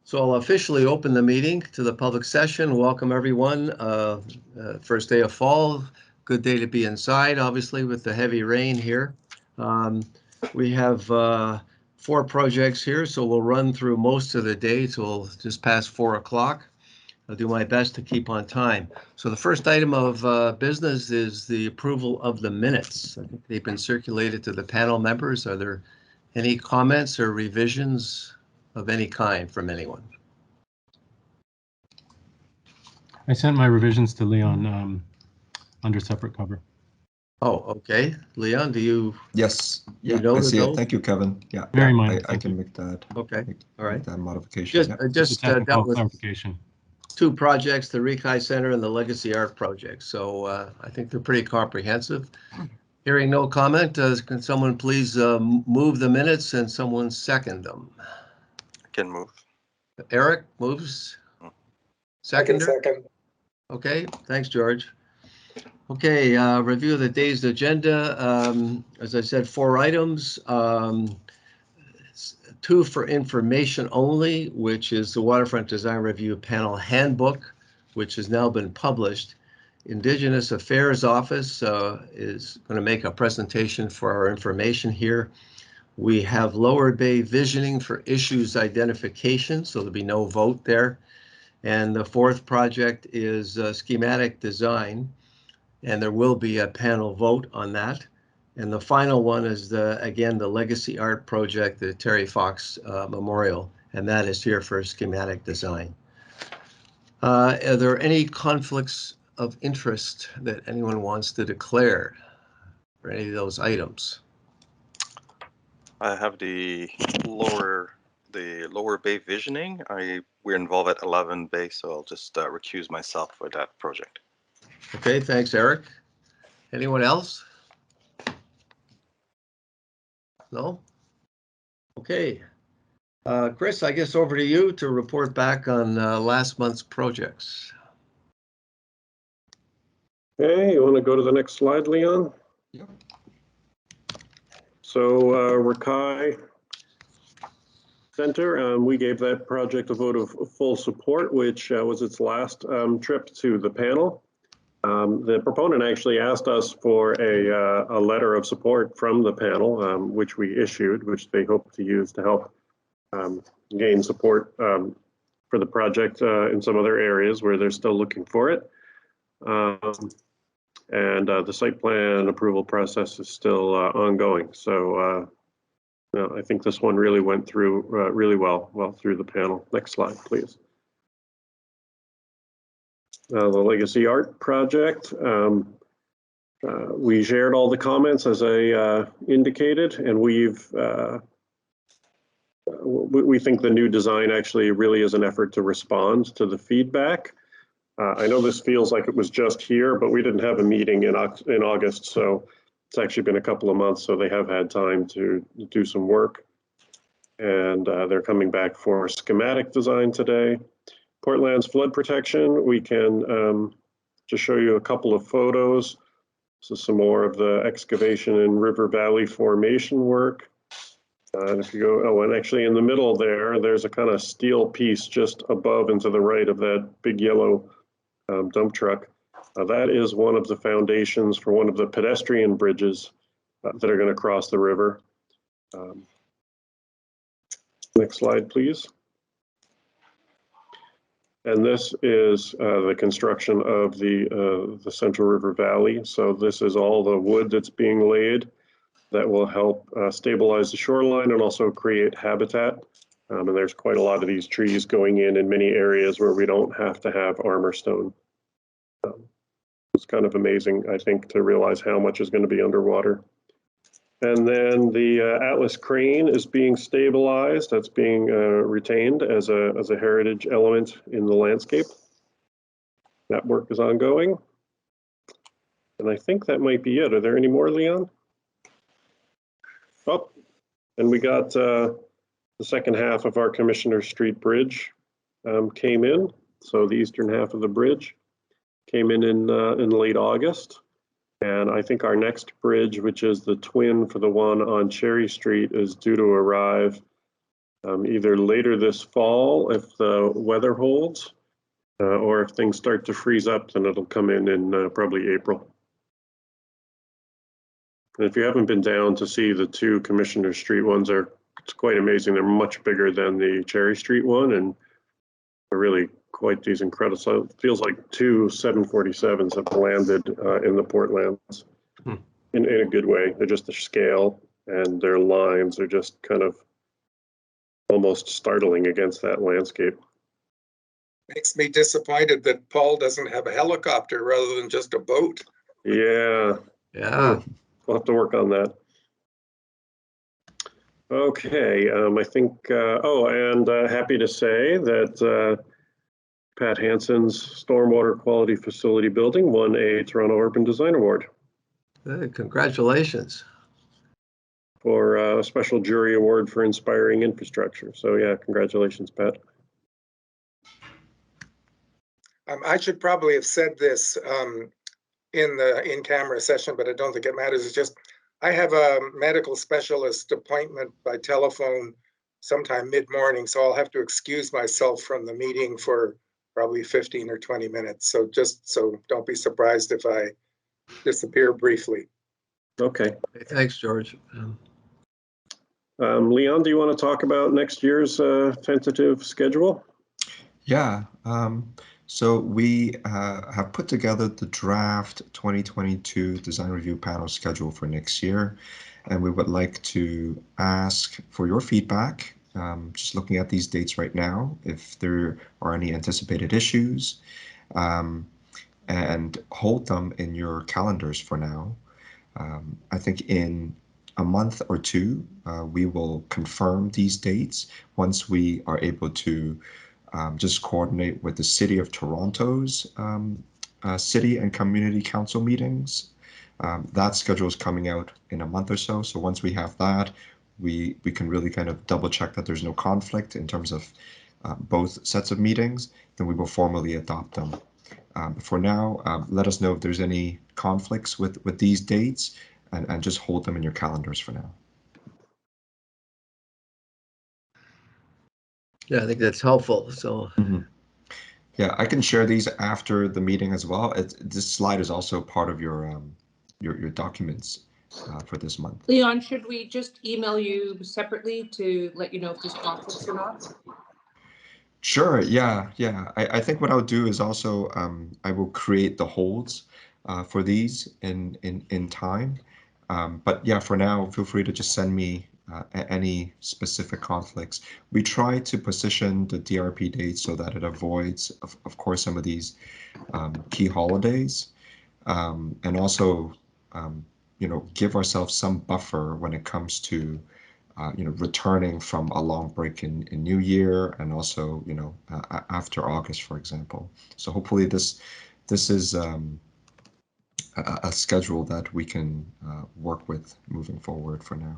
So I'll officially open the meeting to the public session. Welcome everyone. First day of fall, good day to be inside, obviously with the heavy rain here. We have 4 projects here, so we'll run through most of the day till just past 4 o'clock. I'll do my best to keep on time. So the first item of business is the approval of the minutes. I think they've been circulated to the panel members. Are there any comments or revisions of any kind from anyone? I sent my revisions to Leon under separate cover. Oh, okay. Leon, do you? Yes. You I see it. Thank you, Kevin. Yeah. Very minor. I can make that. Okay. All right. That modification. Just dealt with clarification. 2 projects, the Rekai Center and the Legacy Art Project. So I think they're pretty comprehensive. Hearing no comment, can someone please move the minutes and someone second them? I can move. Eric moves. Seconder? Second. Okay, thanks, George. Okay, review of the day's agenda. As I said, 4 items. 2 for information only, which is the Waterfront Design Review Panel Handbook, which has now been published. Indigenous Affairs Office is going to make a presentation for our information here. We have Lower Bay Visioning for Issues Identification, so there'll be no vote there. And the 4th project is Schematic Design, and there will be a panel vote on that. And the final one is, again, the Legacy Art Project, the Terry Fox Memorial, and that is here for Schematic Design. Are there any conflicts of interest that anyone wants to declare for any of those items? I have the lower Bay Visioning. We're involved at 11 Bay, so I'll just recuse myself for that project. Okay, thanks, Eric. Anyone else? No? Okay. Chris, I guess over to you to report back on last month's projects. Okay, you want to go to the next slide, Leon? Yep. So Rekai Center, we gave that project a vote of full support, which was its last trip to the panel. The proponent actually asked us for a letter of support from the panel, which we issued, which they hope to use to help gain support for the project in some other areas where they're still looking for it. And the site plan approval process is still ongoing. So I think this one really went through really well through the panel. Next slide, please. The Legacy Art Project. We shared all the comments as I indicated, and we think the new design actually really is an effort to respond to the feedback. I know this feels like it was just here, but we didn't have a meeting in August, so it's actually been a couple of months, so they have had time to do some work. And they're coming back for schematic design today. Portland's flood protection, we can just show you a couple of photos. This is some more of the excavation and river valley formation work. And if you go, and actually in the middle there's a kind of steel piece just above and to the right of that big yellow dump truck. That is one of the foundations for one of the pedestrian bridges that are going to cross the river. Next slide, please. And this is the construction of the Central River Valley. So this is all the wood that's being laid that will help stabilize the shoreline and also create habitat. And there's quite a lot of these trees going in many areas where we don't have to have armor stone. It's kind of amazing, I think, to realize how much is going to be underwater. And then the Atlas crane is being stabilized. That's being retained as a heritage element in the landscape. That work is ongoing. And I think that might be it. Are there any more, Leon? Oh, and we got the second half of our Commissioner Street Bridge came in. So the eastern half of the bridge came in late August. And I think our next bridge, which is the twin for the one on Cherry Street, is due to arrive either later this fall if the weather holds, or if things start to freeze up, then it'll come in probably April. And if you haven't been down to see the two Commissioner Street ones, it's quite amazing. They're much bigger than the Cherry Street one, and they're really quite these incredible. So it feels like two 747s have landed in the Portlands in a good way. They're just the scale and their lines are just kind of almost startling against that landscape. Makes me disappointed that Paul doesn't have a helicopter rather than just a boat. Yeah, Yeah. we'll have to work on that. Okay, I think, and happy to say that Pat Hansen's Stormwater Quality Facility Building won a Toronto Urban Design Award Good. Congratulations. for a special jury award for inspiring infrastructure. So yeah, congratulations, Pat. I should probably have said this in the in-camera session, but I don't think it matters. It's just I have a medical specialist appointment by telephone sometime mid-morning, so I'll have to excuse myself from the meeting for probably 15 or 20 minutes. So just so don't be surprised if I disappear briefly. Okay. Thanks, George. Leon, do you want to talk about next year's tentative schedule? Yeah. So we have put together the draft 2022 Design Review Panel schedule for next year, and we would like to ask for your feedback. Just looking at these dates right now, if there are any anticipated issues, and hold them in your calendars for now. I think in a month or two, we will confirm these dates once we are able to just coordinate with the City of Toronto's City and Community Council meetings. That schedule is coming out in a month or so. So once we have that, we can really kind of double check that there's no conflict in terms of both sets of meetings, then we will formally adopt them. For now, let us know if there's any conflicts with these dates, and just hold them in your calendars for now. Yeah, I think that's helpful. So Yeah, I can share these after the meeting as well. This slide is also part of your documents for this month. Leon, should we just email you separately to let you know if there's conflicts or not? Sure. Yeah. I think what I'll do is also I will create the holds for these in time. But yeah, for now, feel free to just send me any specific conflicts. We try to position the DRP dates so that it avoids, of course, some of these key holidays, and also, give ourselves some buffer when it comes to, returning from a long break in New Year, and also, after August, for example. So hopefully this is a schedule that we can work with moving forward for now.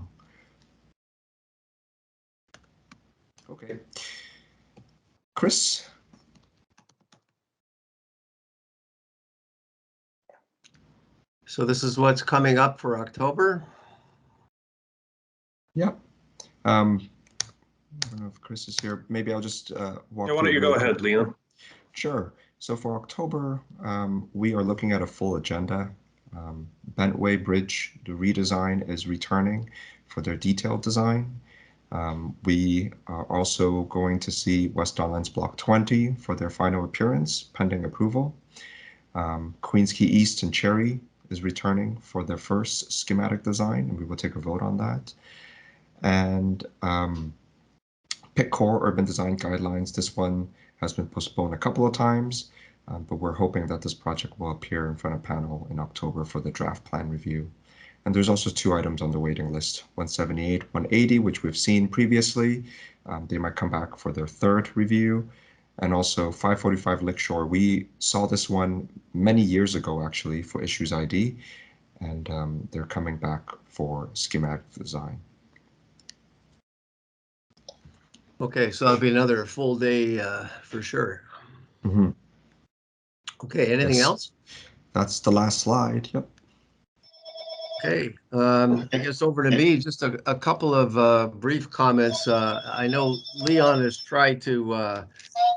Okay. Chris? so this is what's coming up for October. Yeah. I don't know if Chris is here. Maybe I'll just walk. Yeah, why don't you go ahead, Leon? Sure. So for October, we are looking at a full agenda. Bentway Bridge, the redesign, is returning for their detailed design. We are also going to see West Don Lands Block 20 for their final appearance, pending approval. Queens Quay East and Cherry is returning for their first schematic design, and we will take a vote on that. And PIC-CORE Urban Design Guidelines, this one has been postponed a couple of times, but we're hoping that this project will appear in front of panel in October for the draft plan review. And there's also two items on the waiting list, 178, 180, which we've seen previously. They might come back for their third review. And also 545 Lakeshore. We saw this one many years ago, actually, for Issues ID, and they're coming back for schematic design. Okay, so that'll be another full day for sure. Mm-hmm. Okay, anything Yes. else? That's the last slide. Yep. Okay, I guess over to me, just a couple of brief comments. I know Leon has tried to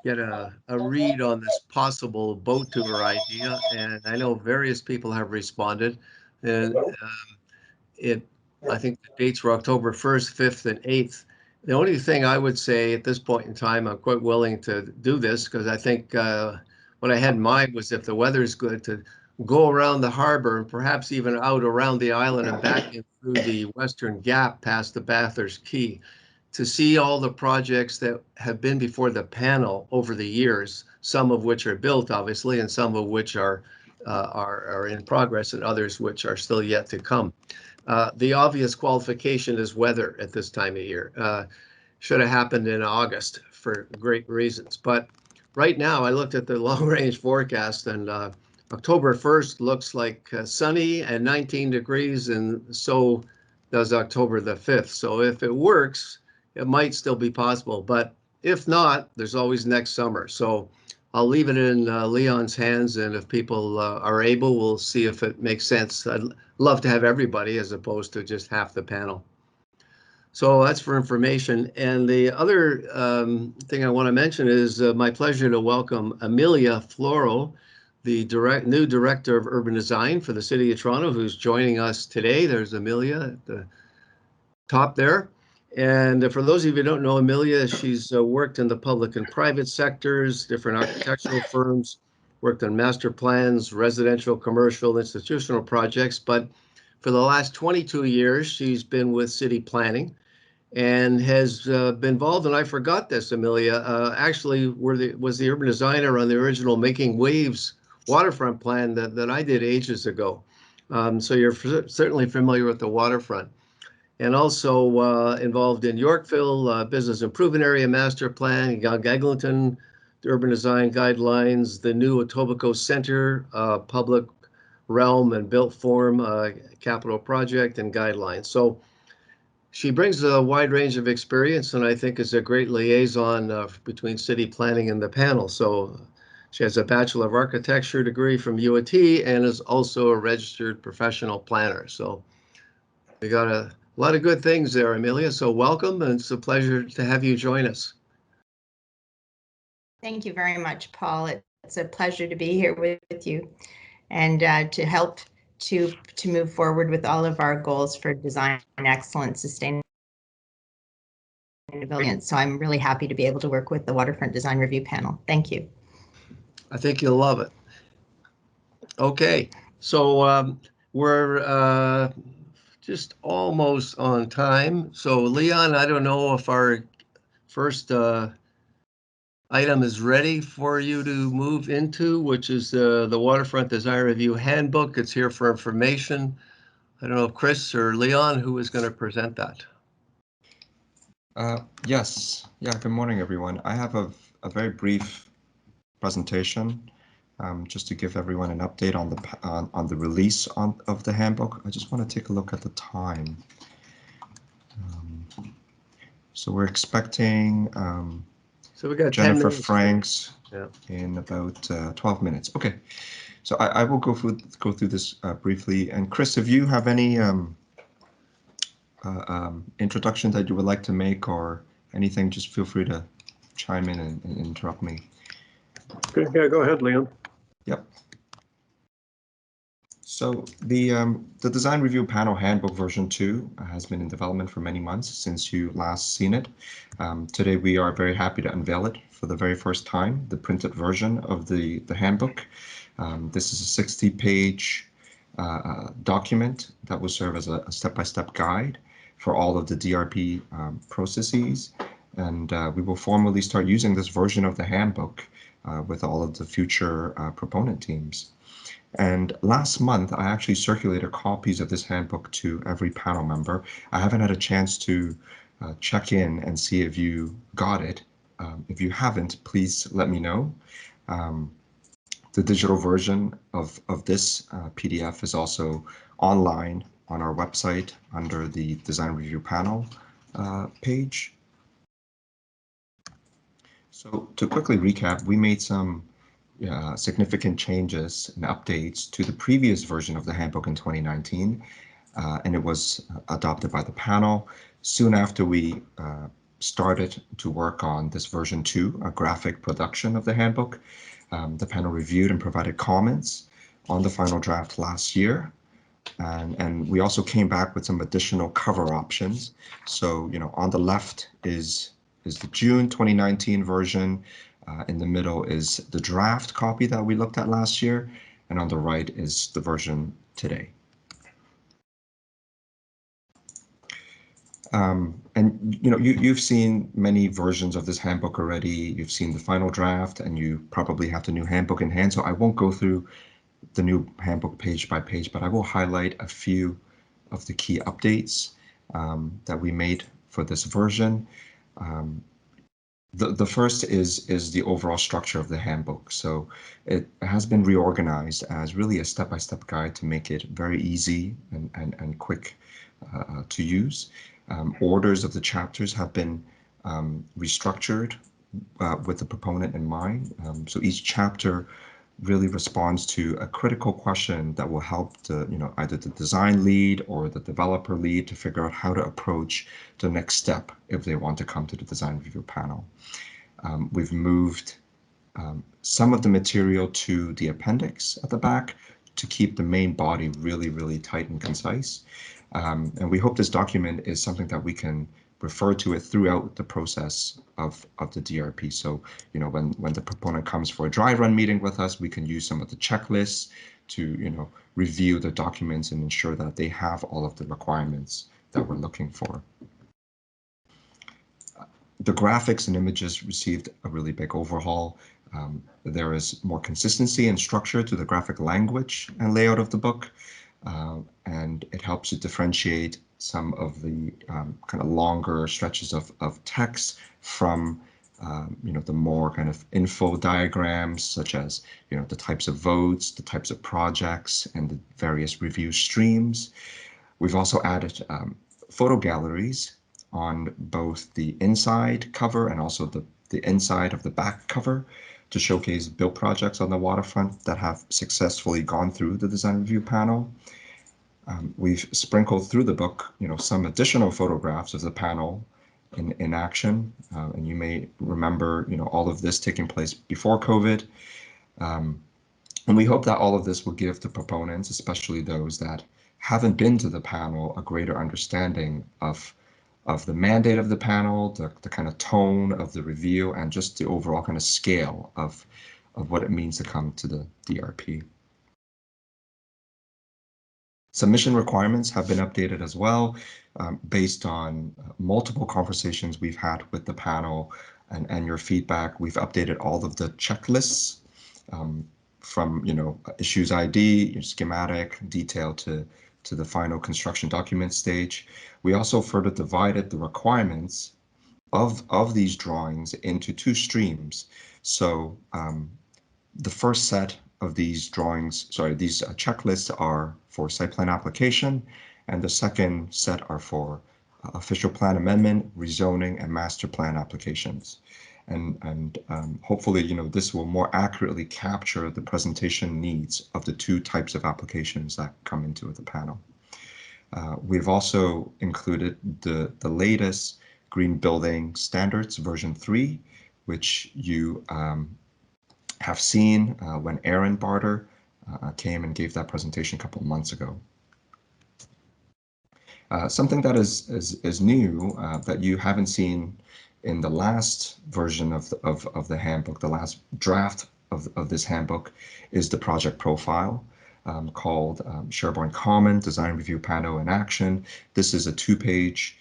get a read on this possible boat tour idea, and I know various people have responded. And it, I think the dates were October 1st, 5th, and 8th. The only thing I would say at this point in time, I'm quite willing to do this because I think what I had in mind was if the weather is good to go around the harbor and perhaps even out around the island and back in through the Western Gap past the Bathurst Quay to see all the projects that have been before the panel over the years, some of which are built obviously and some of which are in progress and others which are still yet to come. The obvious qualification is weather at this time of year. Should have happened in August for great reasons. But right now, I looked at the long-range forecast, and October 1st looks like sunny and 19 degrees, and so does October the 5th. So if it works, it might still be possible. But if not, there's always next summer. So I'll leave it in Leon's hands, and if people are able, we'll see if it makes sense. I'd love to have everybody as opposed to just half the panel. So that's for information. And the other thing I want to mention is my pleasure to welcome Amelia Floro, the new Director of Urban Design for the City of Toronto, who's joining us today. There's Amelia at the top there. And for those of you who don't know Amelia, she's worked in the public and private sectors, different architectural firms, worked on master plans, residential, commercial, institutional projects. But for the last 22 years, she's been with city planning and has been involved, and I forgot this, Amelia, actually was the urban designer on the original Making Waves waterfront plan that I did ages ago. So you're certainly familiar with the waterfront. And also involved in Yorkville Business Improvement Area Master Plan, Eglinton Urban Design Guidelines, the new Etobicoke Center Public Realm and Built Form Capital Project and Guidelines. So she brings a wide range of experience and I think is a great liaison between city planning and the panel. So she has a Bachelor of Architecture degree from UAT and is also a registered professional planner. So we got a lot of good things there, Amelia. So welcome, and it's a pleasure to have you join us. Thank you very much, Paul. It's a pleasure to be here with you and to help to move forward with all of our goals for design excellence, sustainability. So I'm really happy to be able to work with the Waterfront Design Review Panel. Thank you. I think you'll love it. Okay, so we're just almost on time. So Leon, I don't know if our first item is ready for you to move into, which is the Waterfront Design Review Handbook. It's here for information. I don't know if Chris or Leon, who is going to present that. Yes. Yeah, good morning, everyone. I have a very brief presentation just to give everyone an update on the release of the handbook. I just want to take a look at the time. So we're expecting So we got Jennifer 10 minutes. Franks Yeah. in about 12 minutes. Okay, so I will go through this briefly. And Chris, if you have any introduction that you would like to make or anything, just feel free to chime in and interrupt me. Okay, yeah, go ahead, Leon. Yep. So the Design Review Panel Handbook version 2 has been in development for many months since you last seen it. Today we are very happy to unveil it for the very first time, the printed version of the handbook. This is a 60-page document that will serve as a step-by-step guide for all of the DRP processes. And we will formally start using this version of the handbook with all of the future proponent teams. And last month, I actually circulated copies of this handbook to every panel member. I haven't had a chance to check in and see if you got it. If you haven't, please let me know. The digital version of this PDF is also online on our website under the Design Review Panel page. So to quickly recap, we made some significant changes and updates to the previous version of the handbook in 2019. and it was adopted by the panel. Soon after we started to work on this version 2, a graphic production of the handbook, the panel reviewed and provided comments on the final draft last year. And we also came back with some additional cover options. So, on the left is the June 2019 version. In the middle is the draft copy that we looked at last year. And on the right is the version today. And you've seen many versions of this handbook already. You've seen the final draft, and you probably have the new handbook in hand. So I won't go through the new handbook page by page, but I will highlight a few of the key updates that we made for this version. The first is the overall structure of the handbook. So it has been reorganized as really a step-by-step guide to make it very easy and quick to use. Orders of the chapters have been restructured with the proponent in mind. So each chapter really responds to a critical question that will help the, either the design lead or the developer lead to figure out how to approach the next step if they want to come to the design review panel. We've moved some of the material to the appendix at the back to keep the main body really, really tight and concise. And we hope this document is something that we can refer to it throughout the process of the DRP. So, when the proponent comes for a dry run meeting with us, we can use some of the checklists to, review the documents and ensure that they have all of the requirements that we're looking for. The graphics and images received a really big overhaul. There is more consistency and structure to the graphic language and layout of the book, and it helps to differentiate some of the kind of longer stretches of text from the more kind of info diagrams, such as the types of votes, the types of projects, and the various review streams. We've also added photo galleries on both the inside cover and also the inside of the back cover to showcase build projects on the waterfront that have successfully gone through the design review panel. We've sprinkled through the book, some additional photographs of the panel in action, and you may remember, all of this taking place before COVID. And we hope that all of this will give the proponents, especially those that haven't been to the panel, a greater understanding of the mandate of the panel, the kind of tone of the review, and just the overall kind of scale of what it means to come to the DRP. Submission requirements have been updated as well, based on multiple conversations we've had with the panel and your feedback. We've updated all of the checklists from issues ID, schematic, detail to the final construction document stage. We also further divided the requirements of these drawings into 2 streams. So the first set of these these checklists are for site plan application, and the second set are for official plan amendment, rezoning, and master plan applications. And hopefully, this will more accurately capture the presentation needs of the 2 types of applications that come into the panel. We've also included the latest Green Building Standards version 3, which you have seen when Aaron Barter came and gave that presentation a couple of months ago. Something that is new that you haven't seen in the last version of the handbook, the last draft of this handbook, is the project profile called Sherborne Common Design Review Panel in Action. This is a 2-page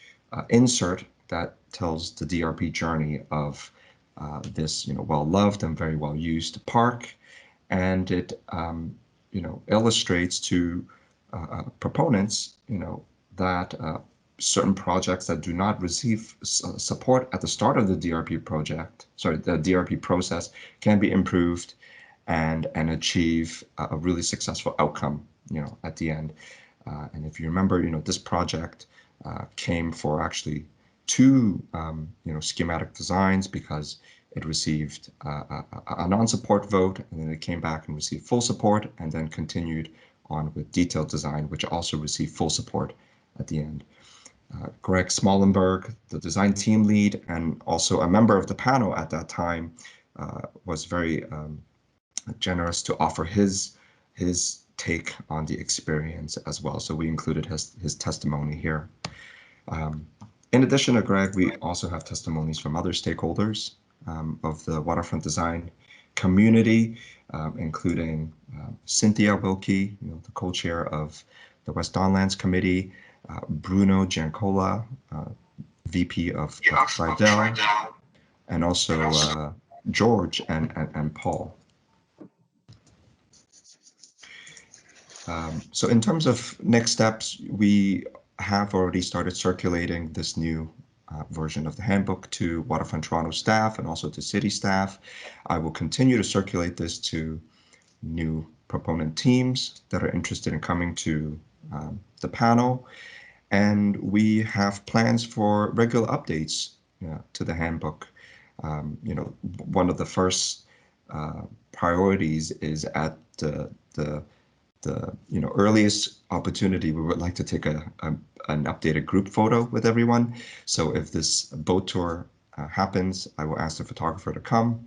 insert that tells the DRP journey of this well-loved and very well-used park, and it illustrates to proponents that certain projects that do not receive support at the start of the DRP process can be improved and achieve a really successful outcome at the end. And if you remember, this project came for actually 2 schematic designs because it received a non-support vote, and then it came back and received full support, and then continued on with detailed design, which also received full support at the end. Greg Smallenberg, the design team lead, and also a member of the panel at that time, was very generous to offer his take on the experience as well. So we included his testimony here. In addition to Greg, we also have testimonies from other stakeholders of the Waterfront Design community, including Cynthia Wilkie, the co-chair of the West Donlands Committee, Bruno Giancola, VP of Tridel, and also George and Paul. So in terms of next steps, we have already started circulating this new version of the handbook to Waterfront Toronto staff and also to city staff. I will continue to circulate this to new proponent teams that are interested in coming to the panel. And we have plans for regular updates to the handbook. One of the first priorities is at the earliest opportunity, we would like to take an updated group photo with everyone. So if this boat tour happens, I will ask the photographer to come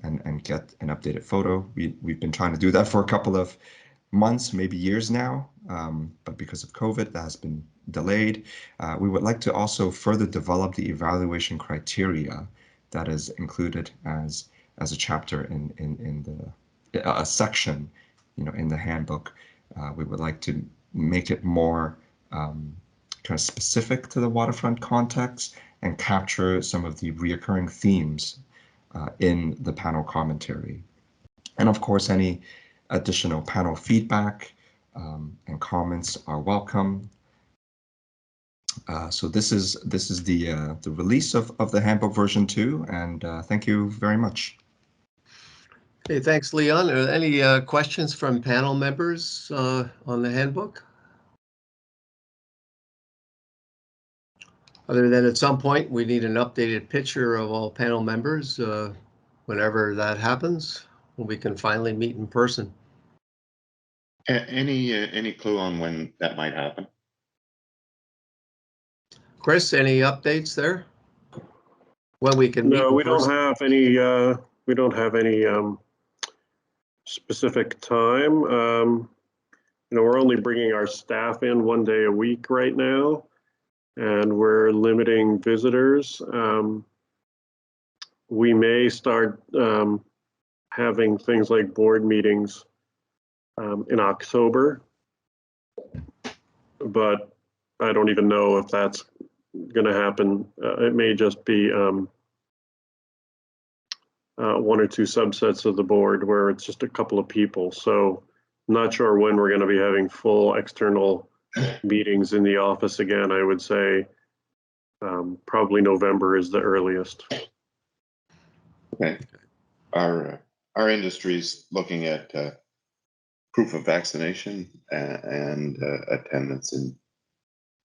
and get an updated photo. We've been trying to do that for a couple of months, maybe years now, but because of COVID, that has been delayed. We would like to also further develop the evaluation criteria that is included as a chapter in a section, in the handbook. We would like to make it more kind of specific to the waterfront context and capture some of the reoccurring themes in the panel commentary. And of course, any additional panel feedback and comments are welcome. So this is the release of the handbook version 2, and thank you very much. Okay, thanks, Leon. Are there any questions from panel members on the handbook? Other than at some point, we need an updated picture of all panel members whenever that happens, when we can finally meet in person. Any clue on when that might happen? Chris, any updates there? When we can meet in No, we person? don't have any specific time. We're only bringing our staff in 1 day a week right now, and we're limiting visitors. We may start having things like board meetings in October, but I don't even know if that's going to happen. It may just be 1 or 2 subsets of the board where it's just a couple of people. So I'm not sure when we're going to be having full external meetings in the office again. I would say probably November is the earliest. Okay. Our industry's looking at proof of vaccination and attendance in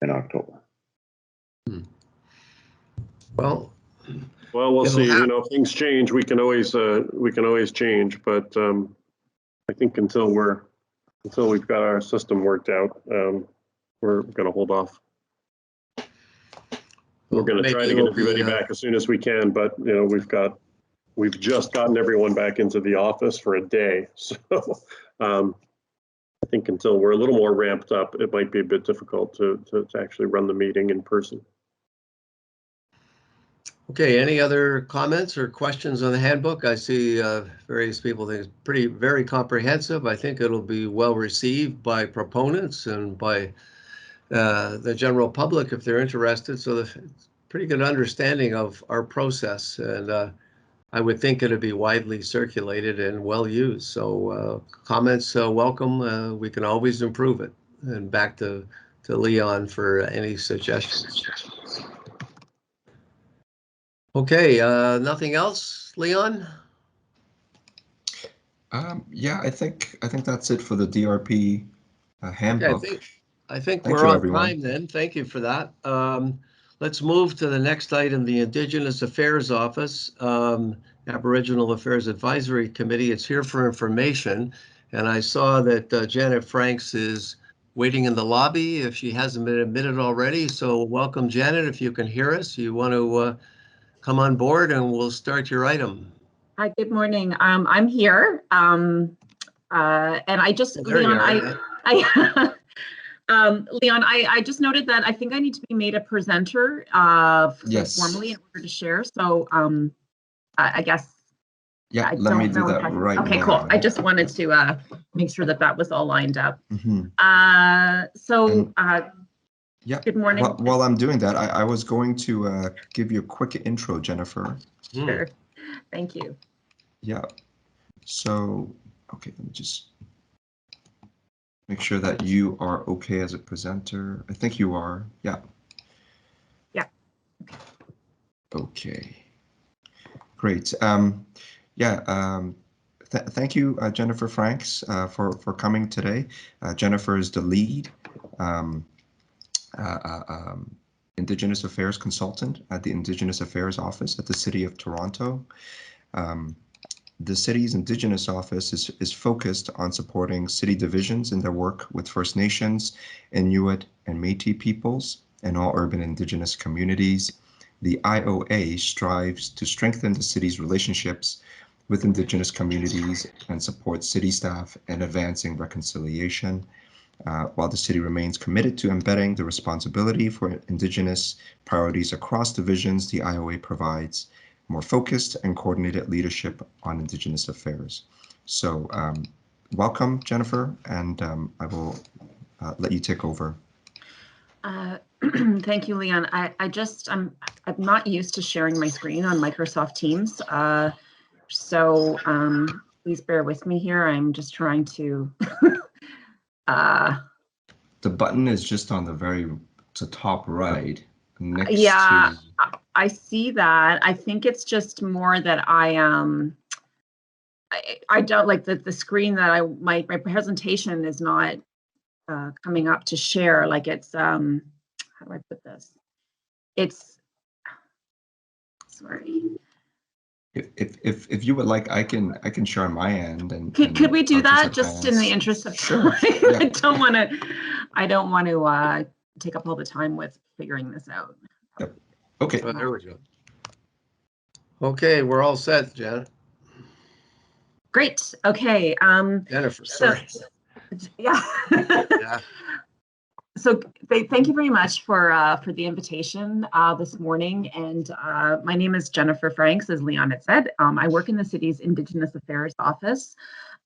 October. Well, we'll see. Things change. We can always change, but I think until we've got our system worked out, we're going to hold off. We're going to try to get everybody back as soon as we can, but we've just gotten everyone back into the office for a day, so I think until we're a little more ramped up, it might be a bit difficult to actually run the meeting in person. Okay, any other comments or questions on the handbook? I see various people think it's very comprehensive. I think it'll be well received by proponents and by the general public if they're interested. So it's pretty good understanding of our process, and I would think it'd be widely circulated and well used. So comments welcome. We can always improve it. And back to Leon for any suggestions. Okay, nothing else, Leon? Yeah, I think that's it for the DRP handbook. Okay, I think Thank we're you, on everyone. time then. Thank you for that. Let's move to the next item, the Indigenous Affairs Office, Aboriginal Affairs Advisory Committee. It's here for information. And I saw that Janet Franks is waiting in the lobby if she hasn't been admitted already. So welcome, Janet, if you can hear us. You want to come on board and we'll start your item. Hi, good morning. I'm here. And I just, Oh, there you Leon, are, Leon, I just noted that I think I need to be made a presenter Yes. formally in order to share. So I guess Yeah, I let me don't do know that if I, right okay, now. cool. I just wanted to make sure that that was all lined up. Mhm. Yeah. Good morning. While I'm doing that, I was going to give you a quick intro, Jennifer. Sure. Thank you. Yeah. So, okay, let me just make sure that you are okay as a presenter. I think you are. Yeah. Yeah. Okay. Great. Thank you, Jennifer Franks, for coming today. Jennifer is the lead Indigenous Affairs consultant at the Indigenous Affairs Office at the City of Toronto. The city's Indigenous office is focused on supporting city divisions in their work with First Nations, Inuit, and Métis peoples, and all urban Indigenous communities. The IOA strives to strengthen the city's relationships with Indigenous communities and support city staff in advancing reconciliation. While the city remains committed to embedding the responsibility for Indigenous priorities across divisions, the IOA provides more focused and coordinated leadership on Indigenous affairs. So welcome, Jennifer, and I will let you take over. Thank you, Leon. I'm not used to sharing my screen on Microsoft Teams. So please bear with me here. I'm just trying to. The button is just on the top right, next yeah, to. I see that. I think it's just more that I don't like the screen that my presentation is not coming up to share. Like it's how do I put this? It's sorry. If you would like, I can share on my end and could we do I'll that just in the interest of time? Sure. Yeah. I don't want to take up all the time with figuring this out. Yep. Okay. Oh, there we go. Okay, we're all set, Janet. Great. Okay. Jennifer, sorry. Yeah. Yeah. So thank you very much for the invitation this morning. And my name is Jennifer Franks, as Leon had said. I work in the city's Indigenous Affairs Office.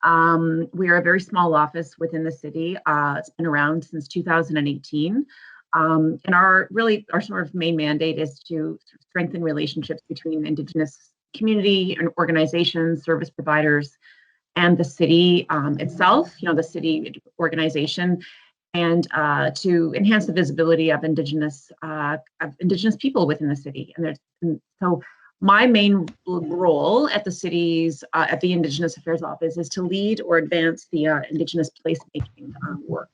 We are a very small office within the city. It's been around since 2018. And our sort of main mandate is to strengthen relationships between Indigenous community and organizations, service providers, and the city itself, the city organization, and to enhance the visibility of Indigenous people within the city. And so my main role at the city's, at the Indigenous Affairs Office is to lead or advance the Indigenous placemaking work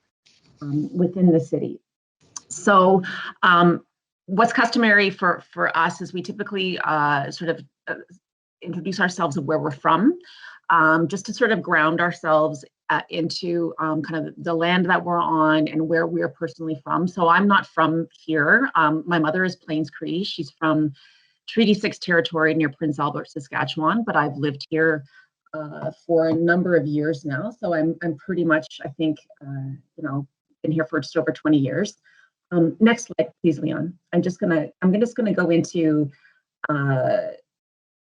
within the city. So what's customary for us is we typically sort of introduce ourselves of where we're from, just to sort of ground ourselves into kind of the land that we're on and where we're personally from. So I'm not from here. My mother is Plains Cree. She's from Treaty 6 territory near Prince Albert, Saskatchewan, but I've lived here for a number of years now. So I'm pretty much, I think, been here for just over 20 years. Next slide, please, Leon. I'm just gonna go into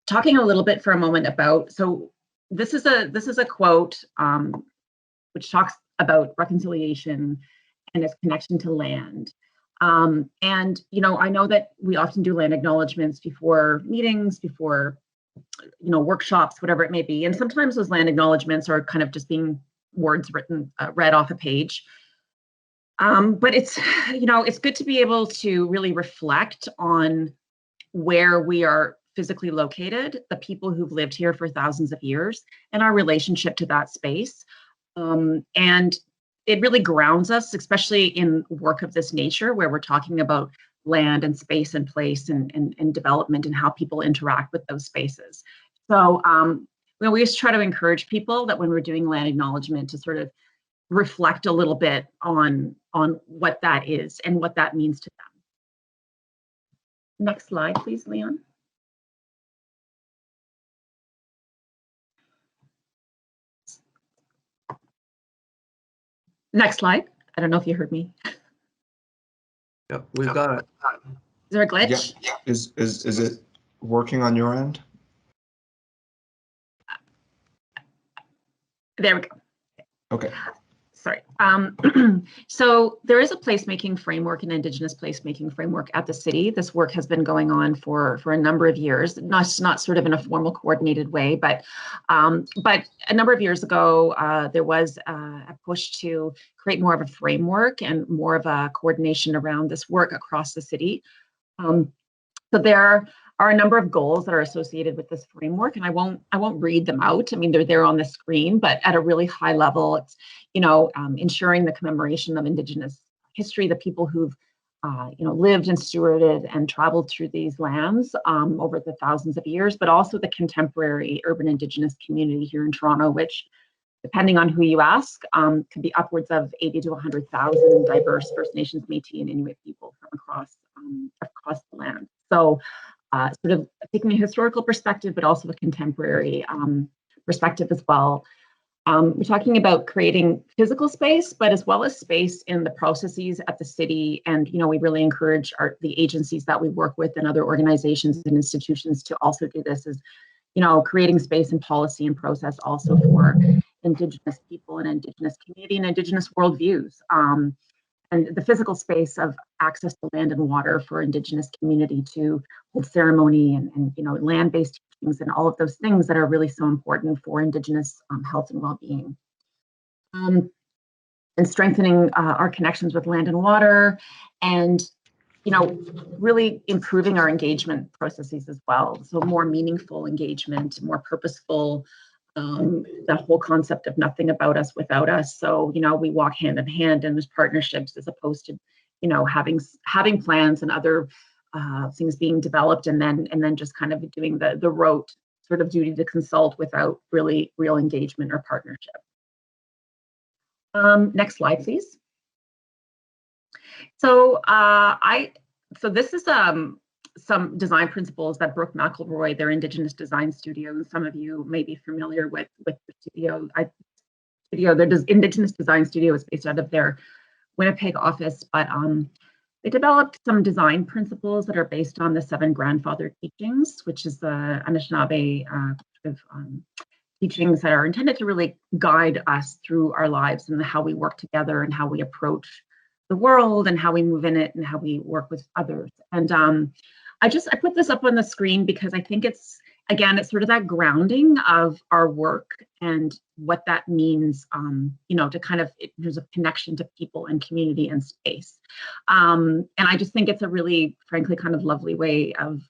talking a little bit for a moment about, so this is a quote which talks about reconciliation and its connection to land. And I know that we often do land acknowledgements before meetings, before workshops, whatever it may be. And sometimes those land acknowledgements are kind of just being words read off a page. But it's good to be able to really reflect on where we are physically located, the people who've lived here for thousands of years, and our relationship to that space. And it really grounds us, especially in work of this nature, where we're talking about land and space and place and development and how people interact with those spaces. So we always try to encourage people that when we're doing land acknowledgement to sort of reflect a little bit on what that is and what that means to them. Next slide, please, Leon. Next slide. I don't know if you heard me. Yep, we've got it. Is there a glitch? Yeah. Is it working on your end? There we go. Okay. Sorry. So there is a placemaking framework, an Indigenous placemaking framework at the city. This work has been going on for a number of years, not sort of in a formal coordinated way, but a number of years ago, there was a push to create more of a framework and more of a coordination around this work across the city. So there are a number of goals that are associated with this framework, and I won't read them out. I mean, they're there on the screen, but at a really high level, it's ensuring the commemoration of Indigenous history, the people who've lived and stewarded and traveled through these lands over the thousands of years, but also the contemporary urban Indigenous community here in Toronto, which, depending on who you ask, could be upwards of 80 to 100,000 diverse First Nations, Métis, and Inuit people from across the land. So sort of taking a historical perspective, but also a contemporary perspective as well. We're talking about creating physical space, but as well as space in the processes at the city. And, we really encourage the agencies that we work with and other organizations and institutions to also do this, is, creating space and policy and process also for Indigenous people and Indigenous community and Indigenous worldviews. And the physical space of access to land and water for Indigenous community to hold ceremony and land-based teachings and all of those things that are really so important for Indigenous health and well-being. And strengthening our connections with land and water, and really improving our engagement processes as well. So more meaningful engagement, more purposeful. The whole concept of nothing about us without us. So, we walk hand in hand in these partnerships, as opposed to, having plans and other things being developed, and then just kind of doing the rote sort of duty to consult without really real engagement or partnership. Next slide, please. So this is some design principles that Brooke McElroy, their Indigenous design studio, and some of you may be familiar with the studio. Their Indigenous design studio is based out of their Winnipeg office, but they developed some design principles that are based on the 7 grandfather teachings, which is the Anishinaabe teachings that are intended to really guide us through our lives and how we work together and how we approach the world and how we move in it and how we work with others. And I put this up on the screen because I think it's sort of that grounding of our work and what that means, to kind of, there's a connection to people and community and space. And I just think it's a really, frankly, kind of lovely way of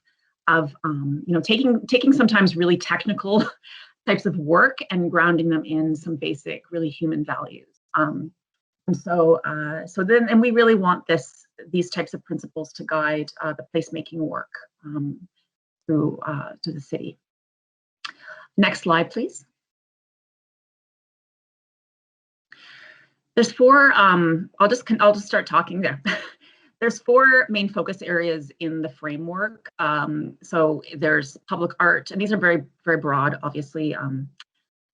taking sometimes really technical types of work and grounding them in some basic, really human values. And we really want these types of principles to guide the placemaking work through to the city. Next slide, please. There's 4. I'll just start talking there. There's 4 main focus areas in the framework. So there's public art, and these are very, very broad, obviously.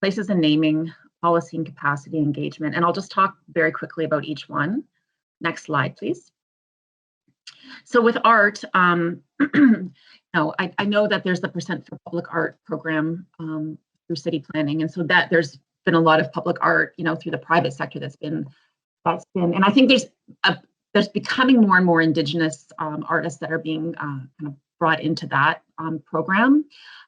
Places and naming, policy and capacity engagement, and I'll just talk very quickly about each one. Next slide, please. So with art, I know that there's the Percent for Public Art program through city planning, and so that there's been a lot of public art, through the private sector that's been, and I think there's becoming more and more Indigenous artists that are being kind of brought into that program,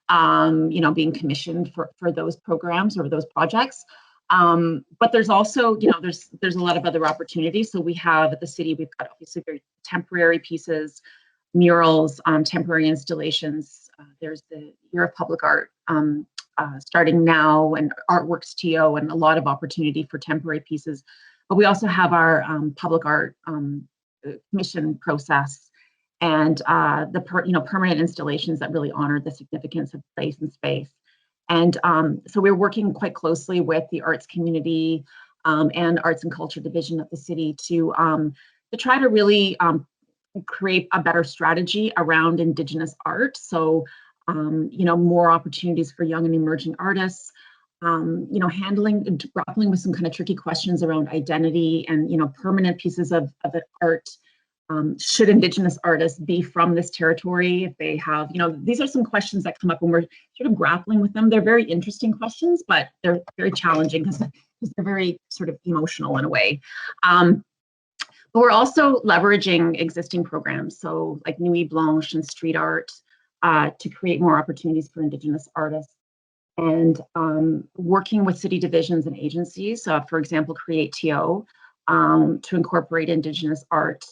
being commissioned for those programs or those projects. But there's also, there's a lot of other opportunities. So we have at the city, we've got obviously very temporary pieces, murals, temporary installations. There's the Year of Public Art starting now, and Artworks TO, and a lot of opportunity for temporary pieces. But we also have our public art commission process, and the permanent installations that really honor the significance of place and space. And so we're working quite closely with the arts community and arts and culture division of the city to try to really create a better strategy around Indigenous art. So, more opportunities for young and emerging artists, grappling with some kind of tricky questions around identity and, permanent pieces of art. Should Indigenous artists be from this territory? If they have, these are some questions that come up when we're sort of grappling with them. They're very interesting questions, but they're very challenging because they're very sort of emotional in a way. But we're also leveraging existing programs, so like Nuit Blanche and street art, to create more opportunities for Indigenous artists. And working with city divisions and agencies, for example, Create TO, to incorporate Indigenous art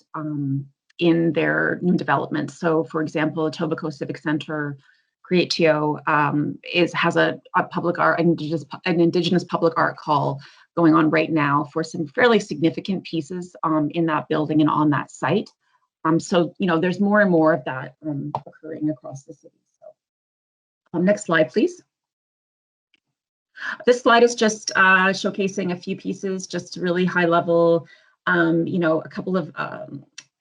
in their new development. So, for example, Etobicoke Civic Center, Create TO has a public art, an Indigenous public art call going on right now for some fairly significant pieces in that building and on that site. So, there's more and more of that occurring across the city. So, next slide, please. This slide is just showcasing a few pieces, just really high level, a couple of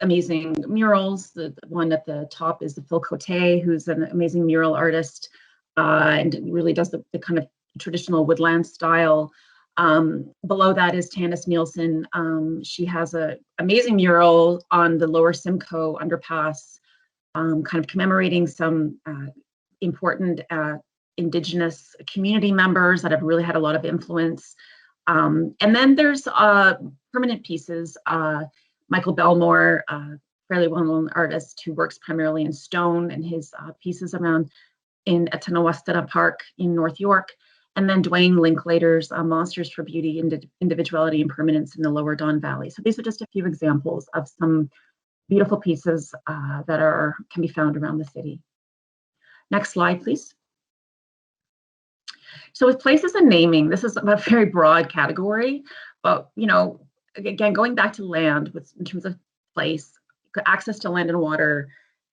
amazing murals. The one at the top is the Phil Cote, who's an amazing mural artist and really does the kind of traditional woodland style. Below that is Tanis Nielsen. She has an amazing mural on the Lower Simcoe underpass, kind of commemorating some important Indigenous community members that have really had a lot of influence. And then there's permanent pieces. Michael Belmore, fairly well-known artist who works primarily in stone, and his pieces around in Atanawastana Park in North York. And then Dwayne Linklater's Monsters for Beauty, Individuality and Permanence in the Lower Don Valley. So these are just a few examples of some beautiful pieces that can be found around the city. Next slide, please. So with places and naming, this is a very broad category, but again, going back to land in terms of place, access to land and water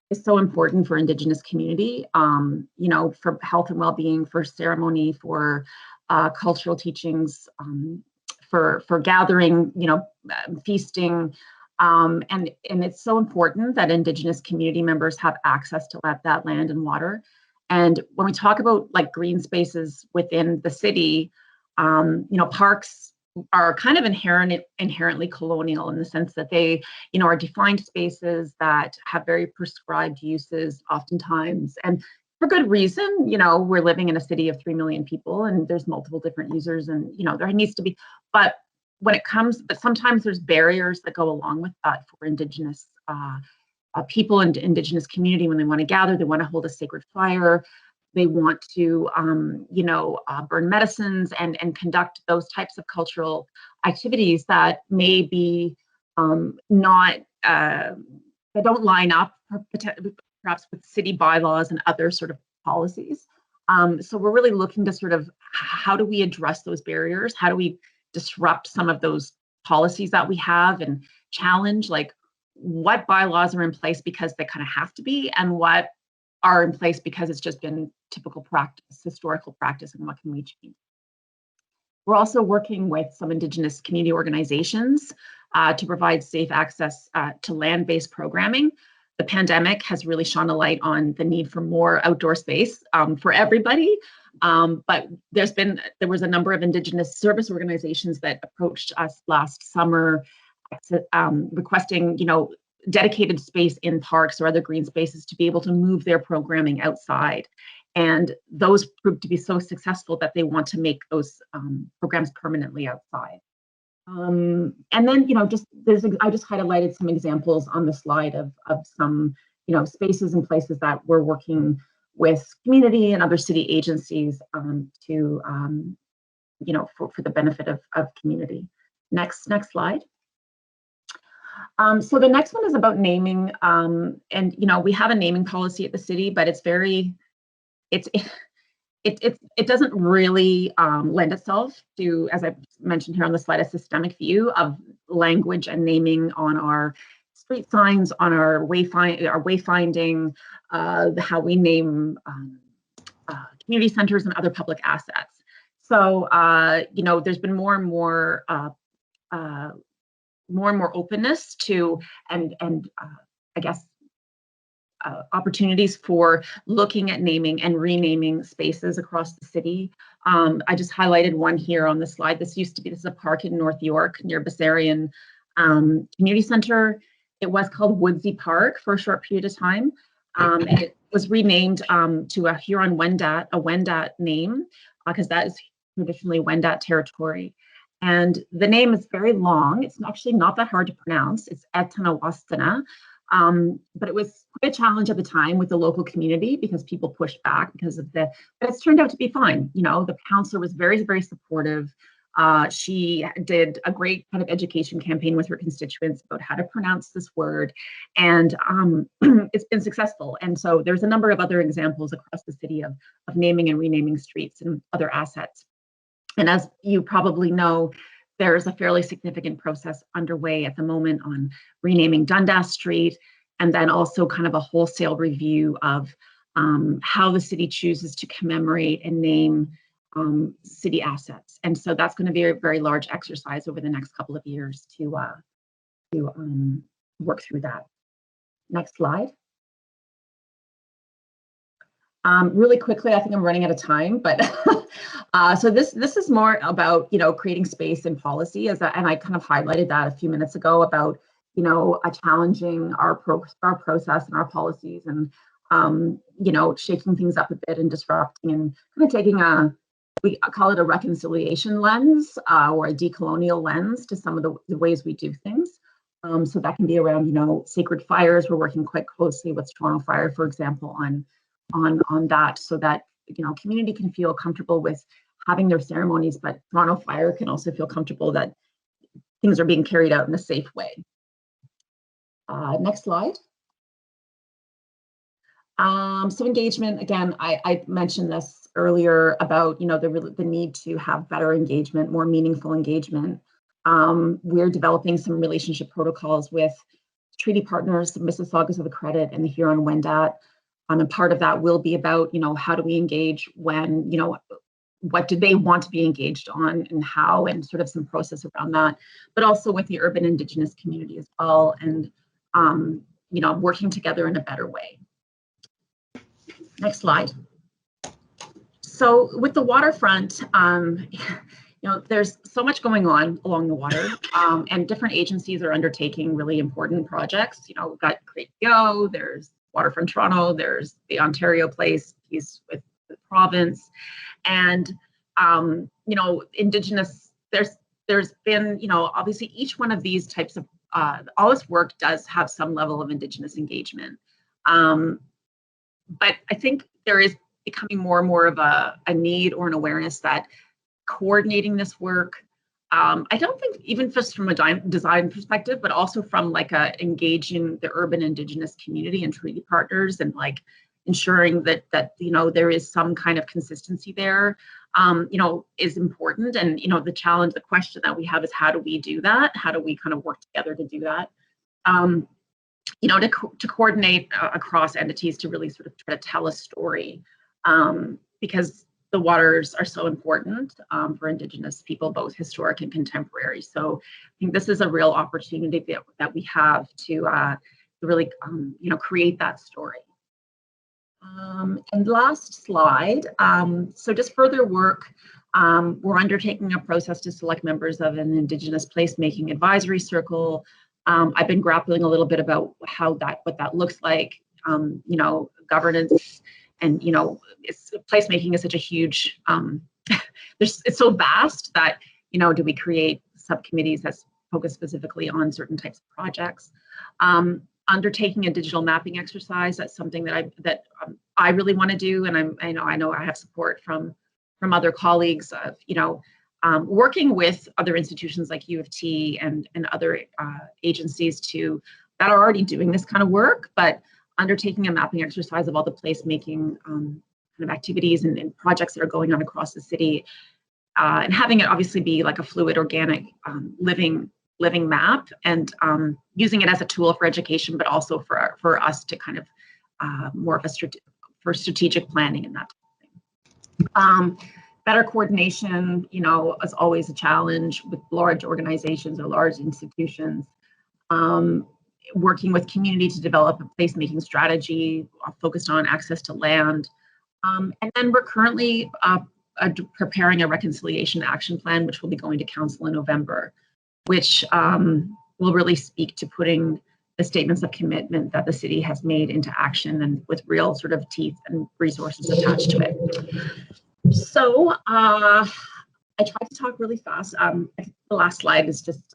is so important for Indigenous community, for health and well-being, for ceremony, for cultural teachings, for gathering, feasting, and it's so important that Indigenous community members have access to that land and water. And when we talk about like green spaces within the city, parks are kind of inherently colonial in the sense that they, are defined spaces that have very prescribed uses oftentimes, and for good reason. We're living in a city of 3 million people, and there's multiple different users, and there needs to be. But sometimes there's barriers that go along with that for Indigenous people and Indigenous community. When they want to gather, they want to hold a sacred fire, they want to, burn medicines and conduct those types of cultural activities that may be that don't line up perhaps with city bylaws and other sort of policies. So we're really looking to sort of, how do we address those barriers? How do we disrupt some of those policies that we have and challenge, like, what bylaws are in place because they kind of have to be, and what are in place because it's just been typical practice, historical practice, and what can we change? We're also working with some Indigenous community organizations to provide safe access to land-based programming. The pandemic has really shone a light on the need for more outdoor space for everybody. But there was a number of Indigenous service organizations that approached us last summer requesting, dedicated space in parks or other green spaces to be able to move their programming outside. And those proved to be so successful that they want to make those programs permanently outside. And then, I just highlighted some examples on the slide of some, spaces and places that we're working with community and other city agencies to, for the benefit of community. Next slide. So the next one is about naming, and we have a naming policy at the city, but it doesn't really lend itself to, as I mentioned here on the slide, a systemic view of language and naming on our street signs, on our wayfinding, how we name community centers and other public assets. So, there's been more and more openness to and I guess opportunities for looking at naming and renaming spaces across the city. I just highlighted one here on the slide. This is a park in North York near Bessarion Community Center. It was called Woodsy Park for a short period of time. It was renamed to a Huron-Wendat name because that is traditionally Wendat territory. And the name is very long. It's actually not that hard to pronounce. It's Etanawastana. But it was quite a challenge at the time with the local community because people pushed back because of but it's turned out to be fine. The councillor was very, very supportive. She did a great kind of education campaign with her constituents about how to pronounce this word, and it's been successful. And so there's a number of other examples across the city of naming and renaming streets and other assets. And as you probably know, there's a fairly significant process underway at the moment on renaming Dundas Street, and then also kind of a wholesale review of how the city chooses to commemorate and name city assets. And so that's going to be a very large exercise over the next couple of years to work through that. Next slide. Really quickly, I think I'm running out of time, but so this is more about creating space and policy, and I kind of highlighted that a few minutes ago about challenging our process and our policies, and shaking things up a bit and disrupting and kind of taking we call it a reconciliation lens or a decolonial lens to some of the ways we do things. So that can be around sacred fires. We're working quite closely with Toronto Fire, for example, on that, so that community can feel comfortable with having their ceremonies, but Toronto Fire can also feel comfortable that things are being carried out in a safe way. Next slide. So engagement, again, I mentioned this earlier about the need to have better engagement, more meaningful engagement. We're developing some relationship protocols with treaty partners, the Mississaugas of the Credit and the Huron-Wendat. And part of that will be about, how do we engage when, what do they want to be engaged on and how, and sort of some process around that, but also with the urban Indigenous community as well, and, working together in a better way. Next slide. So with the waterfront, there's so much going on along the water, and different agencies are undertaking really important projects. We've got Create Go, there's Waterfront Toronto, there's the Ontario Place piece with the province, and Indigenous. There's been obviously each one of these types of all this work does have some level of Indigenous engagement, but I think there is becoming more and more of a need or an awareness that coordinating this work. I don't think even just from a design perspective, but also from engaging the urban Indigenous community and treaty partners, and ensuring that there is some kind of consistency there, is important. And the question that we have is, how do we do that? How do we kind of work together to do that? To coordinate across entities to really sort of try to tell a story, because the waters are so important for Indigenous people, both historic and contemporary. So I think this is a real opportunity that we have to really, create that story. And last slide. So just further work. We're undertaking a process to select members of an Indigenous placemaking advisory circle. I've been grappling a little bit about what that looks like. Governance. And placemaking is such a huge. It's so vast that do we create subcommittees that focus specifically on certain types of projects? Undertaking a digital mapping exercise, that's something that I really want to do, and I know I have support from other colleagues of working with other institutions like U of T and other agencies that are already doing this kind of work, but undertaking a mapping exercise of all the placemaking kind of activities and projects that are going on across the city, and having it obviously be like a fluid, organic, living map, and using it as a tool for education, but also for us to kind of more of for strategic planning and that type of thing. Better coordination, you know, is always a challenge with large organizations or large institutions. Working with community to develop a placemaking strategy focused on access to land. And then we're currently preparing a reconciliation action plan, which will be going to council in November, which will really speak to putting the statements of commitment that the city has made into action and with real sort of teeth and resources attached to it. So I tried to talk really fast. The last slide is just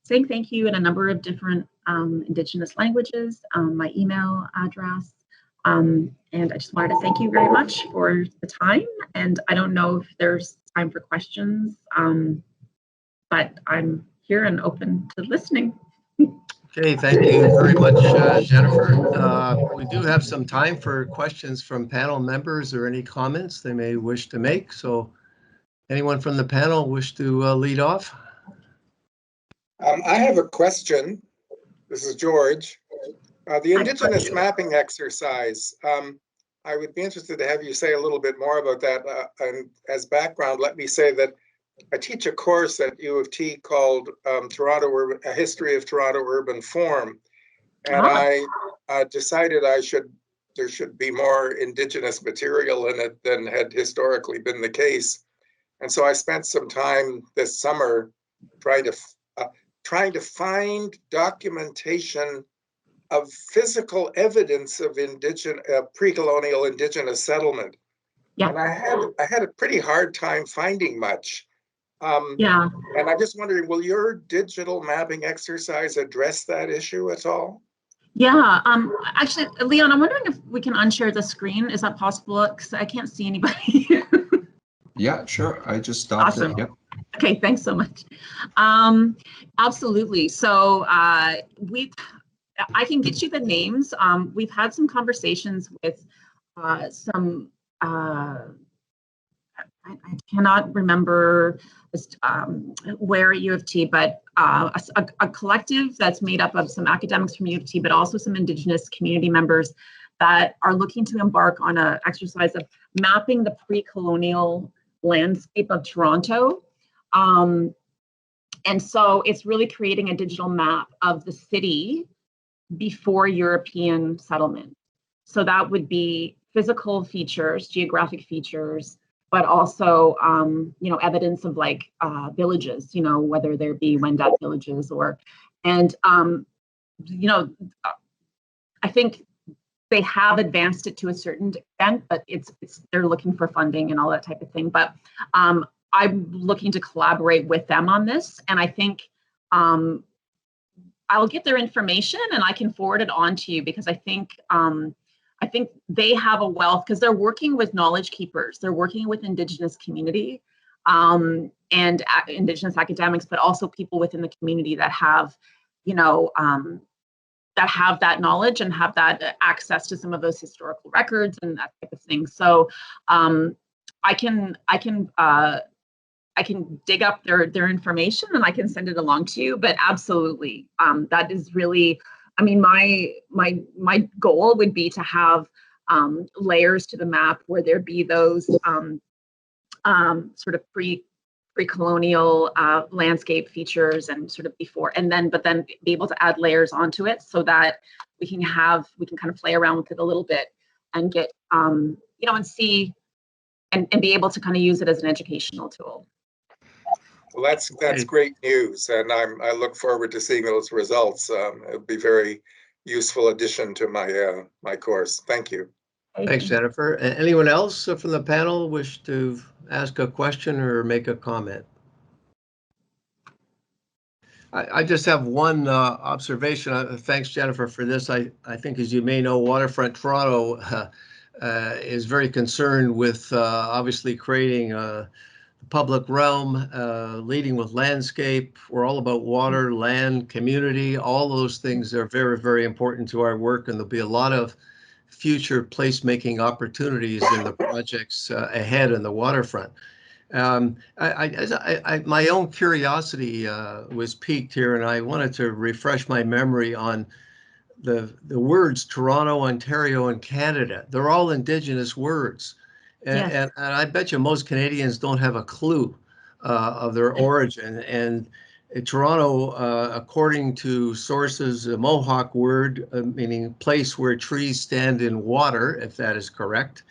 saying thank you in a number of different Indigenous languages, my email address. And I just wanted to thank you very much for the time. And I don't know if there's time for questions, but I'm here and open to listening. Okay, thank you very much, Jennifer. We do have some time for questions from panel members or any comments they may wish to make. So anyone from the panel wish to lead off? I have a question. This is George. The Indigenous mapping exercise. I would be interested to have you say a little bit more about that. And as background, let me say that I teach a course at U of T called A History of Toronto Urban Form. And I decided there should be more Indigenous material in it than had historically been the case. And so I spent some time this summer trying to find documentation of physical evidence of pre-colonial Indigenous settlement. Yeah. And I had a pretty hard time finding much. Yeah. And I'm just wondering, will your digital mapping exercise address that issue at all? Yeah. Actually, Leon, I'm wondering if we can unshare the screen. Is that possible? Because I can't see anybody. Yeah, sure. I just stopped it. Yep. Okay, thanks so much. Absolutely. So I can get you the names. We've had some conversations with some, I cannot remember where at U of T, but a collective that's made up of some academics from U of T, but also some Indigenous community members that are looking to embark on an exercise of mapping the pre-colonial landscape of Toronto. And so it's really creating a digital map of the city before European settlement. So that would be physical features, geographic features, but also, evidence of like villages, whether there be Wendat villages I think they have advanced it to a certain extent, but they're looking for funding and all that type of thing. But I'm looking to collaborate with them on this, and I think I'll get their information and I can forward it on to you, because I think they have a wealth, because they're working with knowledge keepers, they're working with Indigenous community and Indigenous academics, but also people within the community that have, that have that knowledge and have that access to some of those historical records and that type of thing. So I can dig up their information and I can send it along to you. But absolutely, that is really, my goal would be to have layers to the map where there be those sort of pre-colonial landscape features and sort of before, but then be able to add layers onto it so that we can kind of play around with it a little bit and get and see and be able to kind of use it as an educational tool. Well, that's great news, and I look forward to seeing those results. It'll be very useful addition to my course. Thank you. Thanks, Jennifer. Anyone else from the panel wish to ask a question or make a comment? I just have one observation. Thanks, Jennifer, for this. I think, as you may know, Waterfront Toronto is very concerned with obviously creating a public realm, leading with landscape. We're all about water, land, community. All those things are very, very important to our work, and there'll be a lot of future placemaking opportunities in the projects ahead in the waterfront. My own curiosity was piqued here, and I wanted to refresh my memory on the words Toronto, Ontario, and Canada. They're all Indigenous words. And, Yes. and I bet you most Canadians don't have a clue of their origin. And Toronto, according to sources, a Mohawk word meaning place where trees stand in water, if that is correct.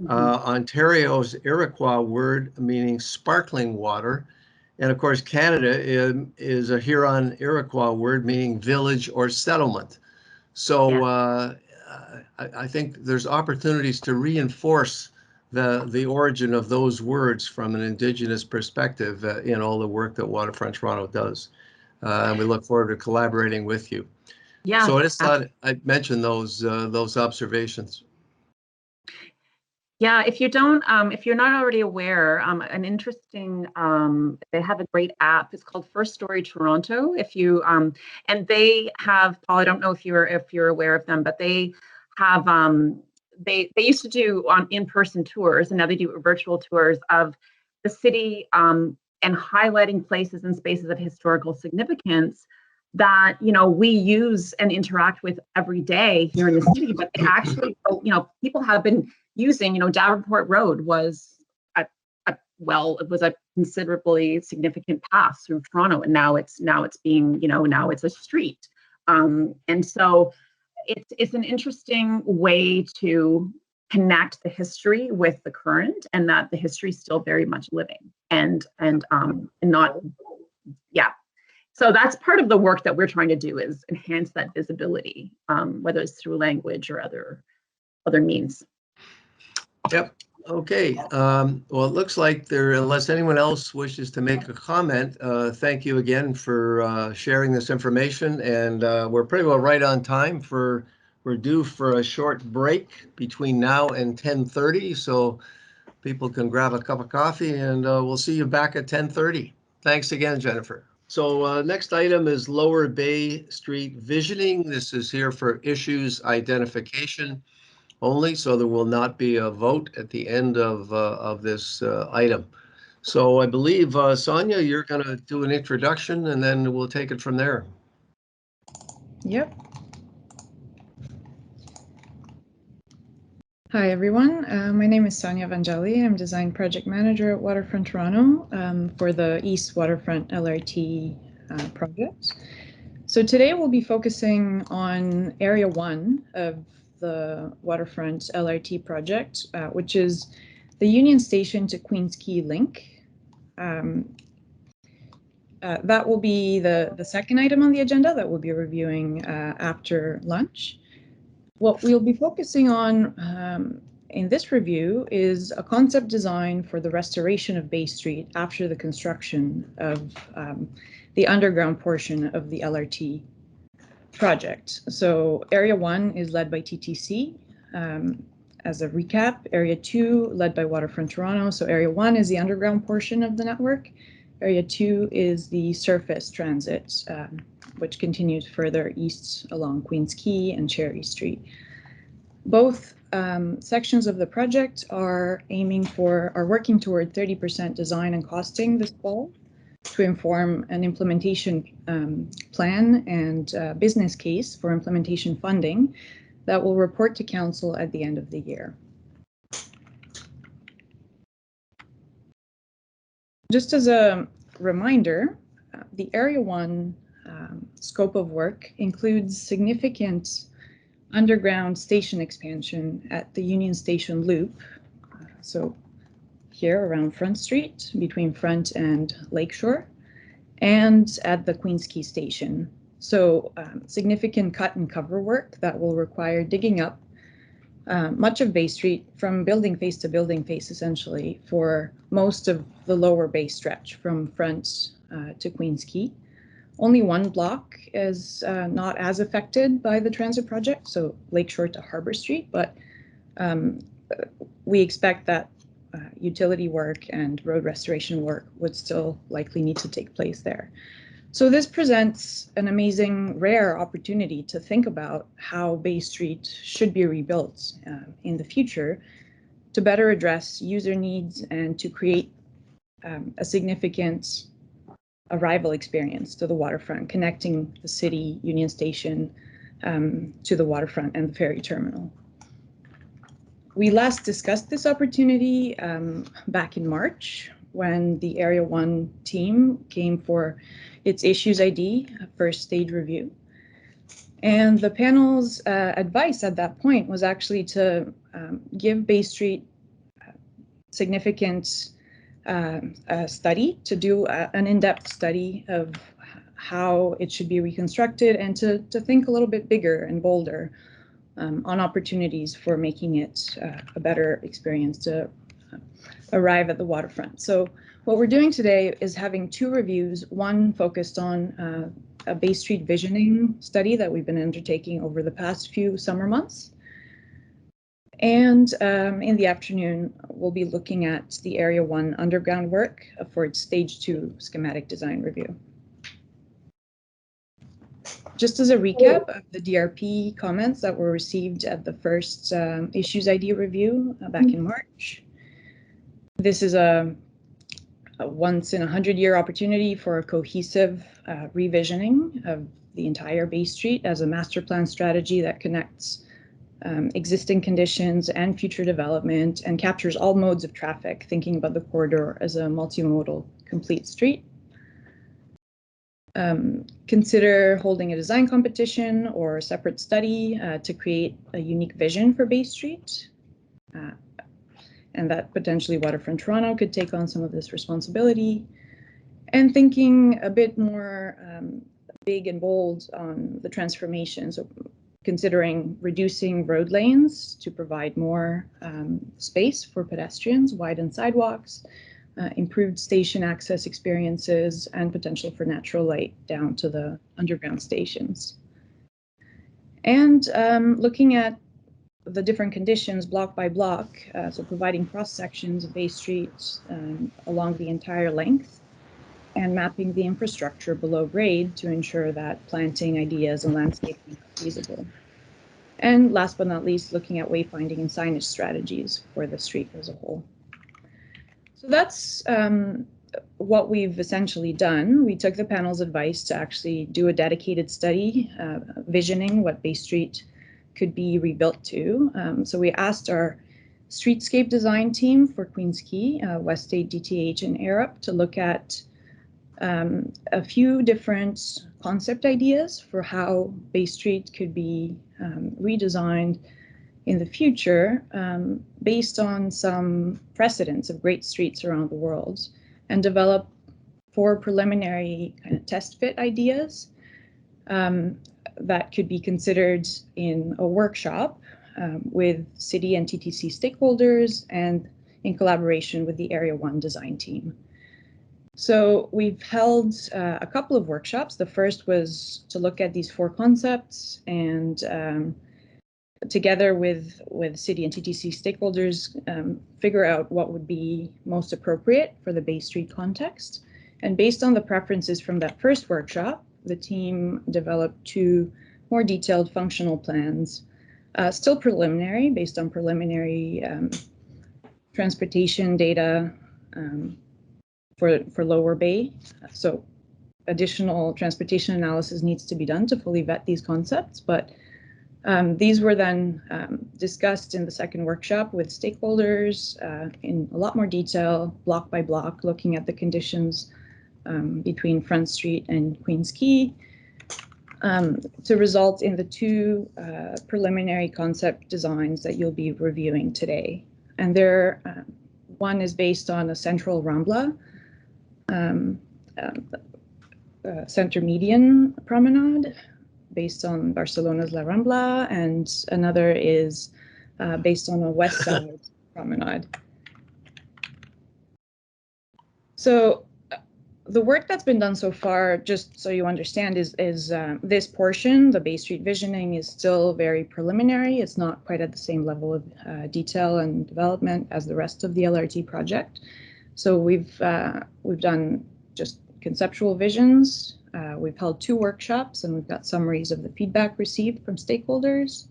Ontario's Iroquois word meaning sparkling water. And of course, Canada is a Huron Iroquois word meaning village or settlement. So I think there's opportunities to reinforce the origin of those words from an Indigenous perspective in all the work that Waterfront Toronto does. And we look forward to collaborating with you. Yeah. So I just thought I'd mention those observations. Yeah, if you're not already aware, an interesting, they have a great app. It's called First Story Toronto. If you, and they have, Paul, I don't know if you're aware of them, but they have, they used to do in-person tours, and now they do virtual tours of the city, and highlighting places and spaces of historical significance that, you know, we use and interact with every day here in the city, but they actually, you know, people have been using, you know, Davenport Road was it was a considerably significant path through Toronto, and now it's being, you know, now it's a street. And so it's an interesting way to connect the history with the current, and that the history is still very much living and not, yeah. So that's part of the work that we're trying to do, is enhance that visibility, whether it's through language or other means. Yep. Okay. Well, it looks like unless anyone else wishes to make a comment, thank you again for sharing this information. And we're pretty well right on time we're due for a short break between now and 10:30. So people can grab a cup of coffee, and we'll see you back at 10:30. Thanks again, Jennifer. So next item is Lower Bay Street visioning. This is here for issues identification only, so there will not be a vote at the end of this item. So I believe, Sonia, you're going to do an introduction, and then we'll take it from there. Yep. Hi, everyone. My name is Sonia Vangelli. I'm Design Project Manager at Waterfront Toronto for the East Waterfront LRT project. So today we'll be focusing on Area 1 of the Waterfront LRT project, which is the Union Station to Queens Quay link. That will be the second item on the agenda that we'll be reviewing after lunch. What we'll be focusing on in this review is a concept design for the restoration of Bay Street after the construction of the underground portion of the LRT project. So Area 1 is led by TTC. As a recap, Area 2 led by Waterfront Toronto. So Area 1 is the underground portion of the network. Area 2 is the surface transit, which continues further east along Queens Quay and Cherry Street. Both sections of the project are working toward 30% design and costing this fall to inform an implementation plan and business case for implementation funding that will report to Council at the end of the year. Just as a reminder, the Area 1 scope of work includes significant underground station expansion at the Union Station Loop. So here around Front Street, between Front and Lakeshore, and at the Queens Quay Station. So significant cut and cover work that will require digging up much of Bay Street from building face to building face, essentially, for most of the lower Bay stretch from Front to Queens Quay. Only one block is not as affected by the transit project, so Lakeshore to Harbor Street, but we expect that utility work and road restoration work would still likely need to take place there. So this presents an amazing, rare opportunity to think about how Bay Street should be rebuilt in the future to better address user needs and to create a significant arrival experience to the waterfront, connecting the city, Union Station, to the waterfront and the ferry terminal. We last discussed this opportunity back in March when the Area 1 team came for its Issues ID first stage review. And the panel's advice at that point was actually to give Bay Street significant study, to do an in-depth study of how it should be reconstructed, and to think a little bit bigger and bolder on opportunities for making it a better experience to arrive at the waterfront. So what we're doing today is having two reviews, one focused on a Bay Street visioning study that we've been undertaking over the past few summer months. And in the afternoon, we'll be looking at the Area 1 underground work for its Stage 2 schematic design review. Just as a recap of the DRP comments that were received at the first Issues ID review back in March. This is a once in 100-year opportunity for a cohesive revisioning of the entire Bay Street as a master plan strategy that connects existing conditions and future development and captures all modes of traffic, thinking about the corridor as a multimodal complete street. Consider holding a design competition or a separate study to create a unique vision for Bay Street. And that potentially Waterfront Toronto could take on some of this responsibility. And thinking a bit more big and bold on the transformation. So considering reducing road lanes to provide more space for pedestrians, widen sidewalks, improved station access experiences, and potential for natural light down to the underground stations. And looking at the different conditions block by block, so providing cross sections of Bay Street along the entire length, and mapping the infrastructure below grade to ensure that planting ideas and landscaping are feasible. And last but not least, looking at wayfinding and signage strategies for the street as a whole. So that's what we've essentially done. We took the panel's advice to actually do a dedicated study, visioning what Bay Street could be rebuilt to. So we asked our streetscape design team for Queens Quay, West State DTH, and Arup to look at a few different concept ideas for how Bay Street could be redesigned in the future based on some precedents of great streets around the world, and develop 4 preliminary kind of test fit ideas that could be considered in a workshop with city and TTC stakeholders and in collaboration with the Area 1 design team. So we've held a couple of workshops. The first was to look at these 4 concepts and together with city and TTC stakeholders, figure out what would be most appropriate for the Bay Street context. And based on the preferences from that first workshop, the team developed 2 more detailed functional plans, still preliminary, based on preliminary transportation data for Lower Bay. So additional transportation analysis needs to be done to fully vet these concepts, but these were then discussed in the second workshop with stakeholders in a lot more detail, block by block, looking at the conditions between Front Street and Queens Quay to result in the 2 preliminary concept designs that you'll be reviewing today. And there, one is based on a central Rambla, center median promenade, based on Barcelona's La Rambla, and another is based on a west side promenade. So the work that's been done so far, just so you understand, is this portion, the Bay Street visioning, is still very preliminary. It's not quite at the same level of detail and development as the rest of the LRT project. So we've done just conceptual visions. We've held 2 workshops, and we've got summaries of the feedback received from stakeholders.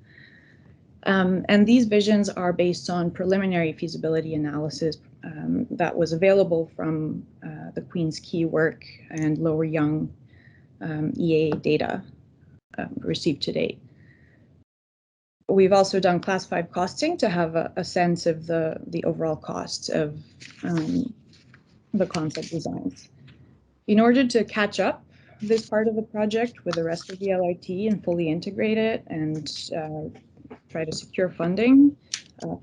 And these visions are based on preliminary feasibility analysis that was available from the Queens Quay work and Lower Young EA data received to date. We've also done class 5 costing to have a sense of the overall cost of the concept designs. In order to catch up this part of the project with the rest of the LRT and fully integrate it and try to secure funding,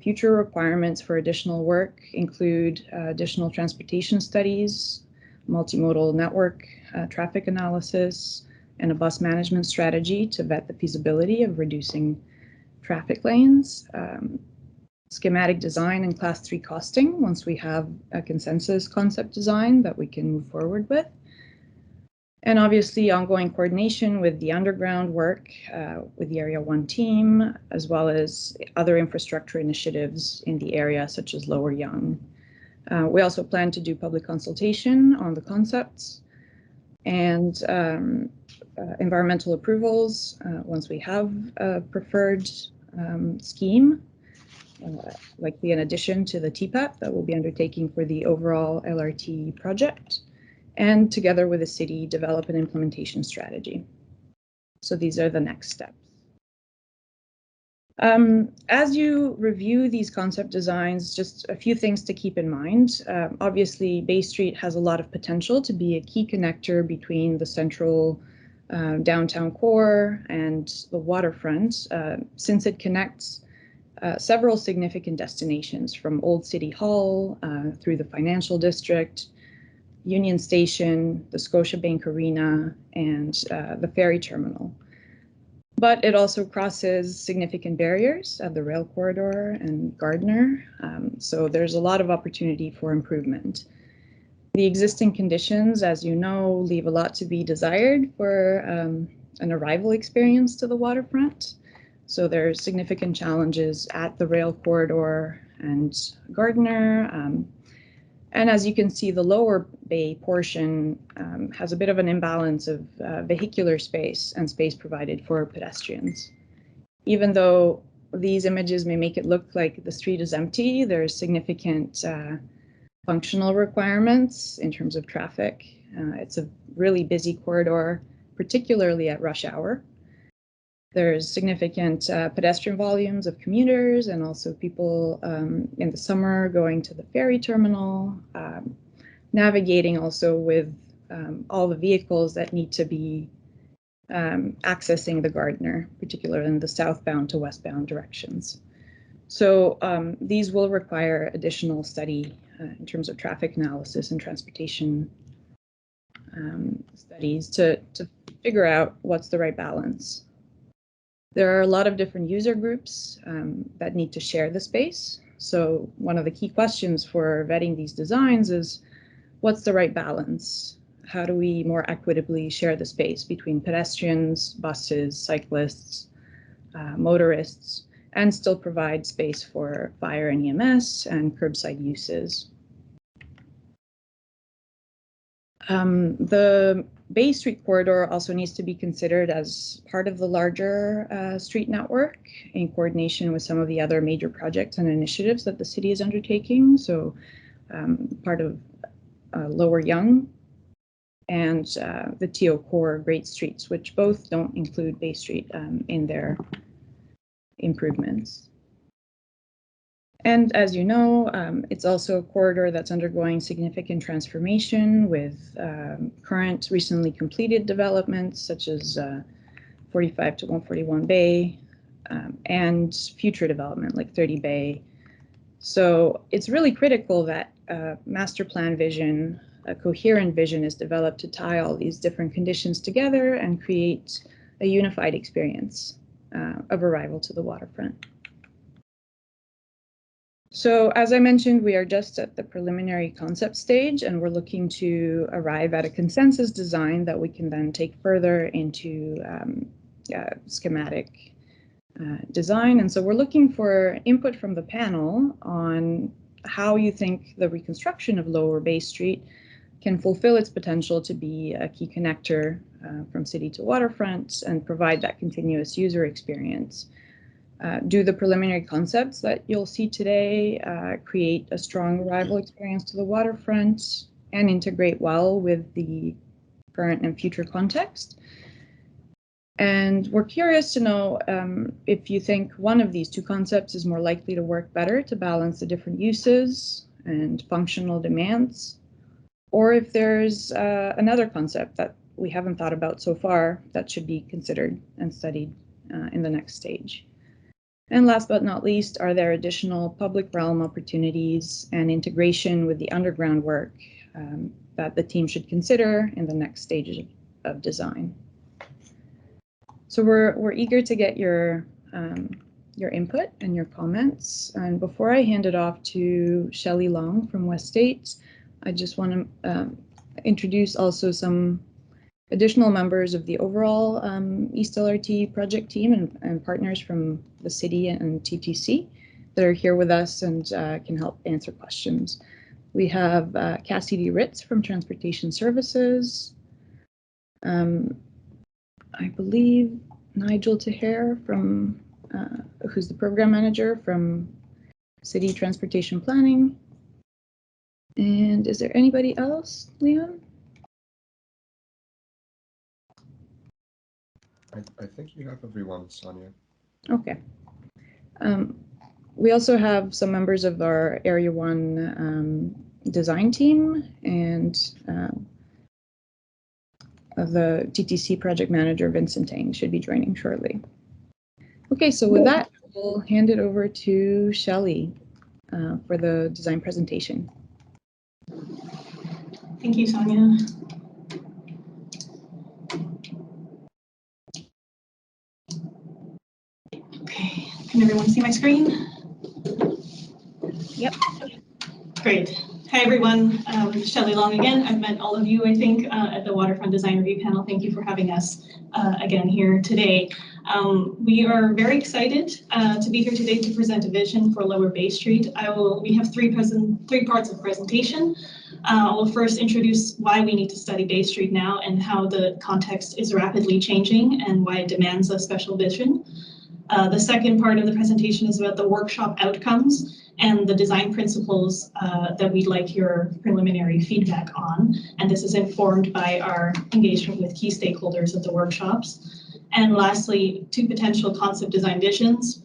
future requirements for additional work include additional transportation studies, multimodal network traffic analysis, and a bus management strategy to vet the feasibility of reducing traffic lanes, schematic design and class 3 costing once we have a consensus concept design that we can move forward with. And obviously ongoing coordination with the underground work with the Area 1 team, as well as other infrastructure initiatives in the area, such as Lower Yonge. We also plan to do public consultation on the concepts and environmental approvals once we have a preferred scheme, likely in addition to the TPAP that we'll be undertaking for the overall LRT project, and together with the city, develop an implementation strategy. So these are the next steps. As you review these concept designs, just a few things to keep in mind. Obviously, Bay Street has a lot of potential to be a key connector between the central downtown core and the waterfront, since it connects several significant destinations from Old City Hall through the financial district, Union Station, the Scotiabank Arena, and the ferry terminal. But it also crosses significant barriers at the rail corridor and Gardner, so there's a lot of opportunity for improvement. The existing conditions, as you know, leave a lot to be desired for an arrival experience to the waterfront. So there's significant challenges at the rail corridor and Gardner. And as you can see, the lower bay portion has a bit of an imbalance of vehicular space and space provided for pedestrians. Even though these images may make it look like the street is empty, there's significant functional requirements in terms of traffic. It's a really busy corridor, particularly at rush hour. There's significant pedestrian volumes of commuters and also people in the summer going to the ferry terminal, navigating also with all the vehicles that need to be accessing the Gardner, particularly in the southbound to westbound directions. So these will require additional study in terms of traffic analysis and transportation studies to figure out what's the right balance. There are a lot of different user groups that need to share the space. So one of the key questions for vetting these designs is, what's the right balance? How do we more equitably share the space between pedestrians, buses, cyclists, motorists, and still provide space for fire and EMS and curbside uses? The Bay Street corridor also needs to be considered as part of the larger street network in coordination with some of the other major projects and initiatives that the city is undertaking. So part of Lower Yonge and the TO Core Great Streets, which both don't include Bay Street in their improvements. And as you know, it's also a corridor that's undergoing significant transformation with current recently completed developments such as 45 to 141 Bay and future development like 30 Bay. So it's really critical that a master plan vision, a coherent vision is developed to tie all these different conditions together and create a unified experience of arrival to the waterfront. So as I mentioned, we are just at the preliminary concept stage, and we're looking to arrive at a consensus design that we can then take further into schematic design. And so we're looking for input from the panel on how you think the reconstruction of Lower Bay Street can fulfill its potential to be a key connector from city to waterfront and provide that continuous user experience. Do the preliminary concepts that you'll see today create a strong arrival experience to the waterfront and integrate well with the current and future context? And we're curious to know if you think one of these two concepts is more likely to work better to balance the different uses and functional demands, or if there's another concept that we haven't thought about so far that should be considered and studied in the next stage. And last but not least, are there additional public realm opportunities and integration with the underground work that the team should consider in the next stage of design? So we're eager to get your input and your comments. And before I hand it off to Shelley Long from West State, I just want to introduce also some additional members of the overall East LRT project team and partners from the city and TTC that are here with us and can help answer questions. We have Cassidy Ritz from Transportation Services, I believe Nigel Taher from, who's the program manager from City Transportation Planning. And is there anybody else, Leon? I think you have everyone, Sonia. Okay. We also have some members of our Area 1 design team and the TTC project manager, Vincent Tang, should be joining shortly. Okay, so with that, we'll hand it over to Shelley for the design presentation. Thank you, Sonia. Okay, can everyone see my screen? Yep. Great. Hi, everyone. Shelley Long again. I've met all of you, I think, at the Waterfront Design Review Panel. Thank you for having us again here today. We are very excited to be here today to present a vision for Lower Bay Street. We have three parts of the presentation. I will first introduce why we need to study Bay Street now and how the context is rapidly changing and why it demands a special vision. The second part of the presentation is about the workshop outcomes and the design principles that we'd like your preliminary feedback on. And this is informed by our engagement with key stakeholders at the workshops. And lastly, two potential concept design visions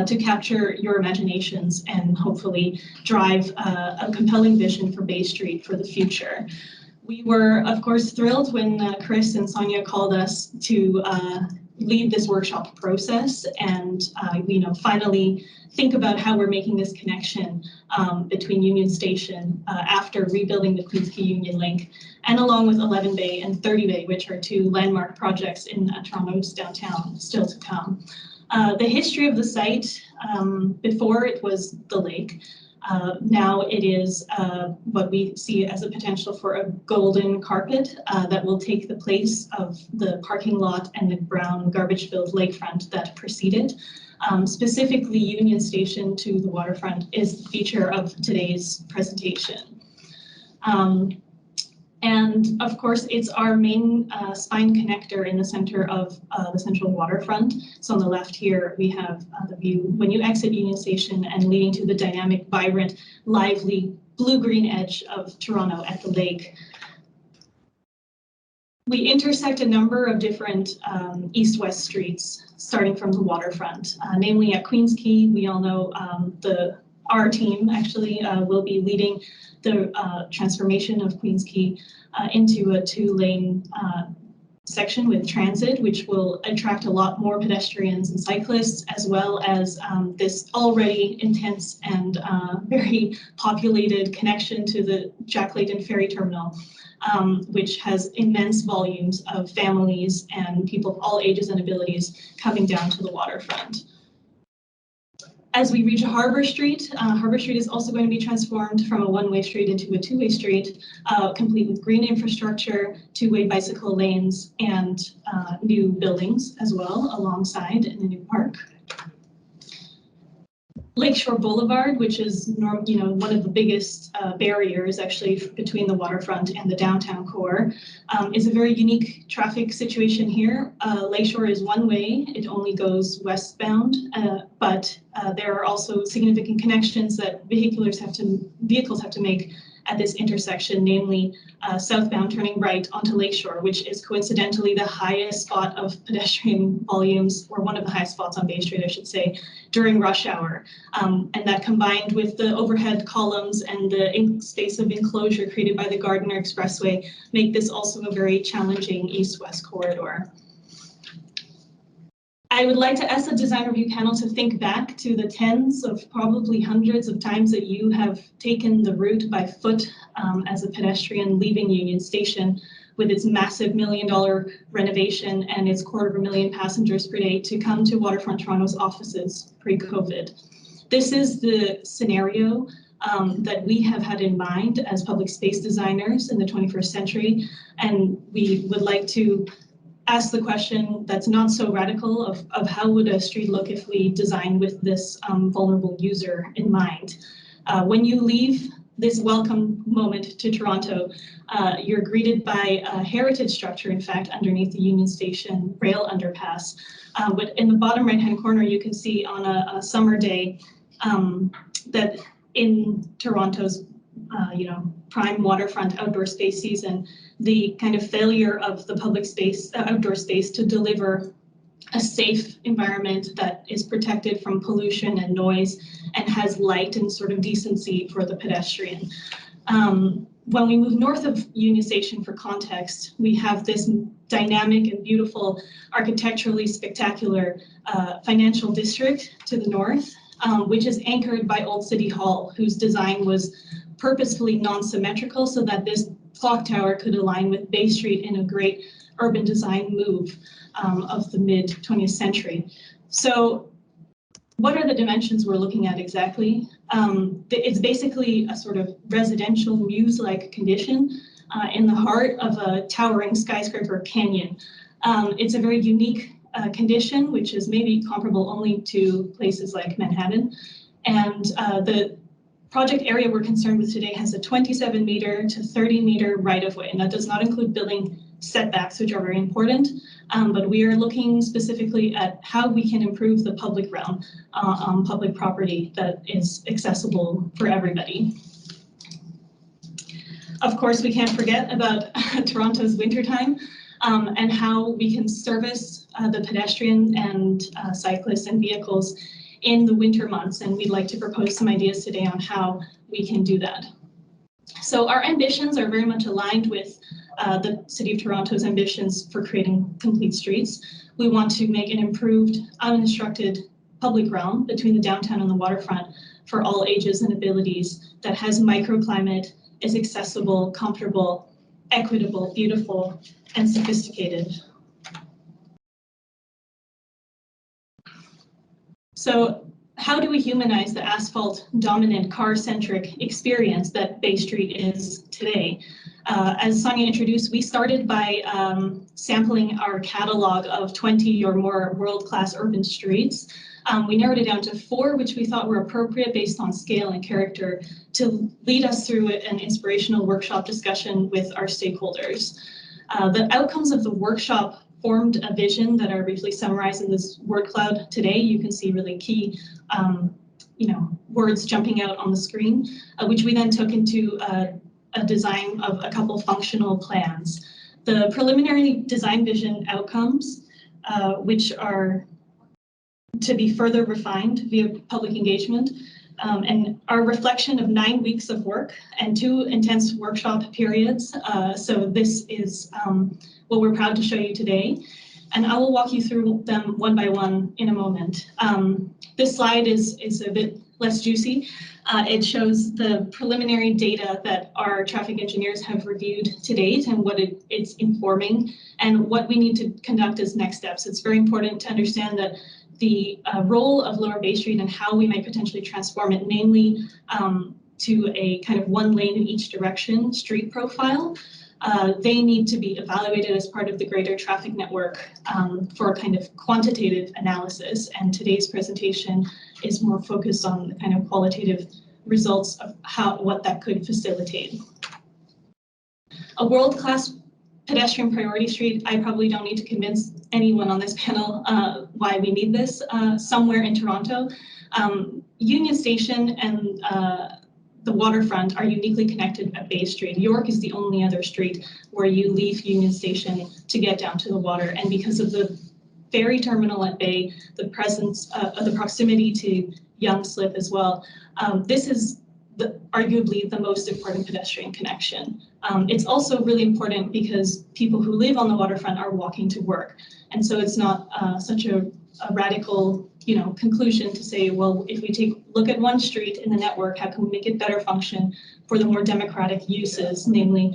to capture your imaginations and hopefully drive a compelling vision for Bay Street for the future. We were, of course, thrilled when Chris and Sonia called us to lead this workshop process and finally think about how we're making this connection between Union Station after rebuilding the Queens Quay Union Link, and along with 11 Bay and 30 Bay, which are two landmark projects in Toronto's downtown still to come. The history of the site, before it was the lake, now it is what we see as a potential for a golden carpet that will take the place of the parking lot and the brown garbage-filled lakefront that preceded. Specifically, Union Station to the waterfront is the feature of today's presentation. And of course, it's our main spine connector in the center of the central waterfront. So on the left here, we have the view when you exit Union Station and leading to the dynamic, vibrant, lively, blue-green edge of Toronto at the lake. We intersect a number of different east-west streets, starting from the waterfront, namely at Queens Quay. We all know our team actually will be leading the transformation of Queens Quay into a two-lane section with transit, which will attract a lot more pedestrians and cyclists, as well as this already intense and very populated connection to the Jack Layton Ferry Terminal, which has immense volumes of families and people of all ages and abilities coming down to the waterfront. As we reach Harbour Street is also going to be transformed from a one-way street into a two-way street, complete with green infrastructure, two-way bicycle lanes, and new buildings as well alongside in the new park. Lakeshore Boulevard, which is one of the biggest barriers actually between the waterfront and the downtown core, is a very unique traffic situation here. Lakeshore is one way; it only goes westbound, but there are also significant connections that vehicles have to make at this intersection, namely southbound turning right onto Lakeshore, which is coincidentally the highest spot of pedestrian volumes, or one of the highest spots on Bay Street, I should say, during rush hour. And that combined with the overhead columns and the space of enclosure created by the Gardiner Expressway make this also a very challenging east-west corridor. I would like to ask the design review panel to think back to the tens of probably hundreds of times that you have taken the route by foot as a pedestrian leaving Union Station with its massive $1 million renovation and its 250,000 passengers per day to come to Waterfront Toronto's offices pre-COVID. This is the scenario that we have had in mind as public space designers in the 21st century, and we would like to ask the question that's not so radical of how would a street look if we design with this vulnerable user in mind. When you leave this welcome moment to Toronto, you're greeted by a heritage structure, in fact, underneath the Union Station rail underpass. But in the bottom right-hand corner, you can see on a summer day that in Toronto's prime waterfront outdoor space season, the kind of failure of the public space, outdoor space, to deliver a safe environment that is protected from pollution and noise and has light and sort of decency for the pedestrian. When we move north of Union Station, for context, we have this dynamic and beautiful, architecturally spectacular financial district to the north, which is anchored by Old City Hall, whose design was purposefully non-symmetrical so that this clock tower could align with Bay Street in a great urban design move of the mid-20th century. So what are the dimensions we're looking at exactly? It's basically a sort of residential muse-like condition in the heart of a towering skyscraper canyon. It's a very unique condition, which is maybe comparable only to places like Manhattan. And the project area we're concerned with today has a 27-meter to 30-meter right-of-way, and that does not include building setbacks, which are very important, but we are looking specifically at how we can improve the public realm on public property that is accessible for everybody. Of course, we can't forget about Toronto's wintertime and how we can service the pedestrian and cyclists and vehicles in the winter months, and we'd like to propose some ideas today on how we can do that. So our ambitions are very much aligned with the City of Toronto's ambitions for creating complete streets. We want to make an improved, unobstructed public realm between the downtown and the waterfront for all ages and abilities that has microclimate, is accessible, comfortable, equitable, beautiful, and sophisticated. So how do we humanize the asphalt-dominant, car-centric experience that Bay Street is today? As Sonia introduced, we started by sampling our catalog of 20 or more world-class urban streets. We narrowed it down to 4, which we thought were appropriate based on scale and character to lead us through an inspirational workshop discussion with our stakeholders. The outcomes of the workshop formed a vision that are briefly summarized in this word cloud today. You can see really key words jumping out on the screen, which we then took into a design of a couple functional plans. The preliminary design vision outcomes, which are to be further refined via public engagement, and are a reflection of 9 weeks of work and 2 intense workshop periods. So this is what we're proud to show you today. And I will walk you through them one by one in a moment. This slide is a bit less juicy. It shows the preliminary data that our traffic engineers have reviewed to date and what it's informing and what we need to conduct as next steps. It's very important to understand that the role of Lower Bay Street and how we might potentially transform it, namely to a kind of 1 lane in each direction street profile, they need to be evaluated as part of the greater traffic network for a kind of quantitative analysis. And today's presentation is more focused on the kind of qualitative results of what that could facilitate. A world-class pedestrian priority street, I probably don't need to convince anyone on this panel why we need this somewhere in Toronto. Union Station and the waterfront are uniquely connected at Bay Street. York is the only other street where you leave Union Station to get down to the water. And because of the ferry terminal at Bay, the presence of the proximity to Young Slip as well, this is arguably the most important pedestrian connection. It's also really important because people who live on the waterfront are walking to work. And so it's not such a radical, conclusion to say, well, if we take a look at one street in the network, how can we make it better function for the more democratic uses, namely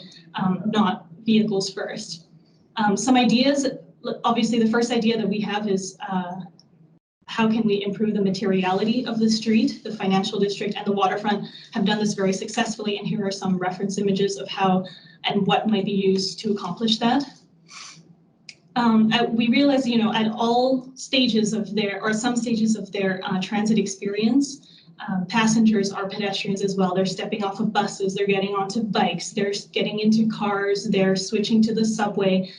not vehicles first. Some ideas, obviously the first idea that we have is how can we improve the materiality of the street? The financial district and the waterfront have done this very successfully, and here are some reference images of how and what might be used to accomplish that. We realize, at all stages of some stages of their transit experience, passengers are pedestrians as well. They're stepping off of buses, they're getting onto bikes, they're getting into cars, they're switching to the subway.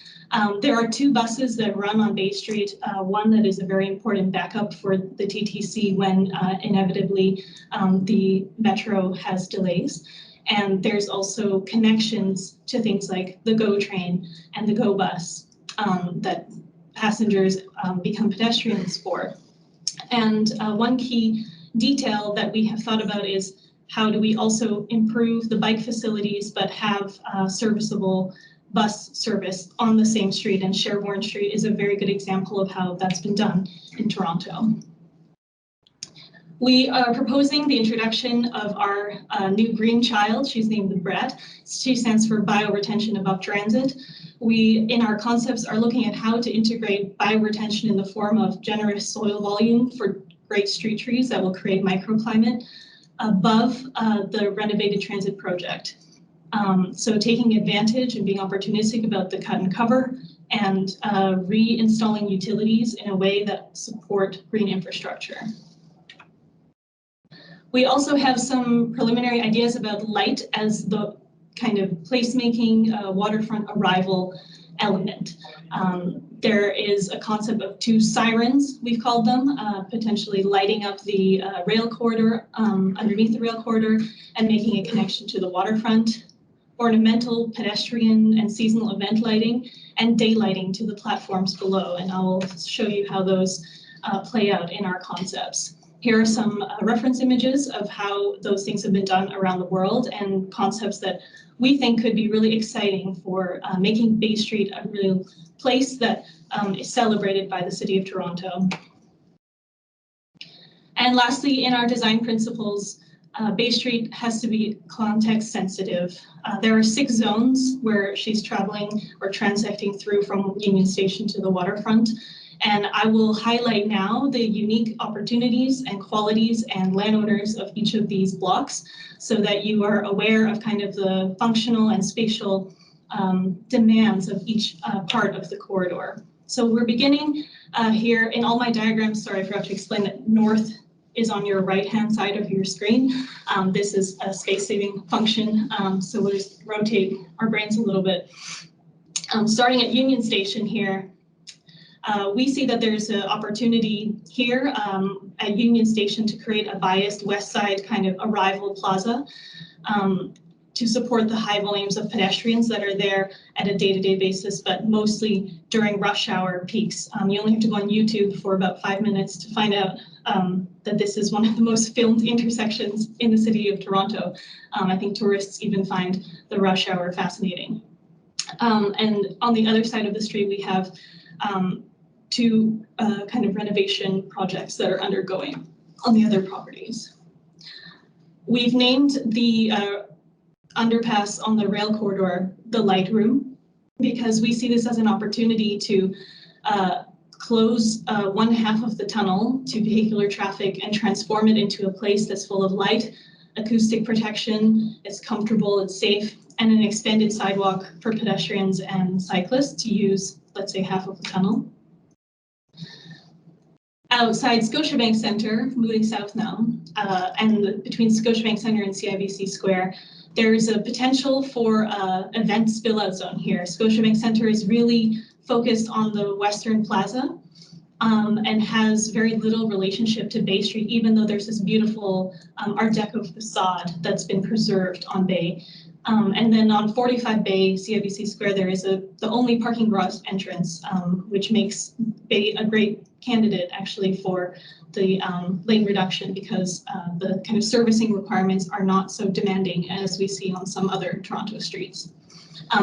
There are two buses that run on Bay Street, one that is a very important backup for the TTC when inevitably the metro has delays. And there's also connections to things like the GO train and the GO bus that passengers become pedestrians for. And one key detail that we have thought about is how do we also improve the bike facilities but have serviceable bus service on the same street, and Sherbourne Street is a very good example of how that's been done in Toronto. We are proposing the introduction of our new green child. She's named Brett. She stands for Bioretention Above Transit. We, in our concepts, are looking at how to integrate bioretention in the form of generous soil volume for great street trees that will create microclimate above the renovated transit project. So taking advantage and being opportunistic about the cut and cover and reinstalling utilities in a way that support green infrastructure. We also have some preliminary ideas about light as the kind of placemaking waterfront arrival element. There is a concept of two sirens, we've called them, potentially lighting up the rail corridor, underneath the rail corridor, and making a connection to the waterfront. Ornamental, pedestrian, and seasonal event lighting, and daylighting to the platforms below. And I'll show you how those play out in our concepts. Here are some reference images of how those things have been done around the world and concepts that we think could be really exciting for making Bay Street a real place that is celebrated by the City of Toronto. And lastly, in our design principles, Bay Street has to be context sensitive. There are 6 zones where she's traveling or transecting through from Union Station to the waterfront. And I will highlight now the unique opportunities and qualities and landowners of each of these blocks so that you are aware of kind of the functional and spatial demands of each part of the corridor. So we're beginning here in all my diagrams. Sorry, I forgot to explain that north is on your right-hand side of your screen. This is a space-saving function, so we'll just rotate our brains a little bit. Starting at Union Station here, we see that there's an opportunity here at Union Station to create a biased west side kind of arrival plaza to support the high volumes of pedestrians that are there at a day-to-day basis, but mostly during rush hour peaks. You only have to go on YouTube for about 5 minutes to find out that this is one of the most filmed intersections in the City of Toronto. I think tourists even find the rush hour fascinating. And on the other side of the street, we have 2 kind of renovation projects that are undergoing on the other properties. We've named the underpass on the rail corridor the Light Room because we see this as an opportunity to close one half of the tunnel to vehicular traffic and transform it into a place that's full of light, acoustic protection, it's comfortable, it's safe, and an extended sidewalk for pedestrians and cyclists to use, let's say, half of the tunnel. Outside Scotiabank Centre, moving south now, and between Scotiabank Centre and CIBC Square, there's a potential for event spill-out zone here. Scotiabank Centre is really focused on the Western Plaza, and has very little relationship to Bay Street, even though there's this beautiful Art Deco facade that's been preserved on Bay. And then on 45 Bay, CIBC Square, there is the only parking garage entrance, which makes Bay a great candidate actually for the lane reduction, because the kind of servicing requirements are not so demanding as we see on some other Toronto streets.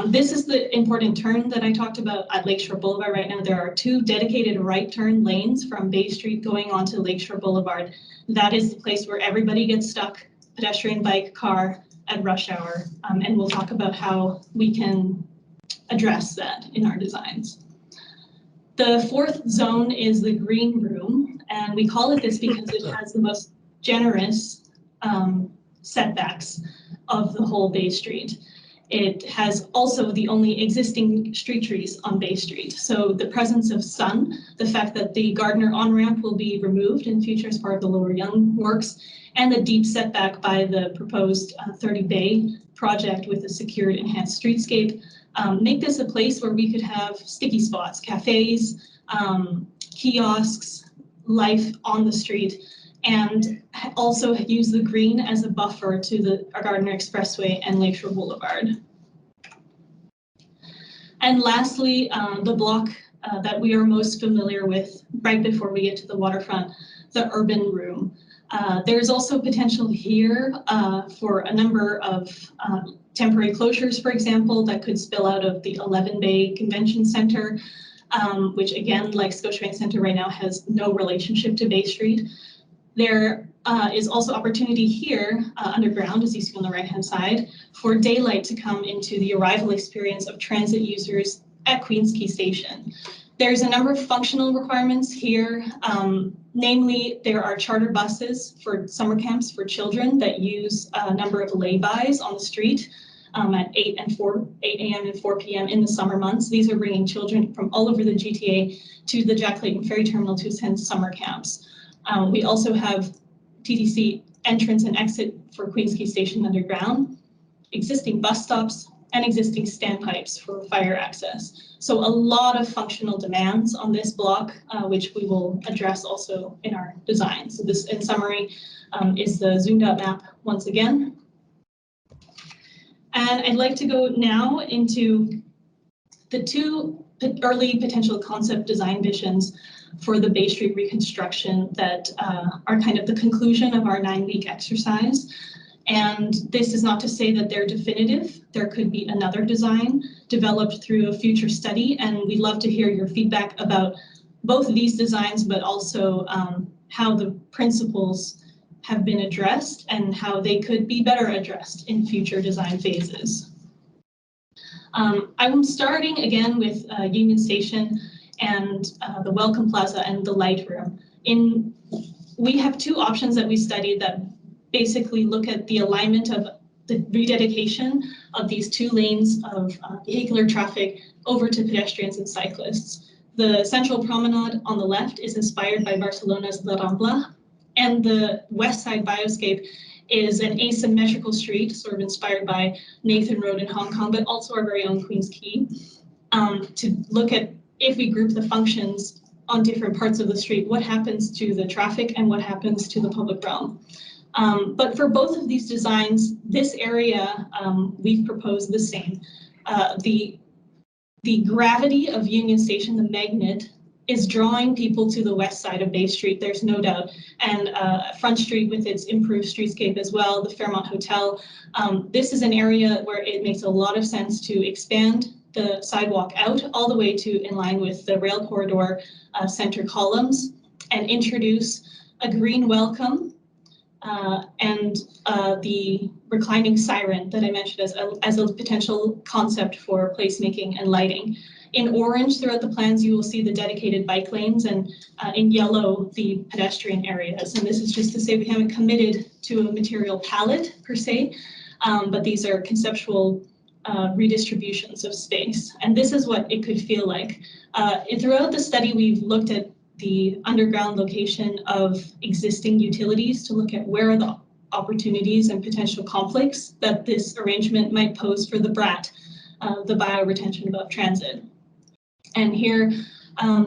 This is the important turn that I talked about at Lakeshore Boulevard. Right now, there are 2 dedicated right turn lanes from Bay Street going onto Lakeshore Boulevard. That is the place where everybody gets stuck, pedestrian, bike, car, at rush hour. And we'll talk about how we can address that in our designs. The 4th zone is the green room, and we call it this because it has the most generous setbacks of the whole Bay Street. It has also the only existing street trees on Bay Street. So the presence of sun, the fact that the Gardner on-ramp will be removed in future as part of the Lower Yonge works, and the deep setback by the proposed 30 Bay project with a secured enhanced streetscape make this a place where we could have sticky spots, cafes, kiosks, life on the street, and also use the green as a buffer to the Gardner Expressway and Lakeshore Boulevard. And lastly, the block that we are most familiar with right before we get to the waterfront, the urban room. There's also potential here for a number of temporary closures, for example, that could spill out of the 11 Bay Convention Center, which again, like Scotiabank Center right now, has no relationship to Bay Street. There is also opportunity here underground, as you see on the right-hand side, for daylight to come into the arrival experience of transit users at Queens Quay Station. There's a number of functional requirements here. Namely, there are charter buses for summer camps for children that use a number of laybys on the street at 8 a.m. and 4 p.m. in the summer months. These are bringing children from all over the GTA to the Jack Layton Ferry Terminal to attend summer camps. We also have TTC entrance and exit for Queens Quay Station underground, existing bus stops, and existing standpipes for fire access. So a lot of functional demands on this block, which we will address also in our design. So this, in summary, is the zoomed out map once again. And I'd like to go now into the 2 early potential concept design visions for the Bay Street reconstruction that are kind of the conclusion of our 9-week exercise. And this is not to say that they're definitive. There could be another design developed through a future study, and we'd love to hear your feedback about both of these designs, but also how the principles have been addressed and how they could be better addressed in future design phases. I'm starting again with Union Station and the Welcome Plaza and the Light Room. We have 2 options that we studied that basically look at the alignment of the rededication of these 2 lanes of vehicular traffic over to pedestrians and cyclists. The central promenade on the left is inspired by Barcelona's La Rambla, and the west side bioscape is an asymmetrical street, sort of inspired by Nathan Road in Hong Kong, but also our very own Queens Quay, to look at, if we group the functions on different parts of the street, what happens to the traffic and what happens to the public realm. But for both of these designs, this area, we've proposed the same. The gravity of Union Station, the magnet, is drawing people to the west side of Bay Street, there's no doubt. And Front Street with its improved streetscape as well, the Fairmont Hotel. This is an area where it makes a lot of sense to expand the sidewalk out all the way to in line with the rail corridor center columns and introduce a green welcome and the reclining siren that I mentioned as a potential concept for placemaking and lighting. In orange throughout the plans, you will see the dedicated bike lanes, and in yellow, the pedestrian areas. And this is just to say we haven't committed to a material palette per se, but these are conceptual redistributions of space. And this is what it could feel like. Throughout the study, we've looked at the underground location of existing utilities to look at where are the opportunities and potential conflicts that this arrangement might pose for the BRAT, the bioretention above transit. And here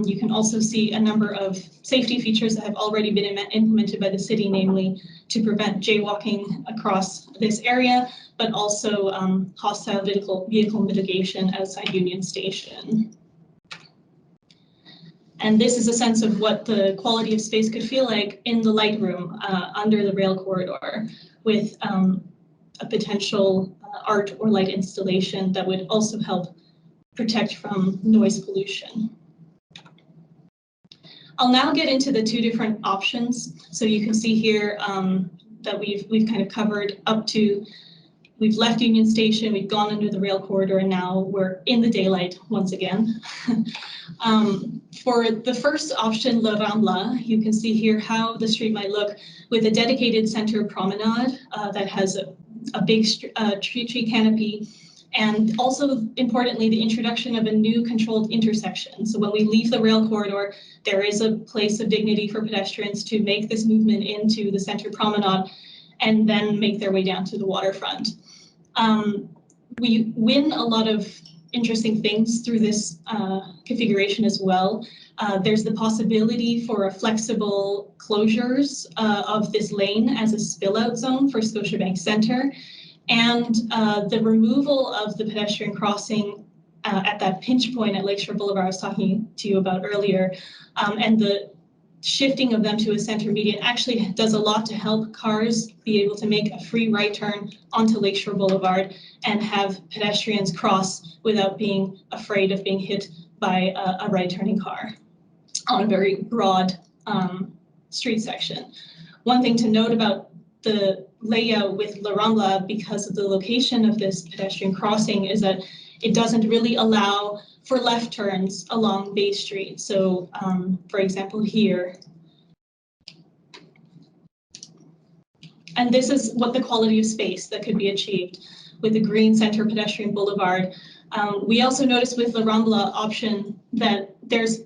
You can also see a number of safety features that have already been implemented by the city, namely to prevent jaywalking across this area, but also hostile vehicle mitigation outside Union Station. And this is a sense of what the quality of space could feel like in the light room under the rail corridor, with a potential art or light installation that would also help protect from noise pollution. I'll now get into the two different options. So you can see here that we've kind of covered up to, we've left Union Station, we've gone under the rail corridor, and now we're in the daylight once again. For the first option, Le Rambla, you can see here how the street might look with a dedicated center promenade that has a big tree canopy, and also importantly, the introduction of a new controlled intersection. So when we leave the rail corridor, there is a place of dignity for pedestrians to make this movement into the center promenade and then make their way down to the waterfront. We win a lot of interesting things through this configuration as well. There's the possibility for a flexible closures of this lane as a spill out zone for Scotiabank Centre, and the removal of the pedestrian crossing at that pinch point at Lakeshore Boulevard I was talking to you about earlier, and the shifting of them to a center median actually does a lot to help cars be able to make a free right turn onto Lakeshore Boulevard and have pedestrians cross without being afraid of being hit by a right turning car on a very broad street section. One thing to note about the layout with La Rambla, because of the location of this pedestrian crossing, is that it doesn't really allow for left turns along Bay Street. So for example, here. And this is what the quality of space that could be achieved with the Green Center Pedestrian Boulevard. We also noticed with La Rambla option that there's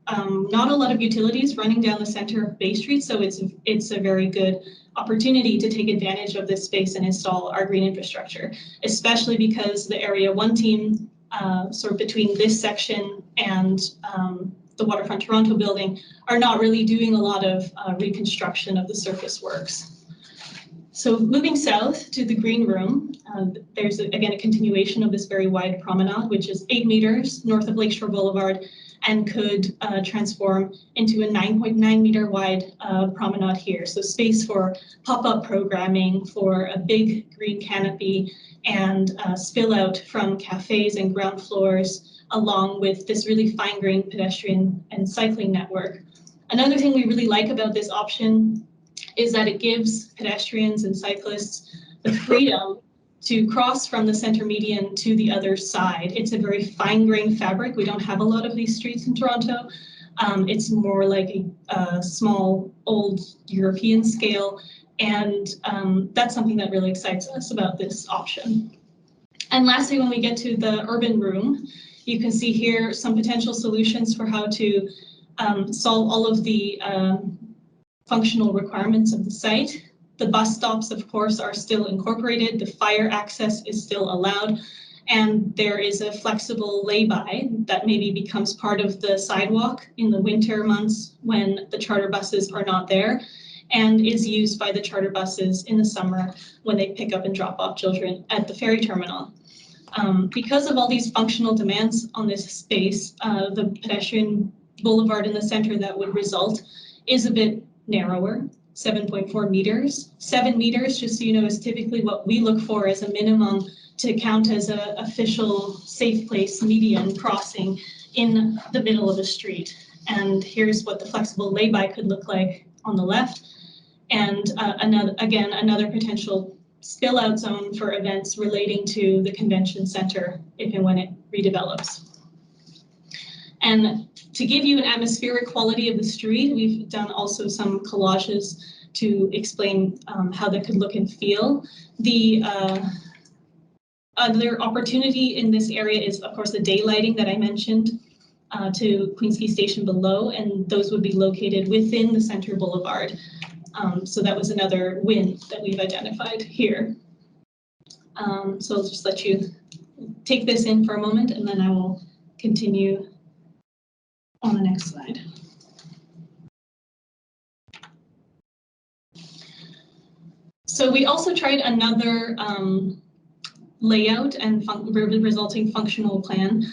not a lot of utilities running down the center of Bay Street, so it's a very good opportunity to take advantage of this space and install our green infrastructure, especially because the Area 1 team, sort of between this section and the Waterfront Toronto building, are not really doing a lot of reconstruction of the surface works. So moving south to the green room, there's again a continuation of this very wide promenade, which is 8 meters north of Lakeshore Boulevard, and could transform into a 9.9 meter wide promenade here. So space for pop-up programming, for a big green canopy, and spill out from cafes and ground floors, along with this really fine-grained pedestrian and cycling network. Another thing we really like about this option is that it gives pedestrians and cyclists the freedom to cross from the center median to the other side. It's a very fine-grained fabric. We don't have a lot of these streets in Toronto. It's more like a small, old European scale, and that's something that really excites us about this option. And lastly, when we get to the urban room, you can see here some potential solutions for how to solve all of the functional requirements of the site. The bus stops, of course, are still incorporated. The fire access is still allowed. And there is a flexible lay-by that maybe becomes part of the sidewalk in the winter months when the charter buses are not there, and is used by the charter buses in the summer when they pick up and drop off children at the ferry terminal. Because of all these functional demands on this space, the pedestrian boulevard in the center that would result is a bit narrower, 7.4 meters. 7 meters, just so you know, is typically what we look for as a minimum to count as an official safe place median crossing in the middle of a street. And here's what the flexible lay-by could look like on the left. And another potential spill out zone for events relating to the convention center if and when it redevelops. And to give you an atmospheric quality of the street, we've done also some collages to explain how that could look and feel. The other opportunity in this area is, of course, the daylighting that I mentioned to Queens Quay Station below, and those would be located within the Center Boulevard. So that was another win that we've identified here. So I'll just let you take this in for a moment, and then I will continue on the next slide. So we also tried another layout and resulting functional plan,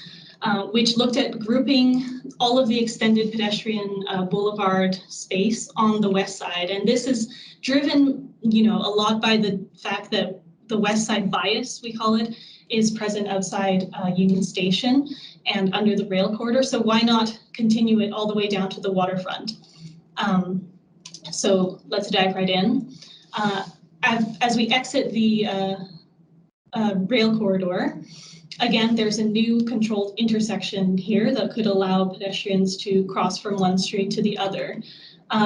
which looked at grouping all of the extended pedestrian boulevard space on the west side. And this is driven, a lot by the fact that the west side bias, we call it, is present outside Union Station and under the rail corridor. So why not continue it all the way down to the waterfront? So let's dive right in. As we exit the rail corridor, again, there's a new controlled intersection here that could allow pedestrians to cross from one street to the other.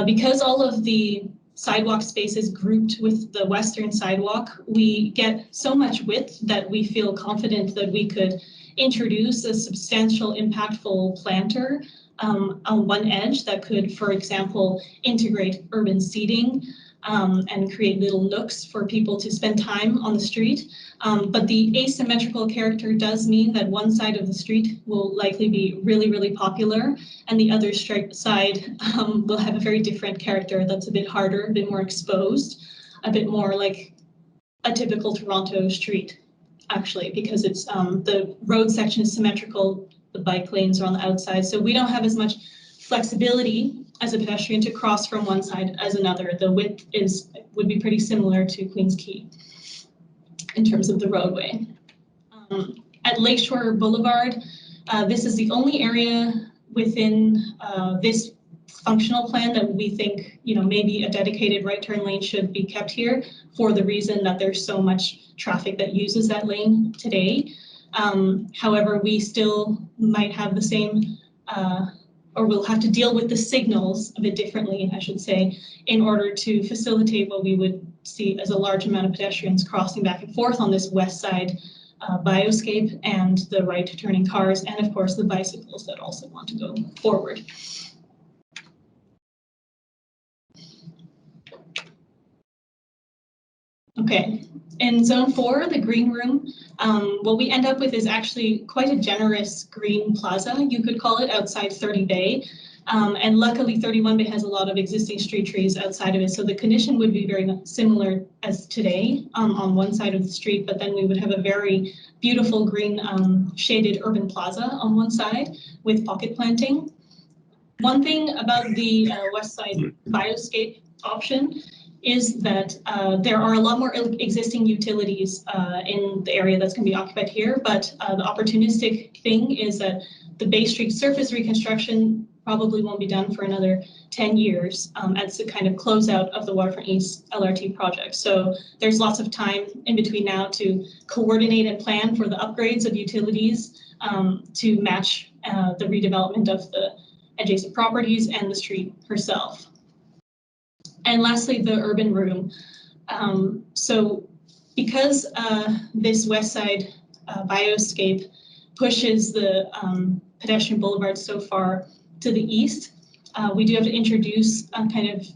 Because all of the sidewalk space is grouped with the western sidewalk, we get so much width that we feel confident that we could introduce a substantial, impactful planter on one edge that could, for example, integrate urban seating and create little nooks for people to spend time on the street. But the asymmetrical character does mean that one side of the street will likely be really, really popular, and the other side will have a very different character that's a bit harder, a bit more exposed, a bit more like a typical Toronto street, actually, because it's the road section is symmetrical, the bike lanes are on the outside, so we don't have as much flexibility as a pedestrian to cross from one side as another. The width would be pretty similar to Queens Quay in terms of the roadway. At Lakeshore Boulevard, this is the only area within this functional plan that we think, maybe a dedicated right turn lane should be kept here for the reason that there's so much traffic that uses that lane today. However, we still might have the same or we'll have to deal with the signals a bit differently, I should say, in order to facilitate what we would see as a large amount of pedestrians crossing back and forth on this west side bioscape and the right turning cars, and of course the bicycles that also want to go forward. Okay, in zone 4, the green room, what we end up with is actually quite a generous green plaza, you could call it, outside 30 Bay. And luckily 31 Bay has a lot of existing street trees outside of it, so the condition would be very similar as today on one side of the street, but then we would have a very beautiful green shaded urban plaza on one side with pocket planting. One thing about the west side bioscape option is that there are a lot more existing utilities in the area that's going to be occupied here, but the opportunistic thing is that the Bay Street surface reconstruction probably won't be done for another 10 years as the kind of closeout of the Waterfront East LRT project. So there's lots of time in between now to coordinate and plan for the upgrades of utilities to match the redevelopment of the adjacent properties and the street herself. And lastly, the urban room. So because this west side bioscape pushes the pedestrian boulevard so far to the east, we do have to introduce a kind of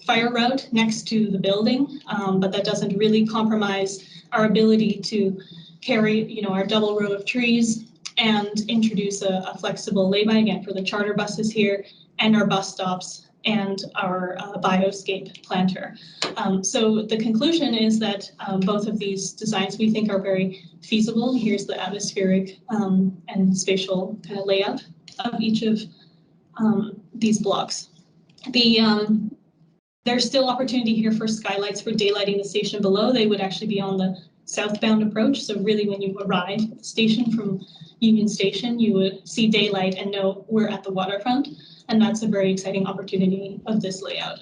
fire route next to the building, but that doesn't really compromise our ability to carry, our double row of trees and introduce a flexible lay-by again for the charter buses here and our bus stops and our bioscape planter. So the conclusion is that both of these designs we think are very feasible. Here's the atmospheric and spatial kind of layout of each of these blocks. There's still opportunity here for skylights for daylighting the station below. They would actually be on the southbound approach. So really when you arrive at the station from Union Station, you would see daylight and know we're at the waterfront. And that's a very exciting opportunity of this layout.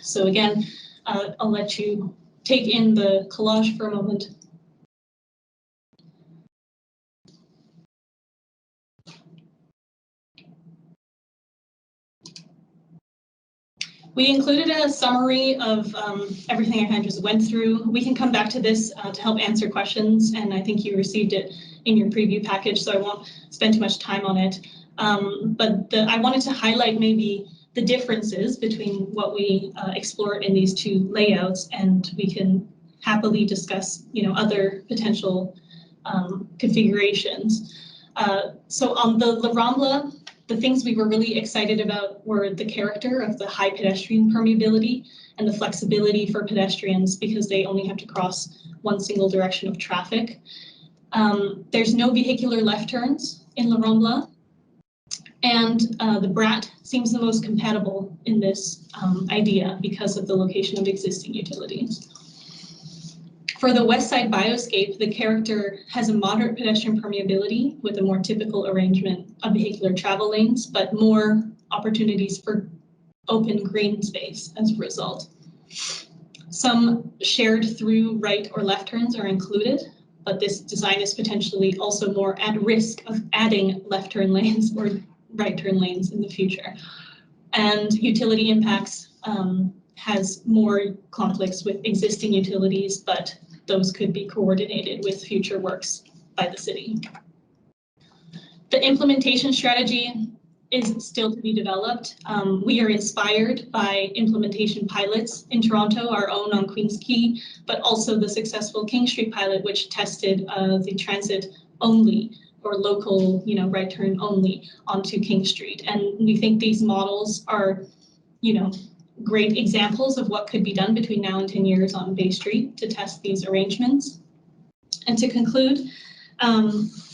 So again, I'll let you take in the collage for a moment. We included a summary of everything I kind of just went through. We can come back to this to help answer questions, and I think you received it in your preview package, so I won't spend too much time on it. But I wanted to highlight maybe the differences between what we explored in these two layouts, and we can happily discuss, other potential configurations. So on the La Rambla, the things we were really excited about were the character of the high pedestrian permeability and the flexibility for pedestrians because they only have to cross one single direction of traffic. There's no vehicular left turns in La Rambla, and the BRAT seems the most compatible in this idea because of the location of existing utilities. For the west side bioscape, the character has a moderate pedestrian permeability with a more typical arrangement of vehicular travel lanes, but more opportunities for open green space as a result. Some shared through right or left turns are included, but this design is potentially also more at risk of adding left turn lanes or right turn lanes in the future. And utility impacts has more conflicts with existing utilities, but those could be coordinated with future works by the city. The implementation strategy is still to be developed. We are inspired by implementation pilots in Toronto, our own on Queen's Quay, but also the successful King Street pilot, which tested the transit only or local, right turn only onto King Street. And we think these models are, great examples of what could be done between now and 10 years on Bay Street to test these arrangements. And to conclude,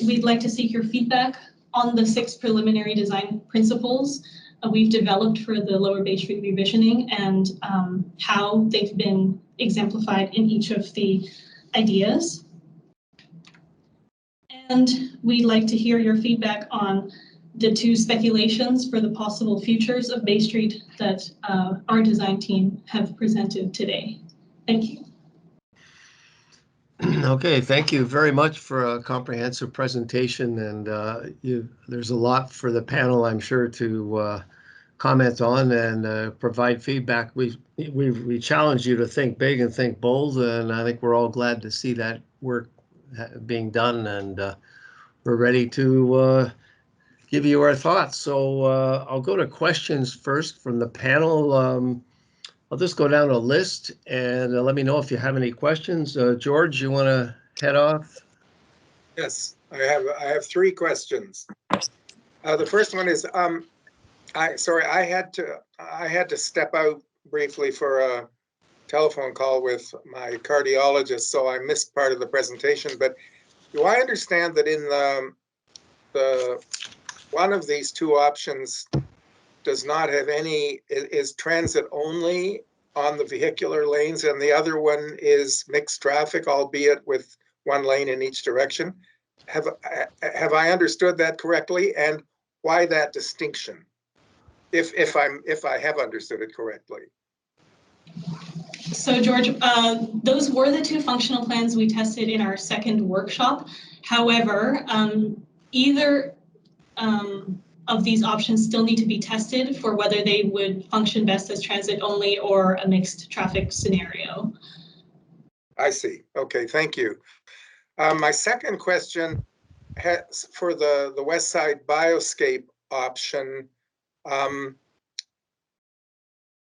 we'd like to seek your feedback on the 6 preliminary design principles we've developed for the Lower Bay Street revisioning and how they've been exemplified in each of the ideas. And we'd like to hear your feedback on the 2 speculations for the possible futures of Bay Street that our design team have presented today. Thank you. Okay, thank you very much for a comprehensive presentation, and there's a lot for the panel, I'm sure, to comment on and provide feedback. We challenge you to think big and think bold, and I think we're all glad to see that work being done, and we're ready to give you our thoughts. So I'll go to questions first from the panel. I'll just go down a list and let me know if you have any questions. George, you want to head off? Yes, I have 3 questions. The first one is, I had to step out briefly for a telephone call with my cardiologist, so I missed part of the presentation. But do I understand that in the one of these 2 options does not have any, is transit only on the vehicular lanes, and the other one is mixed traffic, albeit with 1 lane in each direction? Have I understood that correctly? And why that distinction? If I have understood it correctly. So George, those were the 2 functional plans we tested in our second workshop. However, either of these options still need to be tested for whether they would function best as transit only or a mixed traffic scenario. I see. Okay, thank you. My second question has, for the west side bioscape option,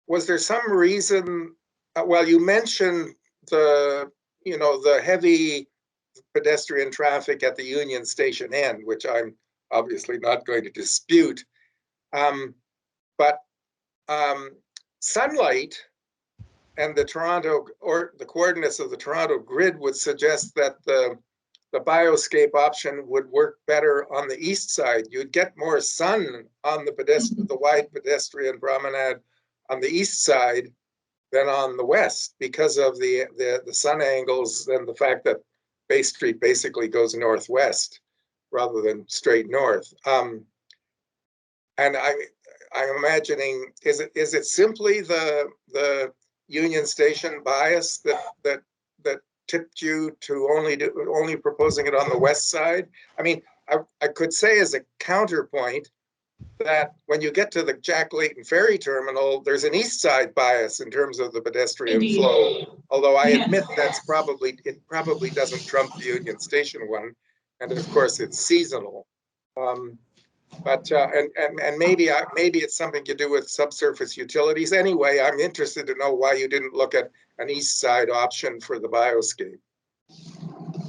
was there some reason, well, you mentioned the heavy pedestrian traffic at the Union Station end, which I'm obviously not going to dispute. But sunlight and the Toronto, or the coordinates of the Toronto grid would suggest that the bioscape option would work better on the east side. You'd get more sun on the wide pedestrian promenade on the east side than on the west because of the sun angles and the fact that Bay Street basically goes northwest rather than straight north. And I'm imagining, is it simply the Union Station bias that tipped you to only proposing it on the west side? I mean, I could say as a counterpoint that when you get to the Jack Layton Ferry Terminal, there's an east side bias in terms of the pedestrian Indeed. flow. Although I admit it probably doesn't trump the Union Station one, and of course it's seasonal. But maybe it's something to do with subsurface utilities. Anyway, I'm interested to know why you didn't look at an east side option for the bioscape.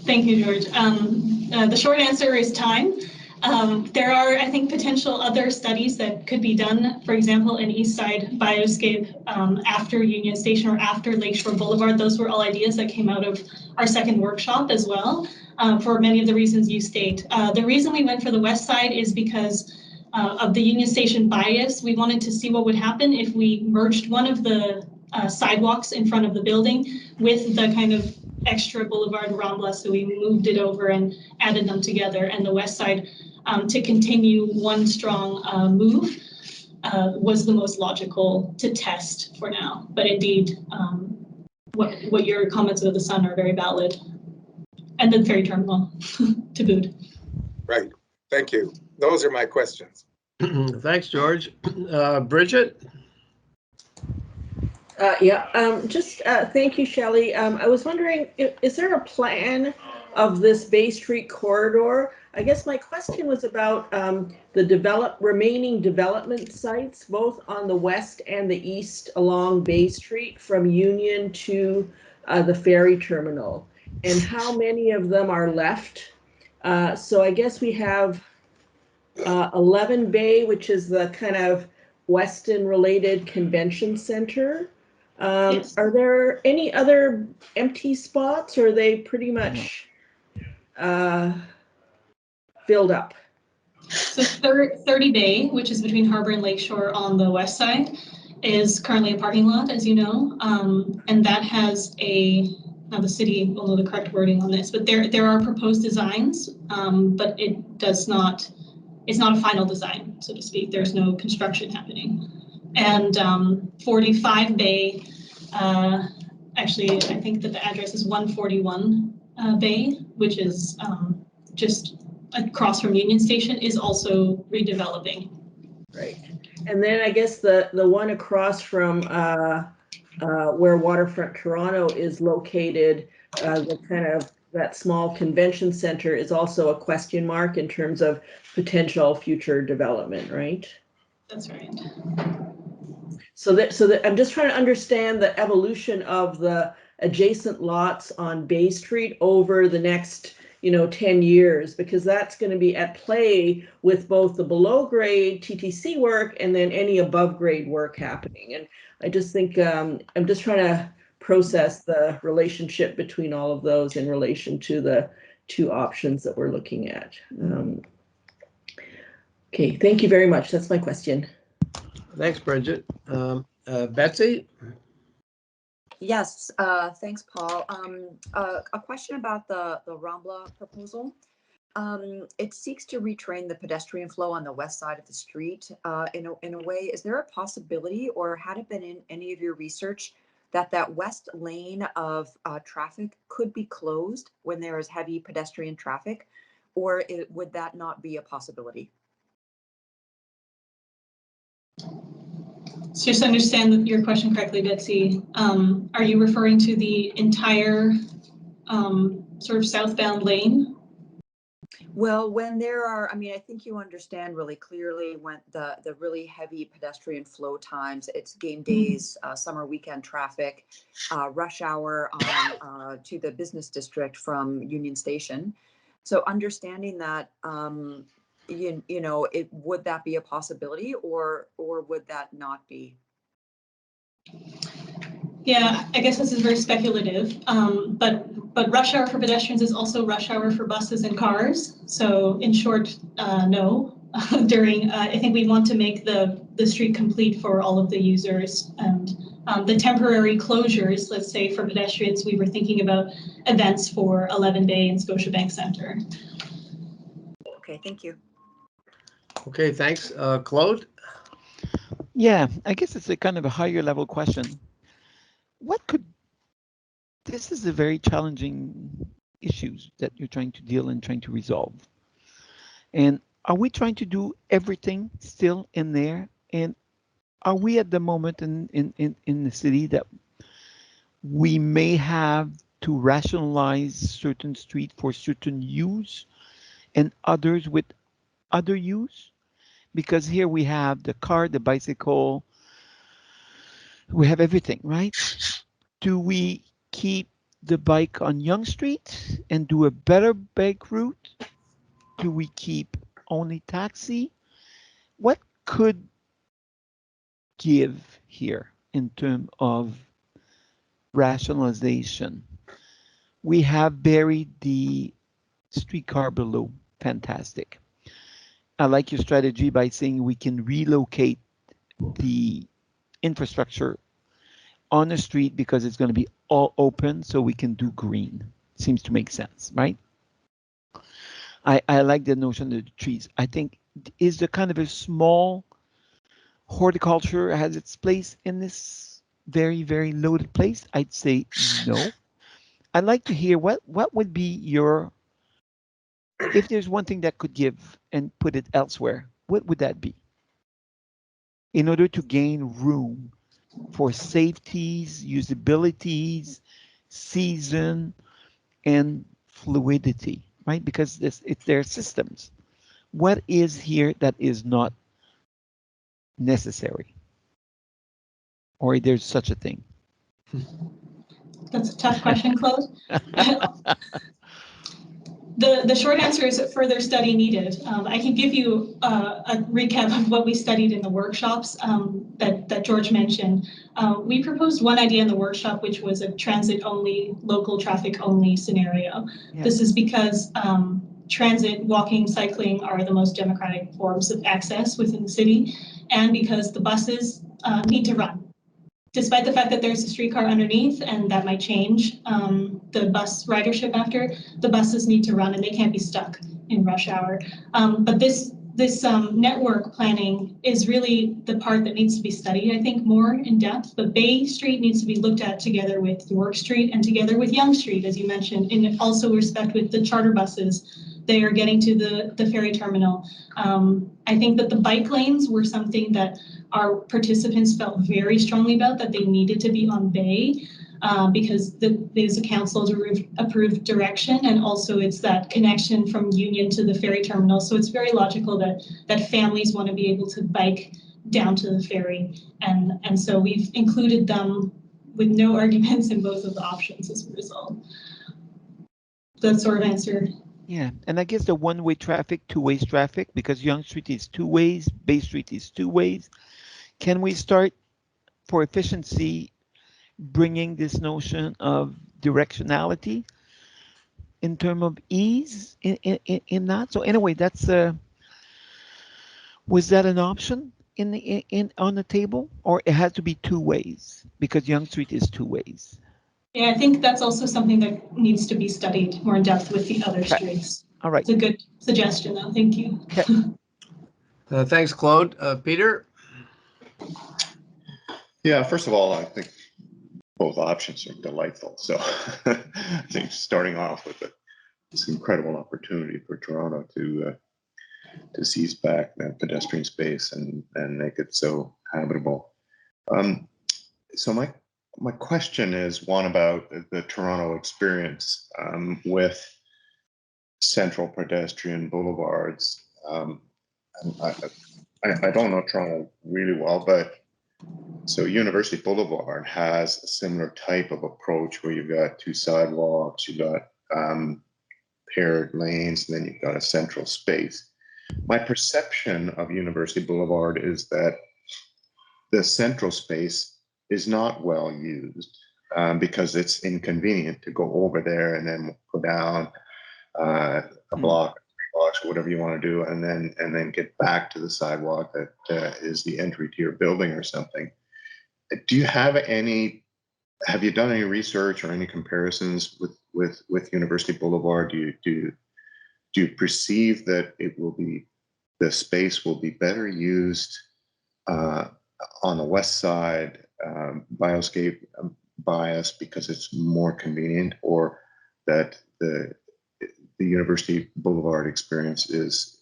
Thank you, George. The short answer is time. There are, I think, potential other studies that could be done. For example, an east side bioscape after Union Station or after Lakeshore Boulevard. Those were all ideas that came out of our second workshop as well, for many of the reasons you state. The reason we went for the west side is because of the Union Station bias. We wanted to see what would happen if we merged one of the sidewalks in front of the building with the kind of extra Boulevard Rambla. So we moved it over and added them together, and the west side to continue one strong move was the most logical to test for now. But indeed, what your comments about the sun are very valid, and the ferry terminal to boot. Right. Thank you. Those are my questions. Thanks, George. Bridget? Thank you, Shelley. I was wondering, is there a plan of this Bay Street corridor? I guess my question was about the remaining development sites, both on the west and the east along Bay Street from Union to the ferry terminal, and how many of them are left. So I guess we have 11 Bay, which is the kind of Weston related convention center. Yes. Are there any other empty spots, or are they pretty much filled up? So 30 Bay, which is between Harbor and Lakeshore on the west side, is currently a parking lot, as you know, and that has now the city will know the correct wording on this, but there are proposed designs, but it's not a final design, so to speak. There's no construction happening. And 45 Bay, actually, I think that the address is 141 Bay, which is just across from Union Station, is also redeveloping. Right. And then I guess the one across from where Waterfront Toronto is located, the kind of that small convention center is also a question mark in terms of potential future development, right? That's right. So that I'm just trying to understand the evolution of the adjacent lots on Bay Street over the next 10 years, because that's going to be at play with both the below grade TTC work and then any above grade work happening. And I just think I'm just trying to process the relationship between all of those in relation to the two options that we're looking at. Okay, thank you very much. That's my question. Thanks, Bridget. Betsy? Yes, thanks, Paul. A question about the Rambla proposal. It seeks to retrain the pedestrian flow on the west side of the street. In a way, is there a possibility, or had it been in any of your research, that west lane of traffic could be closed when there is heavy pedestrian traffic, or would that not be a possibility? So just to understand your question correctly, Betsy, are you referring to the entire sort of southbound lane? Well, when there are, I think you understand really clearly when the really heavy pedestrian flow times, it's game days, summer weekend traffic, rush hour on to the business district from Union Station. So understanding that, would that be a possibility, or would that not be? Yeah, I guess this is very speculative, but rush hour for pedestrians is also rush hour for buses and cars. So in short, no. I think we want to make the street complete for all of the users, and the temporary closures, let's say for pedestrians, we were thinking about events for 11 Bay and Scotiabank Center. Okay, thank you. Okay, thanks. Claude? Yeah, I guess it's a kind of a higher level question. This is a very challenging issues that you're trying to deal and trying to resolve. And are we trying to do everything still in there? And are we at the moment in the city that we may have to rationalize certain streets for certain use and others with other use? Because here we have the car, the bicycle, we have everything, right? Do we keep the bike on Yonge Street and do a better bike route? Do we keep only taxi. What could give here in terms of rationalization? We have buried the streetcar below. Fantastic. I like your strategy by saying we can relocate the infrastructure on the street because it's going to be all open, so we can do green. Seems to make sense, right? I like the notion of the trees. I think is the kind of a small horticulture has its place in this very, very loaded place? I'd say no. I'd like to hear what would be your, if there's one thing that could give and put it elsewhere, what would that be? In order to gain room for safeties, usabilities, season, and fluidity, right? Because it's their systems. What is here that is not necessary? Or there's such a thing? That's a tough question, Claude. The short answer is further study needed. I can give you a recap of what we studied in the workshops that George mentioned. We proposed one idea in the workshop, which was a transit-only, local traffic-only scenario. Yeah. This is because transit, walking, cycling are the most democratic forms of access within the city, and because the buses need to run. Despite the fact that there's a streetcar underneath, and that might change the bus ridership after, the buses need to run and they can't be stuck in rush hour. But this network planning is really the part that needs to be studied, I think, more in depth. But Bay Street needs to be looked at together with York Street and together with Yonge Street, as you mentioned, in also respect with the charter buses. They are getting to the ferry terminal. I think that the bike lanes were something that our participants felt very strongly about, that they needed to be on Bay because there's a council approved direction, and also it's that connection from Union to the ferry terminal. So it's very logical that families want to be able to bike down to the ferry. And so we've included them with no arguments in both of the options as a result. That sort of answer. Yeah, and I guess the one-way traffic, two-way traffic, because Yonge Street is two ways, Bay Street is two ways. Can we start, for efficiency, bringing this notion of directionality in terms of ease in that? So anyway, that's was that an option on the table, or it had to be two ways because Yonge Street is two ways? Yeah, I think that's also something that needs to be studied more in depth with the other streets. All right. It's a good suggestion, though. Thank you. Okay. Thanks, Claude. Peter? Yeah, first of all, I think both options are delightful. So I think starting off with this incredible opportunity for Toronto to seize back that pedestrian space and make it so habitable. So my question is one about the Toronto experience with central pedestrian boulevards. I don't know Toronto really well, but so University Boulevard has a similar type of approach where you've got two sidewalks, you've got paired lanes, and then you've got a central space. My perception of University Boulevard is that the central space is not well used because it's inconvenient to go over there and then go down a block, 3 blocks, whatever you want to do, and then get back to the sidewalk that is the entry to your building or something. Do you have you done any research or any comparisons with University Boulevard? Do you perceive that the space will be better used on the west side, bioscape bias, because it's more convenient, or that the University Boulevard experience is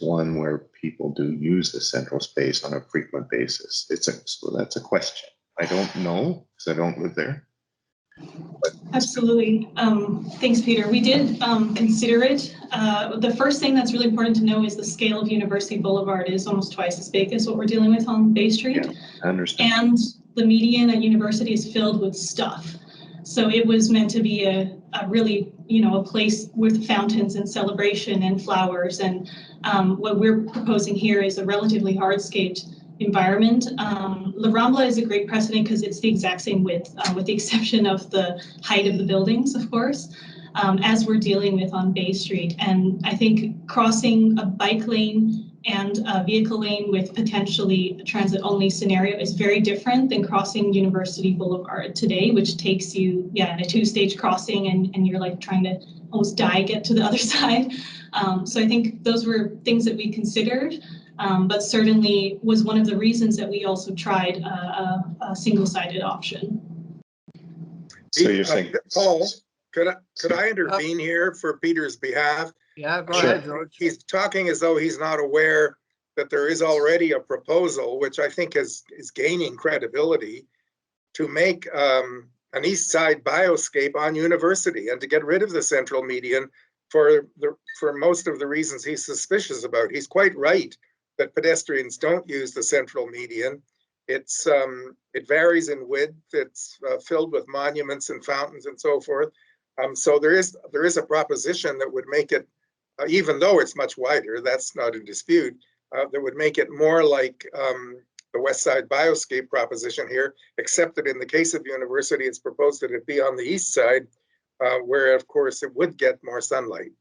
one where people do use the central space on a frequent basis? So that's a question. I don't know because I don't live there. But absolutely. Thanks, Peter. We did consider it. The first thing that's really important to know is the scale of University Boulevard is almost twice as big as what we're dealing with on Bay Street. Yeah, I understand. And the median at University is filled with stuff. So it was meant to be a really, a place with fountains and celebration and flowers. And what we're proposing here is a relatively hardscaped environment. La Rambla is a great precedent because it's the exact same width, with the exception of the height of the buildings, of course, as we're dealing with on Bay Street. And I think crossing a bike lane and a vehicle lane with potentially a transit-only scenario is very different than crossing University Boulevard today, which takes you, in a two-stage crossing, and you're like trying to almost get to the other side. So I think those were things that we considered, but certainly was one of the reasons that we also tried a single-sided option. So you're saying, Paul, could I intervene here for Peter's behalf? Yeah, go ahead, George. He's talking as though he's not aware that there is already a proposal, which I think is gaining credibility, to make an east side bioscape on University and to get rid of the central median for most of the reasons he's suspicious about. He's quite right that pedestrians don't use the central median. It varies in width. It's filled with monuments and fountains and so forth. So there is a proposition that would make it, even though it's much wider, that's not in dispute, that would make it more like the West Side Bioscape proposition here, except that in the case of University, it's proposed that it be on the east side, where of course it would get more sunlight.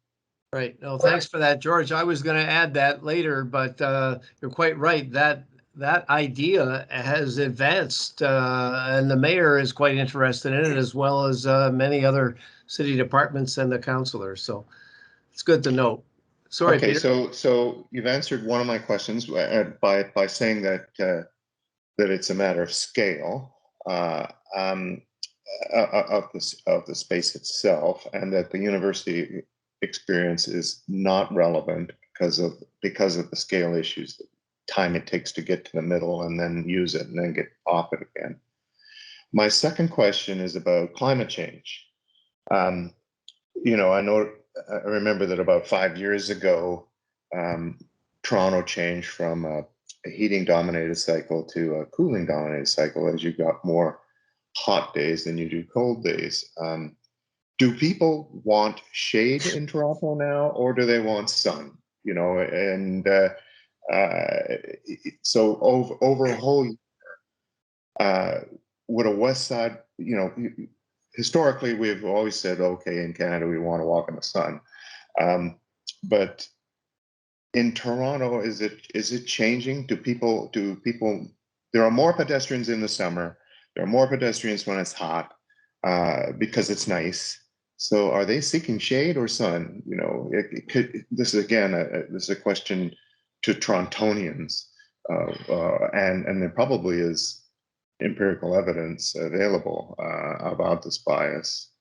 Right. No, thanks for that, George. I was going to add that later, but you're quite right. That idea has advanced, and the mayor is quite interested in it, as well as many other city departments and the councilors. So it's good to know. Sorry, okay, Peter. so you've answered one of my questions by saying that it's a matter of scale of the space itself, and that the university experience is not relevant because of the scale issues, the time it takes to get to the middle and then use it and then get off it again. My second question is about climate change. I remember that about 5 years ago, Toronto changed from a heating dominated cycle to a cooling dominated cycle as you got more hot days than you do cold days. Do people want shade in Toronto now, or do they want sun? So over a whole year, would a west side, historically we've always said, okay, in Canada we want to walk in the sun, but in Toronto, is it changing? Do people? There are more pedestrians in the summer. There are more pedestrians when it's hot because it's nice. So are they seeking shade or sun? This is again, this is a question to Torontonians, and there probably is empirical evidence available about this bias.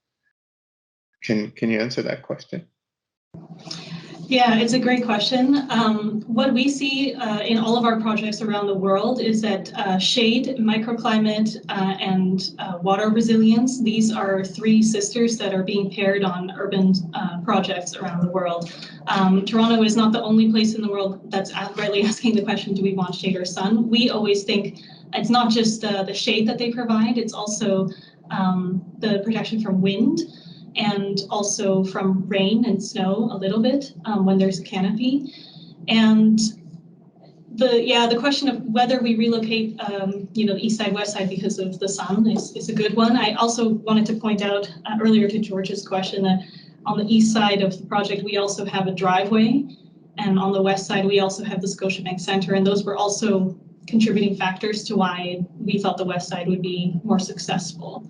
Can you answer that question? Yeah, it's a great question. What we see in all of our projects around the world is that shade, microclimate, and water resilience, these are three sisters that are being paired on urban projects around the world. Toronto is not the only place in the world that's rightly asking the question, do we want shade or sun? We always think it's not just the shade that they provide, it's also the protection from wind, and also from rain and snow a little bit when there's a canopy. And the question of whether we relocate, the east side, west side because of the sun is a good one. I also wanted to point out earlier to George's question that on the east side of the project, we also have a driveway. And on the west side, we also have the Scotiabank Center. And those were also contributing factors to why we thought the west side would be more successful.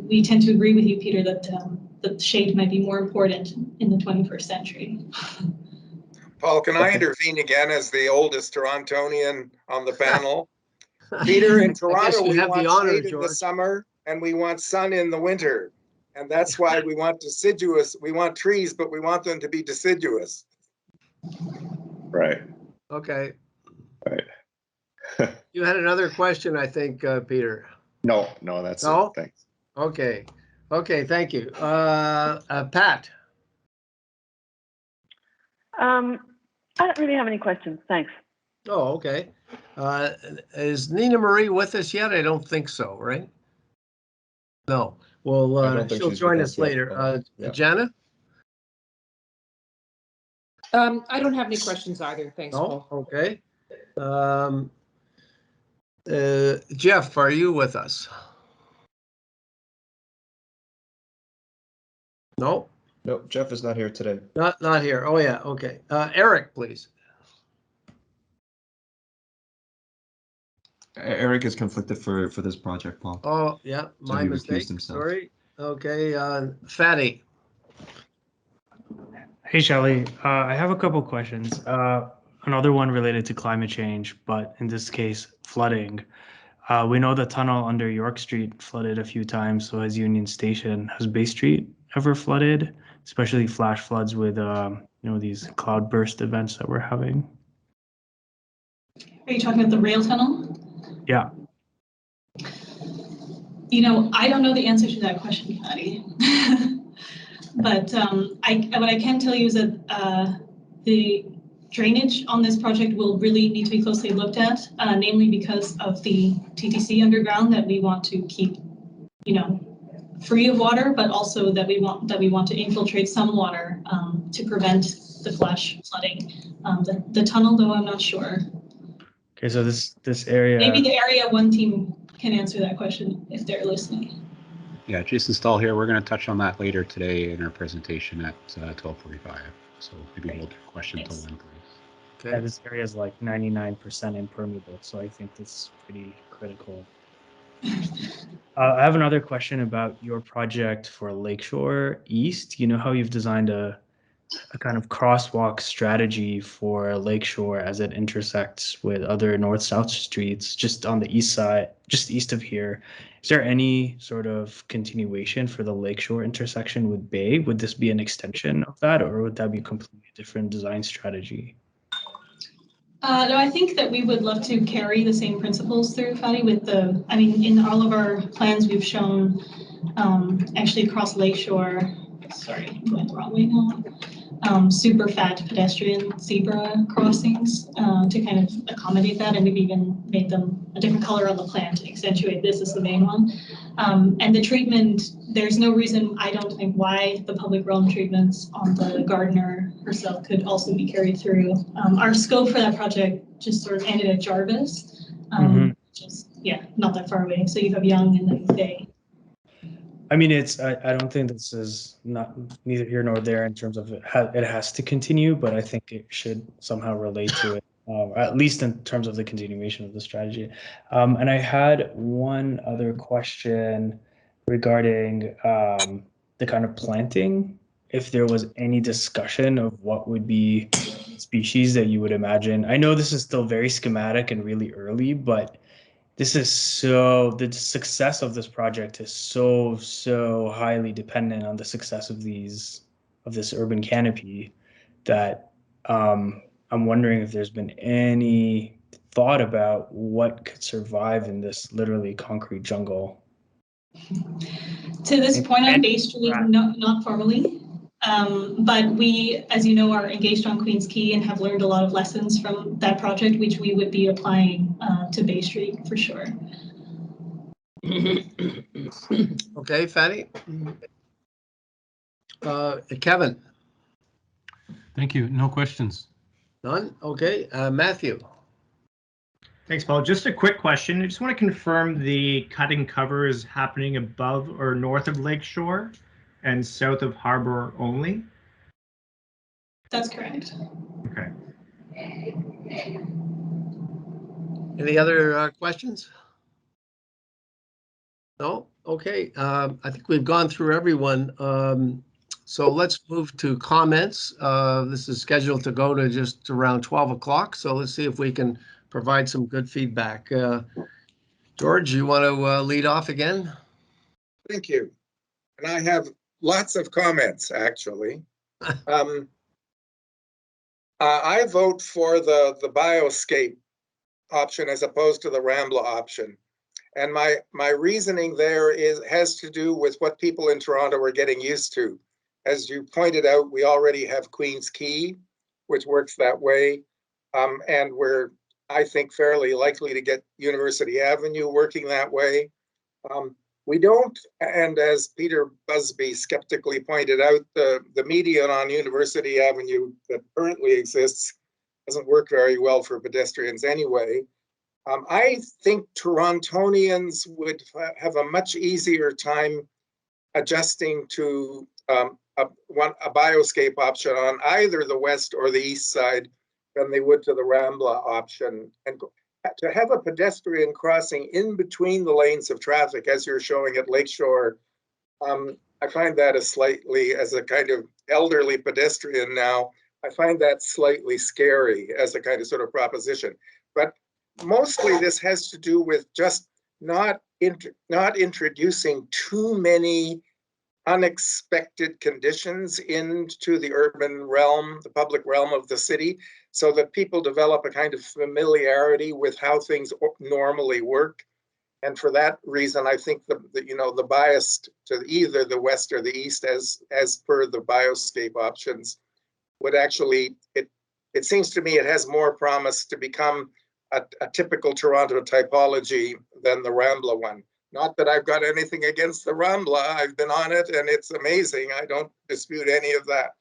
We tend to agree with you, Peter, that the shade might be more important in the 21st century. Paul, can I intervene again as the oldest Torontonian on the panel? Peter, in Toronto, we want shade in the summer and we want sun in the winter. And that's why we want trees, but we want them to be deciduous. Right. Okay. Right. You had another question, I think, Peter. No, that's it. Thanks. Okay, thank you. Pat. I don't really have any questions. Thanks. Oh, okay. Is Nina Marie with us yet? I don't think so, right? No. Well, I don't think she'll she's join with us us yet, later. but, yeah. Jana? I don't have any questions either. Thanks, No? Paul. Okay. Jeff, are you with us? No? Nope, Jeff is not here today. Not here. Oh, yeah. Okay. Eric, please. Eric is conflicted for this project, Paul. Oh, yeah. My he mistake. recused himself. Sorry. Okay. Fatty. Hey, Shelley. I have a couple questions. Another one related to climate change, but in this case, flooding. We know the tunnel under York Street flooded a few times, so has Union Station. Has Bay Street ever flooded, especially flash floods with these cloudburst events that we're having? Are you talking about the rail tunnel? Yeah. I don't know the answer to that question, Patty. But what I can tell you is that the drainage on this project will really need to be closely looked at, namely because of the TTC underground that we want to keep, free of water, but also that we want to infiltrate some water to prevent the flash flooding. The tunnel, though, I'm not sure. Okay, so this area. Maybe the Area 1 team can answer that question if they're listening. Yeah, Jason Stahl here. We're going to touch on that later today in our presentation at 12:45. So maybe hold your question until then, please. Okay. Yeah, this area is like 99% impermeable, so I think this is pretty critical. I have another question about your project for Lakeshore East. You know how you've designed a kind of crosswalk strategy for Lakeshore as it intersects with other north-south streets just on the east side, just east of here. Is there any sort of continuation for the Lakeshore intersection with Bay? Would this be an extension of that, or would that be a completely different design strategy? No, I think that we would love to carry the same principles through, Fatty, in all of our plans we've shown actually across Lakeshore, sorry, I'm going the wrong way now, super fat pedestrian zebra crossings to kind of accommodate that, and we've even made them a different color on the plan to accentuate this as the main one. And the treatment, there's no reason, I don't think, why the public realm treatments on the gardener herself could also be carried through. Our scope for that project just sort of ended at Jarvis, which is, not that far away. So you have Young and then Bay. I mean, I don't think this is neither here nor there in terms of it has to continue, but I think it should somehow relate to it, at least in terms of the continuation of the strategy. And I had one other question regarding the kind of planting. If there was any discussion of what would be species that you would imagine. I know this is still very schematic and really early, but the success of this project is so highly dependent on the success of this urban canopy that I'm wondering if there's been any thought about what could survive in this literally concrete jungle. To this point on Bay Street, not formally. But we, as you know, are engaged on Queen's Quay and have learned a lot of lessons from that project, which we would be applying to Bay Street for sure. Okay, Fatty. Kevin. Thank you. No questions. None? Okay. Matthew. Thanks, Paul. Just a quick question. I just want to confirm the cutting cover is happening above or north of Lakeshore and south of Harbor only? That's correct. Okay. Any other questions? No? Okay. I think we've gone through everyone. So let's move to comments. This is scheduled to go to just around 12 o'clock. So let's see if we can provide some good feedback. George, you want to lead off again? Thank you. And I have lots of comments, actually. I vote for the bioscape option as opposed to the Rambla option. And my reasoning there has to do with what people in Toronto are getting used to. As you pointed out, we already have Queen's Quay, which works that way. And we're, I think, fairly likely to get University Avenue working that way. We don't, and as Peter Busby skeptically pointed out, the median on University Avenue that currently exists doesn't work very well for pedestrians anyway. I think Torontonians would have a much easier time adjusting to a bioscape option on either the west or the east side than they would to the Rambla option. And to have a pedestrian crossing in between the lanes of traffic, as you're showing at Lakeshore, I find that as a kind of elderly pedestrian now, I find that slightly scary as a kind of sort of proposition. But mostly this has to do with just not introducing too many unexpected conditions into the urban realm, the public realm of the city, so that people develop a kind of familiarity with how things normally work. And for that reason, I think the bias to either the west or the east, as per the bioscape options, would actually, it seems to me it has more promise to become a typical Toronto typology than the Rambla one. Not that I've got anything against the Rambla. I've been on it and it's amazing. I don't dispute any of that.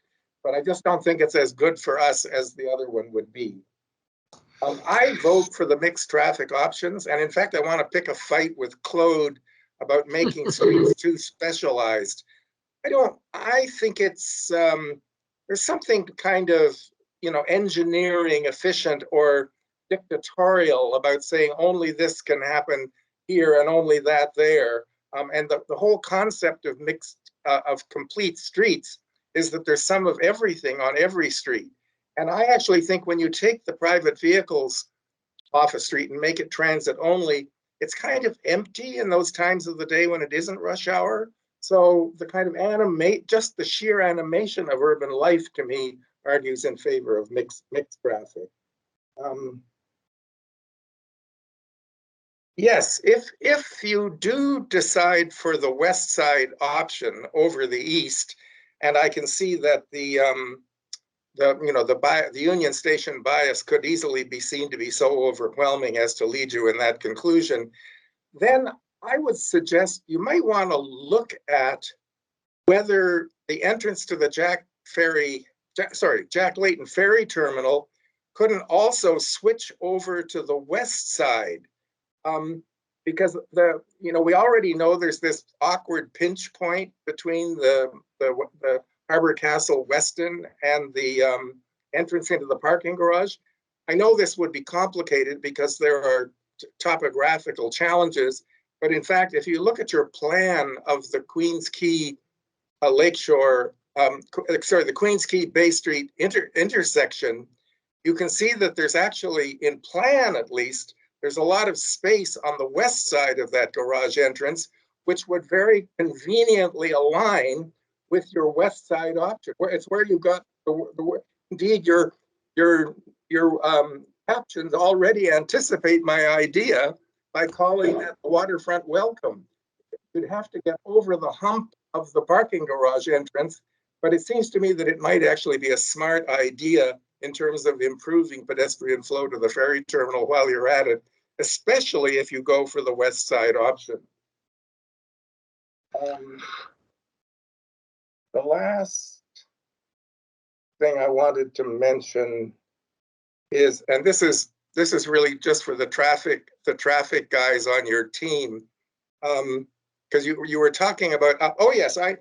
But I just don't think it's as good for us as the other one would be. I vote for the mixed traffic options. And in fact, I want to pick a fight with Claude about making streets too specialized. I think it's, there's something kind of, engineering efficient or dictatorial about saying only this can happen here and only that there. And the whole concept of of complete streets is that there's some of everything on every street. And I actually think when you take the private vehicles off a street and make it transit only, it's kind of empty in those times of the day when it isn't rush hour. So the kind of just the sheer animation of urban life to me argues in favor of mixed traffic. Yes, if you do decide for the west side option over the east, and I can see that the Union Station bias could easily be seen to be so overwhelming as to lead you in that conclusion, then I would suggest you might want to look at whether the entrance to the Jack Layton Ferry Terminal couldn't also switch over to the west side. Because we already know there's this awkward pinch point between the Harbor Castle Weston and the entrance into the parking garage. I know this would be complicated because there are topographical challenges, but in fact, if you look at your plan of the Queens Quay Lakeshore, the Queens Quay Bay Street intersection, you can see that there's actually, in plan at least, there's a lot of space on the west side of that garage entrance, which would very conveniently align with your west side option. It's where you got indeed your captions already anticipate my idea by calling that the waterfront welcome. You'd have to get over the hump of the parking garage entrance, but it seems to me that it might actually be a smart idea in terms of improving pedestrian flow to the ferry terminal while you're at it, especially if you go for the west side option. The last thing I wanted to mention is, and this is really just for the traffic guys on your team, because you were talking about, oh yes, I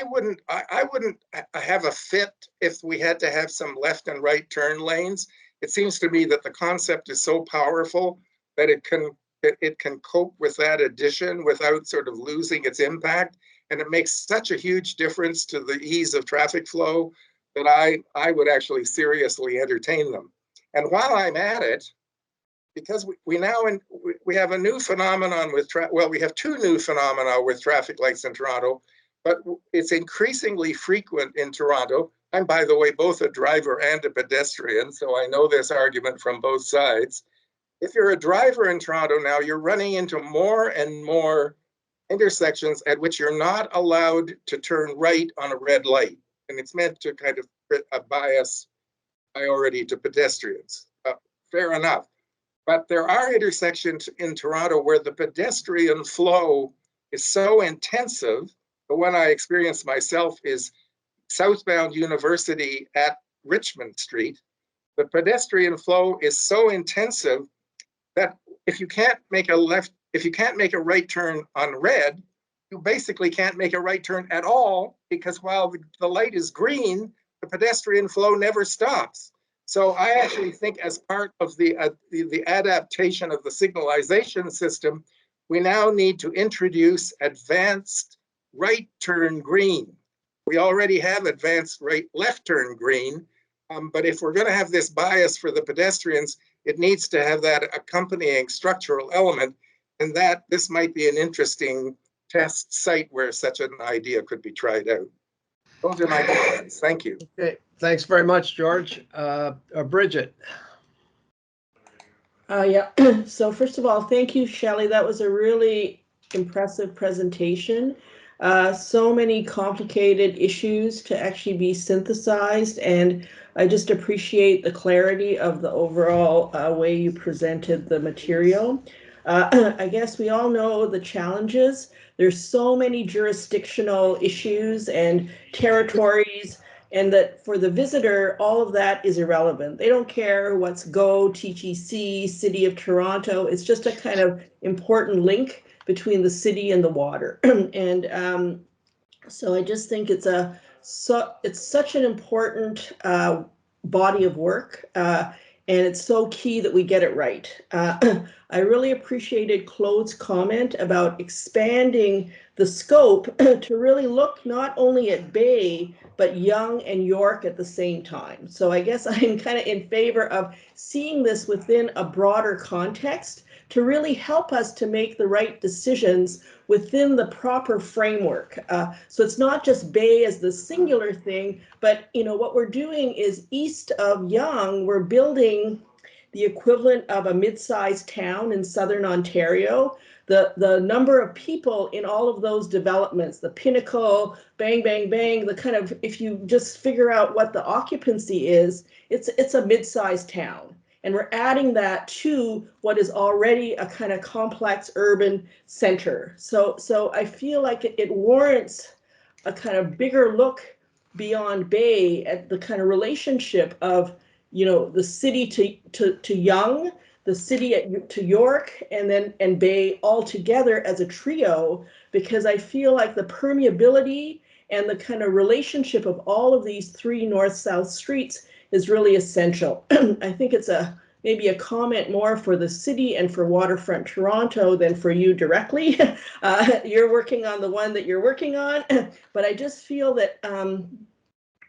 wouldn't have a fit if we had to have some left and right turn lanes. It seems to me that the concept is so powerful that it can cope with that addition without sort of losing its impact. And it makes such a huge difference to the ease of traffic flow that I would actually seriously entertain them. And while I'm at it, because we have a new phenomenon with, we have two new phenomena with traffic lights in Toronto, but it's increasingly frequent in Toronto. I'm, by the way, both a driver and a pedestrian, so I know this argument from both sides. If you're a driver in Toronto now, you're running into more and more intersections at which you're not allowed to turn right on a red light. And it's meant to kind of bias priority to pedestrians. Fair enough. But there are intersections in Toronto where the pedestrian flow is so intensive. The one I experienced myself is southbound University at Richmond Street. The pedestrian flow is so intensive that if you can't make a right turn on red, you basically can't make a right turn at all, because while the light is green, the pedestrian flow never stops. So I actually think, as part of the adaptation of the signalization system, we now need to introduce advanced right turn green. We already have advanced left turn green, but if we're going to have this bias for the pedestrians, it needs to have that accompanying structural element, and that this might be an interesting test site where such an idea could be tried out. Those are my comments. Thank you. Okay, thanks very much, George. Bridget. Yeah, so first of all, thank you, Shelley. That was a really impressive presentation. So many complicated issues to actually be synthesized, and I just appreciate the clarity of the overall way you presented the material. I guess we all know the challenges. There's so many jurisdictional issues and territories, and that for the visitor, all of that is irrelevant. They don't care what's GO, TTC, City of Toronto. It's just a kind of important link between the city and the water. And so I just think it's such an important body of work, and it's so key that we get it right. I really appreciated Claude's comment about expanding the scope to really look not only at Bay, but Yonge and York at the same time. So I guess I'm kind of in favor of seeing this within a broader context to really help us to make the right decisions within the proper framework. So it's not just Bay as the singular thing, but what we're doing is east of Yonge, we're building the equivalent of a mid-sized town in southern Ontario. The number of people in all of those developments, the Pinnacle, bang, bang, bang, the kind of, if you just figure out what the occupancy is, it's a mid-sized town. And we're adding that to what is already a kind of complex urban center. So I feel like it warrants a kind of bigger look beyond Bay at the kind of relationship of, the city to Yonge, the city to York, and Bay all together as a trio, because I feel like the permeability and the kind of relationship of all of these three north-south streets is really essential. I think it's maybe a comment more for the city and for Waterfront Toronto than for you directly. You're working on the one that you're working on, but I just feel that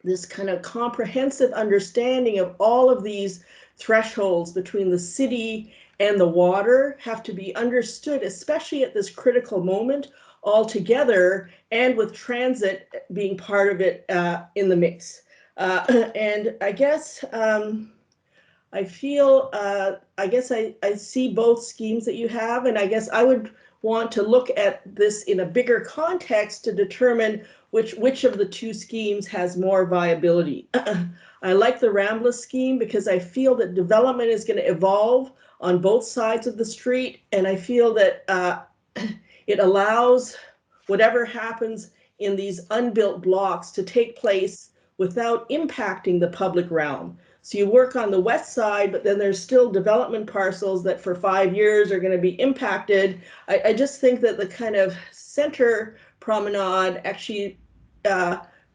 this kind of comprehensive understanding of all of these thresholds between the city and the water have to be understood, especially at this critical moment, all together, and with transit being part of it in the mix. And I guess I feel, I guess I see both schemes that you have, and I guess I would want to look at this in a bigger context to determine which of the two schemes has more viability. I like the Rambla scheme because I feel that development is going to evolve on both sides of the street, and I feel that it allows whatever happens in these unbuilt blocks to take place without impacting the public realm. So you work on the west side, but then there's still development parcels that for 5 years are going to be impacted. I just think that the kind of center promenade actually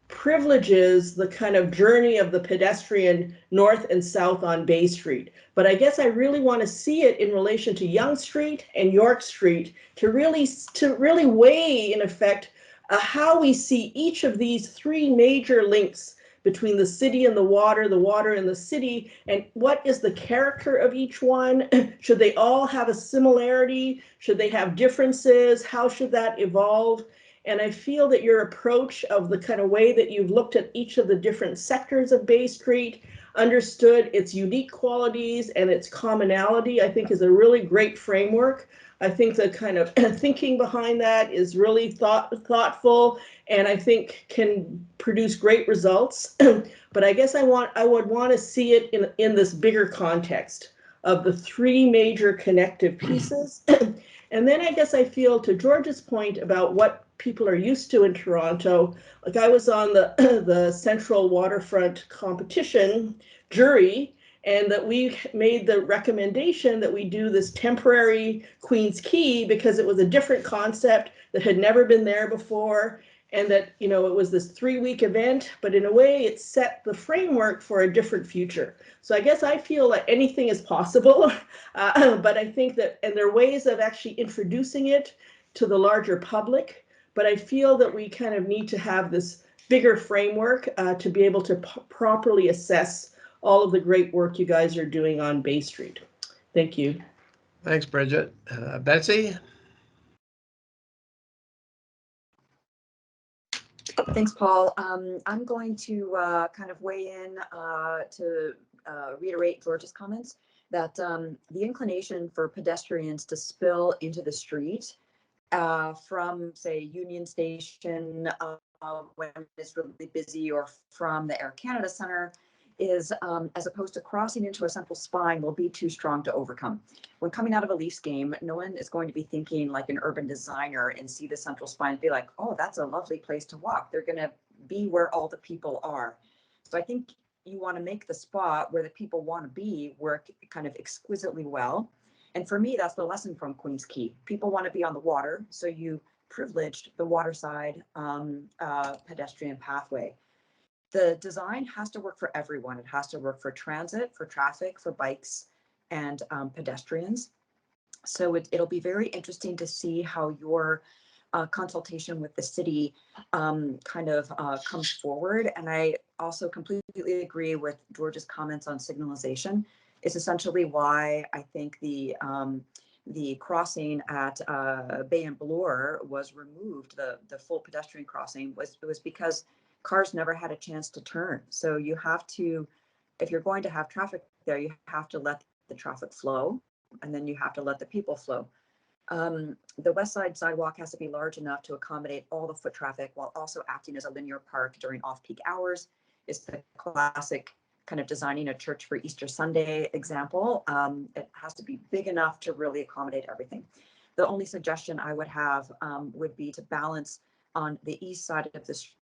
privileges the kind of journey of the pedestrian north and south on Bay Street. But I guess I really want to see it in relation to Yonge Street and York Street to really weigh, in effect, how we see each of these three major links between the city and the water and the city, and what is the character of each one? Should they all have a similarity? Should they have differences? How should that evolve? And I feel that your approach of the kind of way that you've looked at each of the different sectors of Bay Street, understood its unique qualities and its commonality, I think is a really great framework. I think the kind of thinking behind that is really thoughtful, and I think can produce great results. But I guess I would want to see it in this bigger context. of the three major connective pieces. And then I guess I feel, to George's point about what people are used to in Toronto, like I was on the the Central Waterfront competition jury, and that we made the recommendation that we do this temporary Queen's Quay because it was a different concept that had never been there before, and that, you know, it was this 3-week event, but in a way it set the framework for a different future. So I guess I feel like anything is possible, but I think that, and there are ways of actually introducing it to the larger public, but I feel that we kind of need to have this bigger framework to be able to properly assess all of the great work you guys are doing on Bay Street. Thank you. Thanks, Bridget. Betsy? Thanks, Paul. I'm going to kind of weigh in to reiterate George's comments that the inclination for pedestrians to spill into the street from, say, Union Station when it's really busy, or from the Air Canada Centre, is as opposed to crossing into a central spine, will be too strong to overcome. When coming out of a Leafs game, no one is going to be thinking like an urban designer and see the central spine and be like, oh, that's a lovely place to walk. They're going to be where all the people are. So I think you want to make the spot where the people want to be work kind of exquisitely well. And for me, that's the lesson from Queen's Quay. People want to be on the water, so you privileged the waterside pedestrian pathway. The design has to work for everyone. It has to work for transit, for traffic, for bikes, and pedestrians. So it'll be very interesting to see how your consultation with the city kind of comes forward. And I also completely agree with George's comments on signalization. It's essentially why I think the crossing at Bay and Bloor was removed. The full pedestrian crossing was because cars never had a chance to turn. So you have to, if you're going to have traffic there, you have to let the traffic flow, and then you have to let the people flow. The west side sidewalk has to be large enough to accommodate all the foot traffic while also acting as a linear park during off-peak hours. It's the classic kind of designing a church for Easter Sunday example. It has to be big enough to really accommodate everything. The only suggestion I would have would be to balance on the east side of the street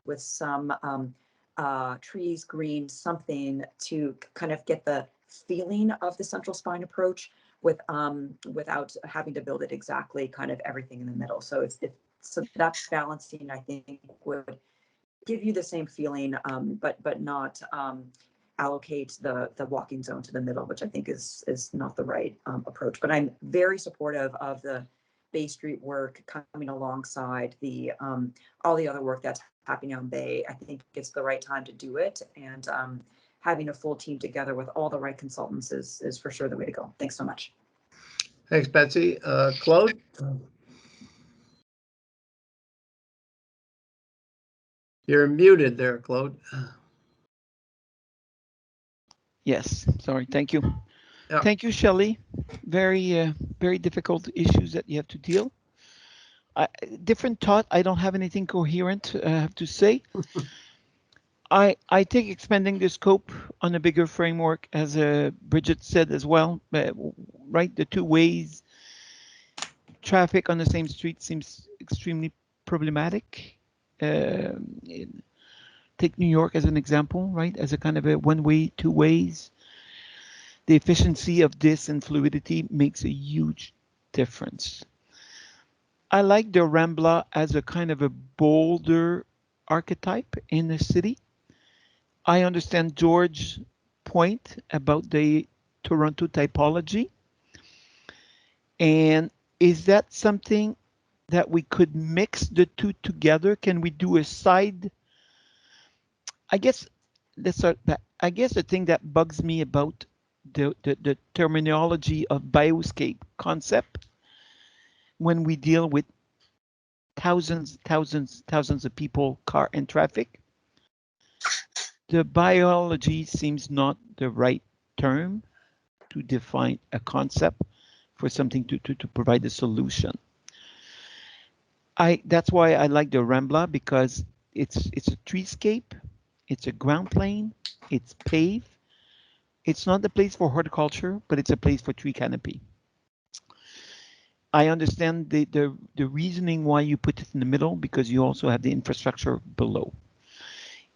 with some trees, green, something to kind of get the feeling of the central spine approach without having to build it exactly kind of everything in the middle. So so that balancing, I think, would give you the same feeling, but not allocate the walking zone to the middle, which I think is not the right approach. But I'm very supportive of the Bay Street work coming alongside the all the other work that's happening on Bay. I think it's the right time to do it, and having a full team together with all the right consultants is for sure the way to go. Thanks so much. Thanks, Betsy. Claude? You're muted there, Claude. Yes, sorry. Thank you. Yeah. Thank you, Shelley. Very, very difficult issues that you have to deal. Different thought. I don't have anything coherent, I have to say. I take expanding the scope on a bigger framework, as Bridget said as well, right? The two ways traffic on the same street seems extremely problematic. Take New York as an example, right? As a kind of a one way, two ways. The efficiency of this and fluidity makes a huge difference. I like the Rambla as a kind of a bolder archetype in the city. I understand George's point about the Toronto typology. And is that something that we could mix the two together? Can we do a side? I guess I guess the thing that bugs me about the terminology of bioscape concept when we deal with thousands of people, car and traffic, the biology seems not the right term to define a concept for something to provide a solution. That's why I like the Rambla, because it's a treescape, it's a ground plane, it's paved, It's not the place for horticulture, but it's a place for tree canopy. I understand the reasoning why you put it in the middle, because you also have the infrastructure below.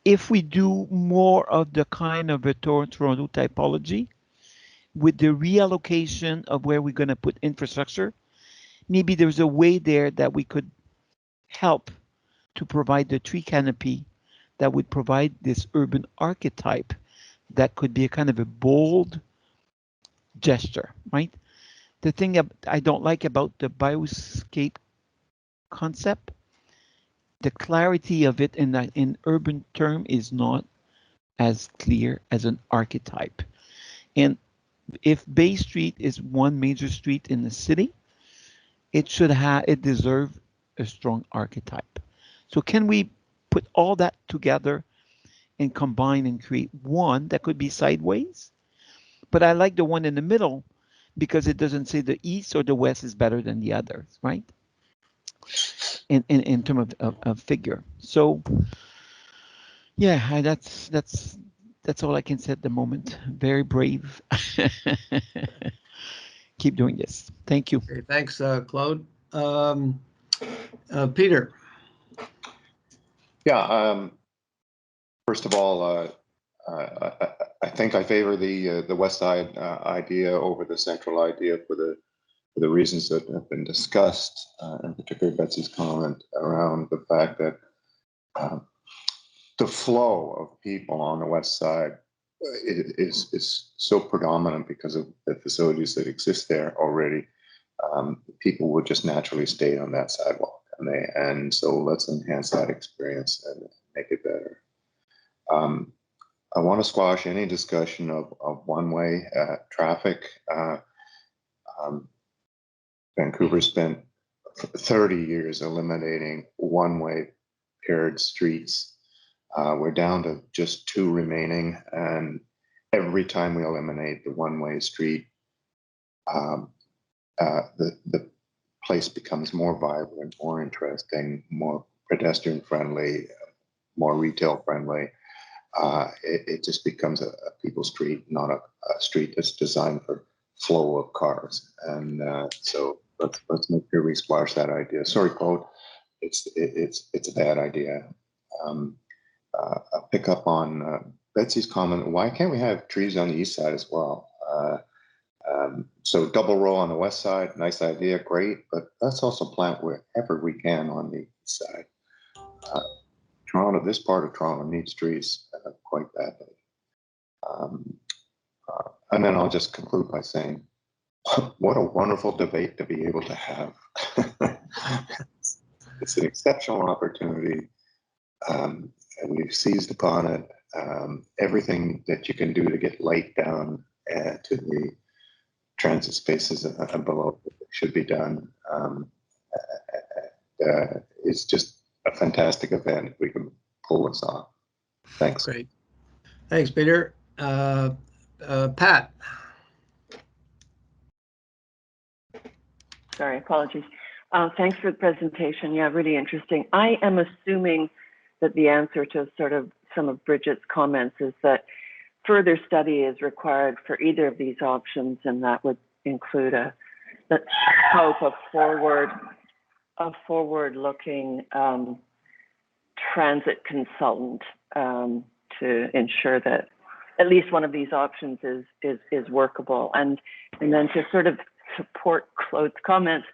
If we do more of the kind of a Toronto typology, with the reallocation of where we're going to put infrastructure, maybe there's a way there that we could help to provide the tree canopy that would provide this urban archetype that could be a kind of a bold gesture, right? The thing I don't like about the bioscape concept, the clarity of it in urban term is not as clear as an archetype. And if Bay Street is one major street in the city, it deserves a strong archetype. So can we put all that together and combine and create one that could be sideways? But I like the one in the middle because it doesn't say the east or the west is better than the others, right? In terms of figure. So yeah, that's all I can say at the moment. Very brave. Keep doing this. Thank you. Okay, thanks, Claude. Peter. Yeah. First of all, I think I favor the west side idea over the central idea for the reasons that have been discussed, in particular Betsy's comment around the fact that the flow of people on the west side is so predominant because of the facilities that exist there already. People would just naturally stay on that sidewalk, and so let's enhance that experience and make it better. I want to squash any discussion of one-way traffic. Vancouver spent 30 years eliminating one-way paired streets. We're down to just 2 remaining, and every time we eliminate the one-way street, the place becomes more vibrant, more interesting, more pedestrian-friendly, more retail-friendly. It just becomes a people street, not a street that's designed for flow of cars. And so let's make sure we splash that idea. Sorry, Claude, it's a bad idea. I'll pick up on Betsy's comment. Why can't we have trees on the east side as well? So double row on the west side, nice idea, great, but let's also plant wherever we can on the east side. Toronto, this part of Toronto needs trees quite badly. And then I'll just conclude by saying, what a wonderful debate to be able to have. It's an exceptional opportunity. And we've seized upon it. Everything that you can do to get light down to the transit spaces below should be done. It's just a fantastic event if we can pull this off. Thanks. Great. Thanks, Peter. Pat. Sorry, apologies. Thanks for the presentation. Yeah, really interesting. I am assuming that the answer to sort of some of Bridget's comments is that further study is required for either of these options, and that would include the hope of forward-looking transit consultant to ensure that at least one of these options is workable. And then to sort of support Claude's comments,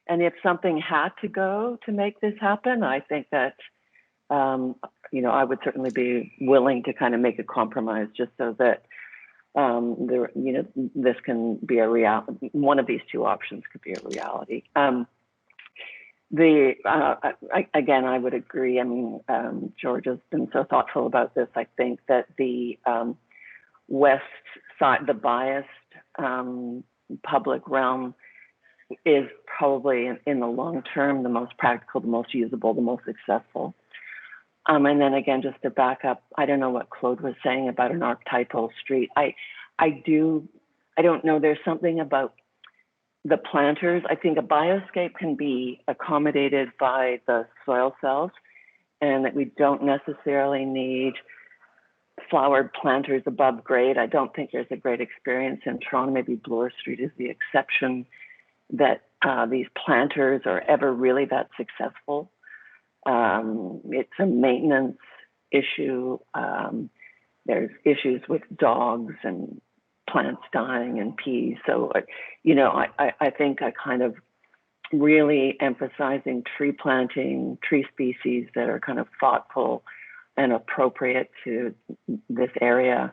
and if something had to go to make this happen, I think that I would certainly be willing to kind of make a compromise just so that this can be a reality. One of these two options could be a reality. Again, I would agree. I mean, George has been so thoughtful about this. I think that the west side, the biased public realm, is probably in the long term the most practical, the most usable, the most successful. And then again, just to back up, I don't know what Claude was saying about an archetypal street. I don't know. There's something about the planters. I think a bioscape can be accommodated by the soil cells, and that we don't necessarily need flowered planters above grade. I don't think there's a great experience in Toronto. Maybe Bloor Street is the exception that these planters are ever really that successful. It's a maintenance issue. There's issues with dogs and plants dying and peas. So, you know, I think I kind of really emphasizing tree planting, tree species that are kind of thoughtful and appropriate to this area.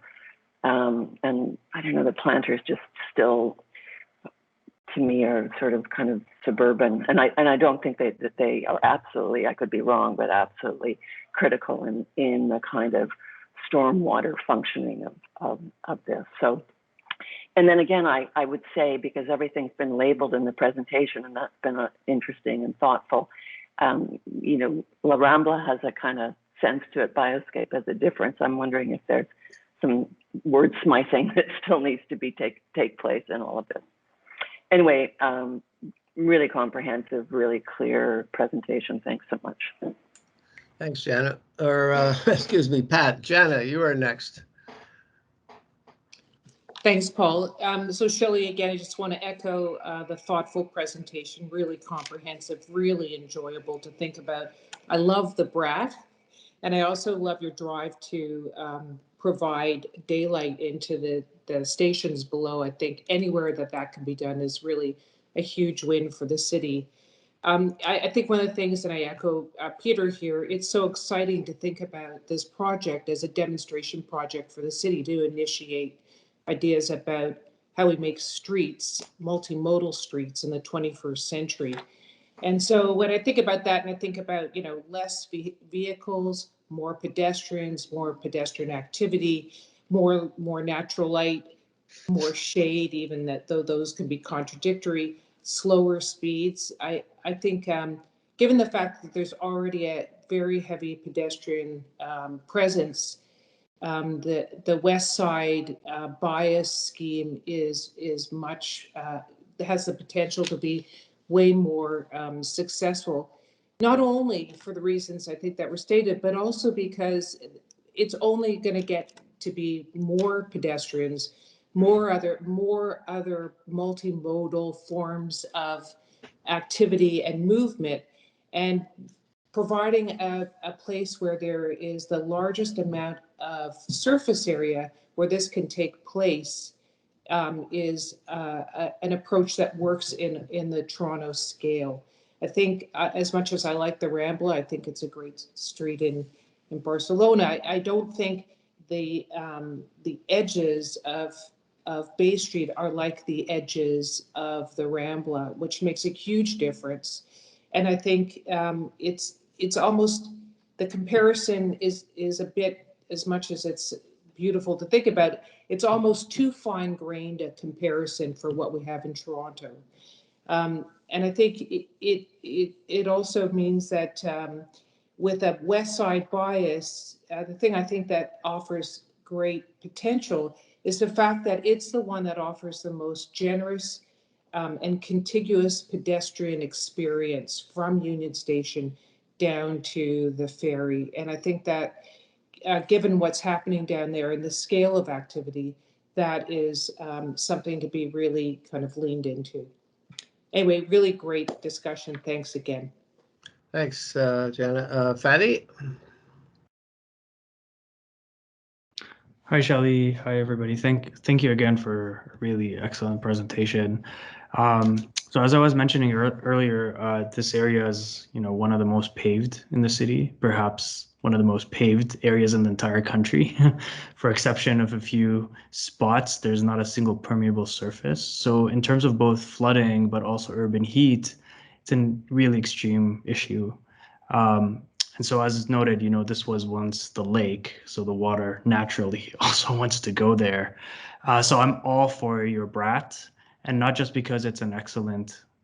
And I don't know, the planters just still, to me, are sort of kind of suburban. And I don't think that they are absolutely, I could be wrong, but absolutely critical in the kind of stormwater functioning of this. So, and then again, I would say, because everything's been labeled in the presentation, and that's been interesting and thoughtful, you know, La Rambla has a kind of sense to it, Bioscape has a difference. I'm wondering if there's some wordsmithing that still needs to be take place in all of this. Anyway, really comprehensive, really clear presentation. Thanks so much. Thanks, Janet. Or excuse me, Pat. Jana, you are next. Thanks, Paul. So Shelley, again, I just want to echo the thoughtful presentation, really comprehensive, really enjoyable to think about. I love the brat, and I also love your drive to provide daylight into the stations below. I think anywhere that can be done is really a huge win for the city. I think one of the things, and I echo Peter here, it's so exciting to think about this project as a demonstration project for the city to initiate ideas about how we make streets, multimodal streets in the 21st century. And so when I think about that, and I think about, you know, less vehicles, more pedestrian activity, more natural light, more shade, even that though those can be contradictory, slower speeds. I think given the fact that there's already a very heavy pedestrian presence, the West Side bias scheme is much has the potential to be way more successful, not only for the reasons I think that were stated, but also because it's only going to get to be more pedestrians, more other multimodal forms of activity and movement, and providing a place where there is the largest amount of surface area where this can take place is an approach that works in the Toronto scale. I think as much as I like the Rambla, I think it's a great street in Barcelona. I don't think the edges of Bay Street are like the edges of the Rambla, which makes a huge difference. And I think it's almost, the comparison is a bit, as much as it's beautiful to think about, it's almost too fine-grained a comparison for what we have in Toronto. And I think it also means that with a West Side bias, the thing I think that offers great potential is the fact that it's the one that offers the most generous and contiguous pedestrian experience from Union Station down to the ferry. And I think that given what's happening down there and the scale of activity, that is something to be really kind of leaned into. Anyway, really great discussion. Thanks again. Thanks, Jana. Fatty? Hi, Shelley. Hi, everybody. Thank you again for a really excellent presentation. So as I was mentioning earlier, this area is, you know, one of the most paved in the city, perhaps one of the most paved areas in the entire country. For exception of a few spots, there's not a single permeable surface. So in terms of both flooding, but also urban heat, it's a really extreme issue. And so as noted, you know, this was once the lake, so the water naturally also wants to go there. So I'm all for your brat, and not just because it's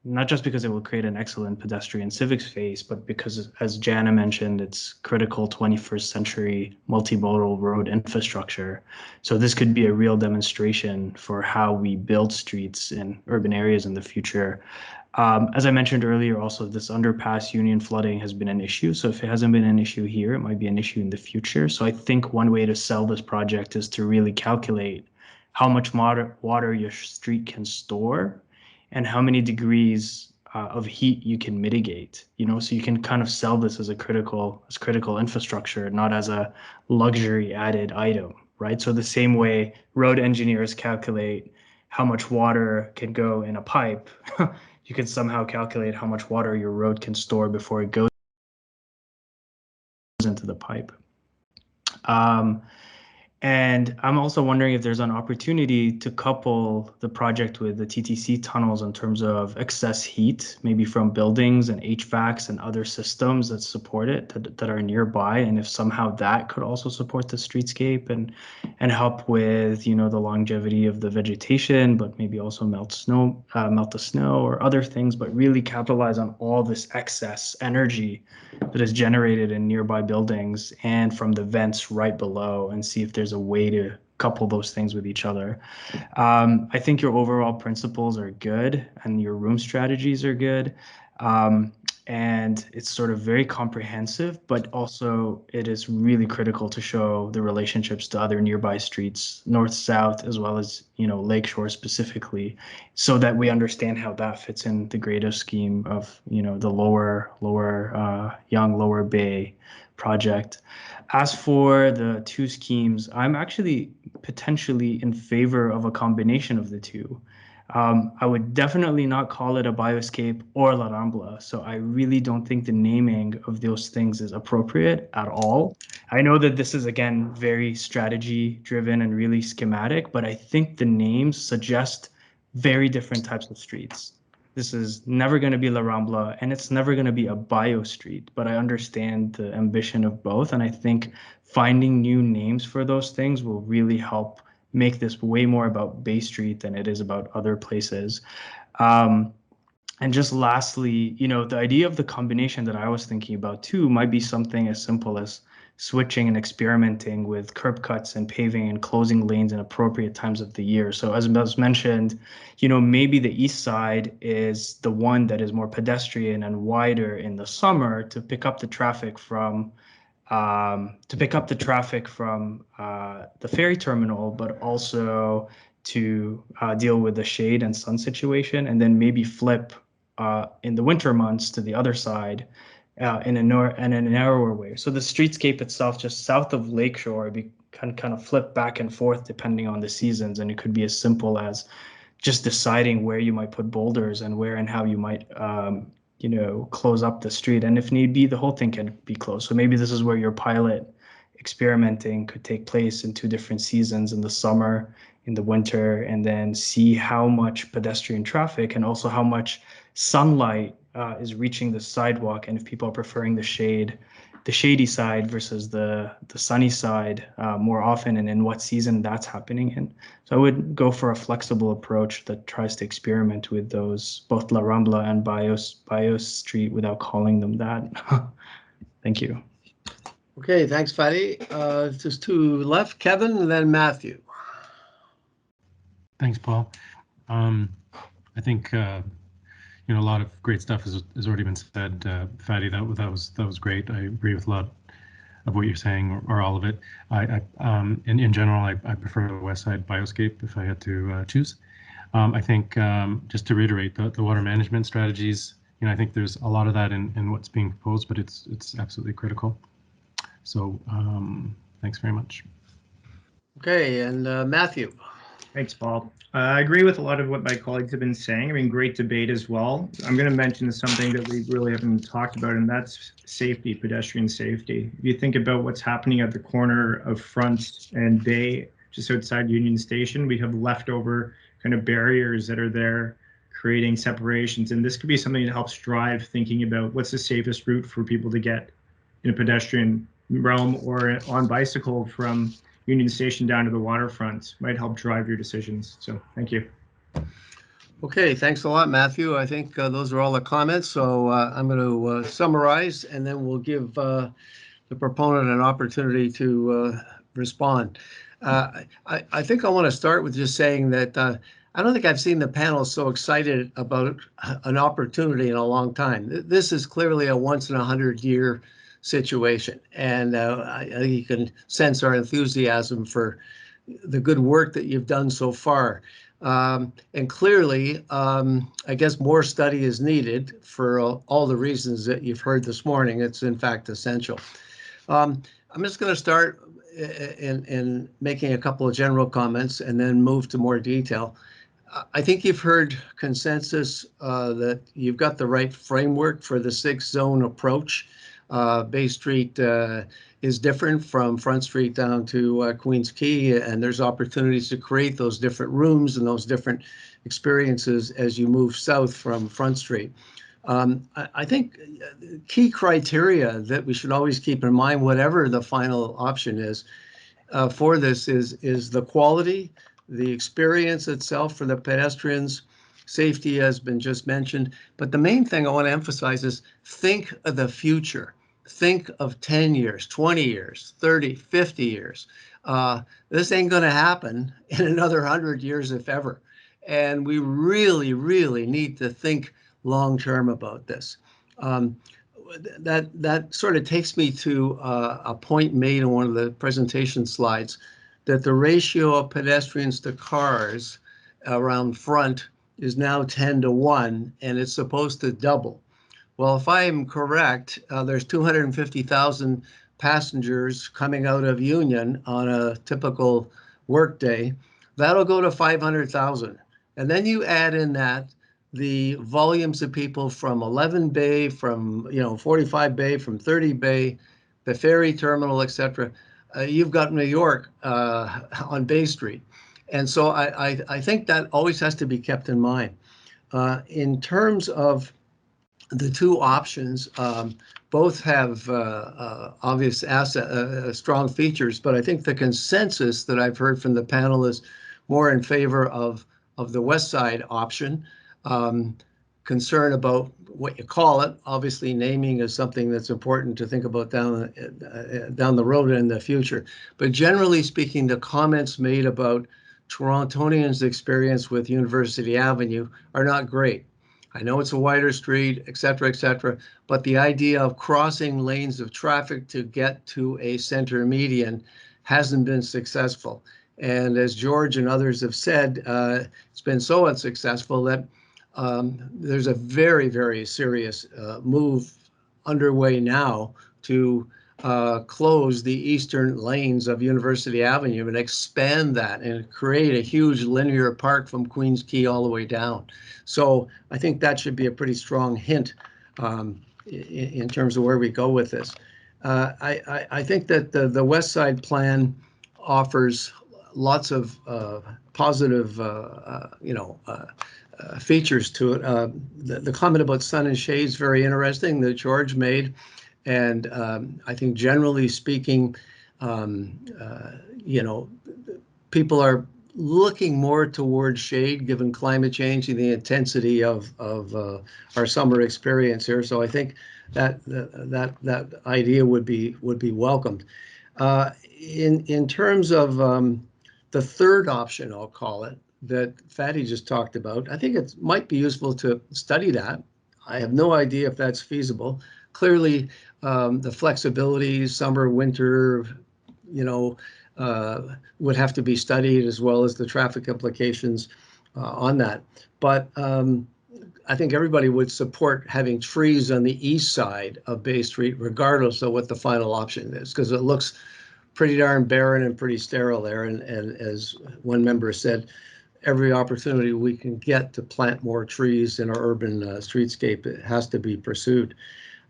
not just because it will create an excellent pedestrian civic space, but because, as Jana mentioned, it's critical 21st century multimodal road infrastructure. So this could be a real demonstration for how we build streets in urban areas in the future. As I mentioned earlier, also this underpass Union flooding has been an issue. So if it hasn't been an issue here, it might be an issue in the future. So I think one way to sell this project is to really calculate how much water your street can store and how many degrees of heat you can mitigate, so you can kind of sell this as critical infrastructure, not as a luxury added item, right? So the same way road engineers calculate how much water can go in a pipe, you can somehow calculate how much water your road can store before it goes into the pipe. And I'm also wondering if there's an opportunity to couple the project with the TTC tunnels in terms of excess heat, maybe from buildings and HVACs and other systems that support it, that are nearby. And if somehow that could also support the streetscape and help with, the longevity of the vegetation, but maybe also melt the snow or other things, but really capitalize on all this excess energy that is generated in nearby buildings and from the vents right below, and see if there's a way to couple those things with each other. I think your overall principles are good and your room strategies are good. And it's sort of very comprehensive, but also it is really critical to show the relationships to other nearby streets, north, south, as well as, Lakeshore specifically, so that we understand how that fits in the greater scheme of, the lower Bay project. As for the two schemes, I'm actually potentially in favor of a combination of the two. I would definitely not call it a bioscape or La Rambla. So I really don't think the naming of those things is appropriate at all. I know that this is, again, very strategy driven and really schematic, but I think the names suggest very different types of streets. This is never going to be La Rambla, and it's never going to be a bio street, but I understand the ambition of both. And I think finding new names for those things will really help make this way more about Bay Street than it is about other places. And just lastly, the idea of the combination that I was thinking about too might be something as simple as switching and experimenting with curb cuts and paving and closing lanes in appropriate times of the year. So as mentioned, maybe the east side is the one that is more pedestrian and wider in the summer to pick up the traffic from the ferry terminal, but also to deal with the shade and sun situation, and then maybe flip in the winter months to the other side in a narrower way. So the streetscape itself, just south of Lakeshore, can kind of flip back and forth depending on the seasons, and it could be as simple as just deciding where you might put boulders and where and how you might close up the street. And if need be, the whole thing can be closed. So maybe this is where your pilot experimenting could take place in 2 different seasons, in the summer, in the winter, and then see how much pedestrian traffic and also how much sunlight is reaching the sidewalk, and if people are preferring the shady side versus the sunny side more often, and in what season that's happening in. So I would go for a flexible approach that tries to experiment with those, both La Rambla and Bios Street, without calling them that. Thank you. Okay, thanks, Fadi. Just 2 left, Kevin and then Matthew. Thanks, Paul. I think a lot of great stuff has already been said. Fadi, that was great. I agree with a lot of what you're saying, or all of it. In general, I prefer the West Side Bioscape if I had to choose. I think just to reiterate the water management strategies. I think there's a lot of that in what's being proposed, but it's absolutely critical. So thanks very much. Okay, and Matthew. Thanks, Paul. I agree with a lot of what my colleagues have been saying. I mean, great debate as well. I'm going to mention something that we really haven't talked about, and that's safety, pedestrian safety. If you think about what's happening at the corner of Front and Bay, just outside Union Station, we have leftover kind of barriers that are there, creating separations. And this could be something that helps drive thinking about what's the safest route for people to get in a pedestrian realm or on bicycle from Union Station down to the waterfront. Might help drive your decisions. So thank you. Okay, thanks a lot, Matthew. I think those are all the comments. So I'm going to summarize, and then we'll give the proponent an opportunity to respond. I think I want to start with just saying that I don't think I've seen the panel so excited about an opportunity in a long time. This is clearly a once in 100-year situation, and I think you can sense our enthusiasm for the good work that you've done so far. And clearly, I guess more study is needed for all the reasons that you've heard this morning. It's in fact essential. I'm just going to start in making a couple of general comments and then move to more detail. I think you've heard consensus that you've got the right framework for the 6-zone approach. Bay Street is different from Front Street down to Queens Quay, and there's opportunities to create those different rooms and those different experiences as you move south from Front Street. I think key criteria that we should always keep in mind, whatever the final option is for this, is the quality, the experience itself for the pedestrians. Safety has been just mentioned, but the main thing I want to emphasize is think of the future. Think of 10 years, 20 years, 30, 50 years. This ain't going to happen in another 100 years, if ever. And we really, really need to think long-term about this. That sort of takes me to a point made on one of the presentation slides, that the ratio of pedestrians to cars around front is now 10-1, and it's supposed to double. Well, if I'm correct, there's 250,000 passengers coming out of Union on a typical workday. That'll go to 500,000. And then you add in that the volumes of people from 11 Bay, from 45 Bay, from 30 Bay, the ferry terminal, etc. You've got New York on Bay Street. And so I think that always has to be kept in mind. In terms of the two options, both have obvious strong features, but I think the consensus that I've heard from the panel is more in favor of the West Side option. Concern about what you call it. Obviously, naming is something that's important to think about down the road in the future. But generally speaking, the comments made about Torontonians' experience with University Avenue are not great. I know it's a wider street, et cetera, but the idea of crossing lanes of traffic to get to a center median hasn't been successful. And as George and others have said, it's been so unsuccessful that there's a very, very serious move underway now to close the eastern lanes of University Avenue and expand that and create a huge linear park from Queens Quay all the way down. So I think that should be a pretty strong hint in terms of where we go with this. I think that the West Side plan offers lots of positive, features to it. The comment about sun and shade is very interesting that George made. And I think generally speaking, people are looking more towards shade given climate change and the intensity of our summer experience here. So I think that idea would be welcomed. In terms of the third option, I'll call it, that Fatty just talked about, I think it might be useful to study that. I have no idea if that's feasible. Clearly, the flexibility, summer, winter, would have to be studied, as well as the traffic implications on that. But I think everybody would support having trees on the east side of Bay Street, regardless of what the final option is, because it looks pretty darn barren and pretty sterile there. And as one member said, every opportunity we can get to plant more trees in our urban streetscape, it has to be pursued.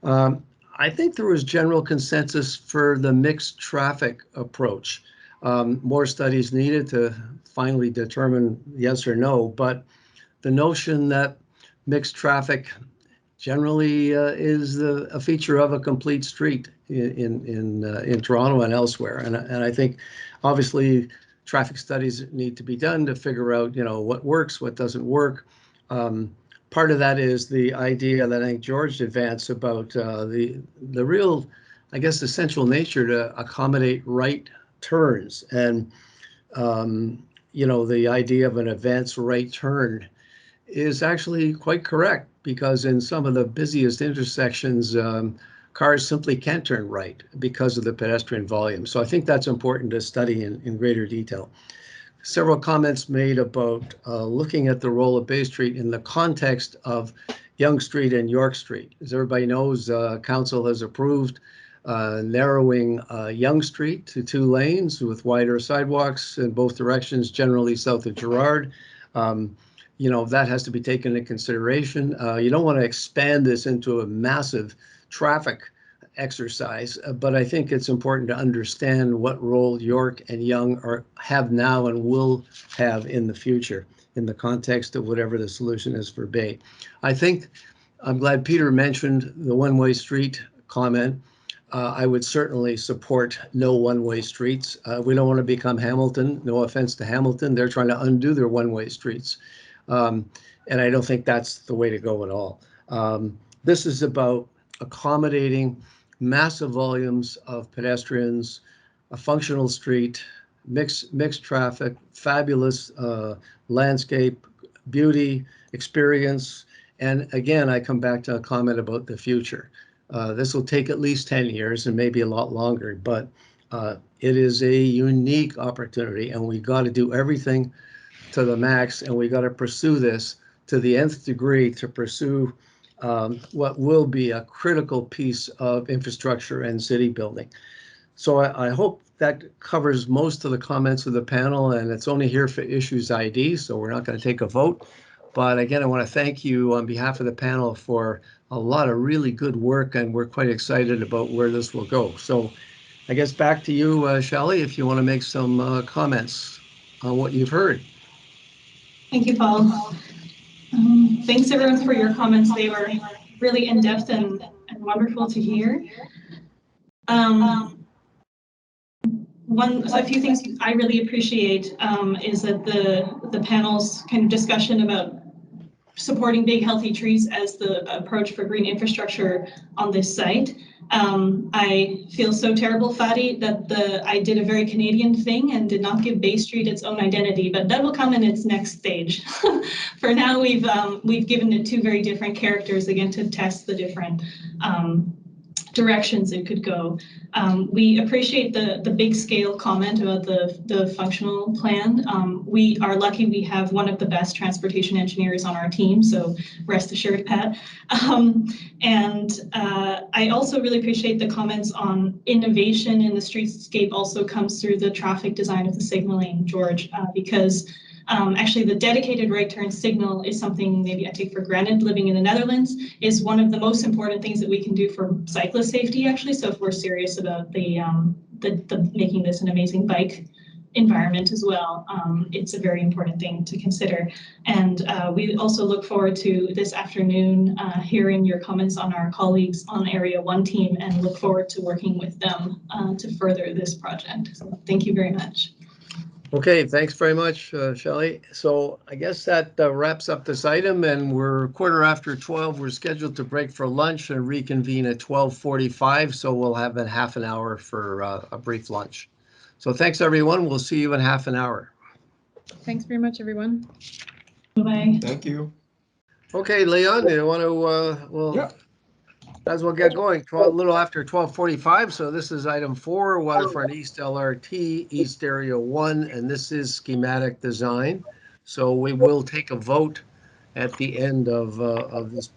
I think there was general consensus for the mixed traffic approach. More studies needed to finally determine yes or no, but the notion that mixed traffic generally is a feature of a complete street in Toronto and elsewhere. And I think obviously traffic studies need to be done to figure out, what works, what doesn't work. Part of that is the idea that I think George advanced about the real, I guess, essential nature to accommodate right turns. And you know, the idea of an advanced right turn is actually quite correct, because in some of the busiest intersections, cars simply can't turn right because of the pedestrian volume. So I think that's important to study in greater detail. Several comments made about looking at the role of Bay Street in the context of Yonge Street and York Street. As everybody knows, Council has approved narrowing Yonge Street to 2 lanes with wider sidewalks in both directions, generally south of Gerrard. You know, that has to be taken into consideration. You don't want to expand this into a massive traffic exercise, but I think it's important to understand what role York and Yonge have now and will have in the future in the context of whatever the solution is for Bay. I'm glad Peter mentioned the one-way street comment. I would certainly support no one-way streets. We don't want to become Hamilton. No offense to Hamilton. They're trying to undo their one-way streets. And I don't think that's the way to go at all. This is about accommodating massive volumes of pedestrians, a functional street, mixed traffic, fabulous landscape, beauty, experience. And again, I come back to a comment about the future. This will take at least 10 years and maybe a lot longer, but it is a unique opportunity, and we got to do everything to the max, and we got to pursue this to the nth degree to pursue what will be a critical piece of infrastructure and city building. So I hope that covers most of the comments of the panel, and it's only here for issues ID, so we're not going to take a vote. But again, I want to thank you on behalf of the panel for a lot of really good work, and we're quite excited about where this will go. So I guess back to you, Shelley, if you want to make some comments on what you've heard. Thank you, Paul. Thanks everyone for your comments. They were really in-depth and wonderful to hear. A few things I really appreciate is that the panel's kind of discussion about supporting big healthy trees as the approach for green infrastructure on this site. I feel so terrible, Fadi, that I did a very Canadian thing and did not give Bay Street its own identity, but that will come in its next stage. For now, we've given it 2 very different characters, again, to test the different directions it could go. We appreciate the big scale comment about the functional plan. We are lucky we have one of the best transportation engineers on our team, so rest assured, Pat. I also really appreciate the comments on innovation in the streetscape also comes through the traffic design of the signaling, George, because actually the dedicated right turn signal is something maybe I take for granted living in the Netherlands, is one of the most important things that we can do for cyclist safety, actually. So if we're serious about the making this an amazing bike environment as well, it's a very important thing to consider. And we also look forward to this afternoon hearing your comments on our colleagues on Area 1 team, and look forward to working with them to further this project. So thank you very much. Okay, thanks very much, Shelley. So I guess that wraps up this item, and we're 12:15. We're scheduled to break for lunch and reconvene at 12:45. So we'll have a half an hour for a brief lunch. So thanks, everyone. We'll see you in half an hour. Thanks very much, everyone. Bye. Thank you. Okay, Leon, do you want to, yeah. As we'll get going, a little after 12:45. So this is item 4, Waterfront East LRT, East Area 1, and this is schematic design. So we will take a vote at the end of this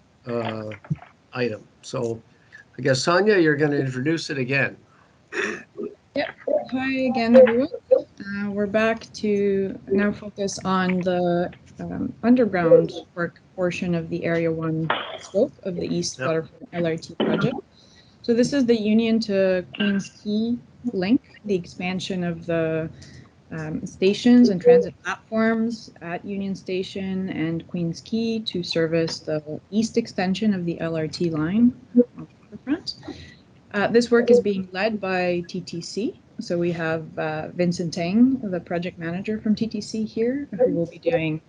item. So I guess, Sonia, you're going to introduce it again. Yep. Hi again, everyone. We're back to now focus on the underground work portion of the Area 1 scope of the East Waterfront LRT project. So this is the Union to Queens Quay link, the expansion of the stations and transit platforms at Union Station and Queens Quay to service the east extension of the LRT line on Waterfront. This work is being led by TTC. So we have Vincent Tang, the project manager from TTC here, who will be doing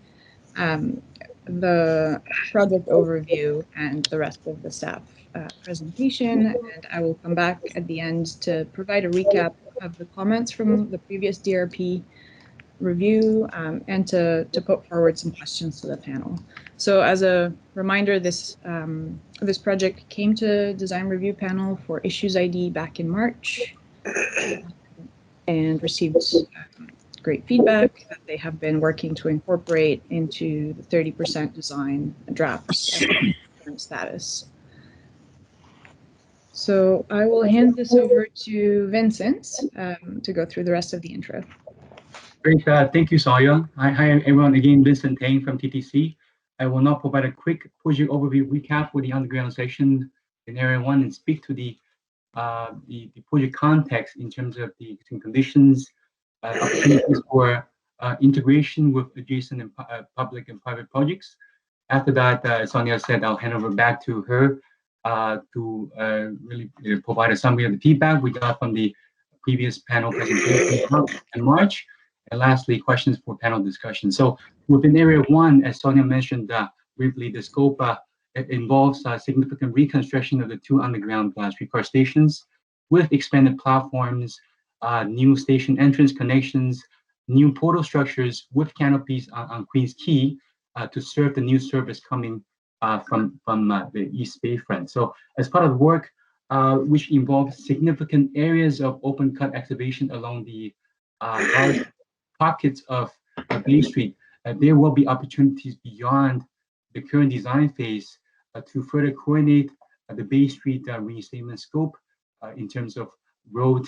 the project overview and the rest of the staff presentation. And I will come back at the end to provide a recap of the comments from the previous DRP review and to put forward some questions to the panel. So as a reminder, this project came to Design Review Panel for Issues ID back in March and received great feedback that they have been working to incorporate into the 30% design drafts at current status. So I will hand this over to Vincent to go through the rest of the intro. Great, thank you, Sawyer. Hi, everyone. Again, Vincent Tang from TTC. I will now provide a quick project overview recap for the underground section in Area 1 and speak to the project context in terms of the existing conditions, opportunities for integration with adjacent and public and private projects. After that, as Sonia said, I'll hand over back to her to really provide a summary of the feedback we got from the previous panel presentation in March. And lastly, questions for panel discussion. So within Area 1, as Sonia mentioned briefly, the scope involves significant reconstruction of the 2 underground streetcar stations with expanded platforms, new station entrance connections, new portal structures with canopies on Queens Quay to serve the new service coming from the East Bayfront. So as part of the work, which involves significant areas of open cut excavation along the large pockets of Bay Street, there will be opportunities beyond the current design phase to further coordinate the Bay Street reinstatement scope in terms of road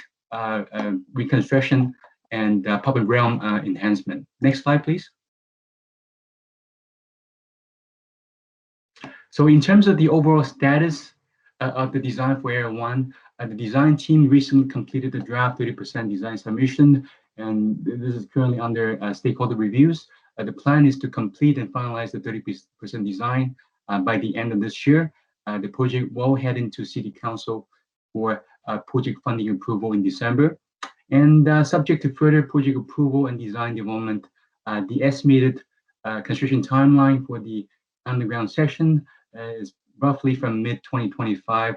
reconstruction and public realm enhancement. Next slide, please. So in terms of the overall status of the design for Area 1, the design team recently completed the draft 30% design submission, and this is currently under stakeholder reviews. The plan is to complete and finalize the 30% design by the end of this year. The project will head into City Council for project funding approval in December. And subject to further project approval and design development, the estimated construction timeline for the underground section is roughly from mid-2025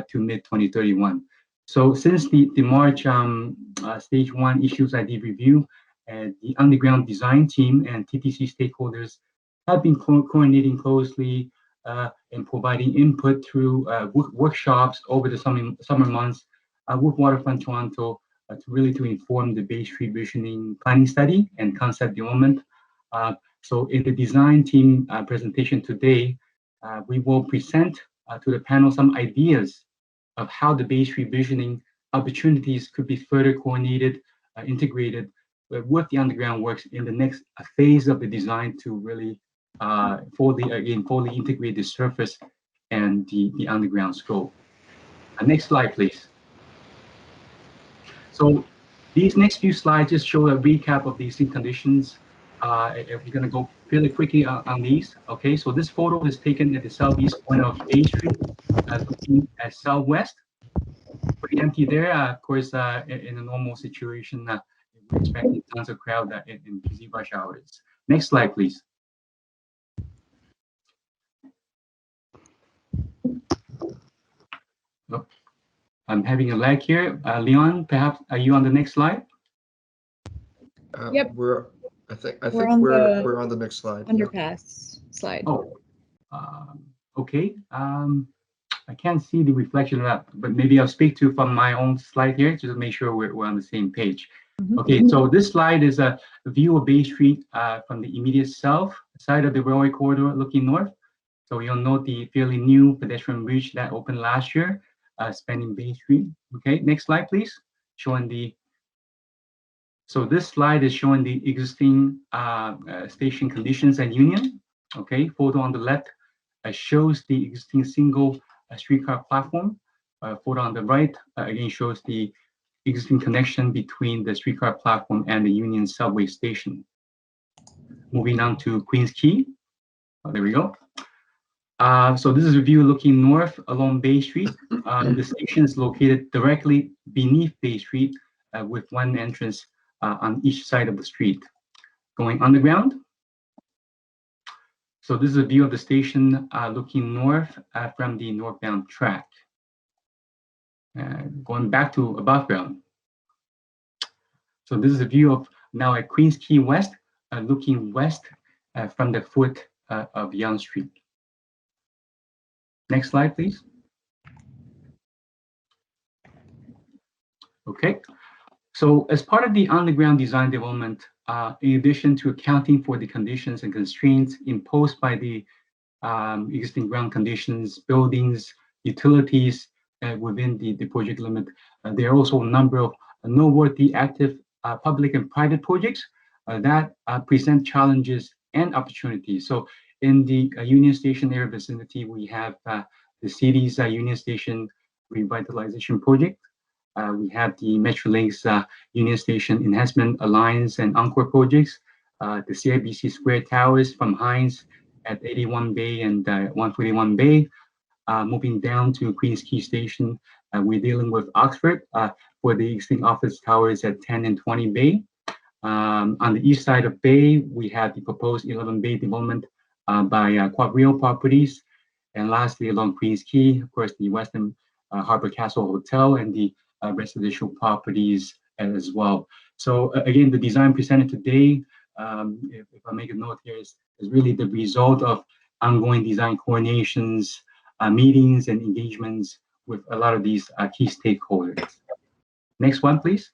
to mid-2031. So since the March Stage 1 Issues ID review, the underground design team and TTC stakeholders have been coordinating closely and providing input through workshops over the summer months with Waterfront Toronto to inform the Bay Street visioning planning study and concept development. So in the design team presentation today, we will present to the panel some ideas of how the Bay Street visioning opportunities could be further coordinated, integrated with the underground works in the next phase of the design to really fully integrate the surface and the underground scope. Next slide, please. So these next few slides just show a recap of these conditions. We're going to go fairly quickly on these. Okay, so this photo is taken at the southeast corner of Bay Street, looking at southwest. Pretty empty there. Of course, in a normal situation, we're expecting tons of crowd in busy rush hours. Next slide, please. Oh, I'm having a lag here. Leon, perhaps are you on the next slide? Yep. I think We're on we're on the next slide. Underpass slide. Oh, okay. I can't see the reflection of that, but maybe I'll speak to from my own slide here just to make sure we're on the same page. Okay, so this slide is a view of Bay Street from the immediate south side of the railway corridor looking north. So you'll note the fairly new pedestrian bridge that opened last year, spanning Bay Street. Okay, next slide, please. So this slide is showing the existing station conditions and union. Okay, photo on the left shows the existing single streetcar platform. Photo on the right again shows the existing connection between the streetcar platform and the Union subway station. Moving on to Queens Quay. Oh, there we go. So this is a view looking north along Bay Street. The station is located directly beneath Bay Street with one entrance on each side of the street. Going underground. So this is a view of the station looking north from the northbound track. Going back to above ground. So this is a view of now at Queens Quay West, looking west from the foot of Yonge Street. Next slide, please. Okay, so as part of the underground design development, in addition to accounting for the conditions and constraints imposed by the existing ground conditions, buildings, utilities within the project limit, there are also a number of noteworthy active public and private projects that present challenges and opportunities. So in the Union Station area vicinity, we have the city's Union Station revitalization project. We have the Metrolinx Union Station Enhancement Alliance and Encore projects, the CIBC Square Towers from Hines at 81 Bay and 141 Bay. Moving down to Queens Quay Station, we're dealing with Oxford for the existing office towers at 10 and 20 Bay. On the east side of Bay, we have the proposed 11 Bay development by Quadrio Properties. And lastly, along Queens Quay, of course, the Western Harbor Castle Hotel and the residential properties as well. So again, the design presented today, if I make a note here, is really the result of ongoing design coordinations, meetings and engagements with a lot of these key stakeholders. Next one, please.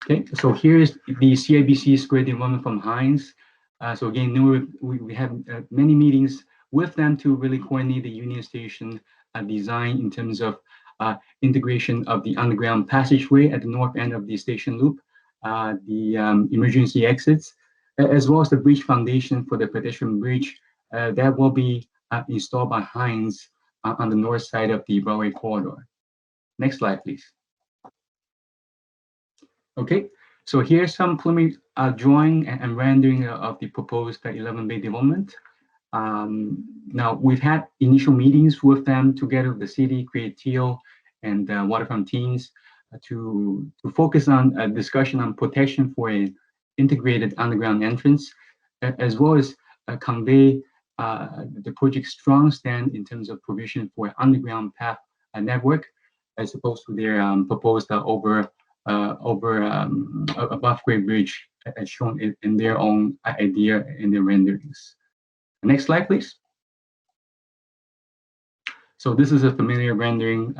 Okay, so here's the CIBC Square development from Hines. So again, we have many meetings with them to really coordinate the Union Station design in terms of integration of the underground passageway at the north end of the station loop, the emergency exits, as well as the bridge foundation for the pedestrian bridge that will be installed by Hines on the north side of the Broadway corridor. Next slide, please. Okay, so here's some preliminary drawing and rendering of the proposed 11 Bay development. Now, we've had initial meetings with them together with the city, Creatio, and Waterfront teams to focus on a discussion on protection for an integrated underground entrance, as well as convey the project's strong stand in terms of provision for an underground path network, as opposed to their proposed above grade bridge as shown in their own idea in their renderings. Next slide, please. So this is a familiar rendering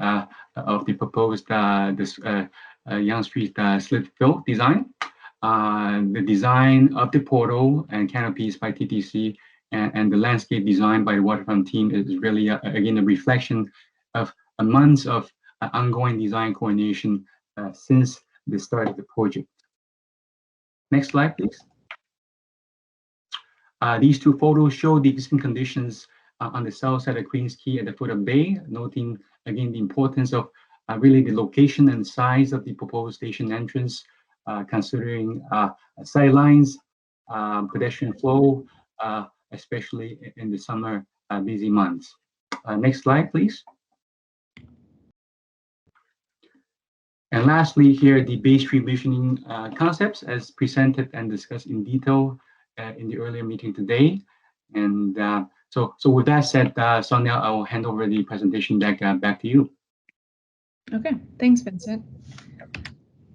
of the proposed Yonge Street slit fill design. The design of the portal and canopies by TTC and the landscape design by the Waterfront team is really, again, a reflection of months of ongoing design coordination since the start of the project. Next slide, please. These two photos show the existing conditions on the south side of Queens Quay at the foot of Bay, noting again the importance of really the location and size of the proposed station entrance, considering sight lines, pedestrian flow, especially in the summer busy months. Next slide, please. And lastly, here the Bay Street visioning concepts as presented and discussed in detail in the earlier meeting today. And so with that said, Sonia, I will hand over the presentation back to you. Okay, thanks, Vincent.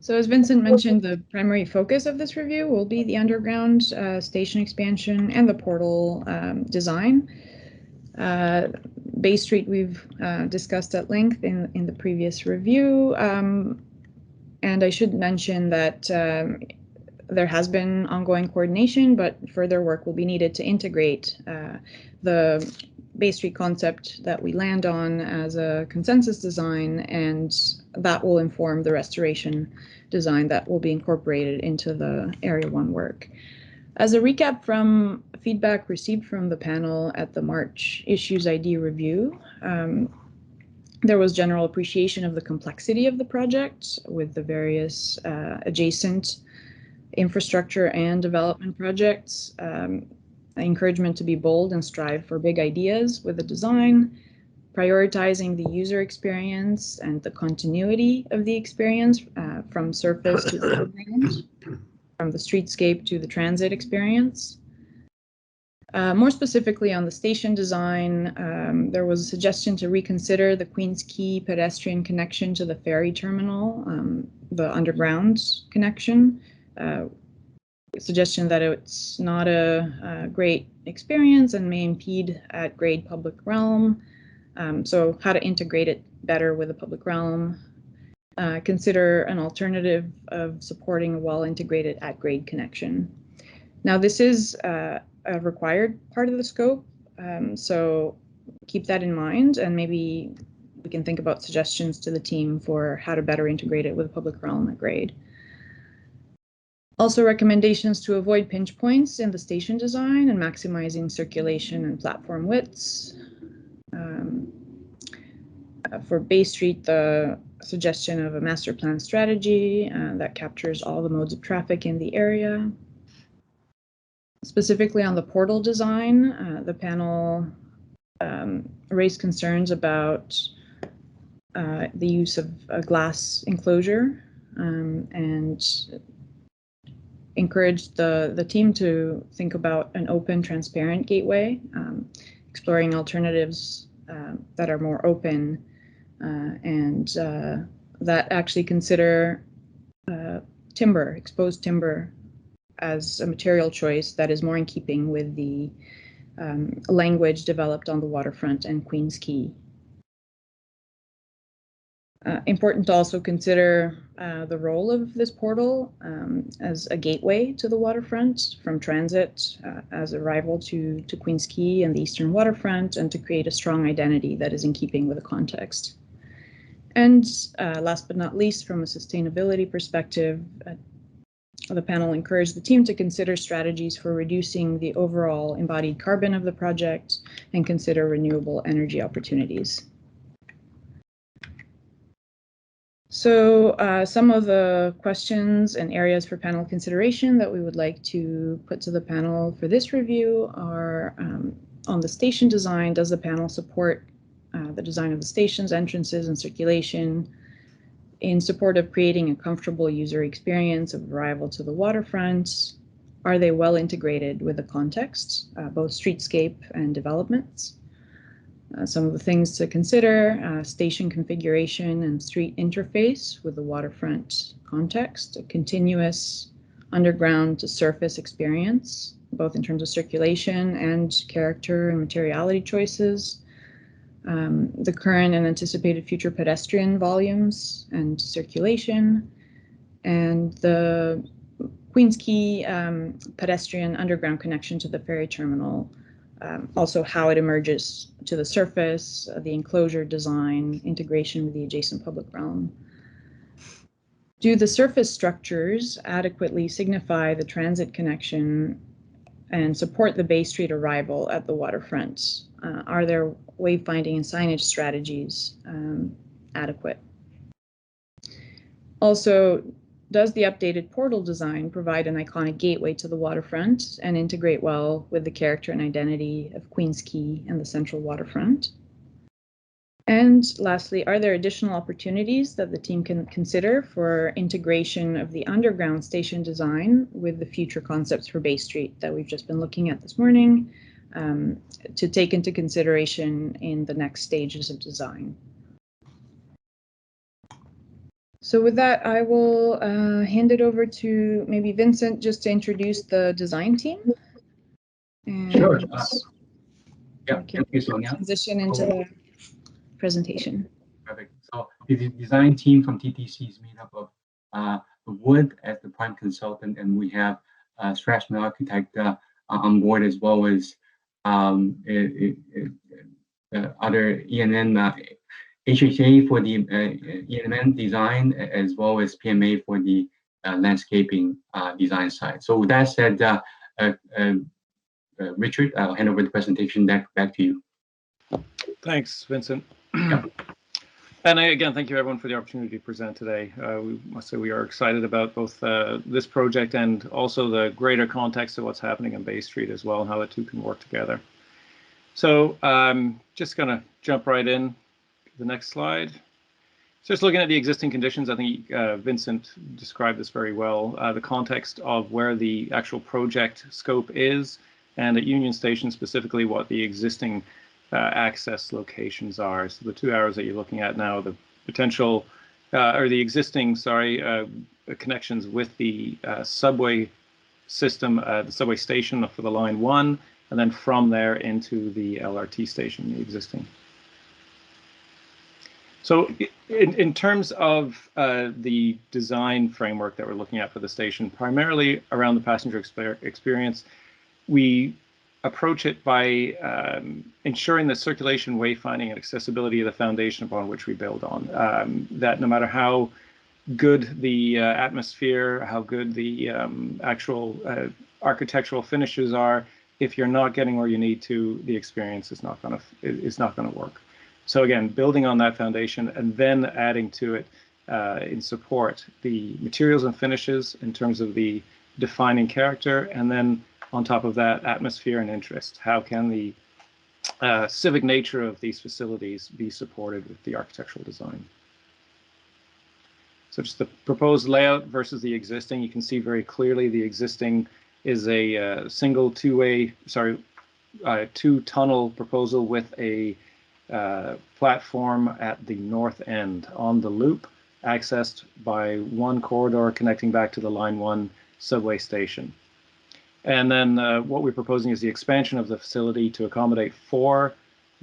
So as Vincent mentioned, the primary focus of this review will be the underground station expansion and the portal design. Bay Street we've discussed at length in the previous review. And I should mention that there has been ongoing coordination, but further work will be needed to integrate the Bay Street concept that we land on as a consensus design, and that will inform the restoration design that will be incorporated into the Area 1 work. As a recap from feedback received from the panel at the March Issues ID review, there was general appreciation of the complexity of the project with the various adjacent infrastructure and development projects, encouragement to be bold and strive for big ideas with the design, prioritizing the user experience and the continuity of the experience from surface to the ground, from the streetscape to the transit experience. More specifically on the station design, there was a suggestion to reconsider the Queens Quay pedestrian connection to the ferry terminal, the underground connection. Suggestion that it's not a great experience and may impede at grade public realm. So how to integrate it better with the public realm. Consider an alternative of supporting a well-integrated at-grade connection. Now, this is a required part of the scope, so keep that in mind, and maybe we can think about suggestions to the team for how to better integrate it with the public realm at grade. Also, recommendations to avoid pinch points in the station design and maximizing circulation and platform widths. For Bay Street, the suggestion of a master plan strategy that captures all the modes of traffic in the area. Specifically on the portal design, the panel raised concerns about the use of a glass enclosure and encouraged the team to think about an open, transparent gateway, exploring alternatives that are more open and that actually consider timber, exposed timber, as a material choice that is more in keeping with the language developed on the waterfront and Queens Quay. Important to also consider the role of this portal as a gateway to the waterfront from transit as a rival to Queens Quay and the eastern waterfront, and to create a strong identity that is in keeping with the context. And last but not least, from a sustainability perspective, the panel encouraged the team to consider strategies for reducing the overall embodied carbon of the project and consider renewable energy opportunities. So some of the questions and areas for panel consideration that we would like to put to the panel for this review are on the station design. Does the panel support the design of the stations, entrances, and circulation in support of creating a comfortable user experience of arrival to the waterfront? Are they well integrated with the context, both streetscape and developments? Some of the things to consider, station configuration and street interface with the waterfront context, a continuous underground to surface experience, both in terms of circulation and character and materiality choices, the current and anticipated future pedestrian volumes and circulation, and the Queens Quay pedestrian underground connection to the ferry terminal. Also how it emerges to the surface, the enclosure design, integration with the adjacent public realm. Do the surface structures adequately signify the transit connection and support the Bay Street arrival at the waterfront? Are there wayfinding and signage strategies adequate? Also, does the updated portal design provide an iconic gateway to the waterfront and integrate well with the character and identity of Queens Quay and the central waterfront? And lastly, are there additional opportunities that the team can consider for integration of the underground station design with the future concepts for Bay Street that we've just been looking at this morning to take into consideration in the next stages of design? So with that, I will hand it over to maybe Vincent just to introduce the design team. And sure. Yeah, thank you, Sonia. Transition into the presentation. Perfect. So the design team from TTC is made up of Wood as the prime consultant, and we have Strashman Architect on board, as well as other ENN, HHA for the ENN design, as well as PMA for the landscaping design side. So with that said, Richard, I'll hand over the presentation back to you. Thanks, Vincent. Yeah. And again, thank you everyone for the opportunity to present today. We must say we are excited about both this project and also the greater context of what's happening on Bay Street as well, and how the two can work together. So just gonna jump right in. The next slide. Just looking at the existing conditions, I think Vincent described this very well. The context of where the actual project scope is, and at Union Station specifically what the existing access locations are. So the 2 arrows that you're looking at now, the potential or the existing, connections with the subway system, the subway station for the line 1, and then from there into the LRT station, the existing. So in terms of the design framework that we're looking at for the station, primarily around the passenger experience, we approach it by ensuring that circulation, wayfinding, and accessibility are the foundation upon which we build on. That no matter how good the atmosphere, how good the actual architectural finishes are, if you're not getting where you need to, the experience is not going to work. So again, building on that foundation and then adding to it in support the materials and finishes in terms of the defining character, and then on top of that, atmosphere and interest. How can the civic nature of these facilities be supported with the architectural design? So just the proposed layout versus the existing, you can see very clearly the existing is a single two-tunnel proposal with a platform at the north end on the loop, accessed by one corridor connecting back to the Line 1 subway station. And then what we're proposing is the expansion of the facility to accommodate 4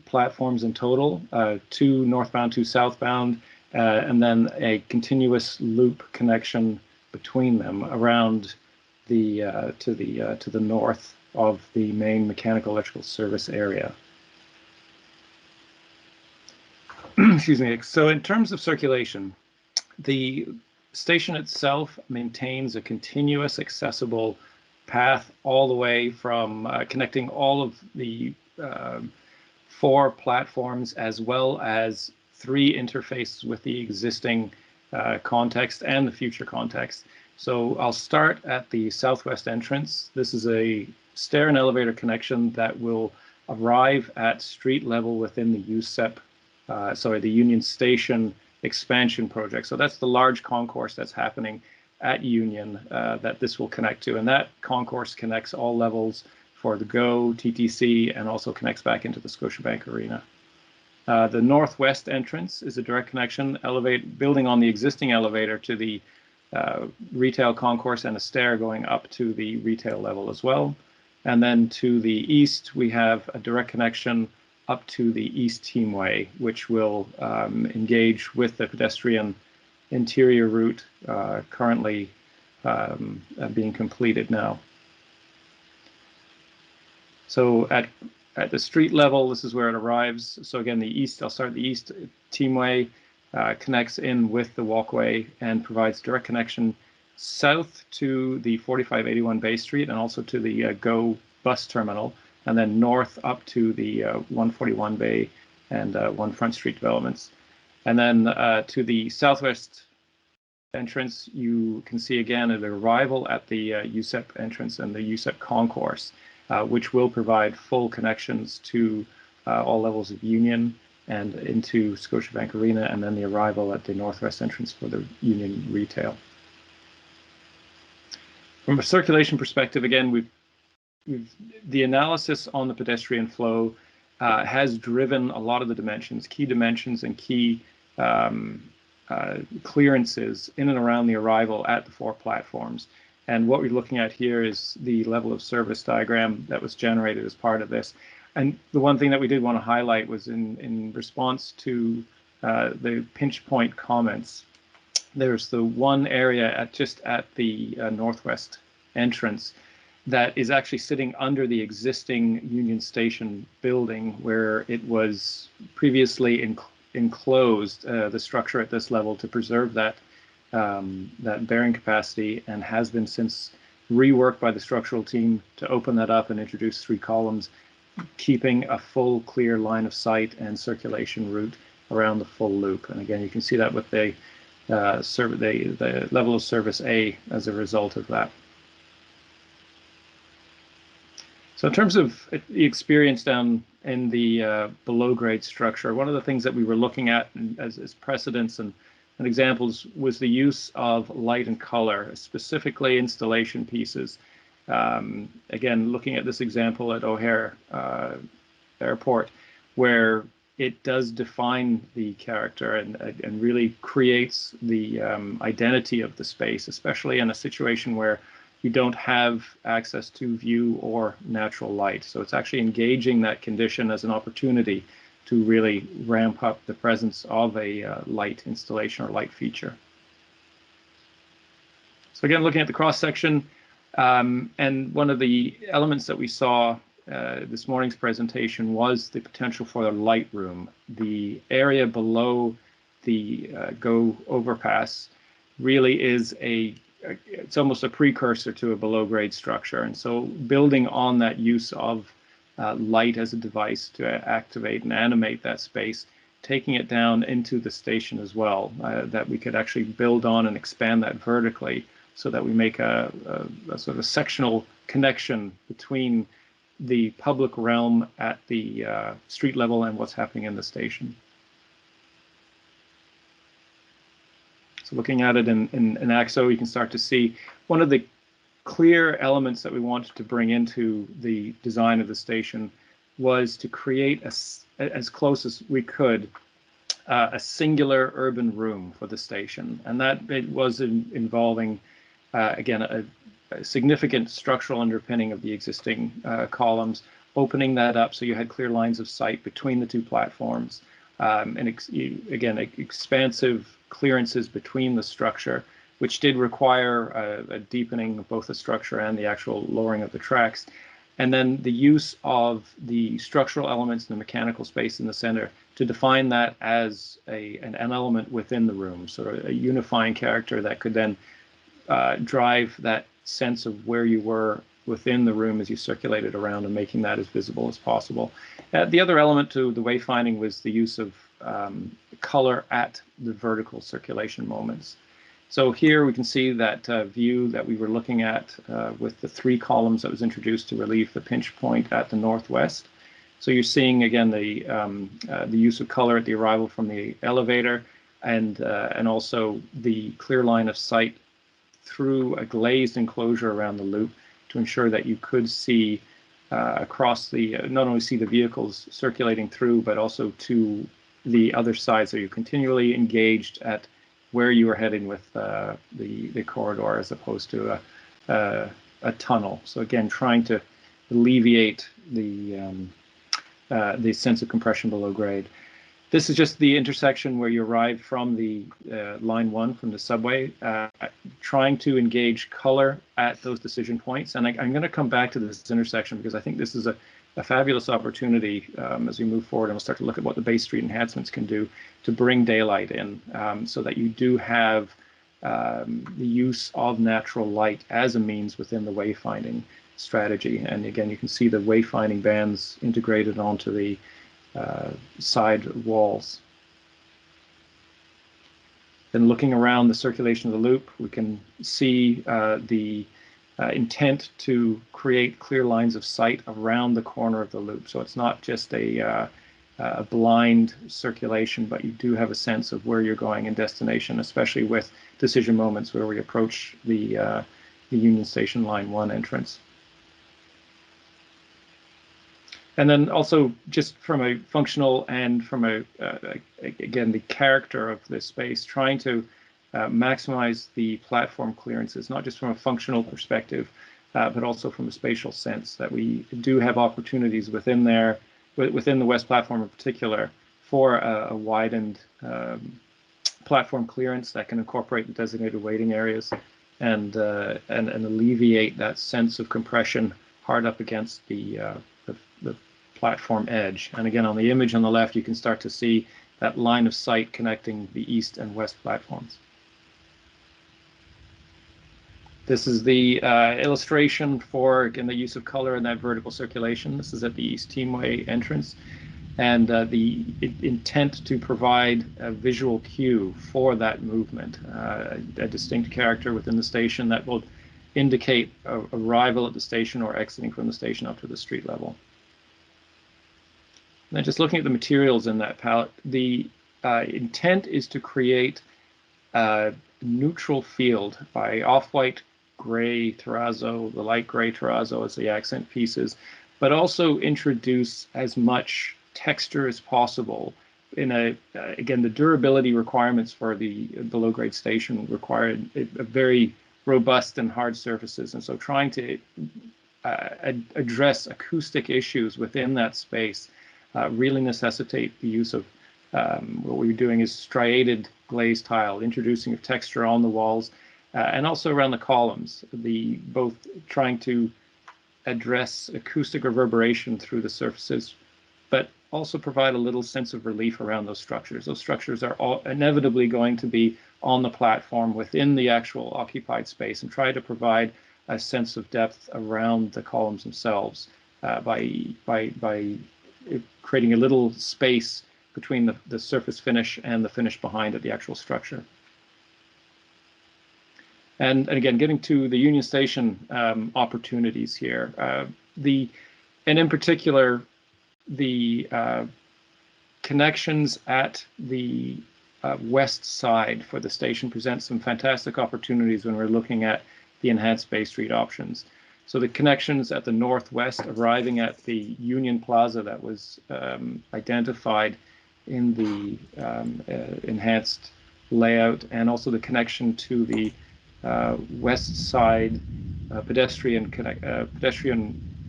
platforms in total, 2 northbound, 2 southbound, and then a continuous loop connection between them around the to the north of the main mechanical electrical service area. Excuse me. So in terms of circulation, the station itself maintains a continuous accessible path all the way from connecting all of the 4 platforms, as well as 3 interfaces with the existing context and the future context. So I'll start at the southwest entrance. This is a stair and elevator connection that will arrive at street level within the USEP, the Union Station expansion project. So that's the large concourse that's happening at Union that this will connect to. And that concourse connects all levels for the GO, TTC, and also connects back into the Scotiabank Arena. The northwest entrance is a direct connection, building on the existing elevator to the retail concourse, and a stair going up to the retail level as well. And then to the east, we have a direct connection up to the East Teamway, which will engage with the pedestrian interior route currently being completed now. So at the street level, this is where it arrives. So again, I'll start at the East Teamway, connects in with the walkway and provides direct connection south to the 4581 Bay Street and also to the GO bus terminal, and then north up to the 141 Bay and 1 Front Street developments. And then to the southwest entrance, you can see again an arrival at the USEP entrance and the USEP concourse, which will provide full connections to all levels of Union and into Scotiabank Arena, and then the arrival at the northwest entrance for the Union retail. From a circulation perspective, again, the analysis on the pedestrian flow has driven a lot of the key dimensions and key clearances in and around the arrival at the 4 platforms. And what we're looking at here is the level of service diagram that was generated as part of this. And the one thing that we did want to highlight was in response to the pinch point comments. There's the one area just at the northwest entrance that is actually sitting under the existing Union Station building, where it was previously enclosed, the structure at this level, to preserve that bearing capacity, and has been since reworked by the structural team to open that up and introduce 3 columns, keeping a full clear line of sight and circulation route around the full loop. And again, you can see that with the level of service A as a result of that. So in terms of the experience down in the below grade structure, one of the things that we were looking at as precedents and examples was the use of light and color, specifically installation pieces. Again, looking at this example at O'Hare Airport, where it does define the character and really creates the identity of the space, especially in a situation where you don't have access to view or natural light. So it's actually engaging that condition as an opportunity to really ramp up the presence of a light installation or light feature. So again, looking at the cross section, and one of the elements that we saw this morning's presentation was the potential for a light room. The area below the GO overpass really is it's almost a precursor to a below grade structure. And so building on that use of light as a device to activate and animate that space, taking it down into the station as well, that we could actually build on and expand that vertically so that we make a sort of sectional connection between the public realm at the street level and what's happening in the station. So looking at it in AXO, you can start to see one of the clear elements that we wanted to bring into the design of the station was to create as close as we could a singular urban room for the station, and that it was involving again a significant structural underpinning of the existing columns, opening that up so you had clear lines of sight between the two platforms, and again expansive clearances between the structure, which did require a deepening of both the structure and the actual lowering of the tracks. And then the use of the structural elements in the mechanical space in the center to define that as an element within the room, sort of a unifying character that could then drive that sense of where you were within the room as you circulated around and making that as visible as possible. The other element to the wayfinding was the use of color at the vertical circulation moments. So here we can see that view that we were looking at with the 3 columns that was introduced to relieve the pinch point at the northwest. So you're seeing again the use of color at the arrival from the elevator, and also the clear line of sight through a glazed enclosure around the loop to ensure that you could see across the, not only see the vehicles circulating through, but also to the other side. So you're continually engaged at where you are heading with the corridor as opposed to a tunnel. So again, trying to alleviate the sense of compression below grade. This is just the intersection where you arrive from the line 1 from the subway, trying to engage color at those decision points. And I'm going to come back to this intersection because I think this is a fabulous opportunity as we move forward and we'll start to look at what the Bay Street enhancements can do to bring daylight in, so that you do have the use of natural light as a means within the wayfinding strategy. And again, you can see the wayfinding bands integrated onto the side walls. Then looking around the circulation of the loop, we can see the intent to create clear lines of sight around the corner of the loop. So it's not just a blind circulation, but you do have a sense of where you're going in destination, especially with decision moments where we approach the Union Station Line 1 entrance. And then also just from a functional and from again, the character of this space, trying to maximize the platform clearances, not just from a functional perspective, but also from a spatial sense, that we do have opportunities within there, within the West platform in particular, for a widened platform clearance that can incorporate the designated waiting areas and alleviate that sense of compression hard up against the platform edge. And again, on the image on the left, you can start to see that line of sight connecting the east and west platforms. This is the illustration for, again, the use of color in that vertical circulation. This is at the East Teamway entrance, and the intent to provide a visual cue for that movement, a distinct character within the station that will indicate arrival at the station or exiting from the station up to the street level. Now, just looking at the materials in that palette, the intent is to create a neutral field by off-white gray terrazzo, the light gray terrazzo as the accent pieces, but also introduce as much texture as possible. In again, the durability requirements for the below grade station require a very robust and hard surfaces, and so trying to address acoustic issues within that space really necessitate the use of what we're doing is striated glazed tile, introducing of texture on the walls and also around the columns, both trying to address acoustic reverberation through the surfaces, but also provide a little sense of relief around those structures. Those structures are all inevitably going to be on the platform within the actual occupied space, and try to provide a sense of depth around the columns themselves by creating a little space between the surface finish and the finish behind it, the actual structure. And again, getting to the Union Station opportunities here, and in particular, the connections at the west side for the station present some fantastic opportunities when we're looking at the enhanced Bay Street options. So the connections at the northwest, arriving at the Union Plaza that was identified in the enhanced layout, and also the connection to the west side pedestrian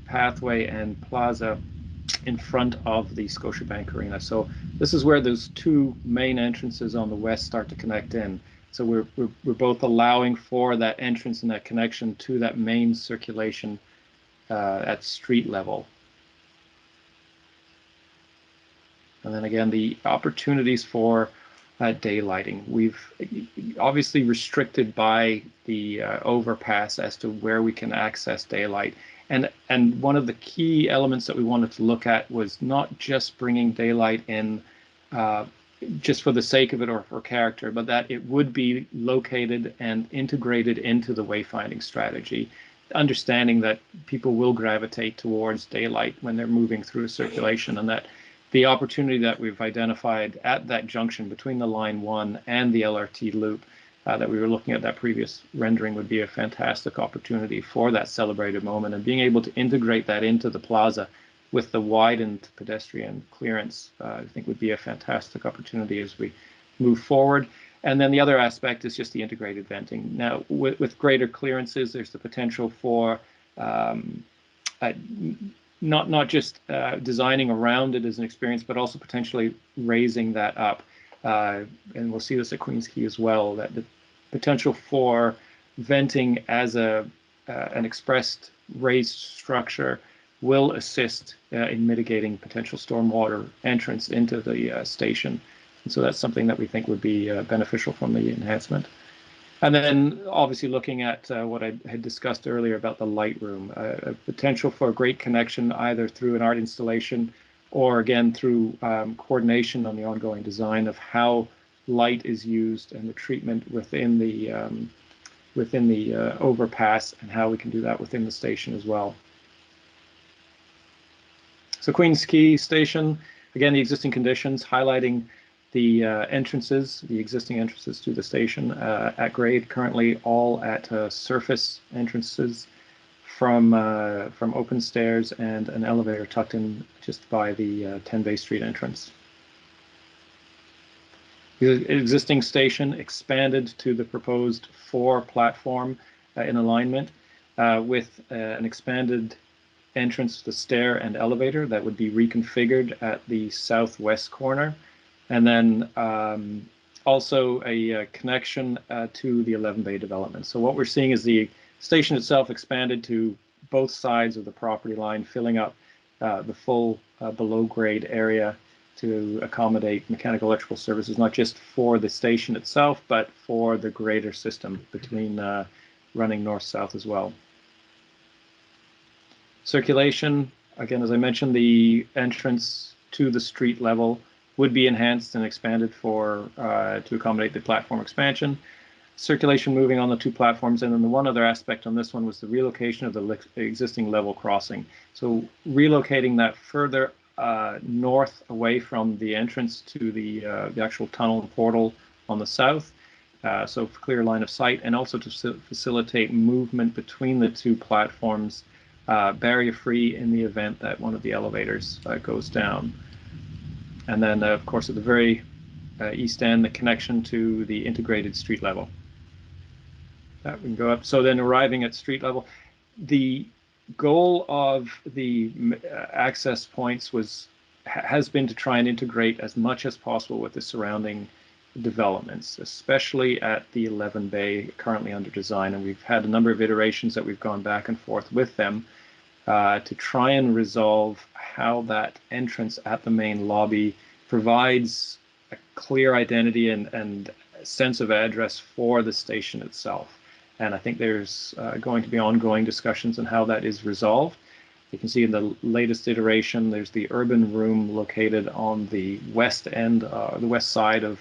pathway and plaza in front of the Scotiabank Arena. So this is where those two main entrances on the west start to connect in. So we're both allowing for that entrance and that connection to that main circulation at street level. And then again, the opportunities for daylighting. We've obviously restricted by the overpass as to where we can access daylight. And one of the key elements that we wanted to look at was not just bringing daylight in just for the sake of it or for character, but that it would be located and integrated into the wayfinding strategy, understanding that people will gravitate towards daylight when they're moving through a circulation, and that the opportunity that we've identified at that junction between the Line 1 and the LRT loop that we were looking at that previous rendering would be a fantastic opportunity for that celebrated moment, and being able to integrate that into the plaza with the widened pedestrian clearance, I think would be a fantastic opportunity as we move forward. And then the other aspect is just the integrated venting. Now, with greater clearances, there's the potential for not just designing around it as an experience, but also potentially raising that up. And we'll see this at Queens Quay as well, that the potential for venting as an expressed raised structure will assist in mitigating potential stormwater entrance into the station. And so that's something that we think would be beneficial from the enhancement. And then obviously looking at what I had discussed earlier about the light room, a potential for a great connection either through an art installation or again through coordination on the ongoing design of how light is used and the treatment within the overpass, and how we can do that within the station as well. So Queens Quay Station, again, the existing conditions highlighting the entrances, the existing entrances to the station at grade, currently all at surface entrances from open stairs and an elevator tucked in just by the 10 Bay Street entrance. The existing station expanded to the proposed 4 platform in alignment with an expanded entrance to the stair and elevator that would be reconfigured at the southwest corner. And then also a connection to the 11 Bay development. So what we're seeing is the station itself expanded to both sides of the property line, filling up the full below grade area to accommodate mechanical electrical services, not just for the station itself, but for the greater system between running north-south as well. Circulation, again, as I mentioned, the entrance to the street level would be enhanced and expanded for to accommodate the platform expansion. Circulation moving on the 2 platforms, and then the one other aspect on this one was the relocation of the existing level crossing. So relocating that further north away from the entrance to the actual tunnel and portal on the south, so clear line of sight, and also to facilitate movement between the two platforms, barrier-free in the event that one of the elevators goes down. And then, of course, at the very east end, the connection to the integrated street level. That we can go up. So then arriving at street level, the goal of the access points has been to try and integrate as much as possible with the surrounding developments, especially at the 11 Bay currently under design. And we've had a number of iterations that we've gone back and forth with them to try and resolve how that entrance at the main lobby provides a clear identity and sense of address for the station itself. And I think there's going to be ongoing discussions on how that is resolved. You can see in the latest iteration, there's the urban room located on the west end, the west side of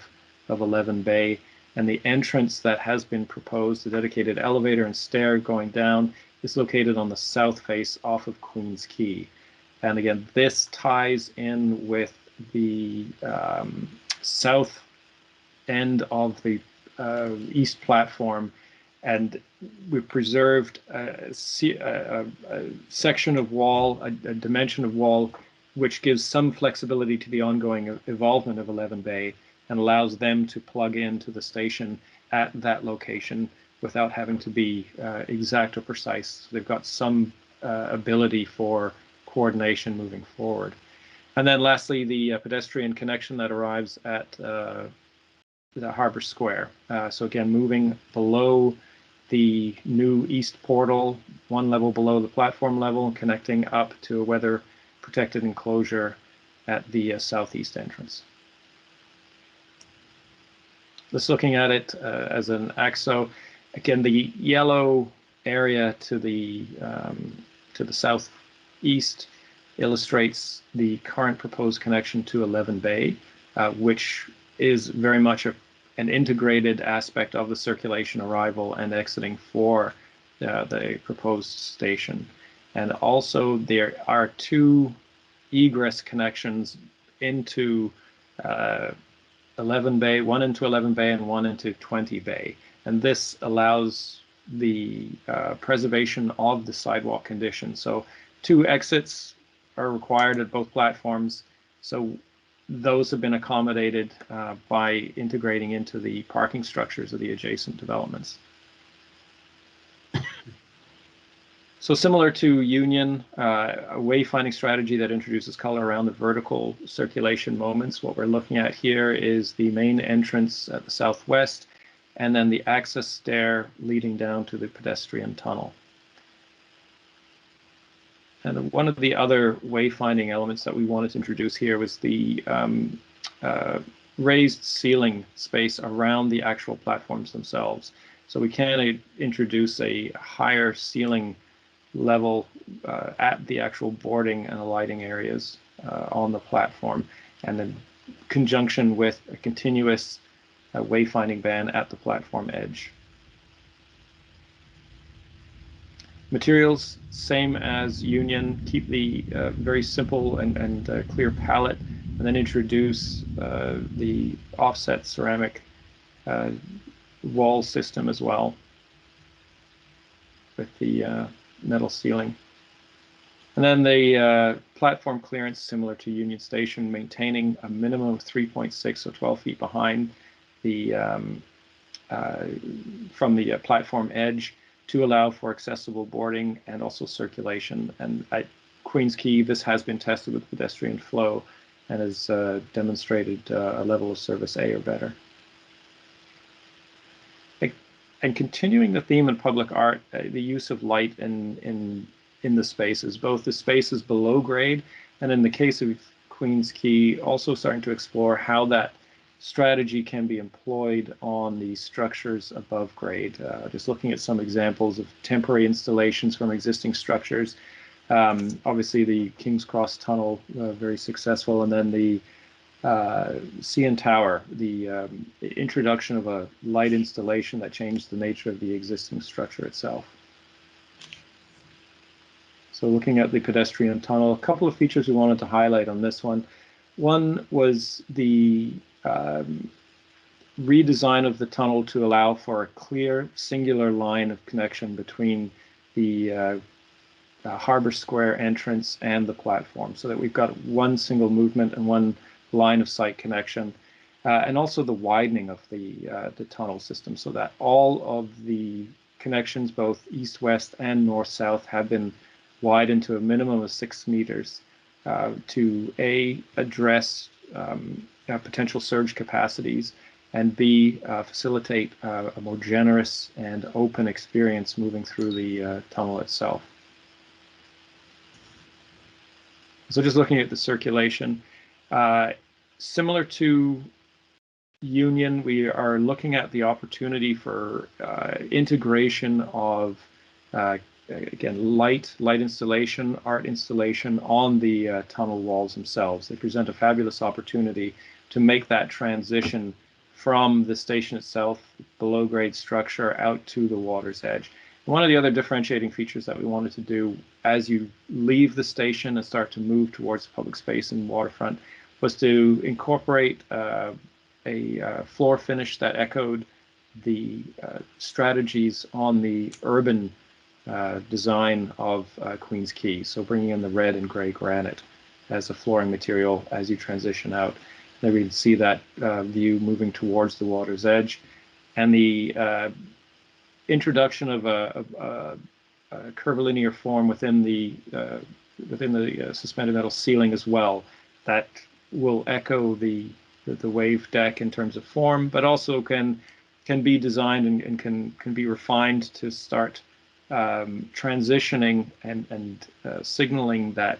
11 Bay, and the entrance that has been proposed, the dedicated elevator and stair going down, is located on the south face off of Queens Quay. And again, this ties in with the south end of the east platform, and we've preserved a section of wall, a dimension of wall, which gives some flexibility to the ongoing involvement of 11 Bay and allows them to plug into the station at that location without having to be exact or precise. They've got some ability for coordination moving forward. And then lastly, the pedestrian connection that arrives at the Harbor Square. So again, moving below the new east portal, one level below the platform level, connecting up to a weather protected enclosure at the southeast entrance. Just looking at it as an axo, again, the yellow area to the southeast illustrates the current proposed connection to 11 Bay, which is very much an integrated aspect of the circulation arrival and exiting for the proposed station. And also there are two egress connections into 11 Bay, one into 11 Bay and one into 20 Bay. And this allows the preservation of the sidewalk condition. So two exits are required at both platforms. So those have been accommodated by integrating into the parking structures of the adjacent developments. So similar to Union, a wayfinding strategy that introduces color around the vertical circulation moments. What we're looking at here is the main entrance at the southwest, and then the access stair leading down to the pedestrian tunnel. And one of the other wayfinding elements that we wanted to introduce here was the raised ceiling space around the actual platforms themselves. So we can introduce a higher ceiling level at the actual boarding and alighting areas on the platform, and in conjunction with a continuous wayfinding band at the platform edge. Materials, same as Union, keep the very simple and clear palette, and then introduce the offset ceramic wall system as well with the metal ceiling. And then the platform clearance, similar to Union Station, maintaining a minimum of 3.6, so 12 feet behind the from the platform edge, to allow for accessible boarding and also circulation. And at Queens Quay, this has been tested with pedestrian flow and has demonstrated a level of service A or better. And continuing the theme in public art, the use of light in the spaces, both the spaces below grade, and in the case of Queens Quay, also starting to explore how that strategy can be employed on the structures above grade. Just looking at some examples of temporary installations from existing structures. Obviously the King's Cross Tunnel, very successful, and then the CN Tower, the introduction of a light installation that changed the nature of the existing structure itself. So looking at the pedestrian tunnel, a couple of features we wanted to highlight on this one. One was the redesign of the tunnel to allow for a clear, singular line of connection between the Harbor Square entrance and the platform, so that we've got one single movement and one line of sight connection, and also the widening of the tunnel system, so that all of the connections, both east-west and north-south, have been widened to a minimum of 6 meters to address potential surge capacities, and B, facilitate a more generous and open experience moving through the tunnel itself. So just looking at the circulation, similar to Union, we are looking at the opportunity for integration of, again, light installation, art installation on the tunnel walls themselves. They present a fabulous opportunity to make that transition from the station itself, below grade structure, out to the water's edge. One of the other differentiating features that we wanted to do as you leave the station and start to move towards public space and waterfront was to incorporate a floor finish that echoed the strategies on the urban design of Queens Quay. So bringing in the red and gray granite as a flooring material as you transition out. There we can see that view moving towards the water's edge, and the introduction of a curvilinear form within the suspended metal ceiling as well, that will echo the wave deck in terms of form, but also can be designed and can be refined to start transitioning and signaling that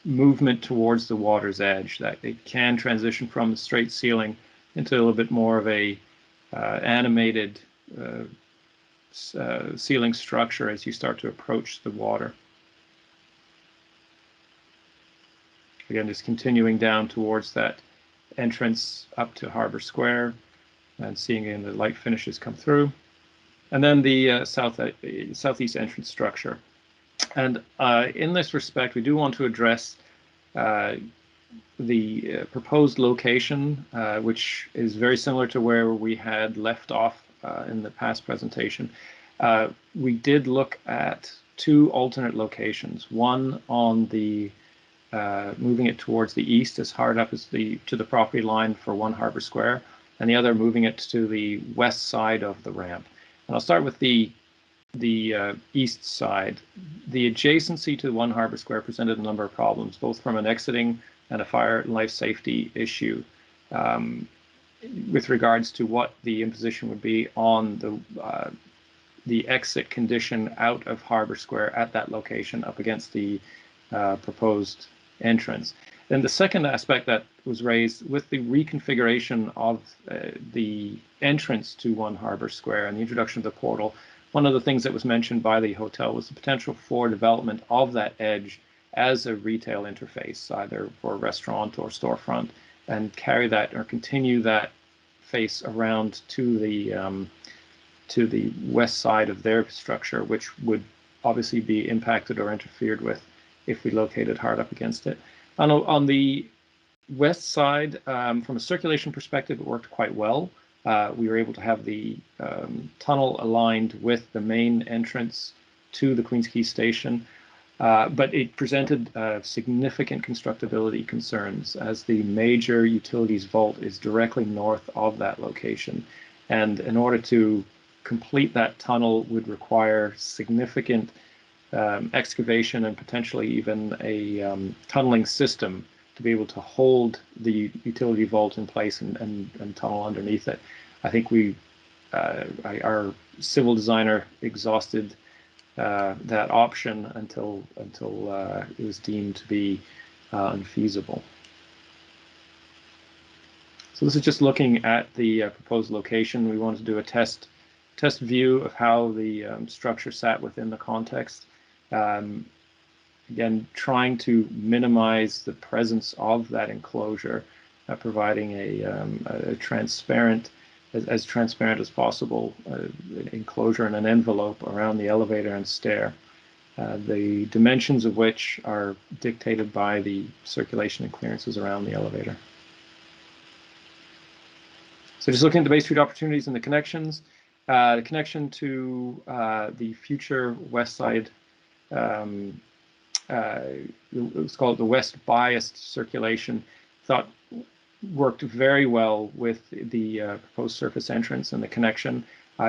movement towards the water's edge, that it can transition from the straight ceiling into a little bit more of a animated ceiling structure as you start to approach the water. Again, just continuing down towards that entrance up to Harbor Square and seeing in the light finishes come through. And then the southeast entrance structure. And in this respect, we do want to address the proposed location, which is very similar to where we had left off in the past presentation. We did look at 2 alternate locations, one on the moving it towards the east as hard up as to the property line for 1 Harbor Square, and the other moving it to the west side of the ramp. And I'll start with the east side. The adjacency to 1 Harbor Square presented a number of problems, both from an exiting and a fire and life safety issue, with regards to what the imposition would be on the exit condition out of Harbor Square at that location up against the proposed entrance. Then the second aspect that was raised with the reconfiguration of the entrance to 1 Harbor Square and the introduction of the portal, one of the things that was mentioned by the hotel was the potential for development of that edge as a retail interface, either for a restaurant or storefront, and carry that or continue that face around to the west side of their structure, which would obviously be impacted or interfered with if we located hard up against it. On the west side, from a circulation perspective, it worked quite well. We were able to have the tunnel aligned with the main entrance to the Queens Quay station, but it presented significant constructability concerns, as the major utilities vault is directly north of that location. And in order to complete that tunnel would require significant excavation and potentially even a tunneling system to be able to hold the utility vault in place and tunnel underneath it. I think our civil designer exhausted that option until it was deemed to be unfeasible. So this is just looking at the proposed location. We wanted to do a test view of how the structure sat within the context. Again, trying to minimize the presence of that enclosure, providing a transparent, as transparent as possible, enclosure and an envelope around the elevator and stair, the dimensions of which are dictated by the circulation and clearances around the elevator. So just looking at the Bay Street opportunities and the connections, the connection to the future west side, let's call it the west biased circulation, thought worked very well with the proposed surface entrance and the connection,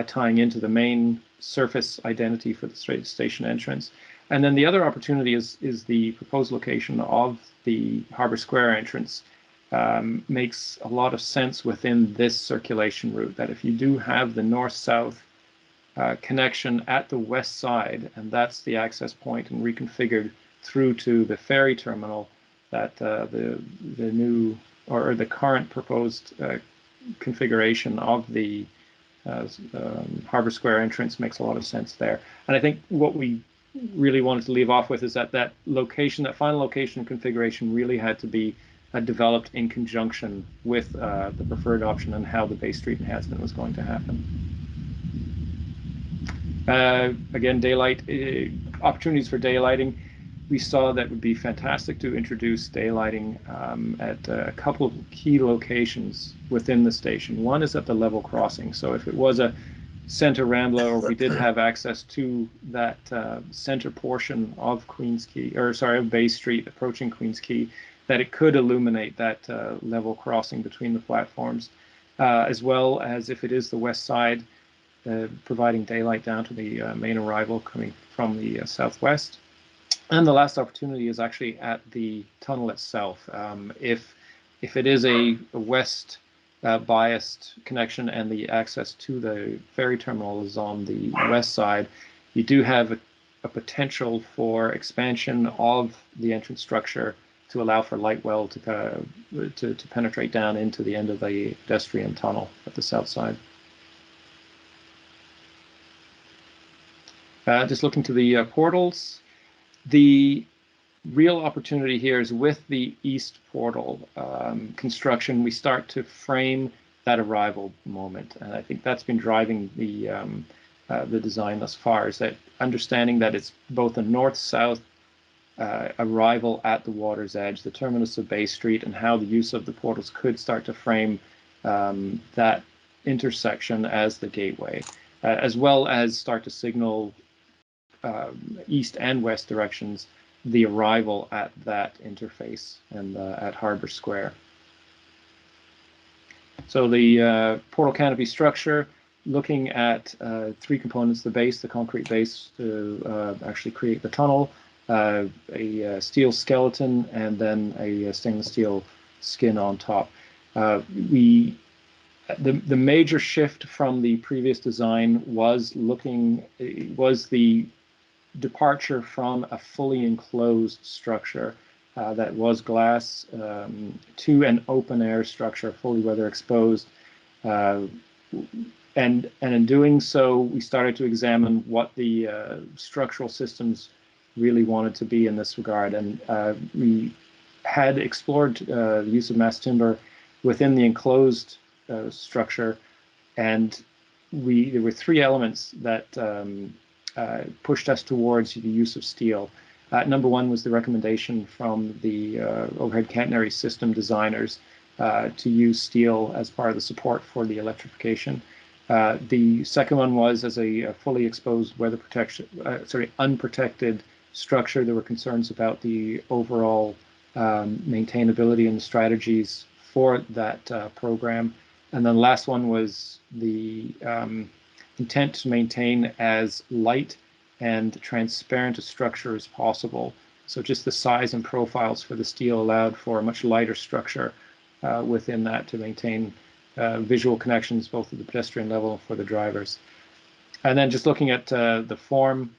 tying into the main surface identity for the station entrance. And then the other opportunity is the proposed location of the Harbor Square entrance. Makes a lot of sense within this circulation route, that if you do have the north-south connection at the west side, and that's the access point and reconfigured through to the ferry terminal, that the new or the current proposed configuration of the Harbor Square entrance makes a lot of sense there. And I think what we really wanted to leave off with is that location, that final location and configuration really had to be developed in conjunction with the preferred option and how the Bay Street enhancement was going to happen. Again, daylight, opportunities for daylighting. We saw that would be fantastic to introduce daylighting at a couple of key locations within the station. One is at the level crossing. So if it was a center Rambla, or we did have access to that center portion of Queens Quay, or sorry, of Bay Street approaching Queens Quay, that it could illuminate that level crossing between the platforms, as well as if it is the west side, providing daylight down to the main arrival coming from the southwest. And the last opportunity is actually at the tunnel itself. If it is a west biased connection and the access to the ferry terminal is on the west side, you do have a potential for expansion of the entrance structure to allow for light well to penetrate down into the end of the pedestrian tunnel at the south side. Just looking to the portals, the real opportunity here is with the east portal construction, we start to frame that arrival moment. And I think that's been driving the design thus far, is that understanding that it's both a north-south arrival at the water's edge, the terminus of Bay Street, and how the use of the portals could start to frame that intersection as the gateway, as well as start to signal east and west directions the arrival at that interface and at Harbor Square. So the portal canopy structure, looking at three components: the base, the concrete base to actually create the tunnel, a steel skeleton, and then a stainless steel skin on top. The major shift from the previous design was the departure from a fully enclosed structure that was glass to an open air structure, fully weather exposed. And in doing so, we started to examine what the structural systems really wanted to be in this regard. And we had explored the use of mass timber within the enclosed structure, and there were three elements that pushed us towards the use of steel. Number one was the recommendation from the overhead catenary system designers to use steel as part of the support for the electrification. The second one was as a fully exposed weather protection, unprotected structure. There were concerns about the overall maintainability and the strategies for that program. And then the last one was the intent to maintain as light and transparent a structure as possible. So just the size and profiles for the steel allowed for a much lighter structure within that to maintain visual connections both at the pedestrian level for the drivers. And then just looking at the form,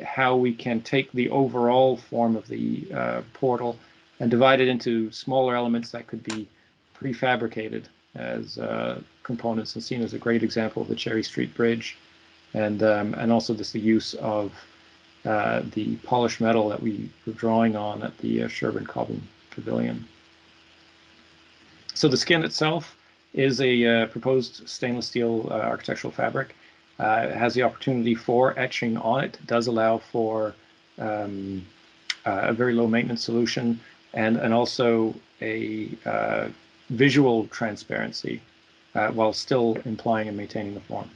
how we can take the overall form of the portal and divide it into smaller elements that could be prefabricated as components, and seen as a great example of the Cherry Street Bridge, and also just the use of the polished metal that we were drawing on at the Sherburne Cobham Pavilion. So the skin itself is a proposed stainless steel architectural fabric. It has the opportunity for etching on it. It does allow for a very low maintenance solution, and also a visual transparency while still implying and maintaining the form.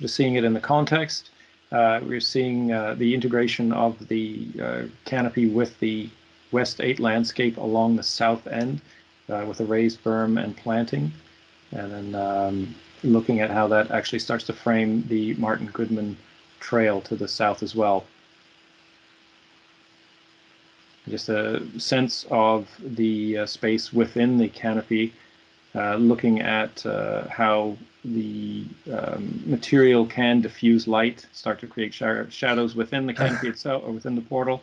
Just seeing it in the context, we're seeing the integration of the canopy with the West 8 landscape along the south end with a raised berm and planting. And then looking at how that actually starts to frame the Martin Goodman Trail to the south as well. Just a sense of the space within the canopy, looking at how the material can diffuse light, start to create shadows within the canopy itself, or within the portal,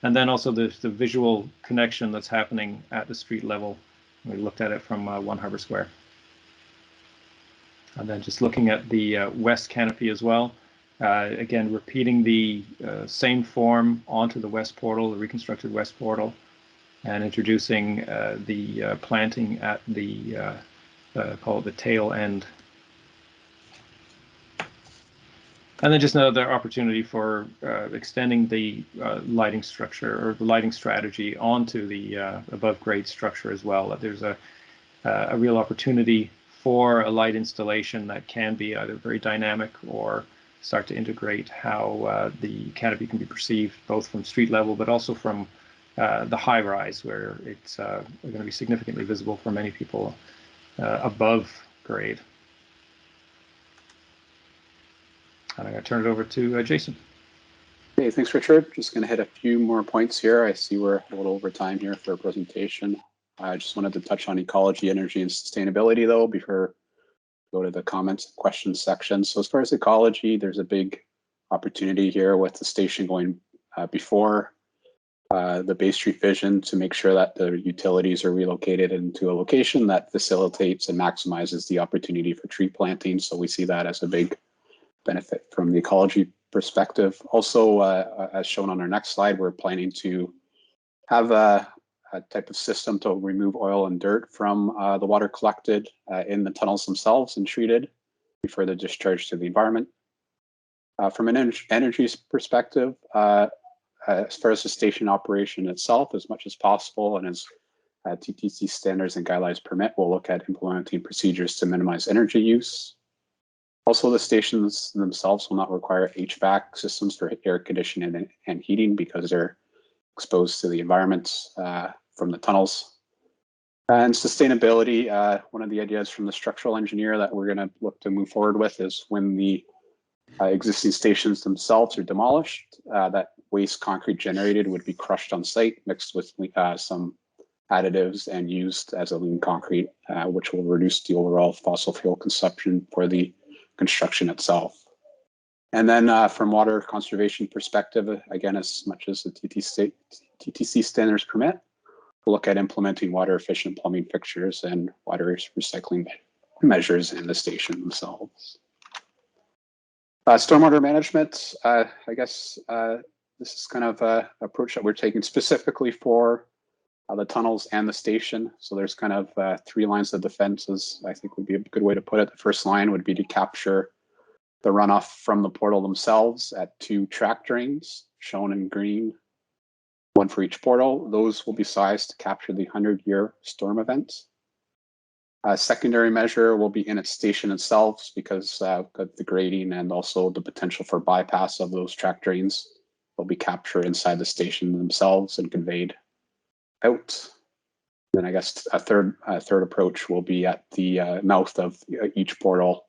and then also the visual connection that's happening at the street level. We looked at it from One Harbor Square. And then just looking at the west canopy as well. Again, repeating the same form onto the west portal, the reconstructed west portal, and introducing the planting at the, call it the tail end. And then just another opportunity for extending the lighting structure or the lighting strategy onto the above grade structure as well. There's a real opportunity for a light installation that can be either very dynamic or start to integrate how the canopy can be perceived both from street level but also from the high rise, where it's going to be significantly visible for many people above grade. And I'm going to turn it over to Jason. Hey, thanks, Richard. Just going to hit a few more points here. I see we're a little over time here for a presentation. I just wanted to touch on ecology, energy, and sustainability, though, before we go to the comments and questions section. So as far as ecology, there's a big opportunity here with the station going before the Bay Street vision to make sure that the utilities are relocated into a location that facilitates and maximizes the opportunity for tree planting. So we see that as a big benefit from the ecology perspective. Also, as shown on our next slide, we're planning to have a type of system to remove oil and dirt from the water collected in the tunnels themselves and treated before they're discharged to the environment. From an energy perspective, as far as the station operation itself, as much as possible, and as TTC standards and guidelines permit, we'll look at implementing procedures to minimize energy use. Also, the stations themselves will not require HVAC systems for air conditioning and heating because they're exposed to the environment from the tunnels. And sustainability, one of the ideas from the structural engineer that we're going to look to move forward with is when the existing stations themselves are demolished, that waste concrete generated would be crushed on site, mixed with some additives and used as a lean concrete, which will reduce the overall fossil fuel consumption for the construction itself. And then from water conservation perspective, again, as much as the TTC standards permit, we'll look at implementing water efficient plumbing fixtures and water recycling measures in the station themselves. Stormwater management, I guess this is kind of an approach that we're taking specifically for the tunnels and the station. So there's kind of 3 lines of defenses, I think would be a good way to put it. The first line would be to capture the runoff from the portal themselves at 2 track drains, shown in green, 1 for each portal. Those will be sized to capture the 100-year storm event. A secondary measure will be in its station itself because the grading and also the potential for bypass of those track drains will be captured inside the station themselves and conveyed out. Then I guess a third approach will be at the mouth of each portal.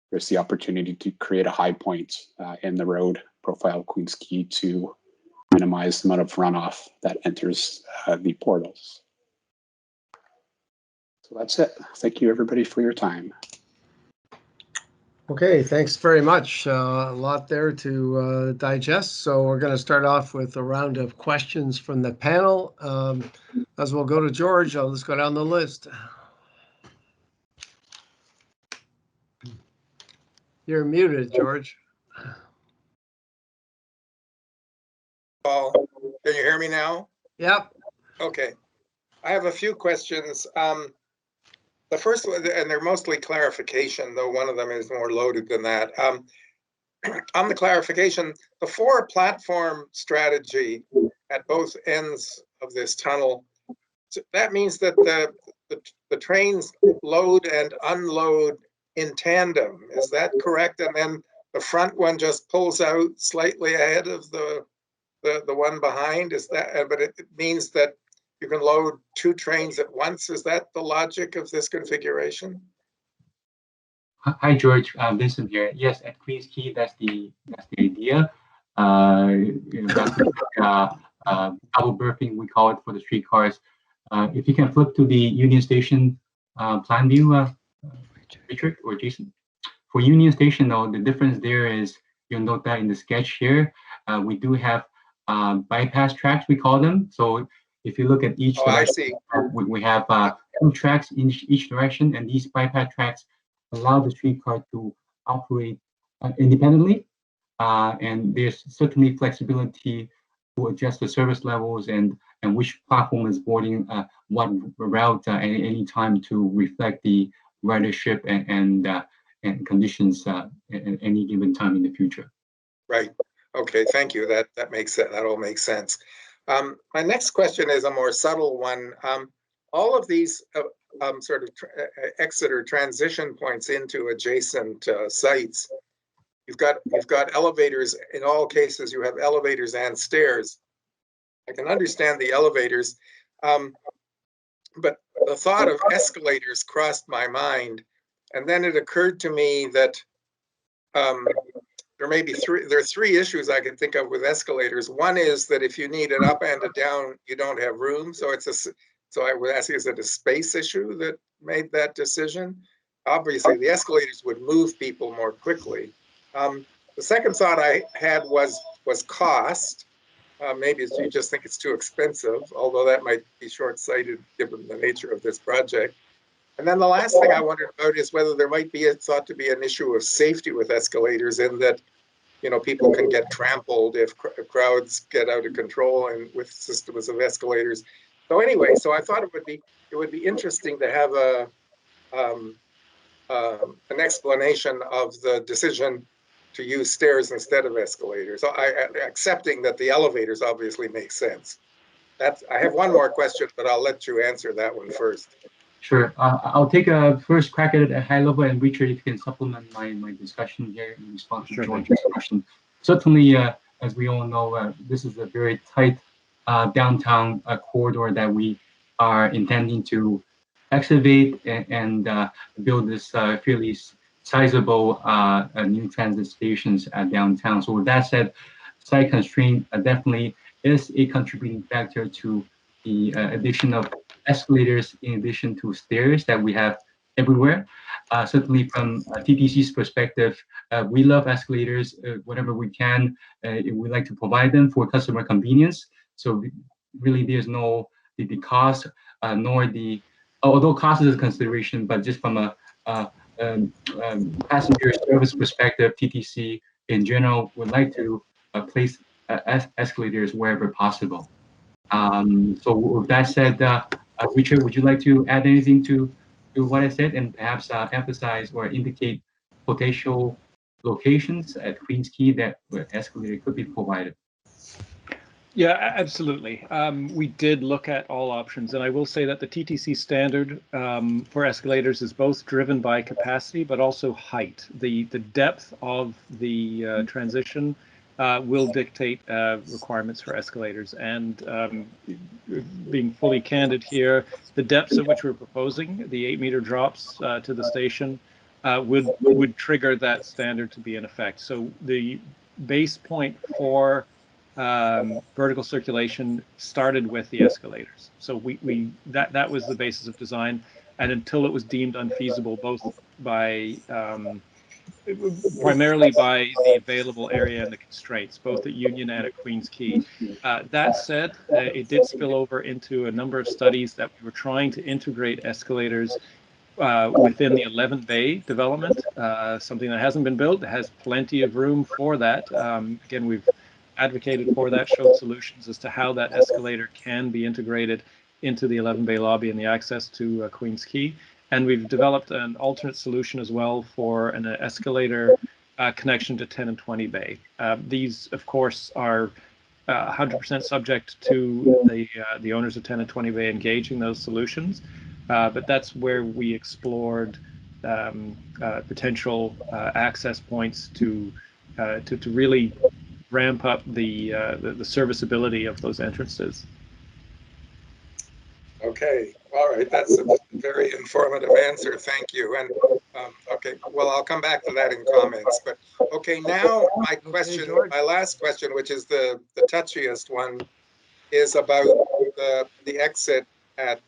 There's the opportunity to create a high point in the road profile Queens Quay to minimize the amount of runoff that enters the portals. So that's it. Thank you, everybody, for your time. Okay, thanks very much. A lot there to digest. So we're going to start off with a round of questions from the panel. As we'll go to George, let's go down the list. You're muted, George. Paul, can you hear me now? Yep. Okay. I have a few questions. The first one, and they're mostly clarification, though one of them is more loaded than that. On the clarification, the 4-platform strategy at both ends of this tunnel, that means that the trains load and unload in tandem. Is that correct? And then the front one just pulls out slightly ahead of the one behind? Is that, but it means that you can load two trains at once. Is that the logic of this configuration? Hi, George. Vincent here. Yes, at Queen's Quay, that's the idea. That's double berthing, we call it, for the streetcars. If you can flip to the Union Station plan view, Richard or Jason. For Union Station, though, the difference there is, you'll note that in the sketch here, we do have bypass tracks, we call them. So if you look at each direction, we have 2 tracks in each direction, and these bypass tracks allow the streetcar to operate independently. And there's certainly flexibility to adjust the service levels and which platform is boarding what route at any time to reflect the ridership and conditions at any given time in the future. Right. Okay. Thank you. That makes sense. That all makes sense. My next question is a more subtle one. All of these sort of exit or transition points into adjacent sites. You've got elevators. In all cases, you have elevators and stairs. I can understand the elevators, but the thought of escalators crossed my mind, and then it occurred to me that there are 3 issues I can think of with escalators. One is that if you need an up and a down, you don't have room. So I would ask you, is it a space issue that made that decision? Obviously, the escalators would move people more quickly. The second thought I had was cost. Maybe you just think it's too expensive, although that might be short-sighted given the nature of this project. And then the last thing I wondered about is whether there might be thought to be an issue of safety with escalators, in that, people can get trampled if crowds get out of control and with systems of escalators. So anyway, so I thought it would be interesting to have an explanation of the decision to use stairs instead of escalators. So accepting that the elevators obviously make sense. I have one more question, but I'll let you answer that one first. Sure. I'll take a first crack at it at high level, and Richard, if you can supplement my discussion here in response to George's question. Certainly, as we all know, this is a very tight downtown corridor that we are intending to excavate and build this fairly sizable new transit stations downtown. So with that said, site constraint definitely is a contributing factor to the addition of escalators in addition to stairs that we have everywhere. Certainly from TTC's perspective, we love escalators whenever we can. We like to provide them for customer convenience. So really there's no the cost nor the, although cost is a consideration, but just from a passenger service perspective, TTC in general would like to place escalators wherever possible. So with that said, Richard, would you like to add anything to what I said, and perhaps emphasize or indicate potential locations at Queen's Quay that where escalator could be provided? Yeah, absolutely. We did look at all options, and I will say that the TTC standard for escalators is both driven by capacity, but also height. The depth of the transition will dictate requirements for escalators. And being fully candid here, the depths at which we're proposing, the 8-meter drops to the station, would trigger that standard to be in effect. So the base point for vertical circulation started with the escalators. So that was the basis of design, and until it was deemed unfeasible, both by primarily by the available area and the constraints, both at Union and at Queen's Quay. That said, it did spill over into a number of studies that we were trying to integrate escalators within the 11 Bay development, something that hasn't been built. It has plenty of room for that. Again, we've advocated for that, showed solutions as to how that escalator can be integrated into the 11 Bay lobby and the access to Queen's Quay. And we've developed an alternate solution as well for an escalator connection to 10 and 20 Bay. These, of course, are 100% subject to the owners of 10 and 20 Bay engaging those solutions. but that's where we explored potential access points to really ramp up the serviceability of those entrances. Okay, all right, that's a very informative answer, thank you. And okay, well, I'll come back to that in comments, but okay, now my question, my last question, which is the touchiest one, is about the exit at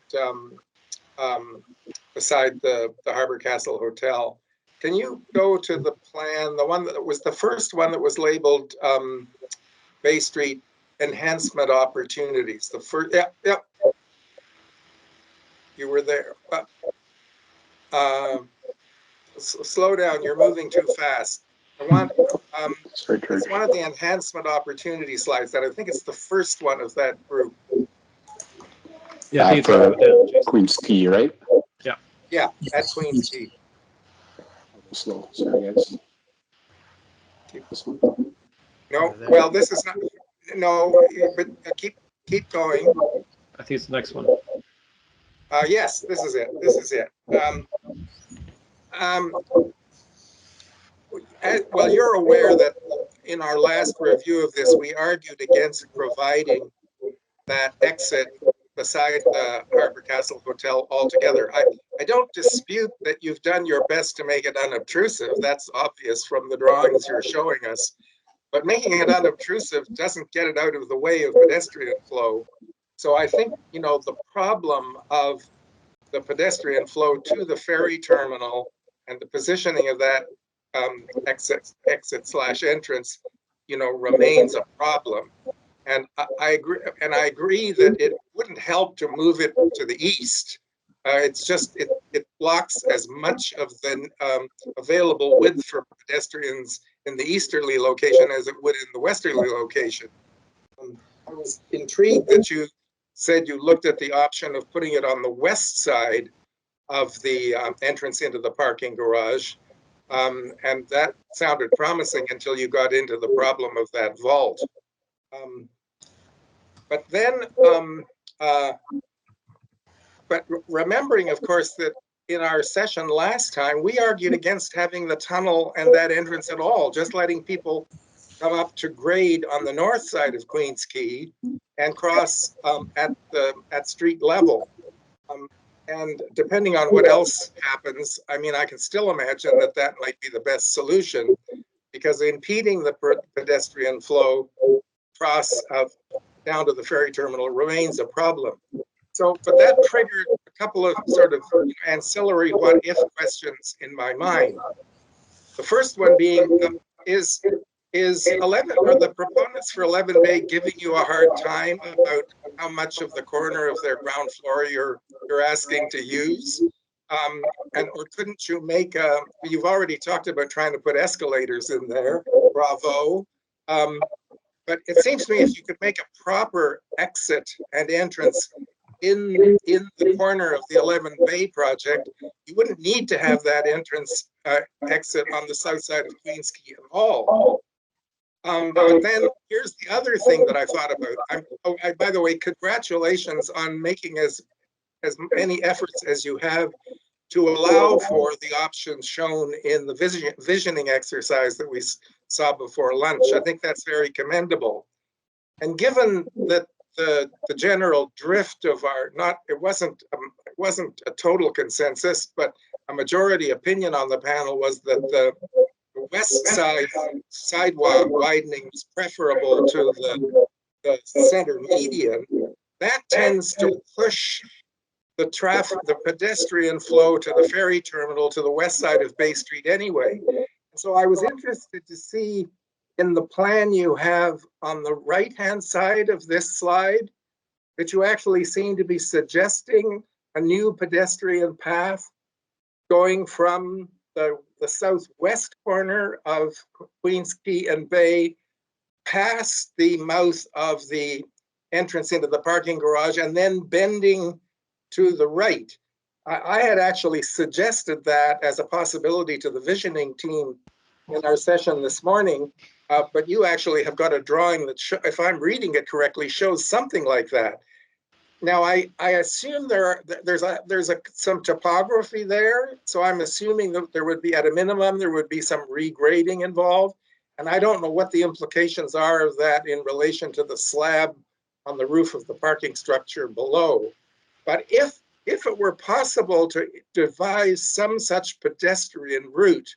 beside the Harbor Castle Hotel. Can you go to the plan, the one that was the first one that was labeled Bay Street enhancement opportunities? The first, yep. You were there. Slow down, you're moving too fast. I want, it's one of the enhancement opportunity slides that I think it's the first one of that group. Yeah, for Queen's Key, right? Yeah. Yeah, at Queen's Key. Slow, sorry guys. Keep this one. No, well, this is not, no, but keep going. I think it's the next one. Yes, this is it. This is it. Well, you're aware that in our last review of this, we argued against providing that exit beside the Harbor Castle Hotel altogether. I don't dispute that you've done your best to make it unobtrusive. That's obvious from the drawings you're showing us. But making it unobtrusive doesn't get it out of the way of pedestrian flow. So I think, you know, the problem of the pedestrian flow to the ferry terminal and the positioning of that exit/entrance, you know, remains a problem. And I agree that it wouldn't help to move it to the east. It's just, it blocks as much of the available width for pedestrians in the easterly location as it would in the westerly location. I was intrigued that you said you looked at the option of putting it on the west side of the entrance into the parking garage. And that sounded promising until you got into the problem of that vault. But then, but remembering, of course, that in our session last time, we argued against having the tunnel and that entrance at all, just letting people come up to grade on the north side of Queen's Quay and cross at street level. And depending on what else happens, I mean, I can still imagine that that might be the best solution, because impeding the pedestrian flow across down to the ferry terminal remains a problem. So, but that triggered a couple of sort of ancillary what-if questions in my mind. The first one being, is 11, or the proponents for 11 Bay giving you a hard time about how much of the corner of their ground floor you're asking to use? And or couldn't you make you've already talked about trying to put escalators in there, bravo. But it seems to me if you could make a proper exit and entrance in the corner of the 11 Bay project, you wouldn't need to have that entrance exit on the south side of Queen's Quay at all. But then here's the other thing that I thought about. By the way, congratulations on making as many efforts as you have to allow for the options shown in the visioning exercise that we saw before lunch. I think that's very commendable. And given that the general drift of our, it wasn't a total consensus, but a majority opinion on the panel was that the west side sidewalk widening is preferable to the center median. That tends to push the traffic, the pedestrian flow to the ferry terminal to the west side of Bay Street anyway. So I was interested to see in the plan you have on the right-hand side of this slide that you actually seem to be suggesting a new pedestrian path going from the southwest corner of Queen's Quay and Bay past the mouth of the entrance into the parking garage and then bending to the right. I had actually suggested that as a possibility to the visioning team in our session this morning, but you actually have got a drawing that, if I'm reading it correctly, shows something like that. Now, I assume there's some topography there, so I'm assuming that there would be, at a minimum, there would be some regrading involved. And I don't know what the implications are of that in relation to the slab on the roof of the parking structure below. But if it were possible to devise some such pedestrian route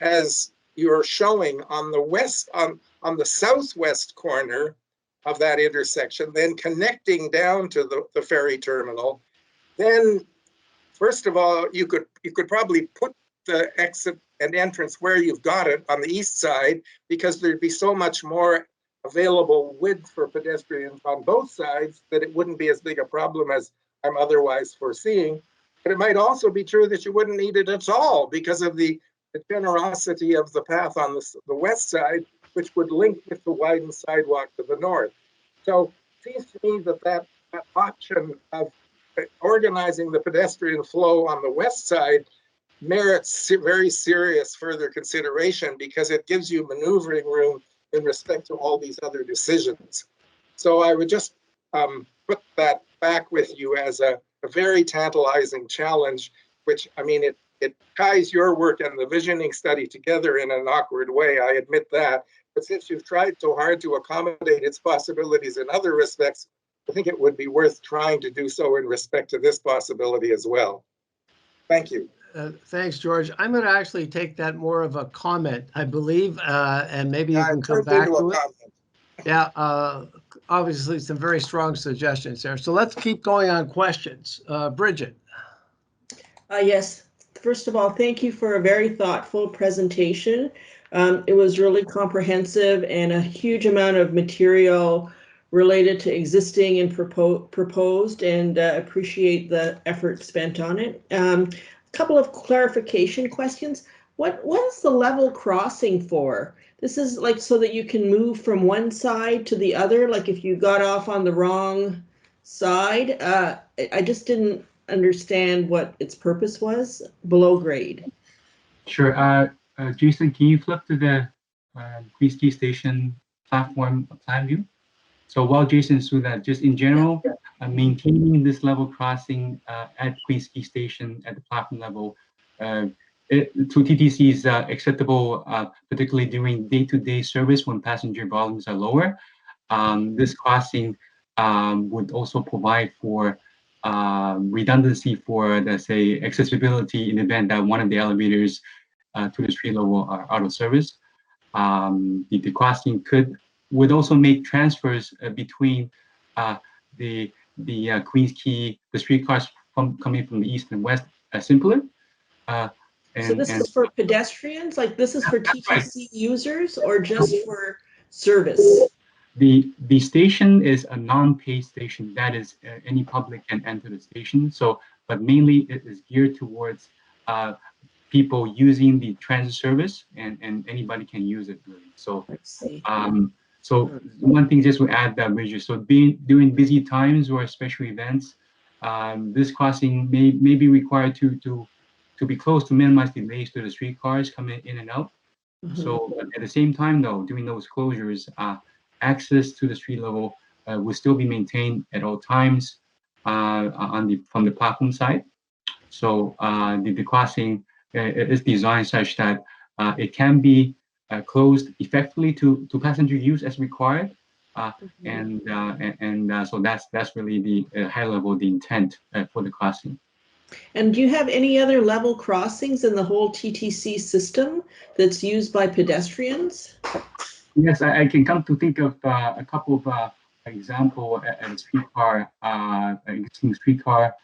as you're showing on the west, on the southwest corner of that intersection, then connecting down to the ferry terminal, then first of all, you could probably put the exit and entrance where you've got it on the east side, because there'd be so much more available width for pedestrians on both sides that it wouldn't be as big a problem as I'm otherwise foreseeing. But it might also be true that you wouldn't need it at all because of the generosity of the path on the west side, which would link with the widened sidewalk to the north. So it seems to me that option of organizing the pedestrian flow on the west side merits very serious further consideration, because it gives you maneuvering room in respect to all these other decisions. So I would just put that back with you as a very tantalizing challenge, which, I mean, it ties your work and the visioning study together in an awkward way, I admit that. But since you've tried so hard to accommodate its possibilities in other respects, I think it would be worth trying to do so in respect to this possibility as well. Thank you. Thanks, George. I'm going to actually take that more of a comment, I believe, and maybe you can come back to it. Yeah, obviously some very strong suggestions there. So let's keep going on questions. Bridget. Yes. First of all, thank you for a very thoughtful presentation. It was really comprehensive and a huge amount of material related to existing and proposed, and appreciate the effort spent on it. A couple of clarification questions. What is the level crossing for? This is like so that you can move from one side to the other, like if you got off on the wrong side. I just didn't understand what its purpose was. Below grade. Sure. Jason, can you flip to the Queens Quay Station platform plan view? So while Jason's through that, just in general, maintaining this level crossing at Queens Quay Station at the platform level, to TTC is acceptable, particularly during day-to-day service when passenger volumes are lower. This crossing would also provide for redundancy for, let's say, accessibility in the event that one of the elevators to the street level are out of service. The crossing would also make transfers between the Queens Quay, the streetcars coming from the east and west simpler. So this is for pedestrians? Like this is for TTC users or just for service? The station is a non-paid station. That is, any public can enter the station. So, but mainly it is geared towards people using the transit service, and anybody can use it really. So, so one thing just to add that, Bridget. So during busy times or special events, this crossing may be required to be closed to minimize delays to the streetcars coming in and out. So at the same time, though, during those closures, access to the street level will still be maintained at all times from the platform side. So the crossing is designed such that it can be closed effectively to passenger use as required, and so that's really the high level, the intent for the crossing. And do you have any other level crossings in the whole TTC system that's used by pedestrians? Yes, I can come to think of a couple of example at a streetcar, existing streetcar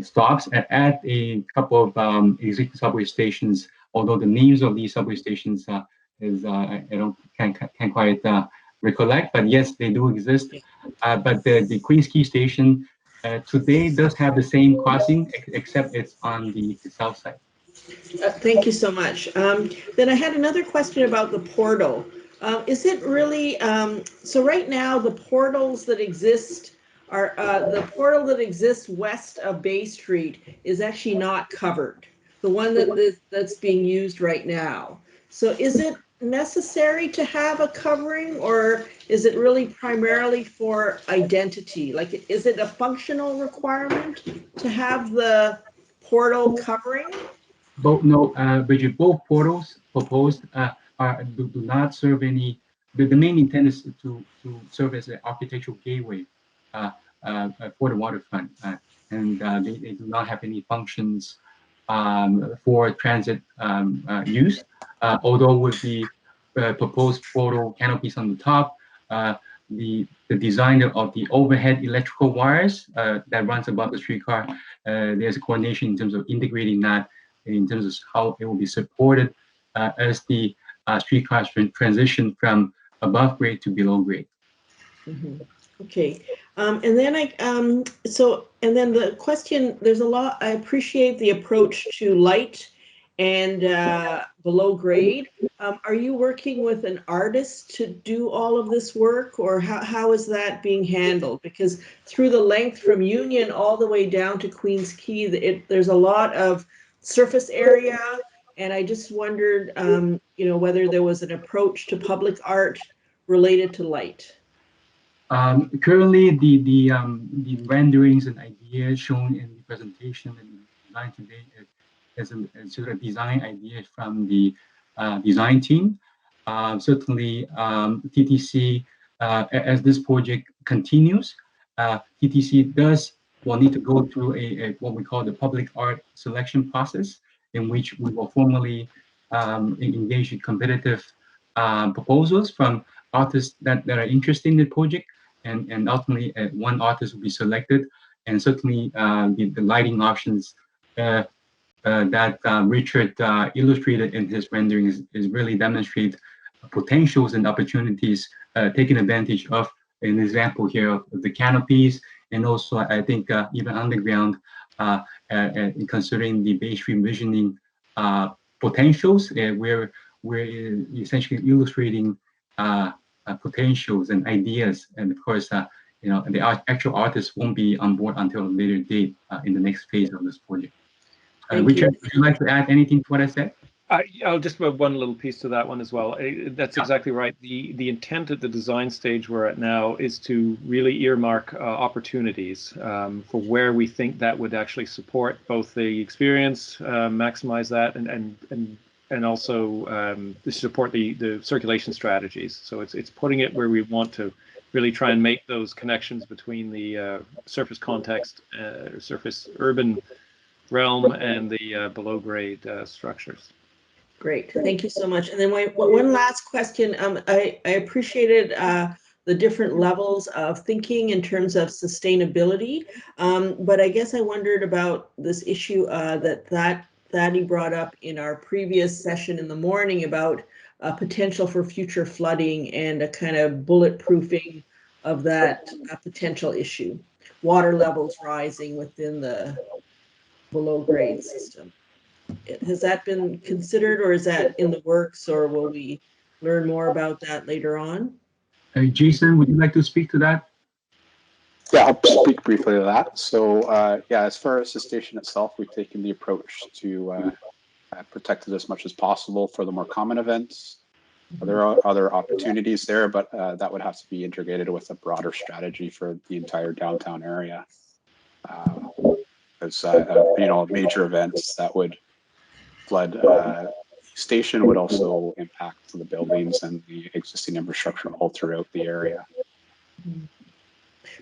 stops at a couple of existing subway stations. Although the names of these subway stations can't quite recollect, but yes, they do exist. But the Queens Quay station today does have the same crossing, except it's on the south side. Thank you so much. Then I had another question about the portal. Is it really, so right now the portals that exist are, the portal that exists west of Bay Street is actually not covered. The one that's being used right now. So is it necessary to have a covering, or is it really primarily for identity? Like, is it a functional requirement to have the portal covering? Both, no, Bridget, both portals proposed do not serve any, the main intent is to serve as an architectural gateway for the waterfront. And they do not have any functions for transit use, although with the proposed portal canopies on the top, the design of the overhead electrical wires that runs above the streetcar, there's a coordination in terms of integrating that in terms of how it will be supported as the streetcars transition from above grade to below grade. Mm-hmm. Okay, and then and then the question, there's a lot, I appreciate the approach to light and below grade. Are you working with an artist to do all of this work, or how is that being handled? Because through the length from Union all the way down to Queens Quay, there's a lot of surface area, and I just wondered, you know, whether there was an approach to public art related to light. Currently, the renderings and ideas shown in the presentation and design today is a sort of design ideas from the design team. Certainly, TTC, as this project continues, TTC will need to go through a what we call the public art selection process, in which we will formally engage in competitive proposals from artists that are interested in the project, and ultimately one artist will be selected, and certainly the lighting options that Richard illustrated in his renderings is really demonstrate potentials and opportunities, taking advantage of an example here of the canopies, and also I think even underground, in considering the Bay Street envisioning potentials, where we're essentially illustrating potentials and ideas, and of course, you know, the actual artists won't be on board until a later date in the next phase of this project. Richard, would you like to add anything to what I said? I'll just add one little piece to that one as well. That's exactly right. The intent at the design stage we're at now is to really earmark opportunities for where we think that would actually support both the experience, maximize that, and also support the circulation strategies. So it's putting it where we want to really try and make those connections between the surface context, surface urban realm, and the below grade structures. Great, thank you so much. And then one last question. I appreciated the different levels of thinking in terms of sustainability, but I guess I wondered about this issue that Thady brought up in our previous session in the morning about potential for future flooding and a kind of bulletproofing of that potential issue. Water levels rising within the below grade system. Has that been considered, or is that in the works, or will we learn more about that later on? Jason, would you like to speak to that? Yeah, I'll speak briefly to that. So yeah, as far as the station itself, we've taken the approach to protect it as much as possible for the more common events. There are other opportunities there, but that would have to be integrated with a broader strategy for the entire downtown area. As you know, major events that would flood station would also impact the buildings and the existing infrastructure all throughout the area.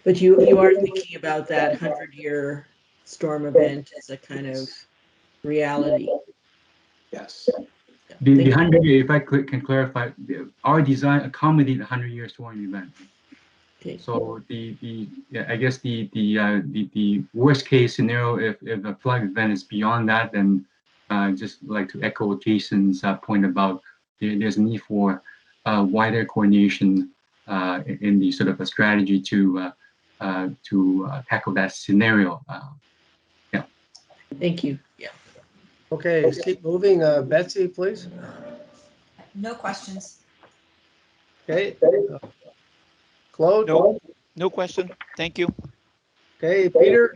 But you are thinking about that 100-year storm event as a kind of reality. Yes. The 100-year, if I can clarify, our design accommodates the 100-year storm event. Okay. So I guess the worst case scenario, if a flood event is beyond that, then just like to echo Jason's point about there's a need for wider coordination in the sort of a strategy to tackle that scenario. Yeah. Thank you. Yeah. Okay, let's keep moving. Betsy, please. No questions. Okay. Claude? No question. Thank you. Okay, Peter?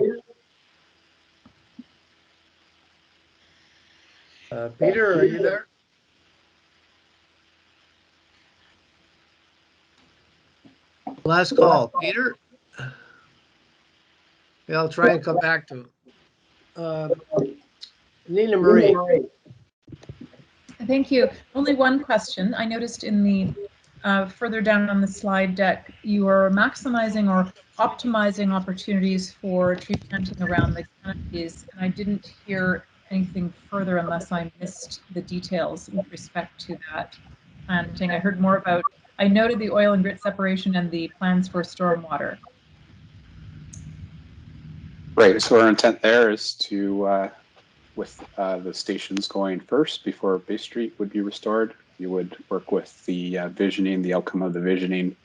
Peter, are you there? Last call, Peter. Yeah, I'll try and come back to Nina Marie. Thank you. Only one question. I noticed in the further down on the slide deck, you are maximizing or optimizing opportunities for tree planting around the canopies, and I didn't hear anything further unless I missed the details with respect to that planting. I heard more about, I noted the oil and grit separation and the plans for stormwater. Right, so our intent there is to, with the stations going first before Bay Street would be restored, you would work with the visioning, the outcome of the visioning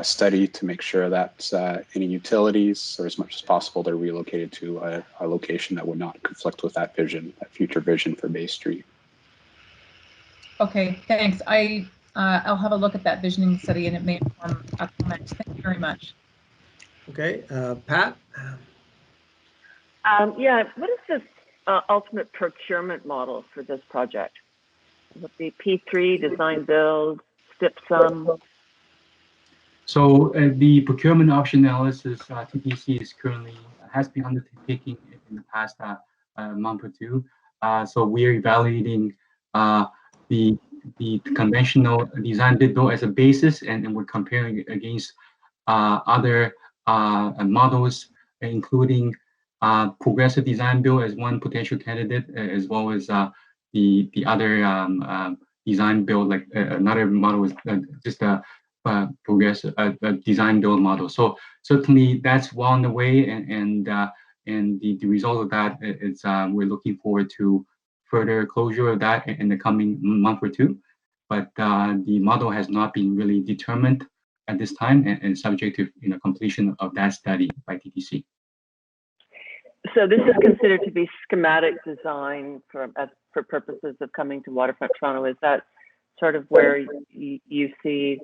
study to make sure that any utilities, or as much as possible, they're relocated to a location that would not conflict with that vision, that future vision for Bay Street. Okay, thanks. I'll have a look at that visioning study and it may inform a comment. Thank you very much. Okay, Pat? Yeah, what is the ultimate procurement model for this project? Would it be P3, design build, STIP sum? So the procurement option analysis TTC is currently has been undertaking in the past month or two. So we are evaluating the conventional design bid build as a basis, and we're comparing it against other models, including progressive design build as one potential candidate, as well as the other design build, like another model is just a progressive design build model. So certainly that's well on the way, and the result of that is we're looking forward to further closure of that in the coming month or two. But the model has not been really determined at this time, and subject to completion of that study by TTC. So this is considered to be schematic design for purposes of coming to Waterfront Toronto. Is that sort of where you see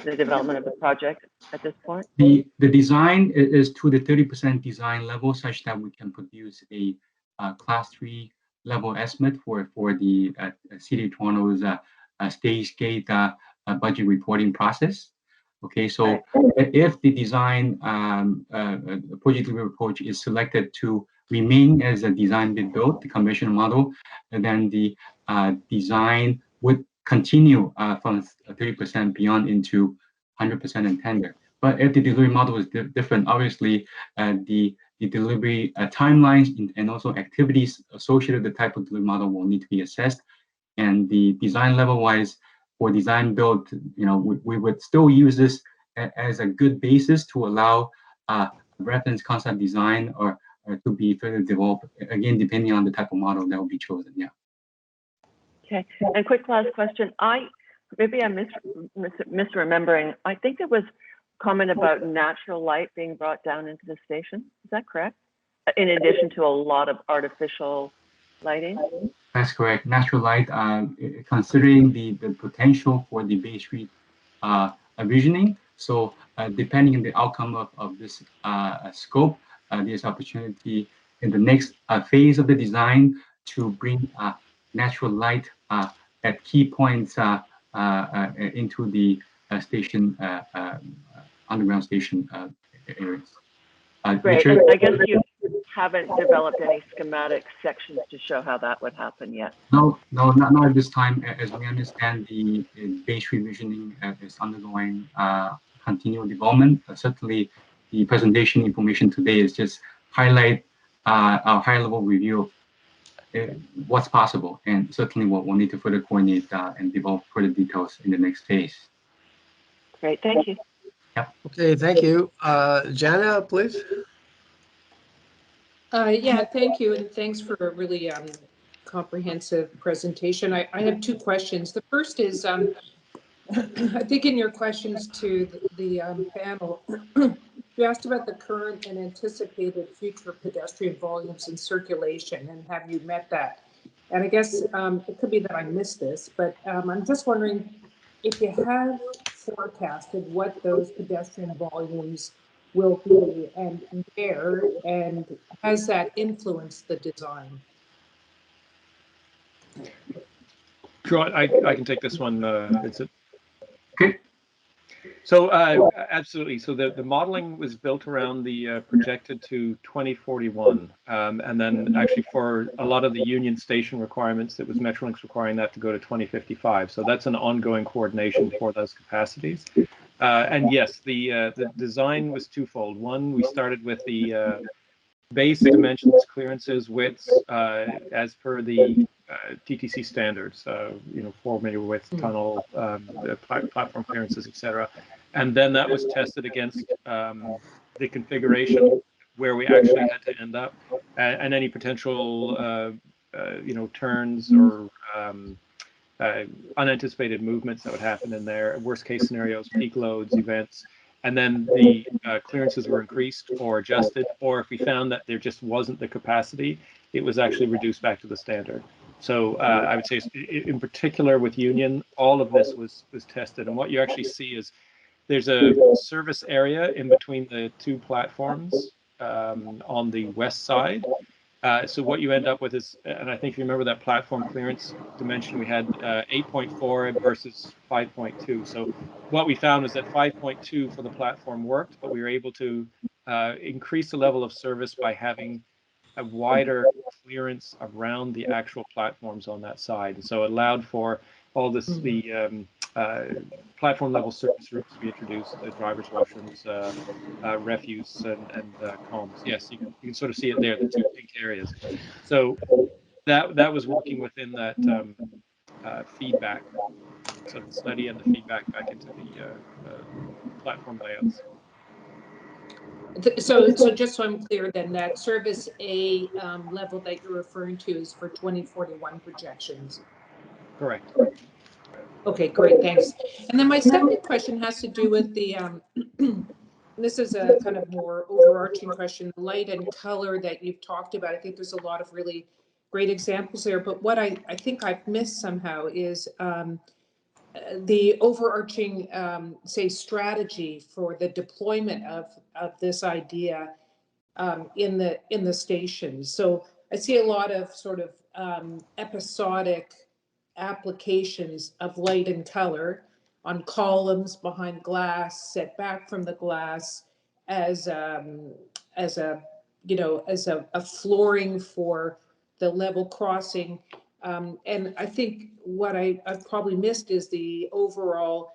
the development of the project at this point? The design is to the 30% design level, such that we can produce a class 3 level estimate for the City of Toronto's stage gate budget reporting process. Okay, so if the design project delivery approach is selected to remain as a design bid build, the conventional model, and then the design would continue from 30% beyond into 100% and tender. But if the delivery model is different, obviously the delivery timelines and also activities associated with the type of delivery model will need to be assessed. And the design level wise, for design build, we would still use this as a good basis to allow reference concept design or to be further developed, again, depending on the type of model that will be chosen. Yeah. Okay, and quick last question. Maybe I'm misremembering. I think there was a comment about natural light being brought down into the station. Is that correct? In addition to a lot of artificial lighting? That's correct. Natural light, considering the potential for the Bay Street visioning. So depending on the outcome of this scope, there's opportunity in the next phase of the design to bring natural light at key points into the station, underground station areas. Great. And I guess you haven't developed any schematic sections to show how that would happen yet. No, not at this time. As we understand, the Bay Street visioning is undergoing continual development. Certainly, the presentation information today is just highlight our high-level review of what's possible, and certainly we'll need to further coordinate and develop further details in the next phase. Great, thank you. Yep. Okay, thank you. Jana, please. Yeah, thank you, and thanks for a really comprehensive presentation. I have two questions. The first is, I think in your questions to the panel, you asked about the current and anticipated future pedestrian volumes in circulation, and have you met that? And I guess it could be that I missed this, but I'm just wondering if you have forecasted what those pedestrian volumes will be and where, and has that influenced the design? Sure, I can take this one, Vincent. Okay. So absolutely. So the modeling was built around the projected to 2041. And then actually for a lot of the Union Station requirements, it was Metrolinx requiring that to go to 2055. So that's an ongoing coordination for those capacities. And yes, the design was twofold. One, we started with the base dimensions, clearances, widths, as per the TTC standards, 4-meter width tunnel, platform clearances, etc. And then that was tested against the configuration where we actually had to end up, and any potential, turns or unanticipated movements that would happen in there, worst case scenarios, peak loads, events. And then the clearances were increased or adjusted, or if we found that there just wasn't the capacity, it was actually reduced back to the standard. So I would say, in particular with Union, all of this was tested. And what you actually see is there's a service area in between the two platforms on the west side. So what you end up with is, and I think if you remember that platform clearance dimension, we had 8.4 versus 5.2. So what we found was that 5.2 for the platform worked, but we were able to increase the level of service by having a wider clearance around the actual platforms on that side. And so it allowed for all this, the platform level surface routes to be introduced, drivers' washrooms, refuse, and combs. Yes, you can sort of see it there, the two pink areas. So that was working within that feedback, so the study and the feedback back into the platform layouts. So just so I'm clear, then that service A level that you're referring to is for 2041 projections. Correct. Okay, great, thanks. And then my second question has to do with the, this is a kind of more overarching question, light and color that you've talked about. I think there's a lot of really great examples there, but what I think I've missed somehow is the overarching, say, strategy for the deployment of this idea in the stations. So I see a lot of sort of episodic applications of light and color on columns, behind glass, set back from the glass, as a flooring for the level crossing. And I think what I've probably missed is the overall,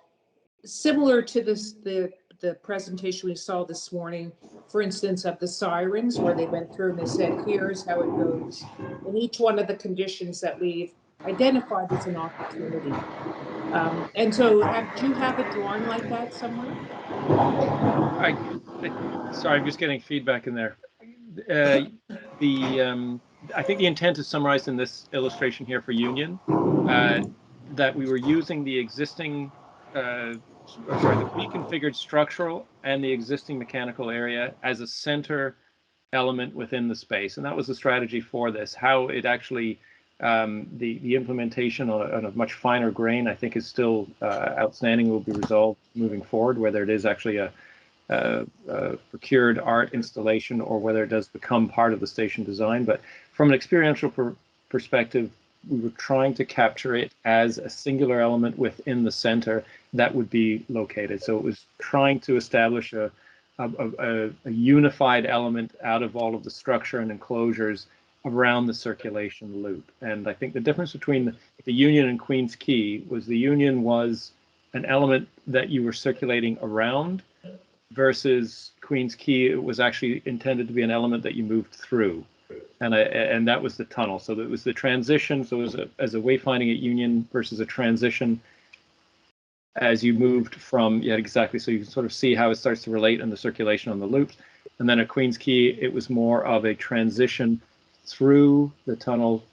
similar to the presentation we saw this morning, for instance, of the sirens, where they went through and they said, here's how it goes in each one of the conditions that we've identified as an opportunity. And so do you have a drawing like that somewhere? Sorry, I'm just getting feedback in there. I think the intent is summarized in this illustration here for Union, that we were using the existing, the reconfigured structural and the existing mechanical area as a center element within the space. And that was the strategy for this. How it actually, the implementation on a much finer grain, I think is still outstanding, will be resolved moving forward, whether it is actually a procured art installation or whether it does become part of the station design. But from an experiential perspective, we were trying to capture it as a singular element within the center that would be located. So it was trying to establish a unified element out of all of the structure and enclosures around the circulation loop. And I think the difference between the Union and Queens Quay was the Union was an element that you were circulating around, versus Queens Quay, it was actually intended to be an element that you moved through. And that was the tunnel. So it was the transition. So it was as a wayfinding at Union versus a transition as you moved from, yeah, exactly. So you can sort of see how it starts to relate in the circulation on the loops. And then at Queens Quay, it was more of a transition through the tunnel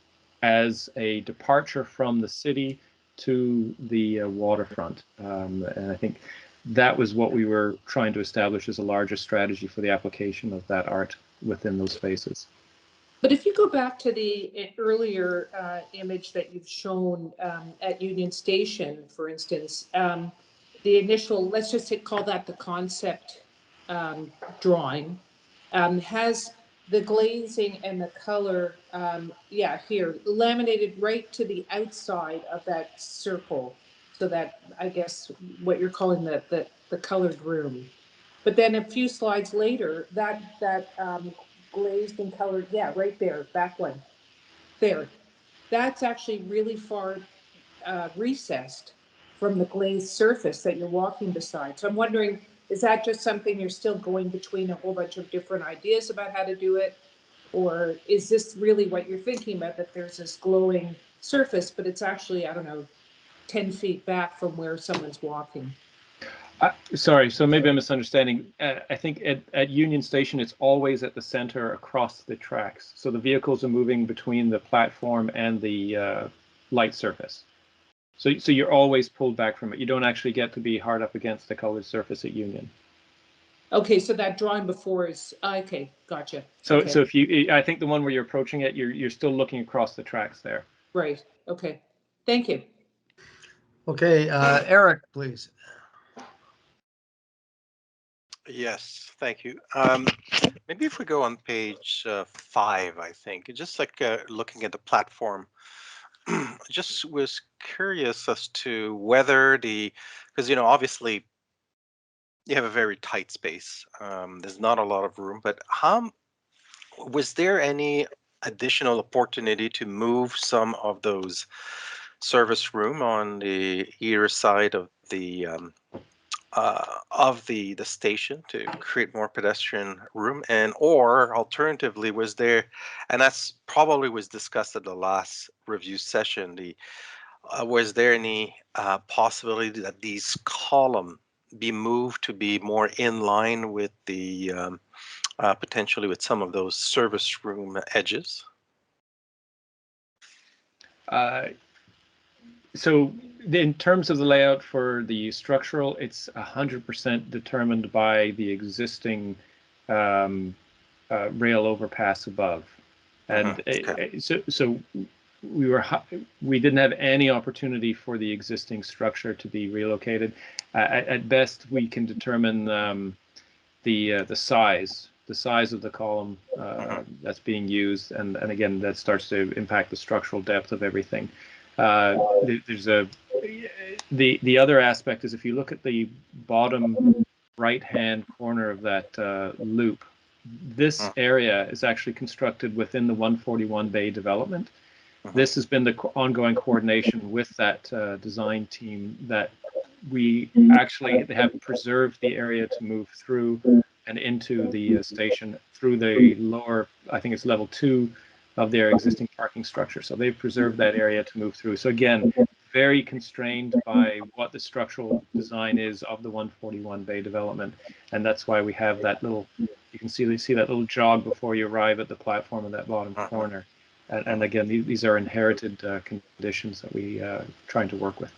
as a departure from the city to the waterfront. And I think that was what we were trying to establish as a larger strategy for the application of that art within those spaces. But if you go back to the earlier image that you've shown at Union Station, for instance, the initial, let's just call that the concept drawing, has the glazing and the color, here, laminated right to the outside of that circle. So that, I guess, what you're calling the colored room. But then a few slides later, that glazed and colored, yeah, right there, back one, there. That's actually really far recessed from the glazed surface that you're walking beside. So I'm wondering, is that just something you're still going between a whole bunch of different ideas about how to do it? Or is this really what you're thinking about, that there's this glowing surface, but it's actually, I don't know, 10 feet back from where someone's walking? Sorry, so maybe I'm misunderstanding. I think at Union Station, it's always at the center across the tracks. So the vehicles are moving between the platform and the light surface. So you're always pulled back from it. You don't actually get to be hard up against the colored surface at Union. Okay, so that drawing before is, okay, gotcha. So Okay. so if you, I think the one where you're approaching it, you're still looking across the tracks there. Right, okay. Thank you. Okay, Eric, please. Yes, thank you. Maybe if we go on page 5, I think, just like looking at the platform, I just was curious as to whether because obviously you have a very tight space. There's not a lot of room, but was there any additional opportunity to move some of those service room on the either side of the station to create more pedestrian room, and or alternatively, was there, and that's probably was discussed at the last review session, was there any possibility that these column be moved to be more in line with the potentially with some of those service room edges? So in terms of the layout for the structural, it's 100% determined by the existing rail overpass above. And so we didn't have any opportunity for the existing structure to be relocated. At best, we can determine the size of the column that's being used, and again, that starts to impact the structural depth of everything. There's the other aspect is, if you look at the bottom right-hand corner of that loop, this area is actually constructed within the 141 Bay development. This has been the ongoing coordination with that design team, that we actually have preserved the area to move through and into the station through the lower, I think it's level 2 of their existing parking structure. So they've preserved that area to move through. So again, very constrained by what the structural design is of the 141 Bay development. And that's why we have that little, you can see that little jog before you arrive at the platform in that bottom corner. And again, these are inherited conditions that we trying to work with.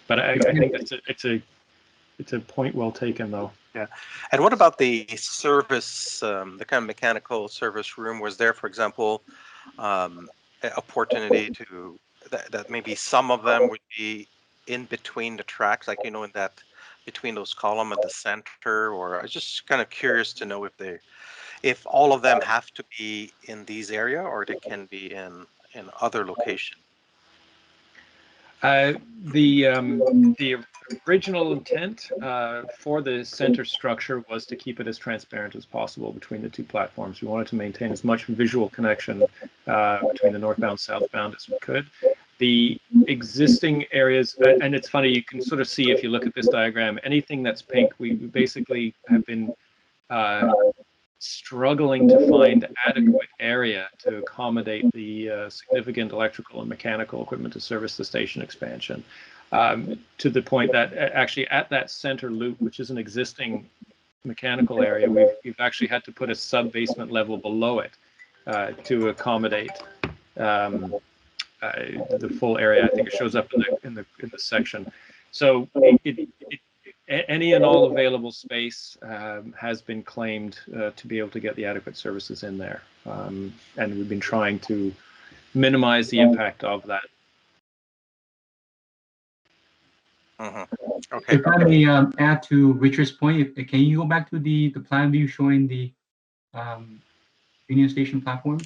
But I think it's a point well taken, though. Yeah. And what about the service, the kind of mechanical service room? Was there, for example, an opportunity to that maybe some of them would be in between the tracks, like, in that between those columns at the center? Or I was just kind of curious to know if all of them have to be in these area, or they can be in other locations. The original intent for the center structure was to keep it as transparent as possible between the two platforms. We wanted to maintain as much visual connection between the northbound, southbound as we could. The existing areas, and it's funny, you can sort of see if you look at this diagram, anything that's pink, we basically have been struggling to find adequate area to accommodate the significant electrical and mechanical equipment to service the station expansion, to the point that actually at that center loop, which is an existing mechanical area, we've actually had to put a sub-basement level below it to accommodate the full area. I think it shows up in the section. So any and all available space has been claimed to be able to get the adequate services in there. And we've been trying to minimize the impact of that. Okay. If I may add to Richard's point, can you go back to the plan view showing the Union Station platform?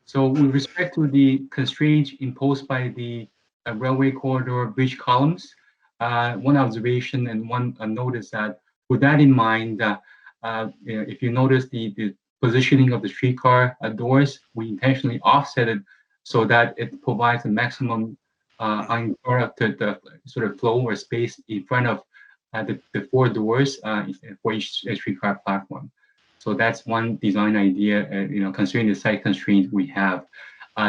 So with respect to the constraints imposed by the railway corridor bridge columns, one observation and one note is that with that in mind, if you notice the positioning of the streetcar doors, we intentionally offset it so that it provides a maximum uninterrupted sort of flow or space in front of the four doors for each streetcar platform. So that's one design idea, considering the site constraints we have.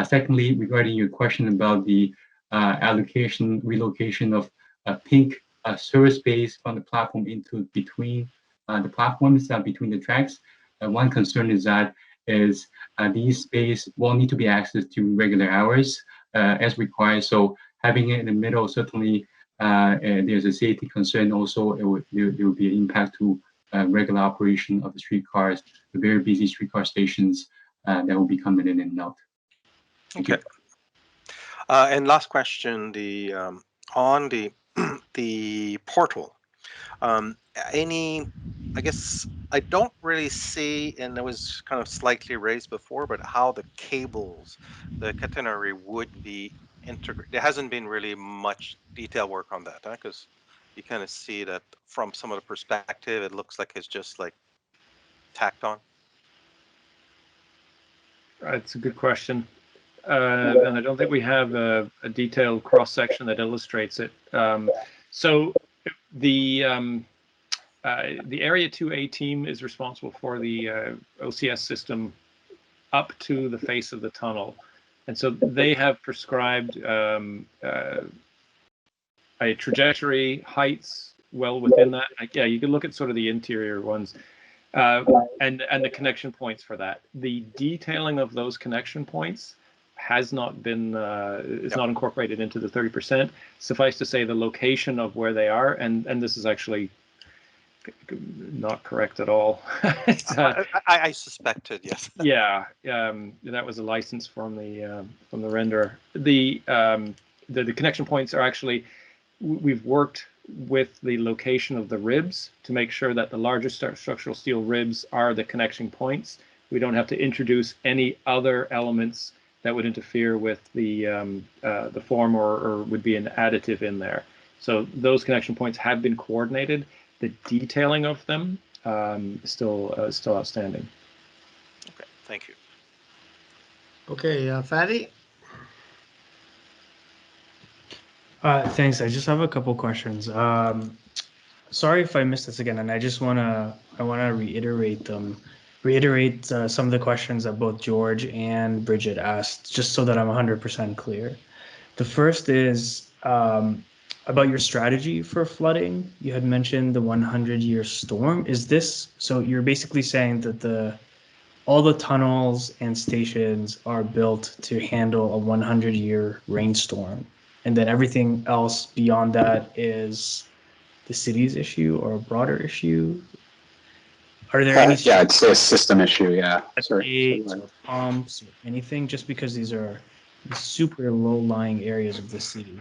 Secondly, regarding your question about the relocation of pink service space from the platform into between the platforms, between the tracks. One concern is that these space will need to be accessed during regular hours as required. So having it in the middle, certainly there's a safety concern. Also, there will be an impact to regular operation of the streetcars, the very busy streetcar stations that will be coming in and out. Okay. And last question, on the portal, I guess I don't really see, and it was kind of slightly raised before, but how the cables, the catenary would be integrated. There hasn't been really much detail work on that, because you kind of see that from some of the perspective, it looks like it's just like tacked on. It's a good question. And I don't think we have a detailed cross-section that illustrates it. So the Area 2A team is responsible for the OCS system up to the face of the tunnel. And so they have prescribed a trajectory, heights well within that. Yeah, you can look at sort of the interior ones. And the connection points for that. The detailing of those connection points has not been not incorporated into the 30%. Suffice to say, the location of where they are, and this is actually not correct at all. I suspected, yes. Yeah, that was a license from the renderer. The connection points are actually, we've worked with the location of the ribs to make sure that the largest structural steel ribs are the connection points. We don't have to introduce any other elements that would interfere with the form or would be an additive in there. So those connection points have been coordinated. The detailing of them is still outstanding. Okay, thank you. Okay, Fadi? Thanks. I just have a couple questions. Sorry if I missed this again, and I wanna reiterate some of the questions that both George and Bridget asked, just so that I'm 100% clear. The first is about your strategy for flooding. You had mentioned the 100-year storm. Is this, so you're basically saying that all the tunnels and stations are built to handle a 100-year rainstorm, and then everything else beyond that is the city's issue or a broader issue? Are there any? Yeah, it's a system issue. Yeah. Sorry. Or pumps or anything? Just because these are super low-lying areas of the city.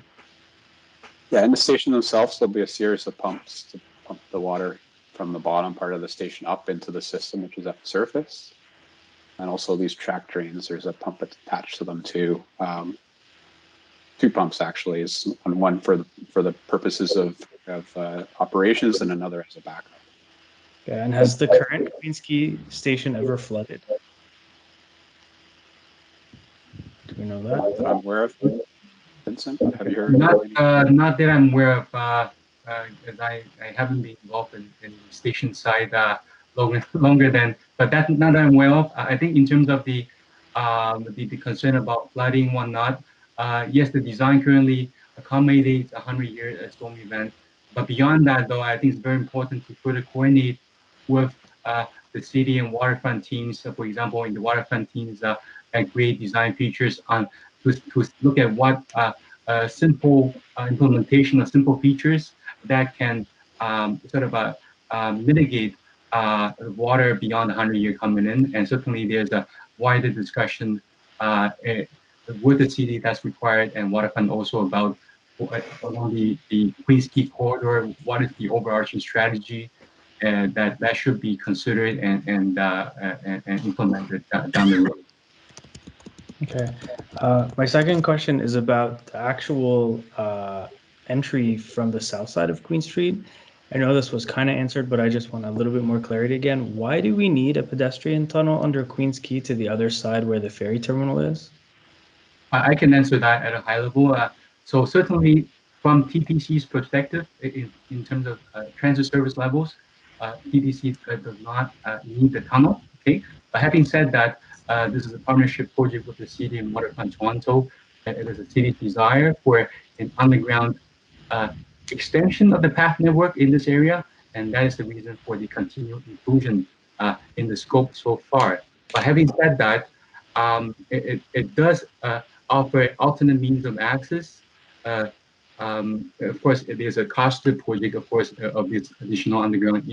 Yeah, in the station themselves, there'll be a series of pumps to pump the water from the bottom part of the station up into the system, which is at the surface. And also these track drains, there's a pump that's attached to them too. Two pumps actually, is one for the purposes of operations and another as a backup. Okay, and has the current Queensquay station ever flooded? Do we know that? That I'm aware of. Vincent, have you heard? Not that I'm aware of, as I haven't been involved in the station side longer than, but that not that I'm aware of. I think in terms of the concern about flooding, whatnot, yes, the design currently accommodates a 100-year storm event. But beyond that, though, I think it's very important to further coordinate with the city and waterfront teams. So for example, in the waterfront teams, create design features on to look at what simple implementation of simple features that can sort of mitigate water beyond 100-year coming in. And certainly there's a wider discussion with the city that's required, and waterfront also about along the Queensquay corridor, what is the overarching strategy that should be considered and implemented down the road. Okay. My second question is about the actual entry from the south side of Queen Street. I know this was kind of answered, but I just want a little bit more clarity again. Why do we need a pedestrian tunnel under Queen's Quay to the other side where the ferry terminal is? I can answer that at a high level. So certainly from TTC's perspective, in terms of transit service levels, TTC does not need the tunnel. Okay, but having said that, this is a partnership project with the city and Waterfront Toronto. It is a city's desire for an underground extension of the path network in this area, and that is the reason for the continued inclusion in the scope so far. But having said that, it does offer alternate means of access. Of course, there's a cost to the project, of course, of this additional underground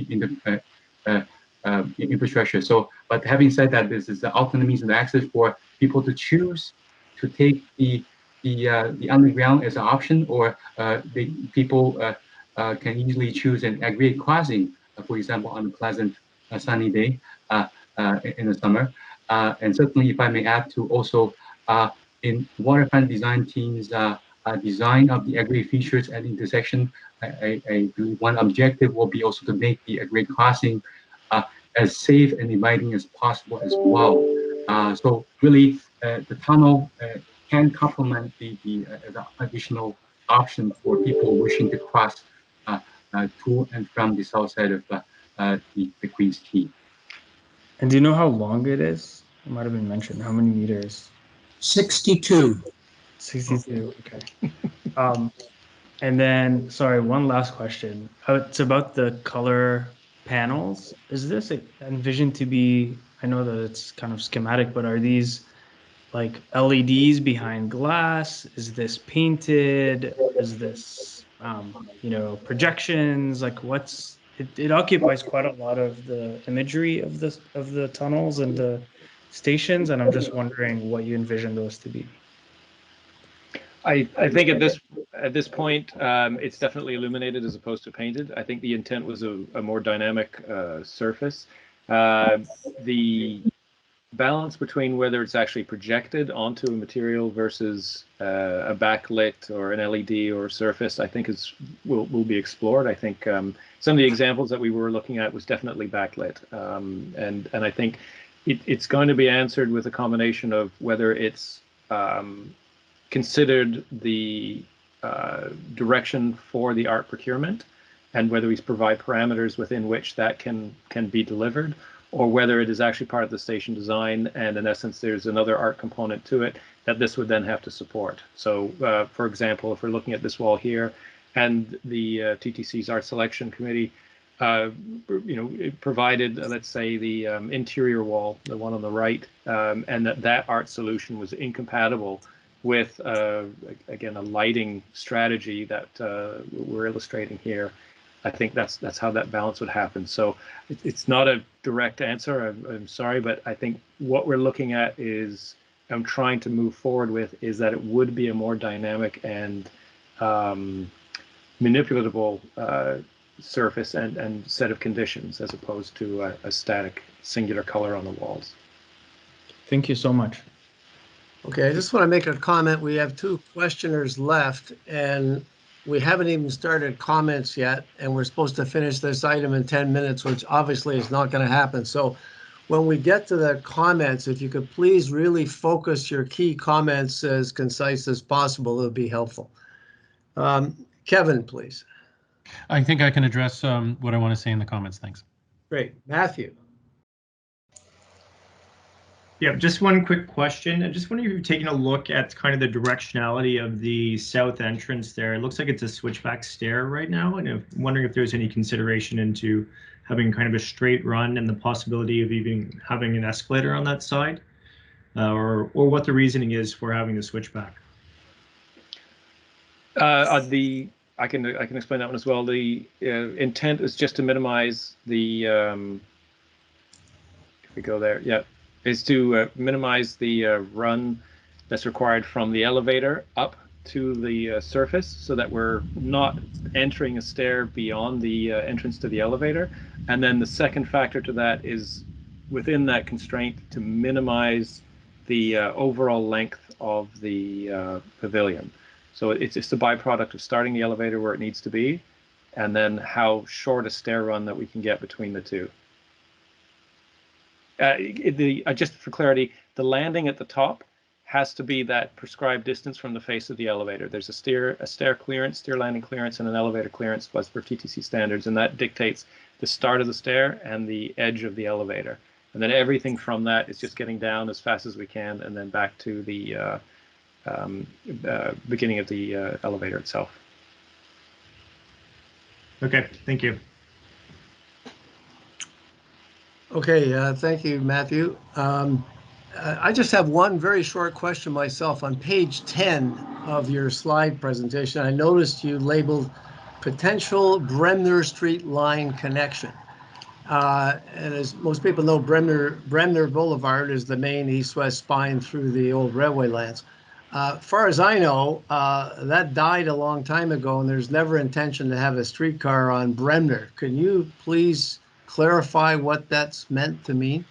infrastructure. So, but having said that, this is the alternate means of access for people to choose to take the underground as an option, or the people can easily choose an aggregate crossing, for example, on a pleasant sunny day in the summer. And certainly, if I may add to also in Waterfront design team's design of the aggregate features at intersection, I believe one objective will be also to make the aggregate crossing as safe and inviting as possible as well. So really, the tunnel can complement the additional option for people wishing to cross to and from the south side of the Queen's Quay. And do you know how long it is? It might have been mentioned. How many meters? 62. 62, okay. And then, sorry, one last question. It's about the color panels. Is this envisioned to be, I know that it's kind of schematic, but are these like LEDs behind glass? Is this painted? Is this, projections? Like what's, it occupies quite a lot of the imagery of the tunnels and the stations, and I'm just wondering what you envision those to be. I think at this point, it's definitely illuminated as opposed to painted. I think the intent was a more dynamic surface. The balance between whether it's actually projected onto a material versus a backlit or an LED or a surface, I think will be explored. I think some of the examples that we were looking at was definitely backlit, and I think it's going to be answered with a combination of whether it's considered the direction for the art procurement, and whether we provide parameters within which that can be delivered, or whether it is actually part of the station design, and in essence there's another art component to it that this would then have to support. So for example, if we're looking at this wall here, and the TTC's art selection committee it provided, let's say, the interior wall, the one on the right, and that art solution was incompatible with, again, a lighting strategy that we're illustrating here, I think that's how that balance would happen. So it's not a direct answer, I'm sorry, but I think what we're looking at is, I'm trying to move forward with, is that it would be a more dynamic and manipulatable surface and set of conditions, as opposed to a static singular color on the walls. Thank you so much. Okay, I just want to make a comment. We have 2 questioners left, and we haven't even started comments yet, and we're supposed to finish this item in 10 minutes, which obviously is not going to happen. So when we get to the comments, if you could please really focus your key comments as concise as possible, it would be helpful. Kevin, please. I think I can address what I want to say in the comments. Thanks. Great. Matthew. Yeah, just one quick question. I just wonder if you're taking a look at kind of the directionality of the south entrance there. It looks like it's a switchback stair right now, and I'm wondering if there's any consideration into having kind of a straight run and the possibility of even having an escalator on that side, or what the reasoning is for having the switchback. I can explain that one as well. The intent is just to minimize the if we go there, yeah, is to minimize the run that's required from the elevator up to the surface, so that we're not entering a stair beyond the entrance to the elevator. And then the second factor to that is, within that constraint, to minimize the overall length of the pavilion. So it's just a byproduct of starting the elevator where it needs to be, and then how short a stair run that we can get between the two. Just for clarity, the landing at the top has to be that prescribed distance from the face of the elevator. There's a stair clearance, stair landing clearance, and an elevator clearance as per TTC standards, and that dictates the start of the stair and the edge of the elevator. And then everything from that is just getting down as fast as we can, and then back to the beginning of the elevator itself. Okay, thank you. Okay, thank you, Matthew. I just have one very short question myself. On page 10 of your slide presentation, I noticed you labeled potential Bremner Street line connection. And as most people know, Bremner Boulevard is the main east-west spine through the old railway lands. Far as I know, that died a long time ago, and there's never intention to have a streetcar on Bremner. Can you please clarify what that's meant to mean?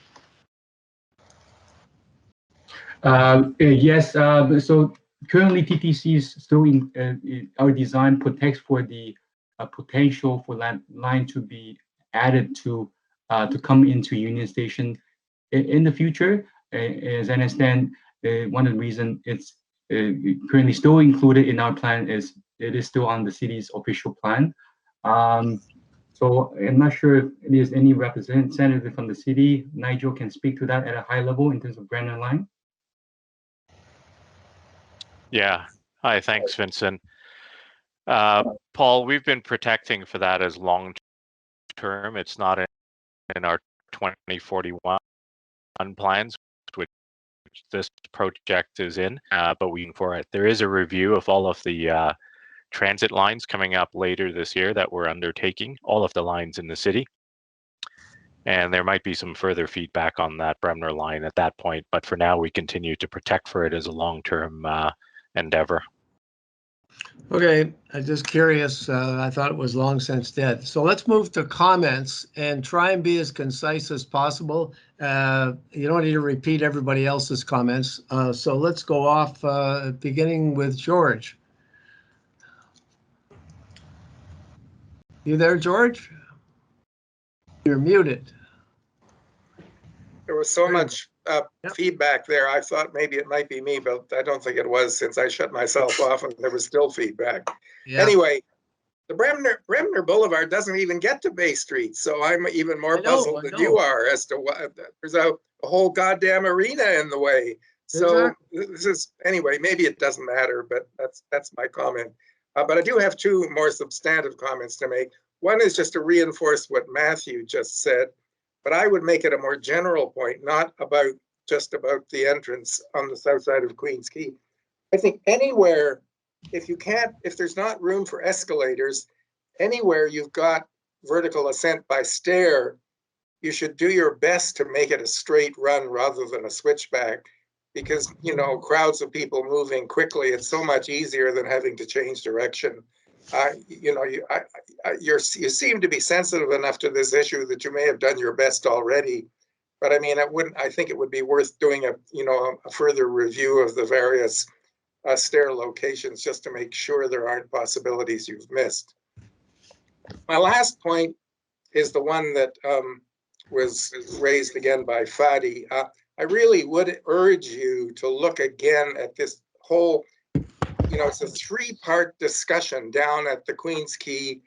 Yes, so currently TTC is still in our design protects for the potential for that line to be added to come into Union Station in the future. As I understand, one of the reasons it's currently still included in our plan is it is still on the city's official plan. So I'm not sure if there's any representative from the city. Nigel can speak to that at a high level in terms of Brandon line. Yeah. Hi, thanks, Vincent. Paul, we've been protecting for that as long term. It's not in our 2041 plans, which this project is in, but we for it. There is a review of all of the transit lines coming up later this year that we're undertaking, all of the lines in the city. And there might be some further feedback on that Bremner line at that point, but for now we continue to protect for it as a long-term endeavor. Okay, I'm just curious. I thought it was long since dead. So let's move to comments and try and be as concise as possible. You don't need to repeat everybody else's comments. So let's go off, beginning with George. You there, George? You're muted. There was so much feedback there. I thought maybe it might be me, but I don't think it was, since I shut myself off and there was still feedback. Yeah. Anyway, the Bremner Boulevard doesn't even get to Bay Street, so I'm even more puzzled than you are as to what there's a whole goddamn arena in the way. So this is, anyway, maybe it doesn't matter, but that's my comment. But I do have two more substantive comments to make. One is just to reinforce what Matthew just said, but I would make it a more general point, not about just about the entrance on the south side of Queens Quay. I think anywhere, if there's not room for escalators, anywhere you've got vertical ascent by stair, you should do your best to make it a straight run rather than a switchback, because, you know, crowds of people moving quickly, it's so much easier than having to change direction. You know, you seem to be sensitive enough to this issue that you may have done your best already. But I mean, I think it would be worth doing a further review of the various stair locations just to make sure there aren't possibilities you've missed. My last point is the one that was raised again by Fadi. I really would urge you to look again at this whole, you know, it's a three-part discussion down at the Queens Quay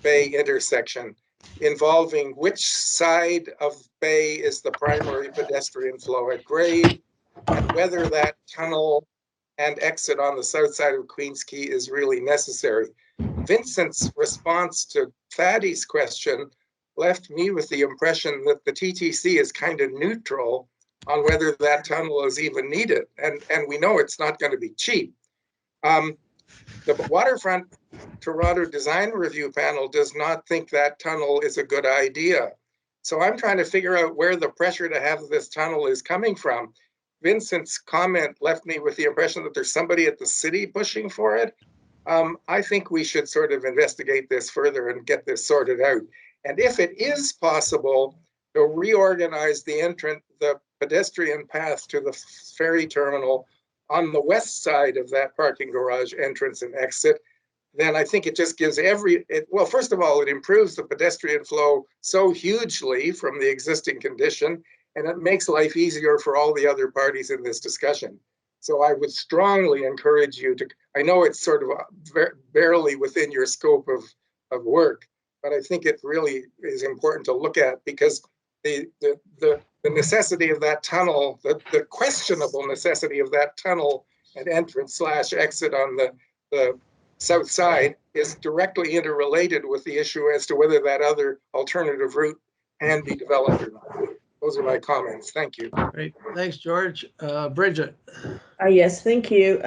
Bay intersection involving which side of Bay is the primary pedestrian flow at grade, and whether that tunnel and exit on the south side of Queens Quay is really necessary. Vincent's response to Fadi's question left me with the impression that the TTC is kind of neutral on whether that tunnel is even needed. And we know it's not going to be cheap. The Waterfront Toronto Design Review Panel does not think that tunnel is a good idea. So I'm trying to figure out where the pressure to have this tunnel is coming from. Vincent's comment left me with the impression that there's somebody at the city pushing for it. I think we should sort of investigate this further and get this sorted out. And if it is possible to reorganize the pedestrian path to the ferry terminal on the west side of that parking garage entrance and exit, then I think it just gives well, first of all, it improves the pedestrian flow so hugely from the existing condition, and it makes life easier for all the other parties in this discussion. So I would strongly encourage you to, I know it's sort of barely within your scope of work, but I think it really is important to look at, because the necessity of that tunnel, the questionable necessity of that tunnel and entrance / exit on the south side is directly interrelated with the issue as to whether that other alternative route can be developed or not. Those are my comments. Thank you. Great. Thanks, George. Bridget. Yes, thank you.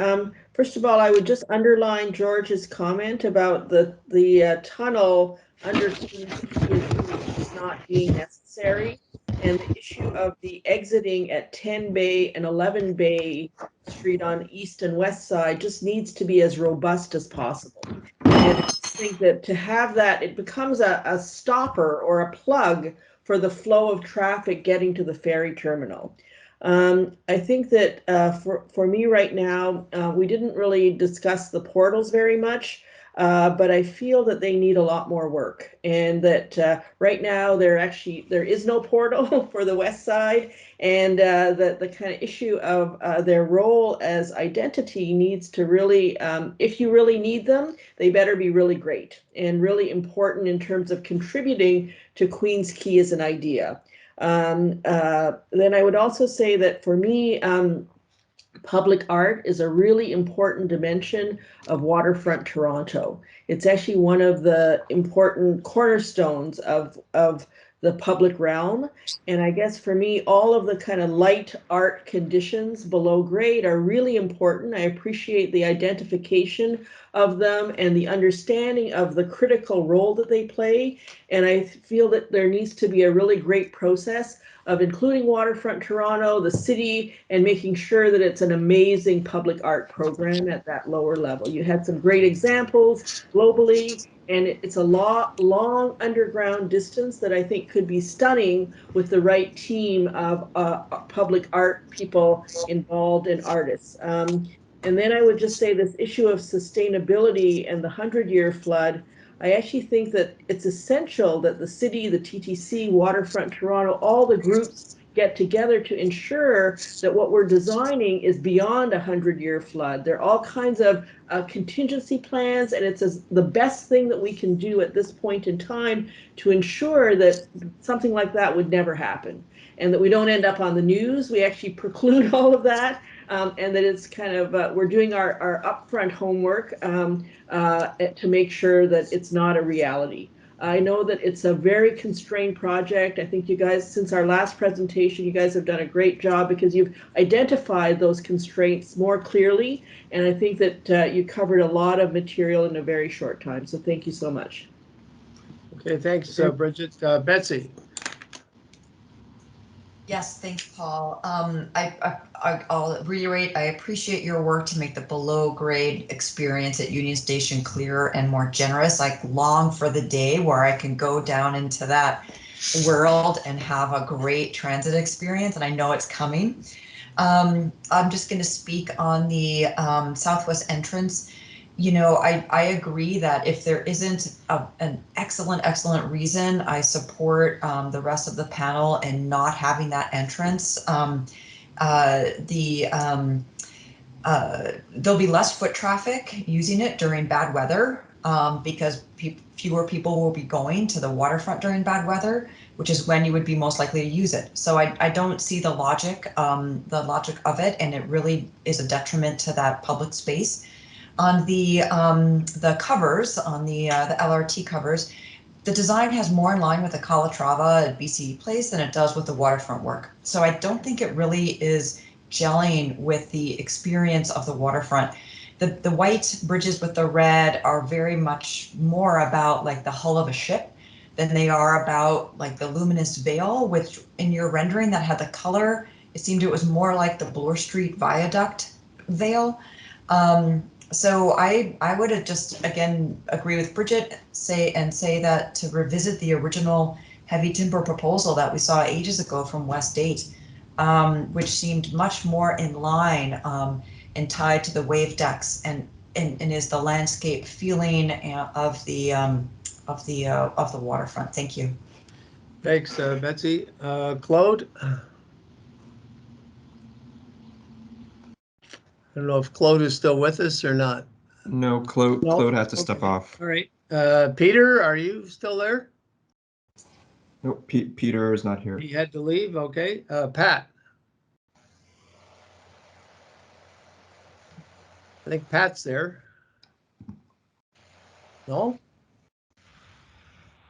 First of all, I would just underline George's comment about the tunnel under is not being necessary, and the issue of the exiting at 10 Bay and 11 Bay Street on east and west side just needs to be as robust as possible. And I think that to have that, it becomes a stopper or a plug for the flow of traffic getting to the ferry terminal. I think that for me right now, we didn't really discuss the portals very much, but I feel that they need a lot more work, and that right now there is no portal for the west side, and the kind of issue of their role as identity needs to really, if you really need them, they better be really great and really important in terms of contributing to Queen's Quay as an idea. Then I would also say that for me, public art is a really important dimension of Waterfront Toronto. It's actually one of the important cornerstones of the public realm. And I guess for me, all of the kind of light art conditions below grade are really important. I appreciate the identification of them and the understanding of the critical role that they play. And I feel that there needs to be a really great process of including Waterfront Toronto, the city, and making sure that it's an amazing public art program at that lower level. You had some great examples globally, and it's a long underground distance that I think could be stunning with the right team of public art people involved and artists. And then I would just say this issue of sustainability and the 100-year flood, I actually think that it's essential that the city, the TTC, Waterfront Toronto, all the groups get together to ensure that what we're designing is beyond a 100-year flood. There are all kinds of contingency plans, and it's the best thing that we can do at this point in time to ensure that something like that would never happen, and that we don't end up on the news. We actually preclude all of that, and that it's kind of, we're doing our upfront homework to make sure that it's not a reality. I know that it's a very constrained project. I think you guys, since our last presentation, you guys have done a great job because you've identified those constraints more clearly. And I think that you covered a lot of material in a very short time. So thank you so much. Okay, thanks, Bridget. Betsy. Yes, thanks, Paul. I'll reiterate, I appreciate your work to make the below grade experience at Union Station clearer and more generous. I long for the day where I can go down into that world and have a great transit experience, and I know it's coming. I'm just going to speak on the southwest entrance. You know, I agree that if there isn't an excellent reason, I support the rest of the panel in not having that entrance. There'll be less foot traffic using it during bad weather because fewer people will be going to the waterfront during bad weather, which is when you would be most likely to use it. So I don't see the logic of it, and it really is a detriment to that public space. On the covers, on the LRT covers, the design has more in line with the Calatrava at BCE Place than it does with the waterfront work. So I don't think it really is gelling with the experience of the waterfront. The white bridges with the red are very much more about like the hull of a ship than they are about like the luminous veil, which in your rendering that had the color, it seemed it was more like the Bloor Street Viaduct veil. So I would have just, again, agree with Bridget, say that to revisit the original heavy timber proposal that we saw ages ago from West 8, which seemed much more in line and tied to the wave decks, and is the landscape feeling of the waterfront. Thank you. Thanks, Betsy. Claude? I don't know if Claude is still with us or not. No, Claude, No? Claude had to Okay. step off. All right. Peter, are you still there? Nope, Peter is not here. He had to leave. Okay. Pat? I think Pat's there. No?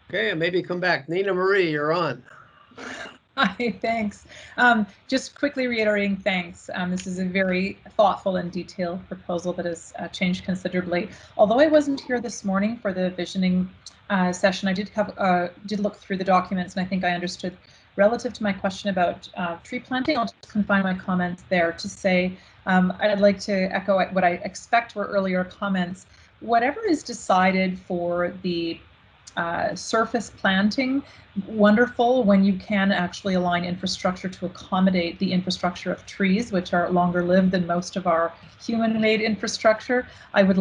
Okay, maybe come back. Nina Marie, you're on. Hi, thanks. Just quickly reiterating thanks. This is a very thoughtful and detailed proposal that has changed considerably. Although I wasn't here this morning for the visioning session, I did look through the documents, and I think I understood relative to my question about tree planting. I'll just confine my comments there to say I'd like to echo what I expect were earlier comments. Whatever is decided for the surface planting, wonderful when you can actually align infrastructure to accommodate the infrastructure of trees, which are longer lived than most of our human-made infrastructure. I would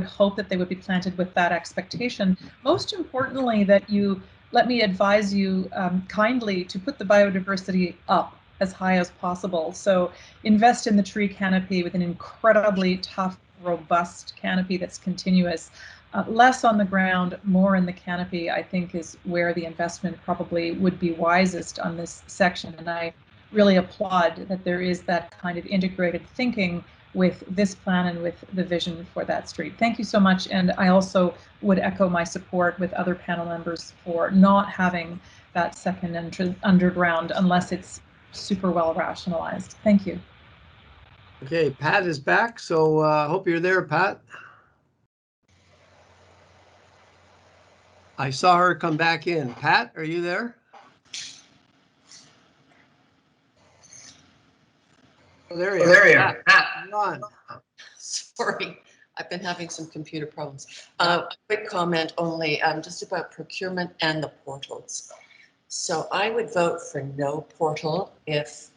hope that they would be planted with that expectation. Most importantly, that you let me advise you kindly to put the biodiversity up as high as possible. So invest in the tree canopy with an incredibly tough, robust canopy that's continuous. Less on the ground, more in the canopy, I think, is where the investment probably would be wisest on this section. And I really applaud that there is that kind of integrated thinking with this plan and with the vision for that street. Thank you so much. And I also would echo my support with other panel members for not having that second underground unless it's super well rationalized. Thank you. Okay, Pat is back, so hope you're there, Pat. I saw her come back in. Pat, are you there? Oh, there you are. There you are. Pat, you're on. Sorry, I've been having some computer problems. A quick comment only, just about procurement and the portals. So I would vote for no portal if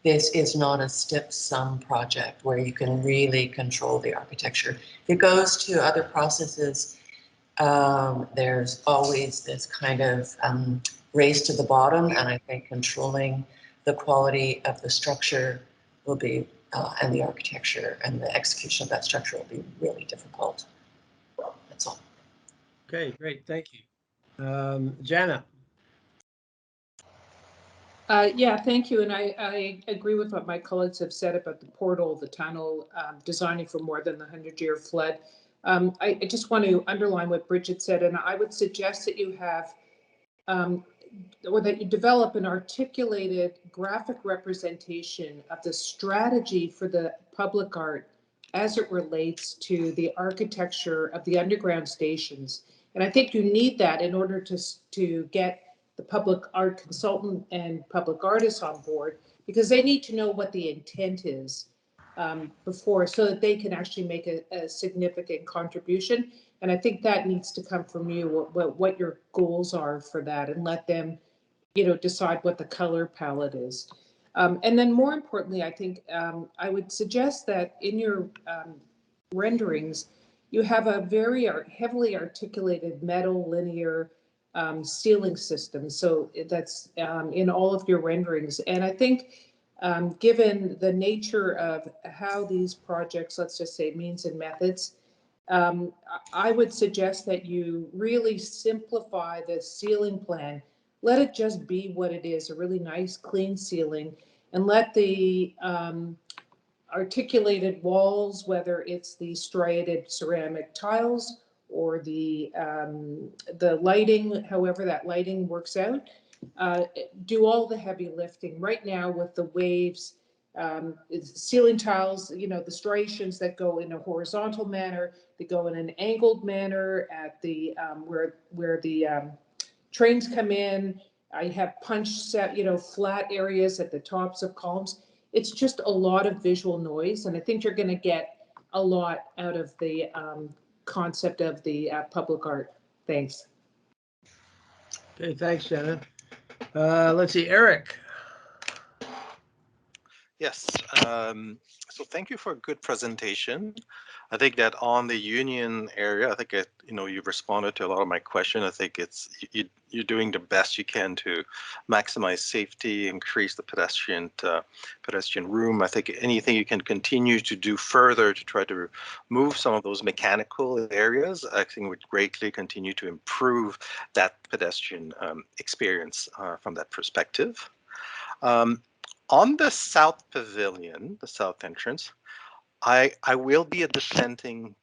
this is not a stiff sum project where you can really control the architecture. If it goes to other processes, there's always this kind of race to the bottom, and I think controlling the quality of the structure will be, and the architecture and the execution of that structure will be really difficult. That's all. Okay, great, thank you. Jana. Yeah, thank you. And I agree with what my colleagues have said about the portal, the tunnel, designing for more than the 100-year flood. I just want to underline what Bridget said, and I would suggest that you have, or that you develop an articulated graphic representation of the strategy for the public art as it relates to the architecture of the underground stations. And I think you need that in order to get the public art consultant and public artists on board, because they need to know what the intent is before, so that they can actually make a significant contribution. And I think that needs to come from you, what your goals are for that, and let them, decide what the color palette is. And then more importantly, I think I would suggest that in your renderings, you have a very heavily articulated metal linear ceiling system. So that's in all of your renderings. And I think given the nature of how these projects, let's just say means and methods, I would suggest that you really simplify the ceiling plan. Let it just be what it is, a really nice, clean ceiling, and let the articulated walls, whether it's the striated ceramic tiles or the lighting, however that lighting works out, do all the heavy lifting. Right now with the waves, ceiling tiles, the striations that go in a horizontal manner, they go in an angled manner at the where the trains come in. I have punch set, flat areas at the tops of columns. It's just a lot of visual noise, and I think you're going to get a lot out of the concept of the public art. Thanks. Okay, thanks, Jenna. Let's see, Eric. Yes, So thank you for a good presentation. I think that on the Union area, I think you've responded to a lot of my question. I think you're doing the best you can to maximize safety, increase the pedestrian room. I think anything you can continue to do further to try to move some of those mechanical areas, I think would greatly continue to improve that pedestrian experience from that perspective. On the South Pavilion, the South entrance, I will be a dissenting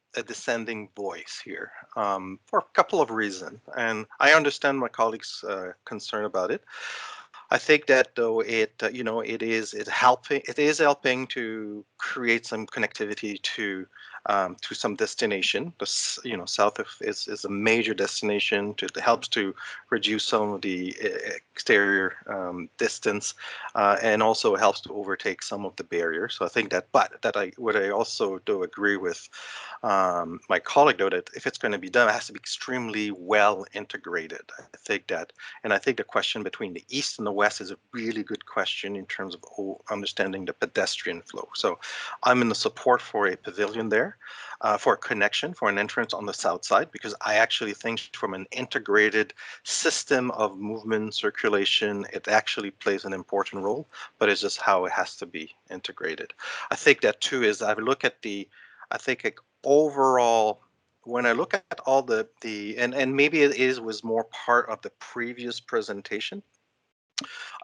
voice here for a couple of reasons, and I understand my colleagues' concern about it. I think that though it is helping to create some connectivity to some destination. South is a major destination. It helps to reduce some of the exterior distance, and also helps to overtake some of the barriers. So I think that, I also do agree with my colleague though, that if it's going to be done, it has to be extremely well integrated. I think the question between the east and the west is a really good question in terms of understanding the pedestrian flow. So I'm in the support for a pavilion there, for a connection, for an entrance on the south side, because I actually think from an integrated system of movement, circulation, it actually plays an important role, but it's just how it has to be integrated. I think that too is, overall, when I look at all and maybe was more part of the previous presentation,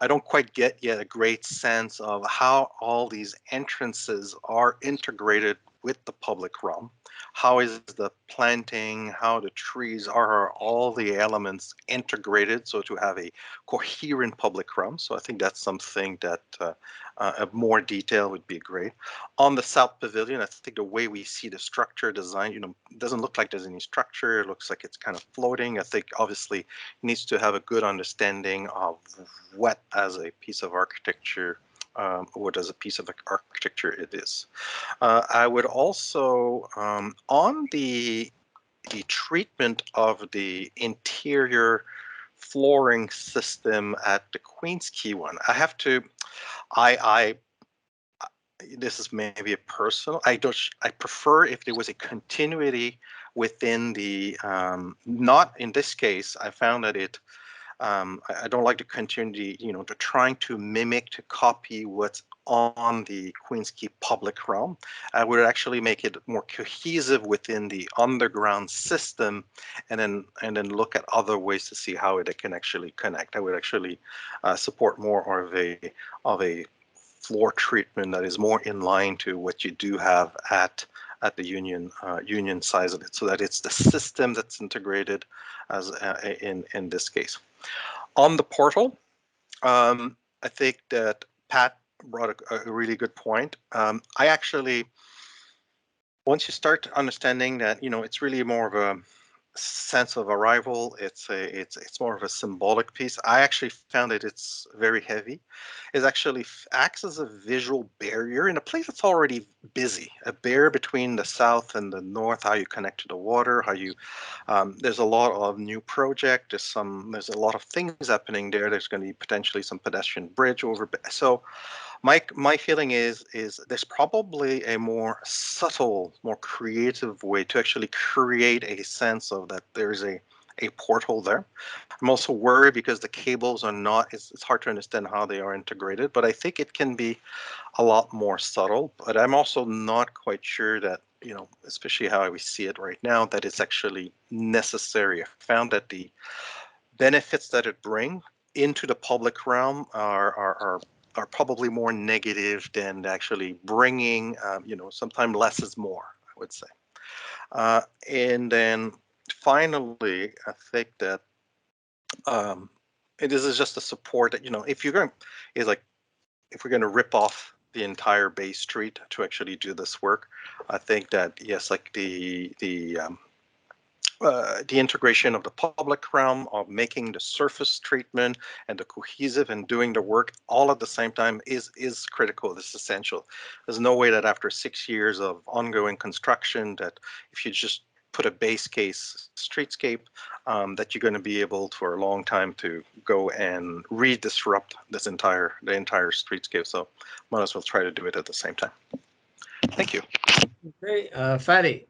I don't quite get yet a great sense of how all these entrances are integrated with the public realm. How is the planting, how the trees are all the elements integrated so to have a coherent public realm. So I think that's something that a more detail would be great. On the South Pavilion, I think the way we see the structure design, it doesn't look like there's any structure. It looks like it's kind of floating. I think obviously it needs to have a good understanding of what as a piece of architecture, what as a piece of architecture it is. I would also, on the treatment of the interior flooring system at the Queen's Quay one, I have to, this is maybe a personal, I prefer if there was a continuity within the, not in this case, I found that I don't like the continuity, to trying to mimic, to copy what's on the Queen's Quay public realm. I would actually make it more cohesive within the underground system, and then look at other ways to see how it can actually connect. I would actually support more of a floor treatment that is more in line to what you do have at the union size of it, so that it's the system that's integrated as in this case. On the portal, I think that Pat brought a really good point. I actually, once you start understanding that, it's really more of a sense of arrival, it's more of a symbolic piece. I actually found that it's very heavy. It actually acts as a visual barrier in a place that's already busy, a barrier between the south and the north, how you connect to the water, how you, there's a lot of new project, there's a lot of things happening there. There's going to be potentially some pedestrian bridge over. So my feeling is there's probably a more subtle, more creative way to actually create a sense of that there's a porthole there. I'm also worried because the cables are not, it's hard to understand how they are integrated, but I think it can be a lot more subtle. But I'm also not quite sure that, especially how we see it right now, that it's actually necessary. I found that the benefits that it brings into the public realm are probably more negative than actually bringing, sometimes less is more, I would say. And then finally, I think that this is just a support that, if you're going, if we're going to rip off the entire Bay Street to actually do this work, I think that, yes, like the integration of the public realm, of making the surface treatment and the cohesive and doing the work all at the same time is critical. This is essential. There's no way that after 6 years of ongoing construction, that if you just put a base case streetscape that you're going to be able for a long time to go and re-disrupt the entire streetscape. So might as well try to do it at the same time. Thank you. Okay, Fatty.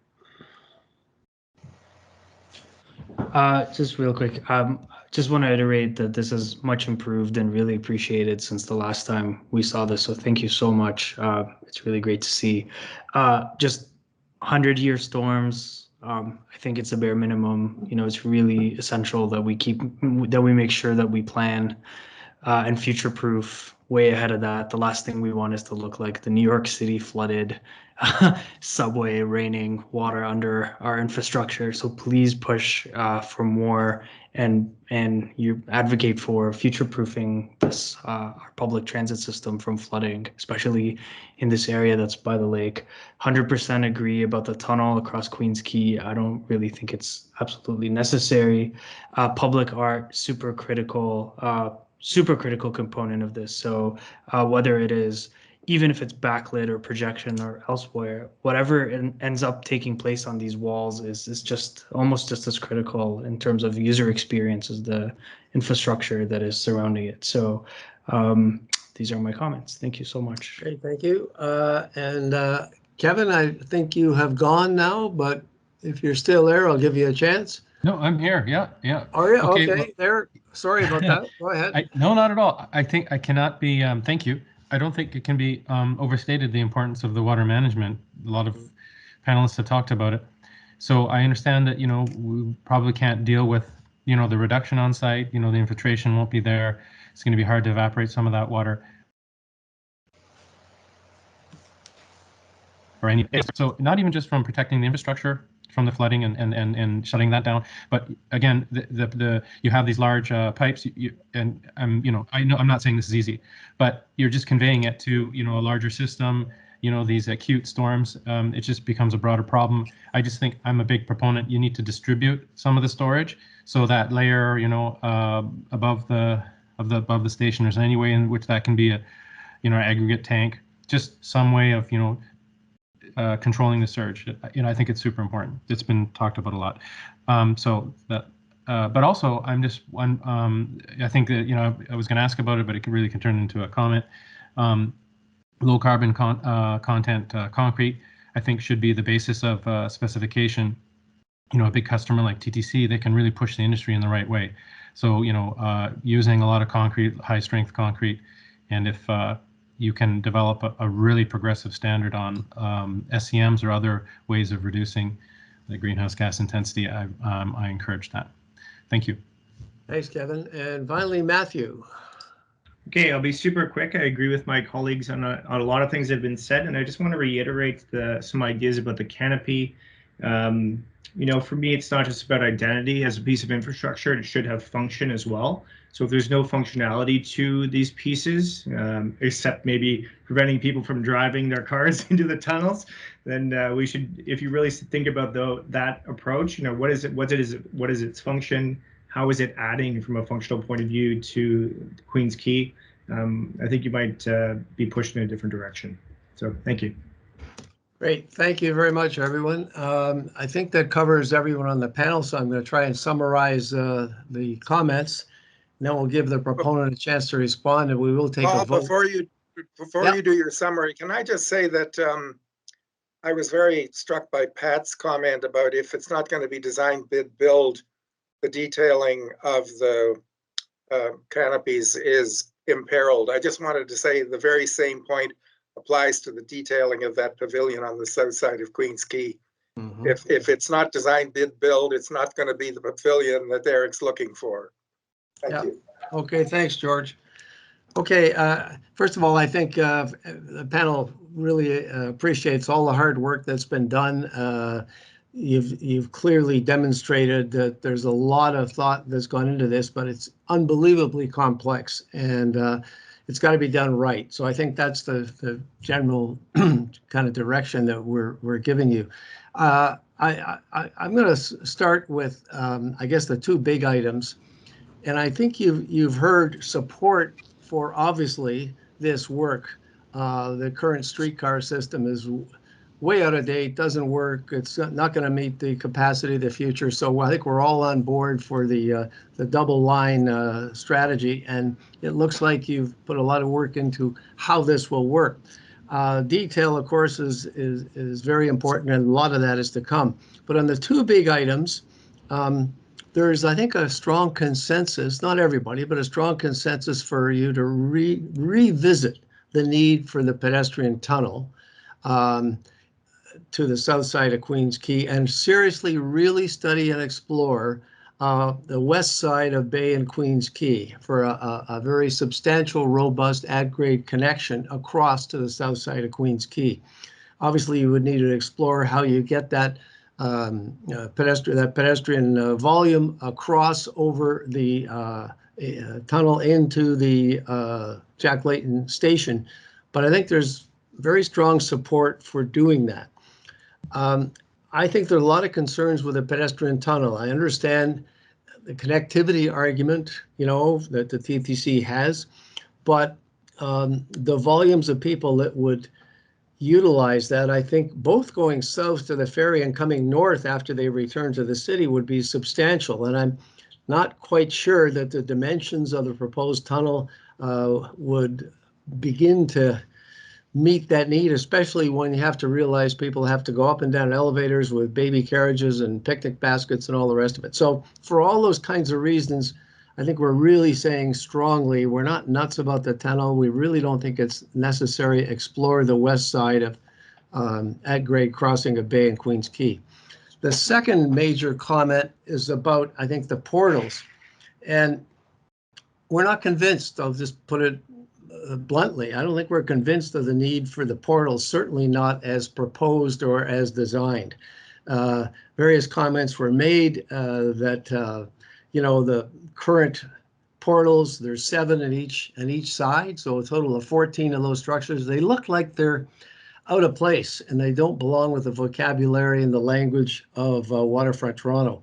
Just real quick, just want to iterate that this is much improved and really appreciated since the last time we saw this. So thank you so much. It's really great to see. Just 100-year storms. I think it's a bare minimum. You know, it's really essential that we make sure that we plan and future-proof way ahead of that. The last thing we want is to look like the New York City flooded subway raining water under our infrastructure. So please push for more and you advocate for future-proofing this our public transit system from flooding, especially in this area that's by the lake. 100% agree about the tunnel across Queens Quay. I don't really think it's absolutely necessary. Public art, super critical component of this. So whether it is, even if it's backlit or projection or elsewhere, whatever ends up taking place on these walls is just almost just as critical in terms of user experience as the infrastructure that is surrounding it. So these are my comments. Thank you so much. Great, thank you. And Kevin, I think you have gone now, but if you're still there, I'll give you a chance. No, I'm here. Yeah. Are you? Okay, Okay, well, there. Sorry about that. Go ahead. No, not at all. I think I cannot be, thank you. I don't think it can be overstated the importance of the water management. A lot of panelists have talked about it. So I understand that, we probably can't deal with, the reduction on site, the infiltration won't be there. It's going to be hard to evaporate some of that water. So not even just from protecting the infrastructure from the flooding and shutting that down, but again, you have these large pipes, and I know I'm not saying this is easy, but you're just conveying it to a larger system. These acute storms, it just becomes a broader problem. I just think I'm a big proponent. You need to distribute some of the storage, so that layer, above the station, there's any way in which that can be a, aggregate tank, just some way of, controlling the surge. I think it's super important. It's been talked about a lot. But also I'm just one. I think that I was going to ask about it, but it really can turn into a comment. Low carbon content concrete, I think, should be the basis of specification. A big customer like TTC, they can really push the industry in the right way. So using a lot of concrete, high strength concrete, and if you can develop a really progressive standard on SCMs or other ways of reducing the greenhouse gas intensity, I encourage that. Thank you. Thanks, Kevin. And finally, Matthew. Okay, I'll be super quick. I agree with my colleagues on a lot of things that have been said, and I just want to reiterate some ideas about the canopy. For me, it's not just about identity. As a piece of infrastructure, it should have function as well. So if there's no functionality to these pieces, except maybe preventing people from driving their cars into the tunnels, then we should, if you really think about that approach, what is its function? How is it adding from a functional point of view to Queens Quay? I think you might be pushed in a different direction. So thank you. Great. Thank you very much, everyone. I think that covers everyone on the panel, so I'm going to try and summarize the comments. And then we'll give the proponent a chance to respond, and we will take a vote. Before you do your summary, can I just say that I was very struck by Pat's comment about if it's not going to be design, bid, build, the detailing of the canopies is imperiled. I just wanted to say the very same point applies to the detailing of that pavilion on the south side of Queens Quay. Mm-hmm. If it's not design, bid, build, it's not going to be the pavilion that Eric's looking for. Thank you. Okay, thanks, George. Okay, first of all, I think the panel really appreciates all the hard work that's been done. You've clearly demonstrated that there's a lot of thought that's gone into this, but it's unbelievably complex, and it's got to be done right. So I think that's the general kind of direction that we're giving you. I'm going to start with, I guess, the two big items, and I think you've heard support for obviously this work. The current streetcar system is way out of date, doesn't work. It's not going to meet the capacity of the future. So I think we're all on board for the double line strategy, and it looks like you've put a lot of work into how this will work. Detail, of course, is very important, and a lot of that is to come. But on the two big items, there's, I think, a strong consensus, not everybody, but a strong consensus for you to revisit the need for the pedestrian tunnel to the south side of Queens Quay, and seriously really study and explore the west side of Bay and Queens Quay for a very substantial, robust, at-grade connection across to the south side of Queens Quay. Obviously, you would need to explore how you get that pedestrian volume across over the tunnel into the Jack Layton station. But I think there's very strong support for doing that. I think there are a lot of concerns with the pedestrian tunnel. I understand the connectivity argument, that the TTC has, but the volumes of people that would utilize that, I think both going south to the ferry and coming north after they return to the city would be substantial. And I'm not quite sure that the dimensions of the proposed tunnel would begin to meet that need, especially when you have to realize people have to go up and down elevators with baby carriages and picnic baskets and all the rest of it. So for all those kinds of reasons, I think we're really saying strongly, we're not nuts about the tunnel. We really don't think it's necessary. Explore the west side of at-grade crossing of Bay and Queens Quay. The second major comment is about, I think, the portals. And we're not convinced, I'll just put it bluntly, I don't think we're convinced of the need for the portals, certainly not as proposed or as designed. Various comments were made that the current portals, there's 7 on each side, so a total of 14 of those structures. They look like they're out of place and they don't belong with the vocabulary and the language of Waterfront Toronto.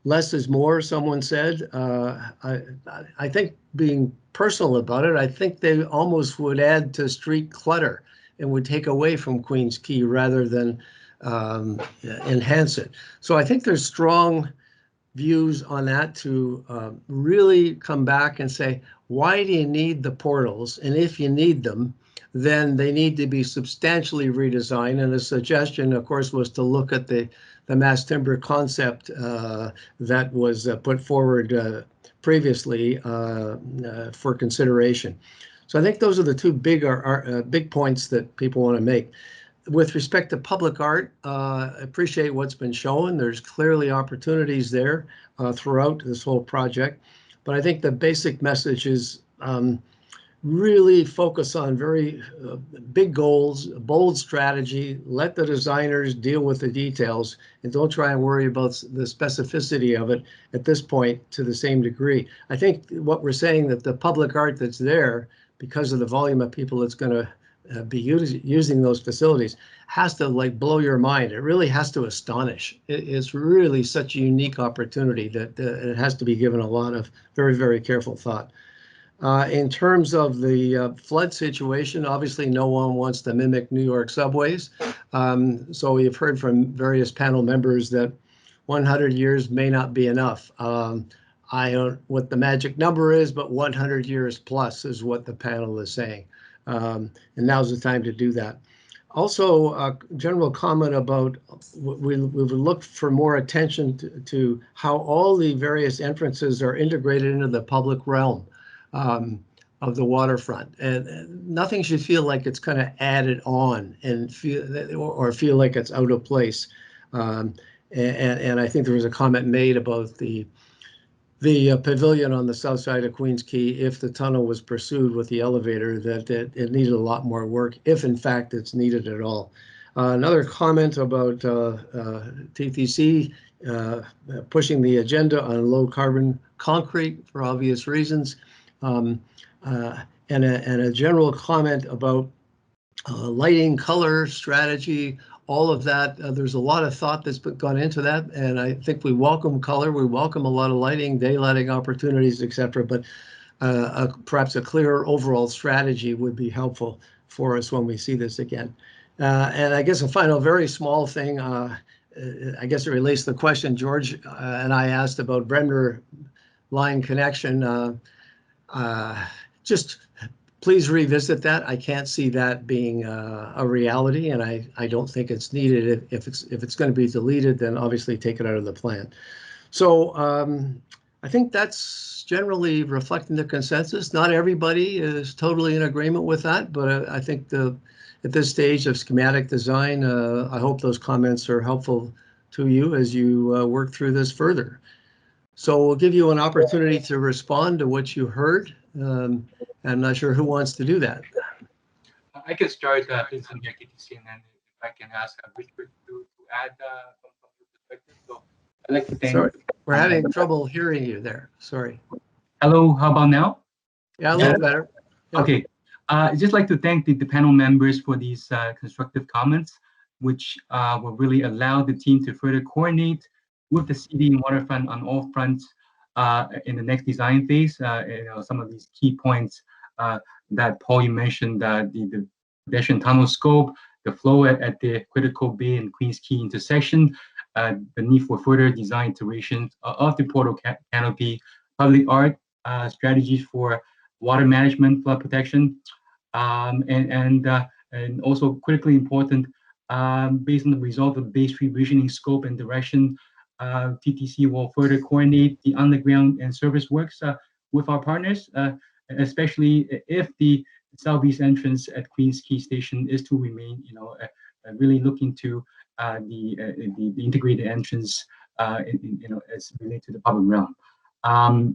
Less is more, someone said. I think, being personal about it, I think they almost would add to street clutter and would take away from Queens Quay rather than enhance it. So I think there's strong views on that to really come back and say, why do you need the portals? And if you need them, then they need to be substantially redesigned. And the suggestion, of course, was to look at the mass timber concept that was put forward previously for consideration. So I think those are the two big points that people want to make. With respect to public art, I appreciate what's been shown. There's clearly opportunities there throughout this whole project. But I think the basic message is really focus on very big goals, bold strategy, let the designers deal with the details, and don't try and worry about the specificity of it at this point to the same degree. I think what we're saying, that the public art that's there, because of the volume of people that's going to be using those facilities, has to blow your mind. It really has to astonish. It's really such a unique opportunity that it has to be given a lot of very, very careful thought. In terms of the flood situation, obviously no one wants to mimic New York subways. So we've heard from various panel members that 100 years may not be enough. I don't know what the magic number is, but 100 years plus is what the panel is saying. And now's the time to do that. Also, a general comment about we would look for more attention to how all the various entrances are integrated into the public realm of the waterfront, and nothing should feel like it's kind of added on and feel like it's out of place. And I think there was a comment made about the pavilion on the south side of Queens Quay, if the tunnel was pursued with the elevator, that it needed a lot more work, if in fact it's needed at all. Another comment about TTC pushing the agenda on low carbon concrete for obvious reasons, and a general comment about lighting, color, strategy, all of that. There's a lot of thought that's gone into that, and I think we welcome color, we welcome a lot of lighting, daylighting opportunities, etc. But perhaps a clearer overall strategy would be helpful for us when we see this again. And I guess a final very small thing, I guess it relates to the question George and I asked about Bremner line connection. Just please revisit that. I can't see that being a reality, and I don't think it's needed. If it's going to be deleted, then obviously take it out of the plan. So I think that's generally reflecting the consensus. Not everybody is totally in agreement with that, but I think at this stage of schematic design, I hope those comments are helpful to you as you work through this further. So we'll give you an opportunity to respond to what you heard. I'm not sure who wants to do that. I can start, Vincent here, KTC, and then if I can ask Richard to add from your perspective. So I'd like to thank. Sorry, we're having trouble hearing you there. Sorry. Hello, how about now? Yeah, a little better. Yeah. Okay. I'd just like to thank the panel members for these constructive comments, which will really allow the team to further coordinate with the city and waterfront on all fronts in the next design phase. Some of these key points that Paul, you mentioned, the pedestrian tunnel scope, the flow at the critical bay and Queens Quay intersection, the need for further design iterations of the portal canopy, public art strategies for water management, flood protection, and also critically important, based on the result of Bay Street visioning scope and direction, TTC will further coordinate the underground and surface works with our partners, especially if the southeast entrance at Queens Quay Station is to remain, really looking to the integrated entrance, as related to the public realm.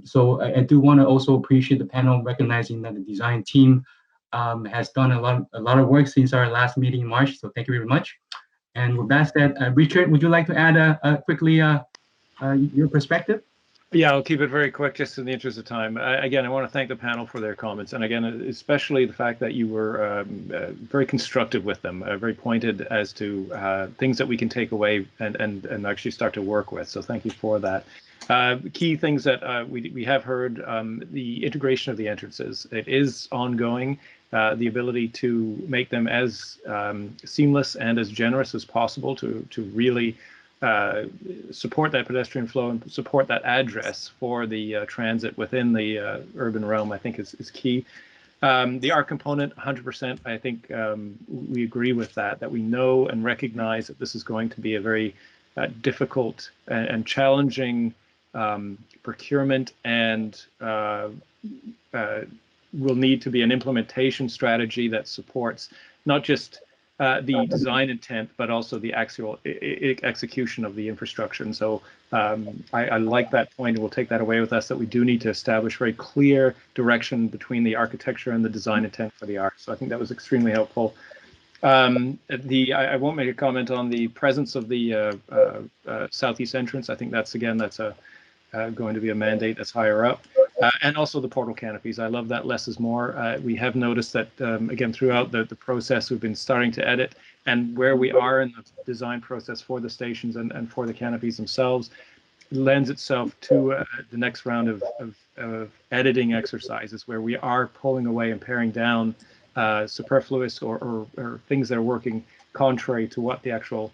So I do want to also appreciate the panel recognizing that the design team has done a lot of work since our last meeting in March. So thank you very much. And with that said, Richard, would you like to add quickly your perspective? Yeah, I'll keep it very quick, just in the interest of time. Again, I want to thank the panel for their comments, and again, especially the fact that you were very constructive with them, very pointed as to things that we can take away and actually start to work with. So thank you for that. Key things that we have heard, the integration of the entrances. It is ongoing. The ability to make them as seamless and as generous as possible to really support that pedestrian flow and support that address for the transit within the urban realm, I think is key. The art component, 100%, I think we agree with that we know and recognize that this is going to be a very difficult and challenging procurement, and will need to be an implementation strategy that supports not just the design intent, but also the actual execution of the infrastructure. And so I like that point, and we'll take that away with us, that we do need to establish very clear direction between the architecture and the design intent for the art. So I think that was extremely helpful. I won't make a comment on the presence of the southeast entrance. I think that's going to be a mandate that's higher up. And also the portal canopies. I love that less is more. We have noticed that, again, throughout the process, we've been starting to edit, and where we are in the design process for the stations and for the canopies themselves lends itself to the next round of editing exercises, where we are pulling away and paring down superfluous or things that are working contrary to what the actual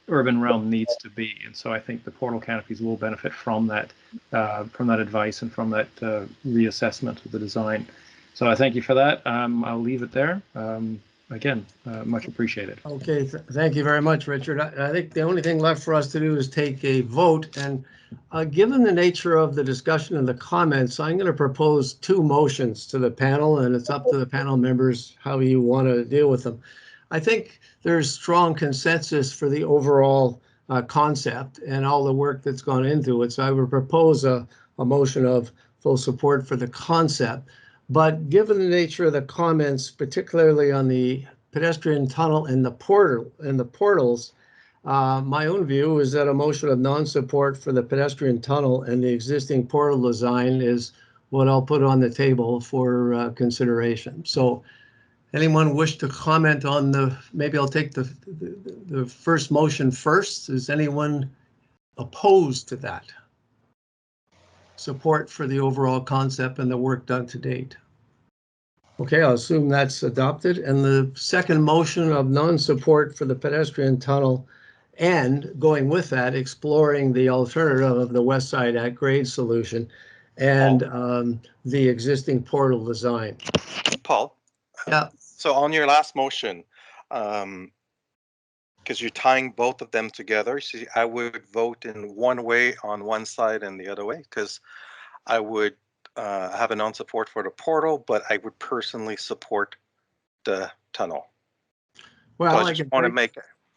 urban realm needs to be. And so I think the portal canopies will benefit from that advice and from that reassessment of the design. So I thank you for that. I'll leave it there. Again, much appreciated. Okay, thank you very much, Richard. I think the only thing left for us to do is take a vote. And given the nature of the discussion and the comments, I'm going to propose two motions to the panel, and it's up to the panel members how you want to deal with them. I think there's strong consensus for the overall concept and all the work that's gone into it. So I would propose a motion of full support for the concept. But given the nature of the comments, particularly on the pedestrian tunnel and the portals, my own view is that a motion of non-support for the pedestrian tunnel and the existing portal design is what I'll put on the table for consideration. So anyone wish to comment on maybe I'll take the first motion first. Is anyone opposed to that? Support for the overall concept and the work done to date. Okay, I'll assume that's adopted. And the second motion of non-support for the pedestrian tunnel and going with that, exploring the alternative of the west side at grade solution and the existing portal design. Paul? Yeah. So on your last motion, because you're tying both of them together, see, I would vote in one way on one side and the other way, because I would have a non-support for the portal, but I would personally support the tunnel. Well, so I just want to make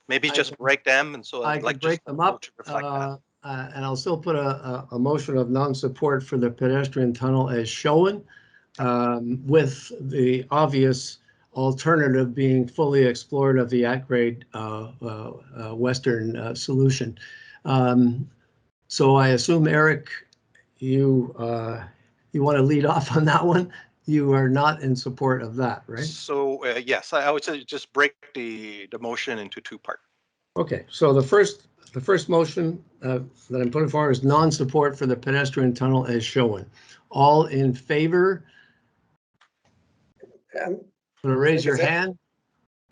maybe just break them, and so I I'd like could break just them up, to reflect that. and I'll still put a motion of non-support for the pedestrian tunnel as shown, with the obvious alternative being fully explored of the at-grade western solution. So I assume, Eric, you want to lead off on that one? You are not in support of that, right? So yes, I would say just break the motion into two parts. Okay, so the first motion that I'm putting forward is non-support for the pedestrian tunnel as shown. All in favor? Raise your hand.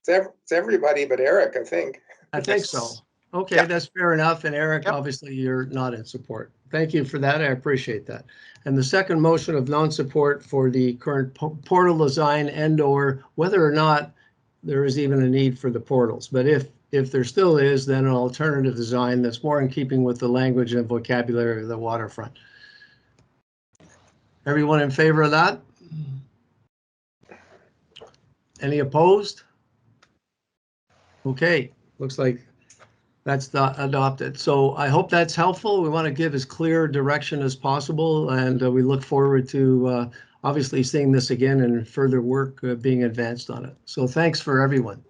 It's everybody but Eric, I think. I think so. Okay, that's fair enough. And Eric, obviously you're not in support. Thank you for that. I appreciate that. And the second motion of non-support for the current portal design and/or whether or not there is even a need for the portals. But if there still is, then an alternative design that's more in keeping with the language and vocabulary of the waterfront. Everyone in favor of that? Any opposed? Okay, looks like that's adopted. So I hope that's helpful. We want to give as clear direction as possible, and we look forward to obviously seeing this again and further work being advanced on it. So thanks for everyone.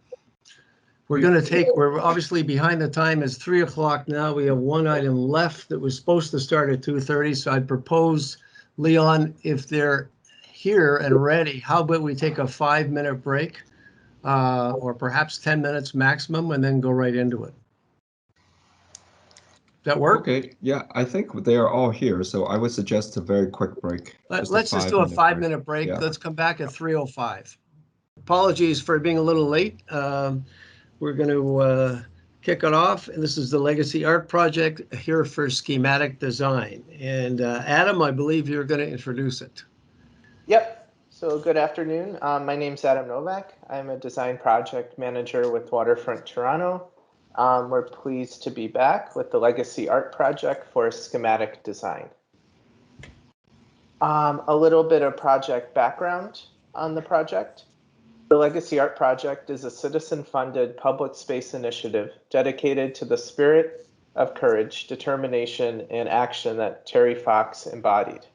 We're obviously behind the time. It's 3 o'clock now. We have one item left that was supposed to start at 2:30. So I'd propose, Leon, if they're here and ready, how about we take a 5-minute break or perhaps 10 minutes maximum and then go right into it. Does that work? Okay, yeah, I think they are all here, so I would suggest a very quick break. Let's just do a 5-minute break. Yeah. Let's come back at 3:05. Apologies for being a little late. We're going to kick it off. And this is the Legacy Art Project here for Schematic Design. And Adam, I believe you're going to introduce it. Yep. So good afternoon. My name's Adam Novak. I'm a design project manager with Waterfront Toronto. We're pleased to be back with the Legacy Art Project for Schematic Design. A little bit of project background on the project. The Legacy Art Project is a citizen-funded public space initiative dedicated to the spirit of courage, determination, and action that Terry Fox embodied.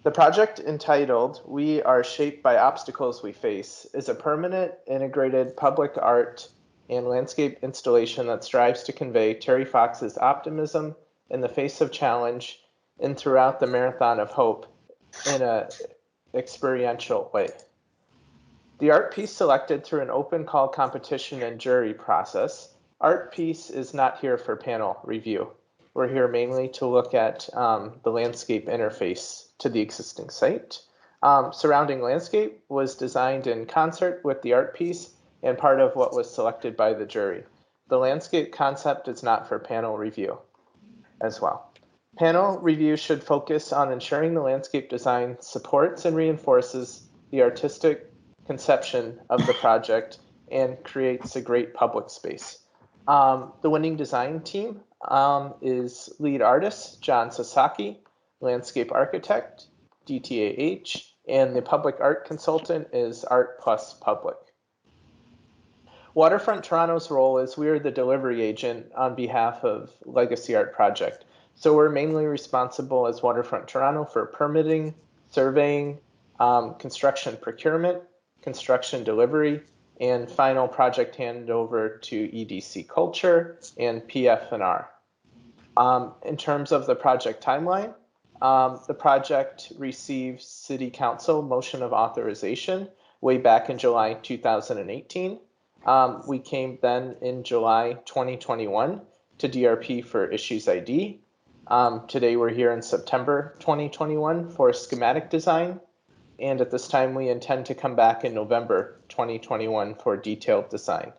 The project, entitled "We Are Shaped by Obstacles We Face," is a permanent, integrated public art and landscape installation that strives to convey Terry Fox's optimism in the face of challenge and throughout the marathon of hope in an experiential way. The art piece selected through an open call competition and jury process. Art piece is not here for panel review. We're here mainly to look at the landscape interface to the existing site. Surrounding landscape was designed in concert with the art piece and part of what was selected by the jury. The landscape concept is not for panel review as well. Panel review should focus on ensuring the landscape design supports and reinforces the artistic conception of the project and creates a great public space. The winning design team is lead artist John Sasaki, landscape architect DTAH, and the public art consultant is Art Plus Public. Waterfront Toronto's role is we're the delivery agent on behalf of Legacy Art Project. So we're mainly responsible as Waterfront Toronto for permitting, surveying, construction procurement, construction delivery, and final project handover to EDC Culture and PF&R. In terms of the project timeline, the project received City Council motion of authorization way back in July 2018. We came then in July 2021 to DRP for Issues ID. Today we're here in September 2021 for schematic design. And at this time, we intend to come back in November 2021 for detailed design.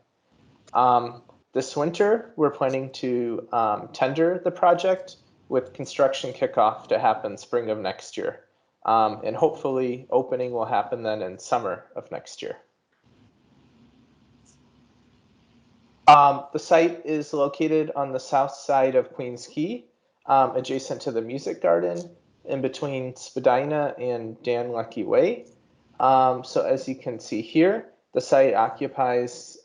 This winter, we're planning to tender the project with construction kickoff to happen spring of next year. And hopefully opening will happen then in summer of next year. The site is located on the south side of Queens Quay, adjacent to the Music Garden, in between Spadina and Dan Lucky Way. So as you can see here, the site occupies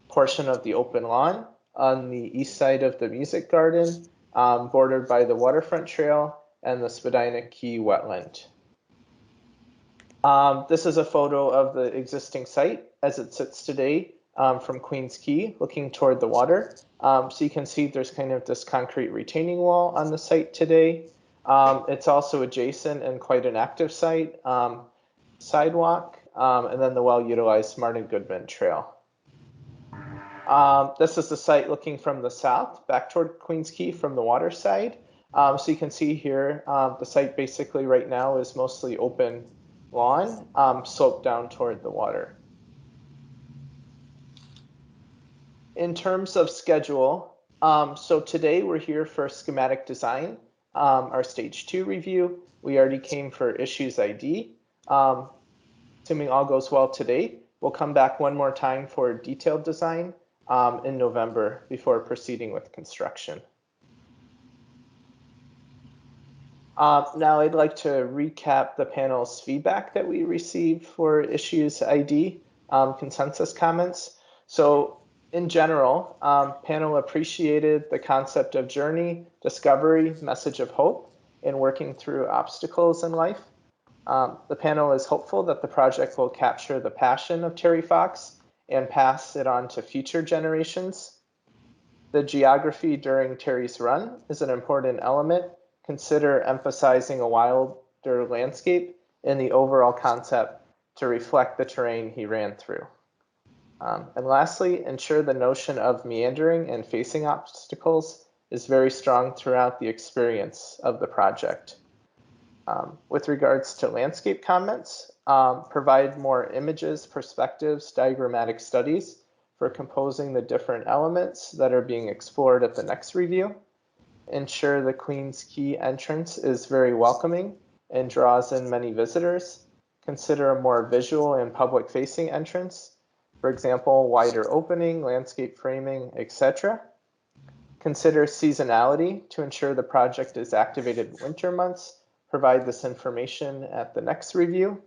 portion of the open lawn on the east side of the Music Garden, bordered by the Waterfront Trail and the Spadina Key wetland. This is a photo of the existing site as it sits today from Queens Quay, looking toward the water. So you can see there's kind of this concrete retaining wall on the site today. It's also adjacent and quite an active site, sidewalk, and then the well-utilized Martin Goodman Trail. This is the site looking from the south back toward Queens Quay from the water side. So you can see here, the site basically right now is mostly open lawn, sloped down toward the water. In terms of schedule, so today we're here for schematic design, our stage 2 review. We already came for issues ID. Assuming all goes well today, we'll come back one more time for detailed design in November before proceeding with construction. Now I'd like to recap the panel's feedback that we received for issues ID consensus comments. So in general, panel appreciated the concept of journey, discovery, message of hope in working through obstacles in life. The panel is hopeful that the project will capture the passion of Terry Fox and pass it on to future generations. The geography during Terry's run is an important element. Consider emphasizing a wilder landscape in the overall concept to reflect the terrain he ran through. And lastly, ensure the notion of meandering and facing obstacles is very strong throughout the experience of the project. With regards to landscape comments, provide more images, perspectives, diagrammatic studies for composing the different elements that are being explored at the next review. Ensure the Queens Quay entrance is very welcoming and draws in many visitors. Consider a more visual and public-facing entrance. For example, wider opening, landscape framing, etc. Consider seasonality to ensure the project is activated in winter months. Provide this information at the next review.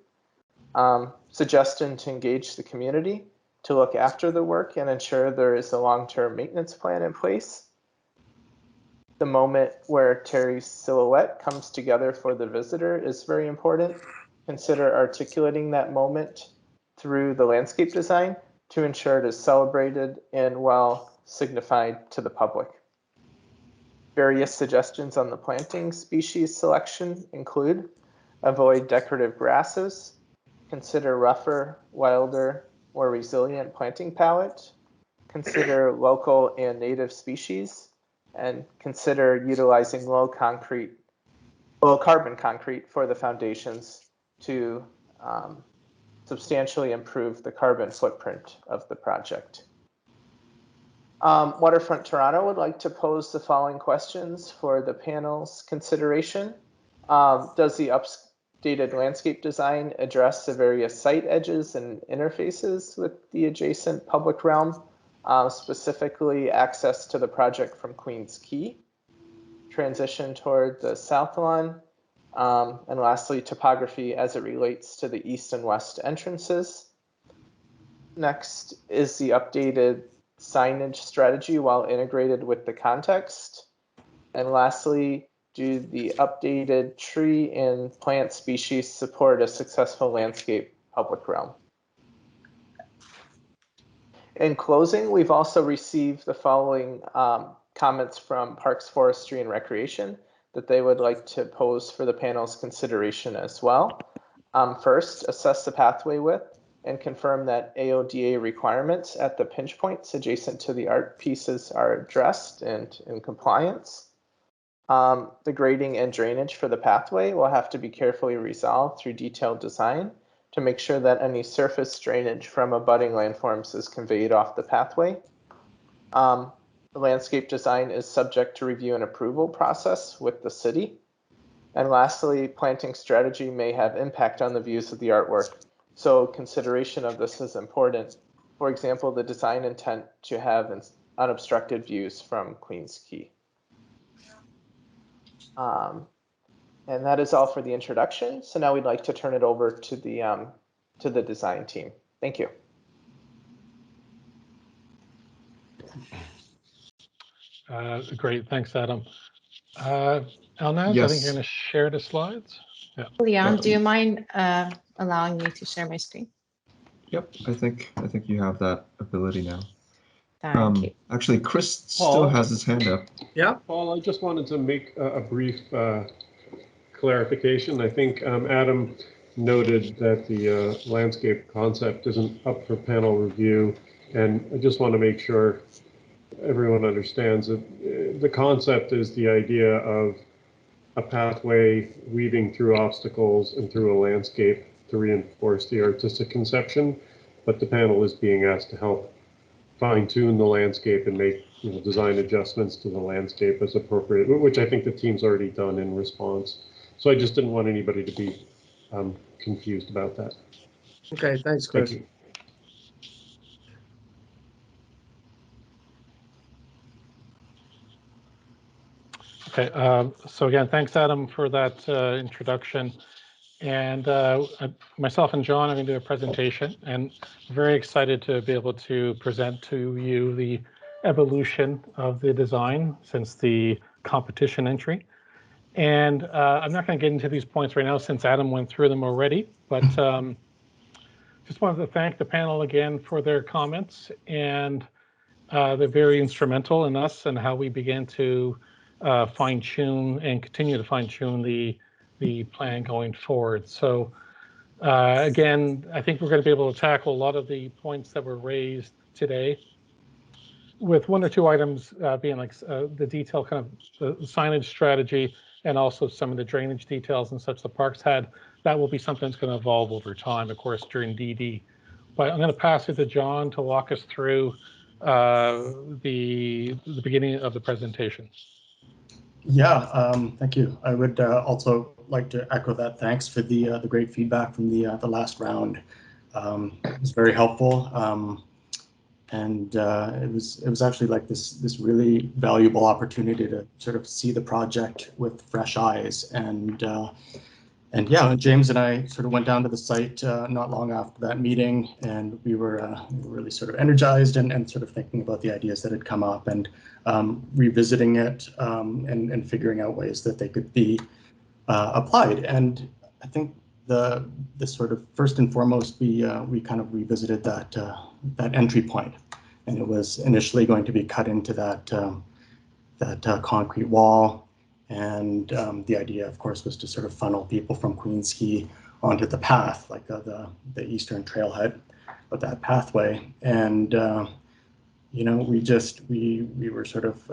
Suggestion to engage the community to look after the work and ensure there is a long-term maintenance plan in place. The moment where Terry's silhouette comes together for the visitor is very important. Consider articulating that moment through the landscape design to ensure it is celebrated and well signified to the public. Various suggestions on the planting species selection include avoid decorative grasses, consider rougher, wilder, more resilient planting palette, consider local and native species, and consider utilizing low carbon concrete for the foundations to substantially improve the carbon footprint of the project. Waterfront Toronto would like to pose the following questions for the panel's consideration. Does the updated landscape design address the various site edges and interfaces with the adjacent public realm, specifically access to the project from Queens Quay, transition toward the South Lawn, and lastly, topography as it relates to the east and west entrances. Next is the updated signage strategy while integrated with the context. And lastly, do the updated tree and plant species support a successful landscape public realm? In closing, we've also received the following comments from Parks, Forestry, and Recreation that they would like to pose for the panel's consideration as well. First, assess the pathway width and confirm that AODA requirements at the pinch points adjacent to the art pieces are addressed and in compliance. The grading and drainage for the pathway will have to be carefully resolved through detailed design to make sure that any surface drainage from abutting landforms is conveyed off the pathway. The landscape design is subject to review and approval process with the city. And lastly, planting strategy may have impact on the views of the artwork. So consideration of this is important. For example, the design intent to have unobstructed views from Queens Quay. And that is all for the introduction. So now we'd like to turn it over to the design team. Thank you. Great, thanks, Adam. Elnaz, Yes. I think you're going to share the slides. Yeah. Leon, do you mind allowing me to share my screen? Yep, I think you have that ability now. Thank you. Actually, Chris Paul? still has his hand up. Yeah, Paul, I just wanted to make a brief clarification. I think Adam noted that the landscape concept isn't up for panel review, and I just want to make sure everyone understands that the concept is the idea of a pathway weaving through obstacles and through a landscape to reinforce the artistic conception, but the panel is being asked to help fine-tune the landscape and make design adjustments to the landscape as appropriate, which I think the team's already done in response. So I just didn't want anybody to be confused about that. Okay, thanks, Chris. Thank you. Okay, so again, thanks, Adam, for that introduction. And myself and John are going to do a presentation, and very excited to be able to present to you the evolution of the design since the competition entry. And I'm not going to get into these points right now since Adam went through them already, but just wanted to thank the panel again for their comments, and they're very instrumental in us and how we began to fine-tune and continue to fine-tune the plan going forward. So again, I think we're going to be able to tackle a lot of the points that were raised today, with one or two items being like the detail, kind of the signage strategy, and also some of the drainage details and such the parks had. That will be something that's going to evolve over time, of course, during DD. But I'm going to pass it to John to walk us through the beginning of the presentation. Yeah, thank you. I would also like to echo that. Thanks for the great feedback from the last round. It was very helpful, and it was actually like this really valuable opportunity to sort of see the project with fresh eyes. And yeah, James and I sort of went down to the site not long after that meeting, and we were really sort of energized and sort of thinking about the ideas that had come up and revisiting it and figuring out ways that they could be applied. And I think the sort of first and foremost, we kind of revisited that entry point, and it was initially going to be cut into that concrete wall. And the idea, of course, was to sort of funnel people from Queens Quay onto the path, like the eastern trailhead of that pathway. And you know, we were sort of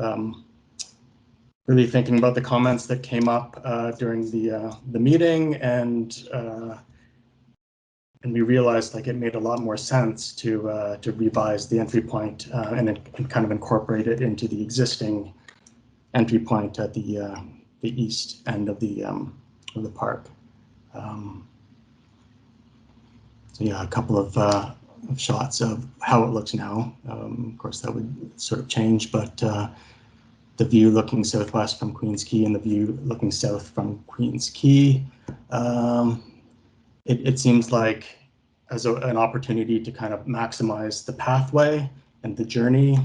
really thinking about the comments that came up during the meeting, and we realized like it made a lot more sense to revise the entry point and kind of incorporate it into the existing entry point at the east end of the park. So yeah, a couple of shots of how it looks now. Of course, that would sort of change, but the view looking southwest from Queens Quay and the view looking south from Queens Quay, it seems like as an opportunity to kind of maximize the pathway and the journey.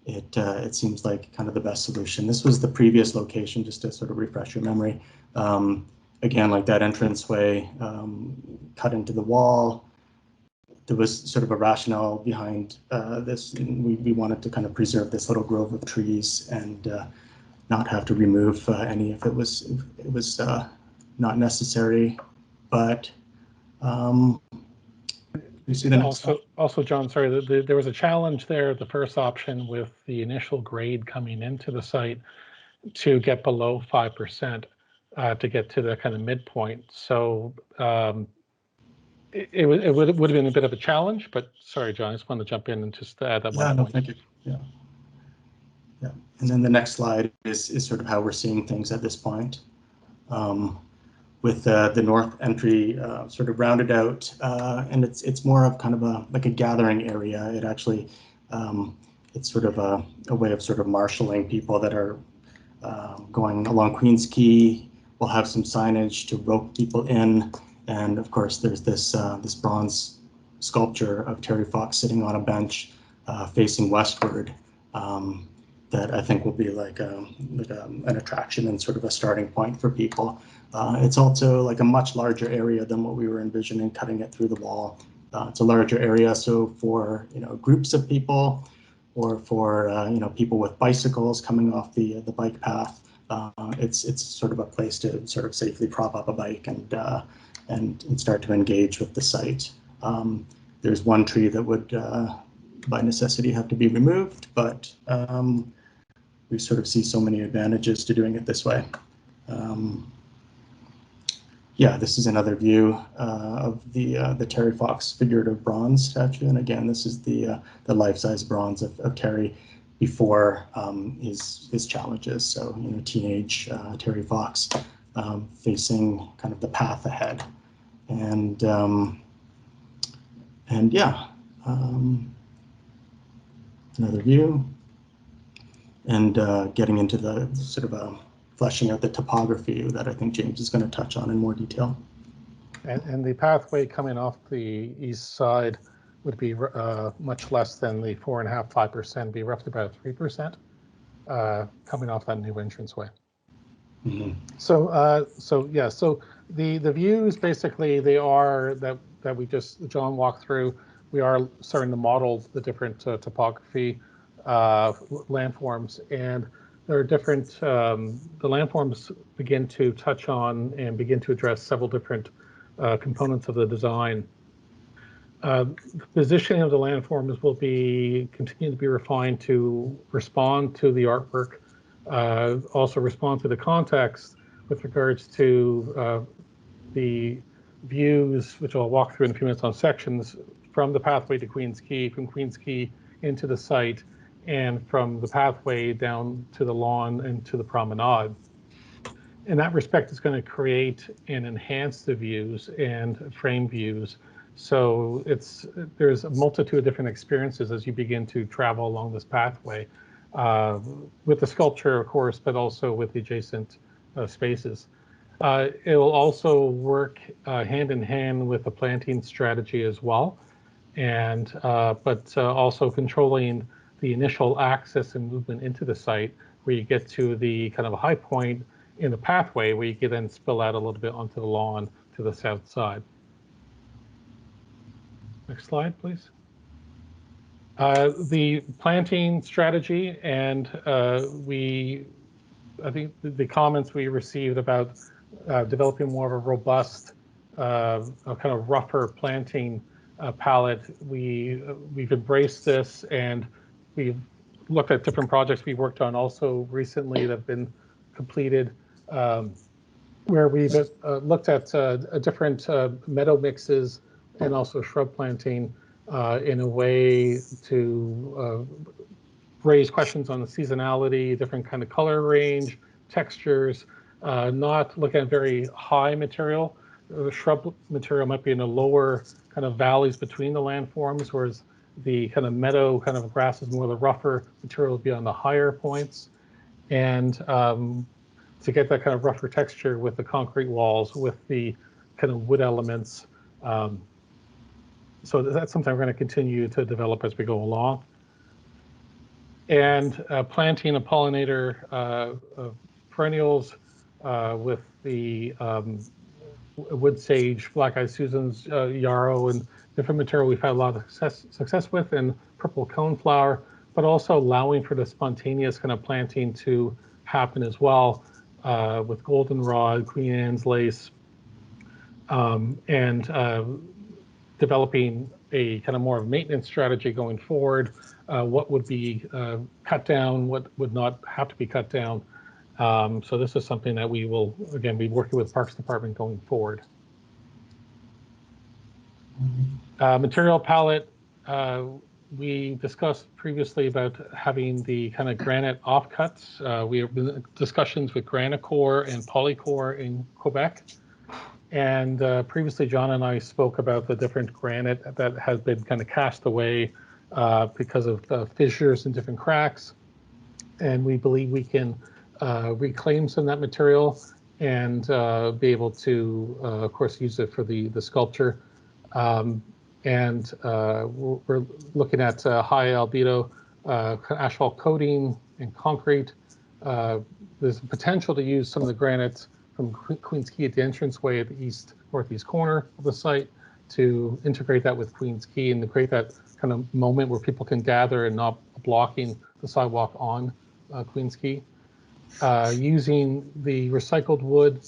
It seems like kind of the best solution. This was the previous location, just to sort of refresh your memory. Again, like that entranceway cut into the wall. There was sort of a rationale behind this. We wanted to kind of preserve this little grove of trees and not have to remove any if it was not necessary. But you see the next also, John, sorry, there was a challenge there, the first option with the initial grade coming into the site. to get below 5% to get to the kind of midpoint. So it would have been a bit of a challenge, but sorry, John, I just wanted to jump in and just add that one point. Thank you. Yeah. And then the next slide is sort of how we're seeing things at this point. With the north entry sort of rounded out, and it's more of kind of like a gathering area. It actually, it's sort of a way of sort of marshaling people that are going along Queen's Quay. We'll have some signage to rope people in, and of course there's this this bronze sculpture of Terry Fox sitting on a bench facing westward. That I think will be like an attraction and sort of a starting point for people. It's also like a much larger area than what we were envisioning, cutting it through the wall. It's a larger area, so for groups of people, or for people with bicycles coming off the bike path, it's sort of a place to sort of safely prop up a bike and start to engage with the site. There's one tree that would by necessity have to be removed, but we sort of see so many advantages to doing it this way. Yeah, this is another view of the Terry Fox figurative bronze statue, and again, this is the life-size bronze of Terry before his challenges. So teenage Terry Fox facing kind of the path ahead, and yeah, another view. And getting into the sort of fleshing out the topography that I think James is going to touch on in more detail. And the pathway coming off the east side would be much less than the 4.5%, 5%, be roughly about 3% coming off that new entranceway. Mm-hmm. So yeah, so the views basically they are that we just John walked through. We are starting to model the different topography landforms, and there are different the landforms begin to touch on and begin to address several different components of the design. The positioning of the landforms will continue to be refined to respond to the artwork, also respond to the context with regards to the views, which I'll walk through in a few minutes on sections, from the pathway to Queen's Quay, from Queen's Quay into the site, and from the pathway down to the lawn and to the promenade. In that respect, it's going to create and enhance the views and frame views. So there's a multitude of different experiences as you begin to travel along this pathway with the sculpture, of course, but also with the adjacent spaces. It will also work hand in hand with the planting strategy as well, and but also controlling the initial access and movement into the site, where you get to the kind of a high point in the pathway where you can then spill out a little bit onto the lawn to the south side. Next slide, please. The planting strategy, and I think the comments we received about developing more of a robust, kind of rougher planting palette. We've embraced this, and we've looked at different projects we worked on also recently that have been completed, where we've looked at different meadow mixes and also shrub planting in a way to raise questions on the seasonality, different kind of color range, textures, not looking at very high material. The shrub material might be in the lower kind of valleys between the landforms, whereas the kind of meadow kind of grass is more the rougher material would be on the higher points. And to get that kind of rougher texture with the concrete walls, with the kind of wood elements. So that's something we're going to continue to develop as we go along. And planting a pollinator perennials with the wood sage, black-eyed Susans, yarrow, and different material we've had a lot of success with, and purple coneflower, but also allowing for the spontaneous kind of planting to happen as well with goldenrod, Queen Anne's lace, and developing a kind of more of maintenance strategy going forward. What would be cut down, what would not have to be cut down, So this is something that we will, again, be working with Parks Department going forward. Material palette, we discussed previously about having the kind of granite offcuts. We have been discussions with Granicore and Polycore in Quebec. And previously, John and I spoke about the different granite that has been kind of cast away because of fissures and different cracks. And we believe we can reclaim some of that material and be able to, of course, use it for the sculpture. We're looking at high albedo asphalt coating and concrete. There's potential to use some of the granites from Queens Quay at the entranceway at the northeast corner of the site to integrate that with Queens Quay and to create that kind of moment where people can gather and not blocking the sidewalk on Queens Quay. Using the recycled wood,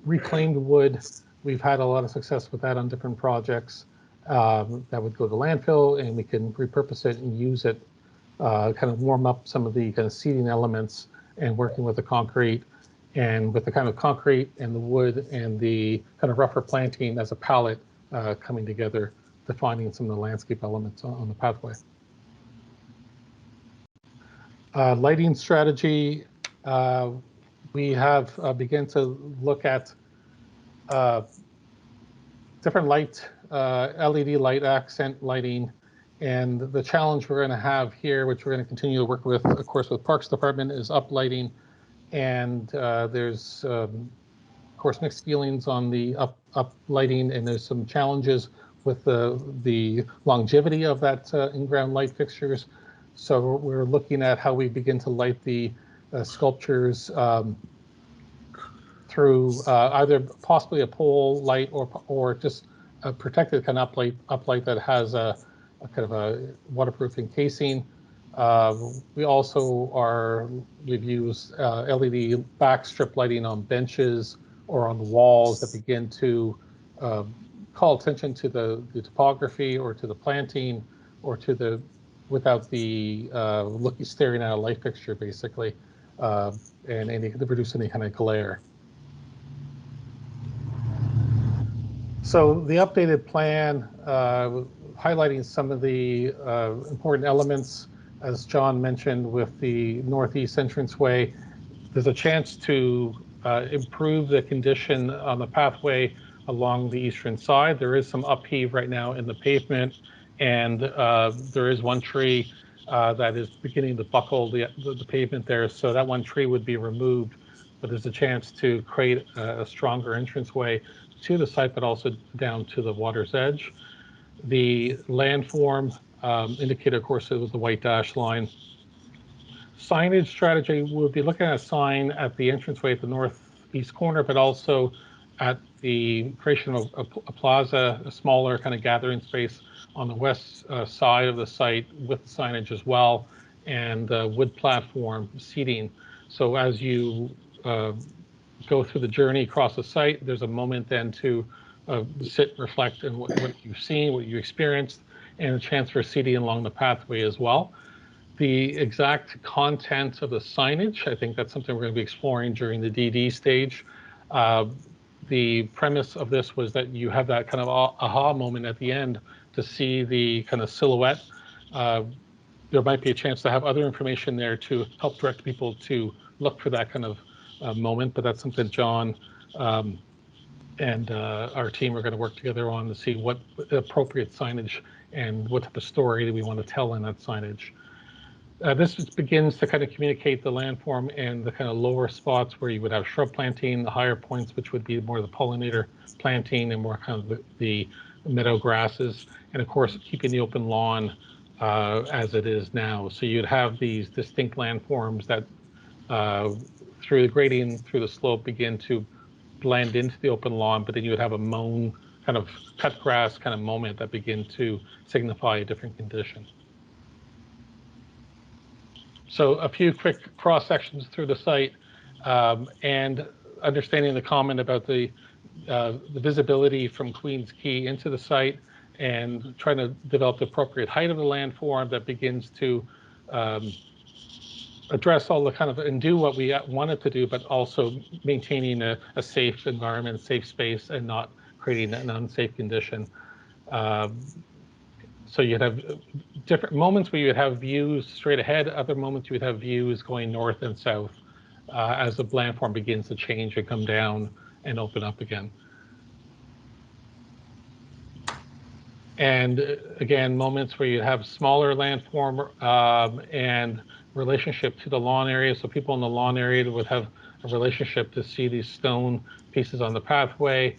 reclaimed wood, we've had a lot of success with that on different projects. That would go to landfill and we can repurpose it and use it, kind of warm up some of the kind of seating elements and working with the concrete and with the kind of concrete and the wood and the kind of rougher planting as a palette coming together, defining some of the landscape elements on the pathway. Lighting strategy, we have begun to look at different light, LED light accent lighting. And the challenge we're going to have here, which we're going to continue to work with, of course, with Parks Department, is up lighting. And there's, of course, mixed feelings on the up lighting, and there's some challenges with the longevity of that in-ground light fixtures. So we're looking at how we begin to light the sculptures through either possibly a pole light or just a protected kind of uplight that has a kind of a waterproof encasing. We've used LED back strip lighting on benches or on walls that begin to call attention to the topography or to the planting or to the without the staring at a light fixture basically, and to produce any kind of glare. So the updated plan, highlighting some of the important elements, as John mentioned, with the northeast entranceway, there's a chance to improve the condition on the pathway along the eastern side. There is some upheave right now in the pavement, and there is one tree that is beginning to buckle the pavement there. So that one tree would be removed, but there's a chance to create a stronger entranceway to the site, but also down to the water's edge. The landform indicated, of course, it was the white dash line. Signage strategy, we'll be looking at a sign at the entranceway at the northeast corner, but also at the creation of a plaza, a smaller kind of gathering space on the west side of the site with the signage as well, and wood platform seating. So as you go through the journey across the site, there's a moment then to sit, reflect on what you've seen, what you experienced, and a chance for seating along the pathway as well. The exact content of the signage, I think that's something we're going to be exploring during the DD stage. The premise of this was that you have that kind of aha moment at the end to see the kind of silhouette. There might be a chance to have other information there to help direct people to look for that kind of moment, but that's something John and our team are going to work together on to see what appropriate signage and what type of story that we want to tell in that signage. This begins to kind of communicate the landform and the kind of lower spots where you would have shrub planting, the higher points, which would be more the pollinator planting and more kind of the meadow grasses, and of course keeping the open lawn as it is now. So you'd have these distinct landforms that through the grading, through the slope, begin to blend into the open lawn, but then you would have a mown kind of cut grass kind of moment that begin to signify a different condition. So a few quick cross sections through the site, and understanding the comment about the visibility from Queens Quay into the site, and trying to develop the appropriate height of the landform that begins to address all the kind of and do what we wanted to do, but also maintaining a safe environment, safe space, and not creating an unsafe condition. So you'd have different moments where you would have views straight ahead, other moments you would have views going north and south as the landform begins to change and come down and open up again. And again, moments where you have smaller landform and relationship to the lawn area. So people in the lawn area would have a relationship to see these stone pieces on the pathway.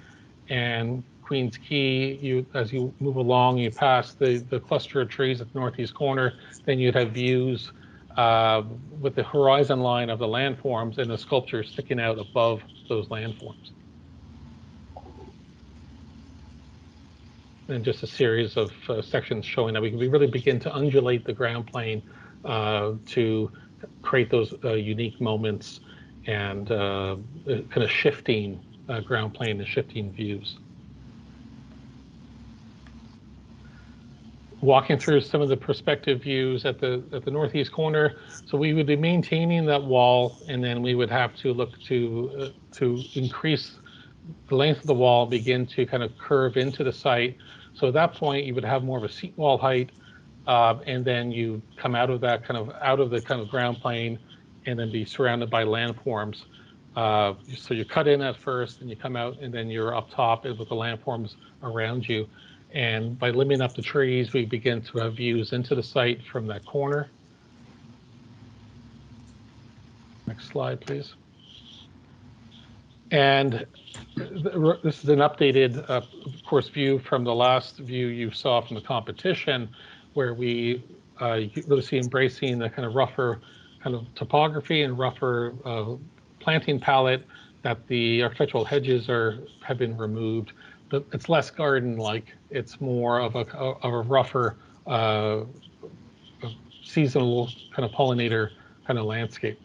And Queen's Quay, as you move along, you pass the cluster of trees at the northeast corner, then you'd have views with the horizon line of the landforms and the sculpture sticking out above those landforms. And just a series of sections showing that we can really begin to undulate the ground plane to create those unique moments and kind of shifting ground plane and shifting views. Walking through some of the perspective views at the northeast corner. So we would be maintaining that wall, and then we would have to look to increase the length of the wall, begin to kind of curve into the site. So at that point, you would have more of a seat wall height, and then you come out of that out of the ground plane, and then be surrounded by landforms. So you cut in at first, and you come out, and then you're up top with the landforms around you. And by limiting up the trees, we begin to have views into the site from that corner. Next slide, please. And this is an updated, of course, view from the last view you saw from the competition, where we really see embracing the kind of rougher kind of topography and rougher planting palette, that the architectural hedges have been removed. But it's less garden-like. It's more of a rougher seasonal kind of pollinator kind of landscape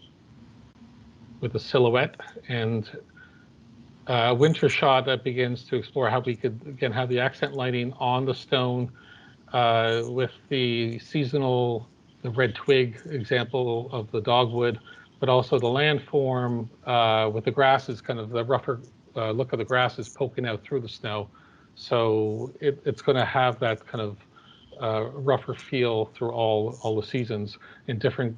with a silhouette and winter shot that begins to explore how we could again have the accent lighting on the stone with the seasonal, the red twig example of the dogwood, but also the landform with the grasses, kind of the rougher look of the grasses poking out through the snow. So it's going to have that kind of rougher feel through all the seasons in different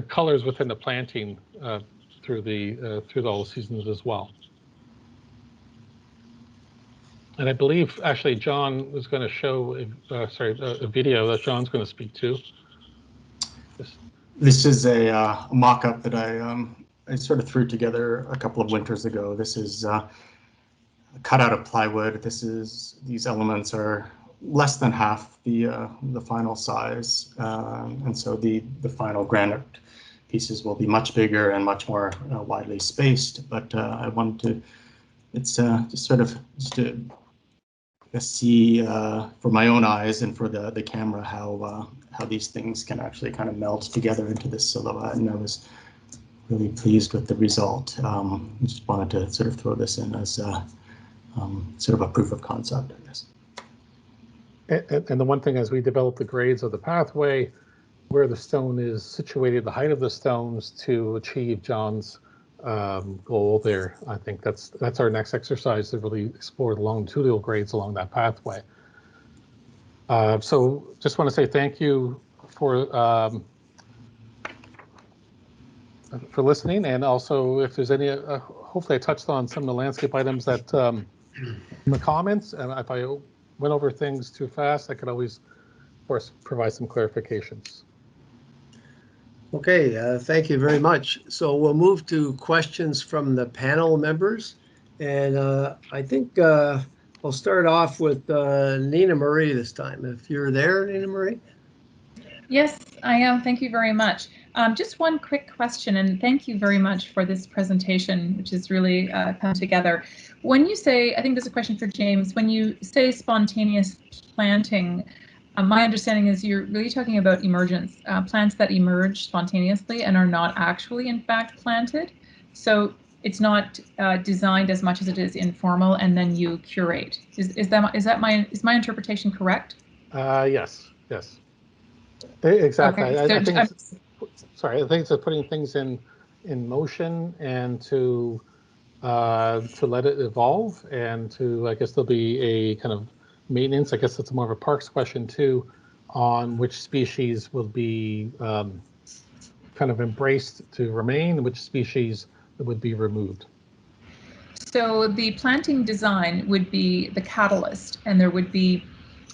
colors within the planting through all the seasons as well. And I believe actually John was going to show a video that John's going to speak to. This is a mock-up that I sort of threw together a couple of winters ago. This is cut out of plywood. These elements are less than half the final size, and so the final granite pieces will be much bigger and much more widely spaced. But I wanted to, it's just sort of just to see for my own eyes and for the camera how these things can actually kind of meld together into this silhouette, and I was really pleased with the result. Just wanted to sort of throw this in as sort of a proof of concept, I guess. And the one thing, as we develop the grades of the pathway, where the stone is situated, the height of the stones to achieve John's goal there, I think that's our next exercise, to really explore the longitudinal grades along that pathway. So just want to say thank you for listening, and also if there's any, hopefully I touched on some of the landscape items that in the comments, and if I went over things too fast, I could always, of course, provide some clarifications. Okay, thank you very much. So we'll move to questions from the panel members. And I think we'll start off with Nina Marie this time. If you're there, Nina Marie. Yes, I am. Thank you very much. Just one quick question, and thank you very much for this presentation, which has really come together. When you say, I think there's a question for James, when you say spontaneous planting, my understanding is you're really talking about emergence, plants that emerge spontaneously and are not actually, in fact, planted. So it's not designed as much as it is informal, and then you curate. Is my interpretation correct? Yes. Exactly. Okay, I think sorry, I think it's putting things in motion and to let it evolve, and to, I guess there'll be a kind of maintenance. I guess it's more of a parks question too, on which species will be kind of embraced to remain, and which species would be removed. So the planting design would be the catalyst, and there would be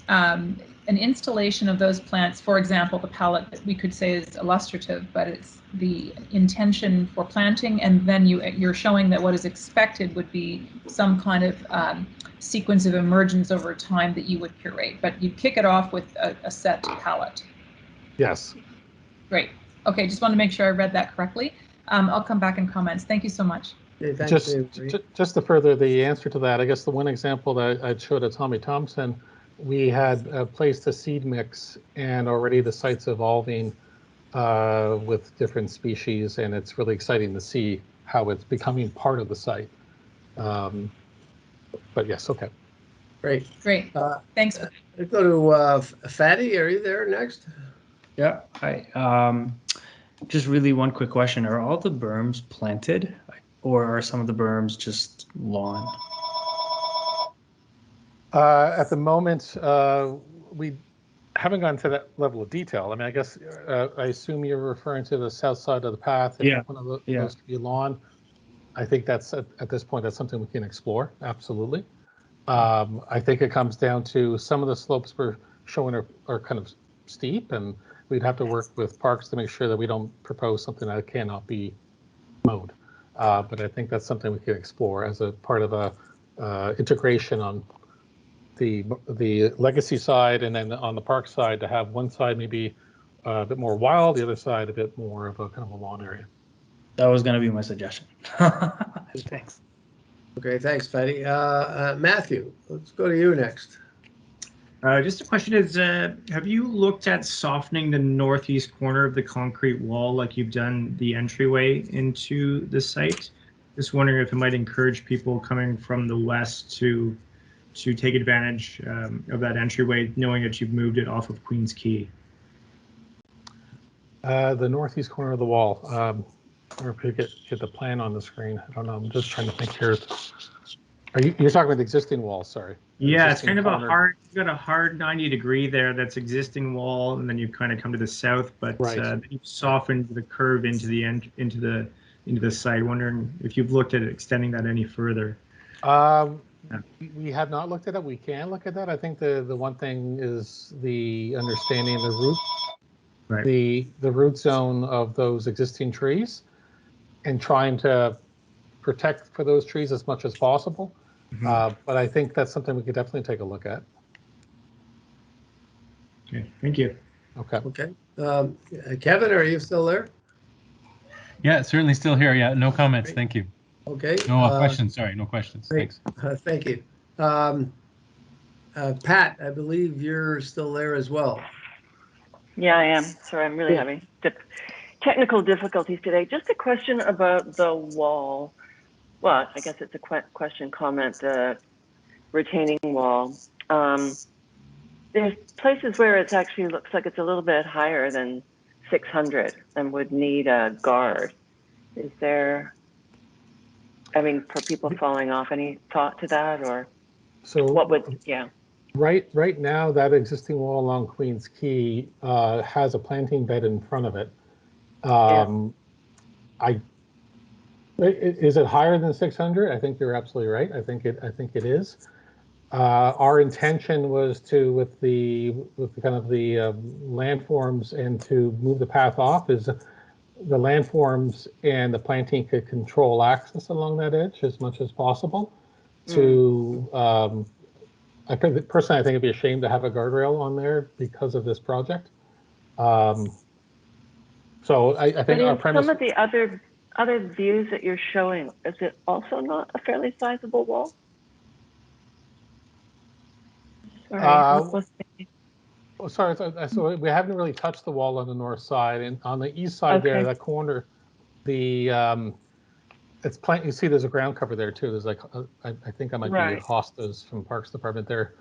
an installation of those plants. For example, the palette that we could say is illustrative, but it's the intention for planting, and then you're showing that what is expected would be some kind of sequence of emergence over time that you would curate, but you kick it off with a set palette. Yes. Great. Okay, just want to make sure I read that correctly. I'll come back in comments. Thank you so much. Okay, Just to further the answer to that, I guess the one example that I showed at Tommy Thompson, we had placed a seed mix, and already the site's evolving with different species, and it's really exciting to see how it's becoming part of the site. But yes, okay. Great. Great. Thanks. Let's go to Fatty. Are you there next? Yeah. Hi. Just really one quick question. Are all the berms planted, or are some of the berms just lawn? At the moment, we haven't gone to that level of detail. I mean, I guess I assume you're referring to the south side of the path. If one of those could be lawn. I think that's at this point, that's something we can explore. Absolutely. I think it comes down to some of the slopes we're showing are kind of steep, and we'd have to work with parks to make sure that we don't propose something that cannot be mowed. But I think that's something we can explore as a part of a integration on the legacy side, and then on the park side to have one side maybe a bit more wild, the other side a bit more of a kind of a lawn area. That was going to be my suggestion. Thanks. Okay, thanks, Fatty. Matthew, let's go to you next. Just a question is, have you looked at softening the northeast corner of the concrete wall like you've done the entryway into the site? Just wondering if it might encourage people coming from the west to take advantage of that entryway, knowing that you've moved it off of Queens Quay. The northeast corner of the wall. Or if you get the plan on the screen. I don't know. I'm just trying to think here. You're talking about the existing wall? Sorry. Yeah, it's kind of you've got a hard 90 degree there. That's existing wall, and then you kind of come to the south, but you've softened the curve into the site. Wondering if you've looked at extending that any further. We have not looked at it. We can look at that. I think the one thing is the understanding of the root, the root zone of those existing trees, and trying to protect for those trees as much as possible. But I think that's something we could definitely take a look at. Okay, thank you. Okay. Okay. Kevin, are you still there? Yeah, certainly still here. Yeah, no comments. Thank you. Okay. No questions. Sorry, no questions. Great. Thanks. Thank you. Pat, I believe you're still there as well. Yeah, I am. Sorry, I'm really having technical difficulties today. Just a question about the wall. Well, I guess it's a question, comment, the retaining wall. There's places where it actually looks like it's a little bit higher than 600 and would need a guard. Is there, I mean, for people falling off, any thought to that, or what would, Right now, that existing wall along Queens Quay has a planting bed in front of it. Is it higher than 600? I think you're absolutely right. I think it is. Our intention was to, with the kind of the landforms, and to move the path off, is the landforms and the planting could control access along that edge as much as possible. Personally, I think it'd be a shame to have a guardrail on there because of this project. So I think our premise. Some of the other views that you're showing, is it also not a fairly sizable wall? Sorry, so we haven't really touched the wall on the north side, and on the east side there, that corner, it's plant. You see, there's a ground cover there too. There's like I think I might be hostas from Parks Department there.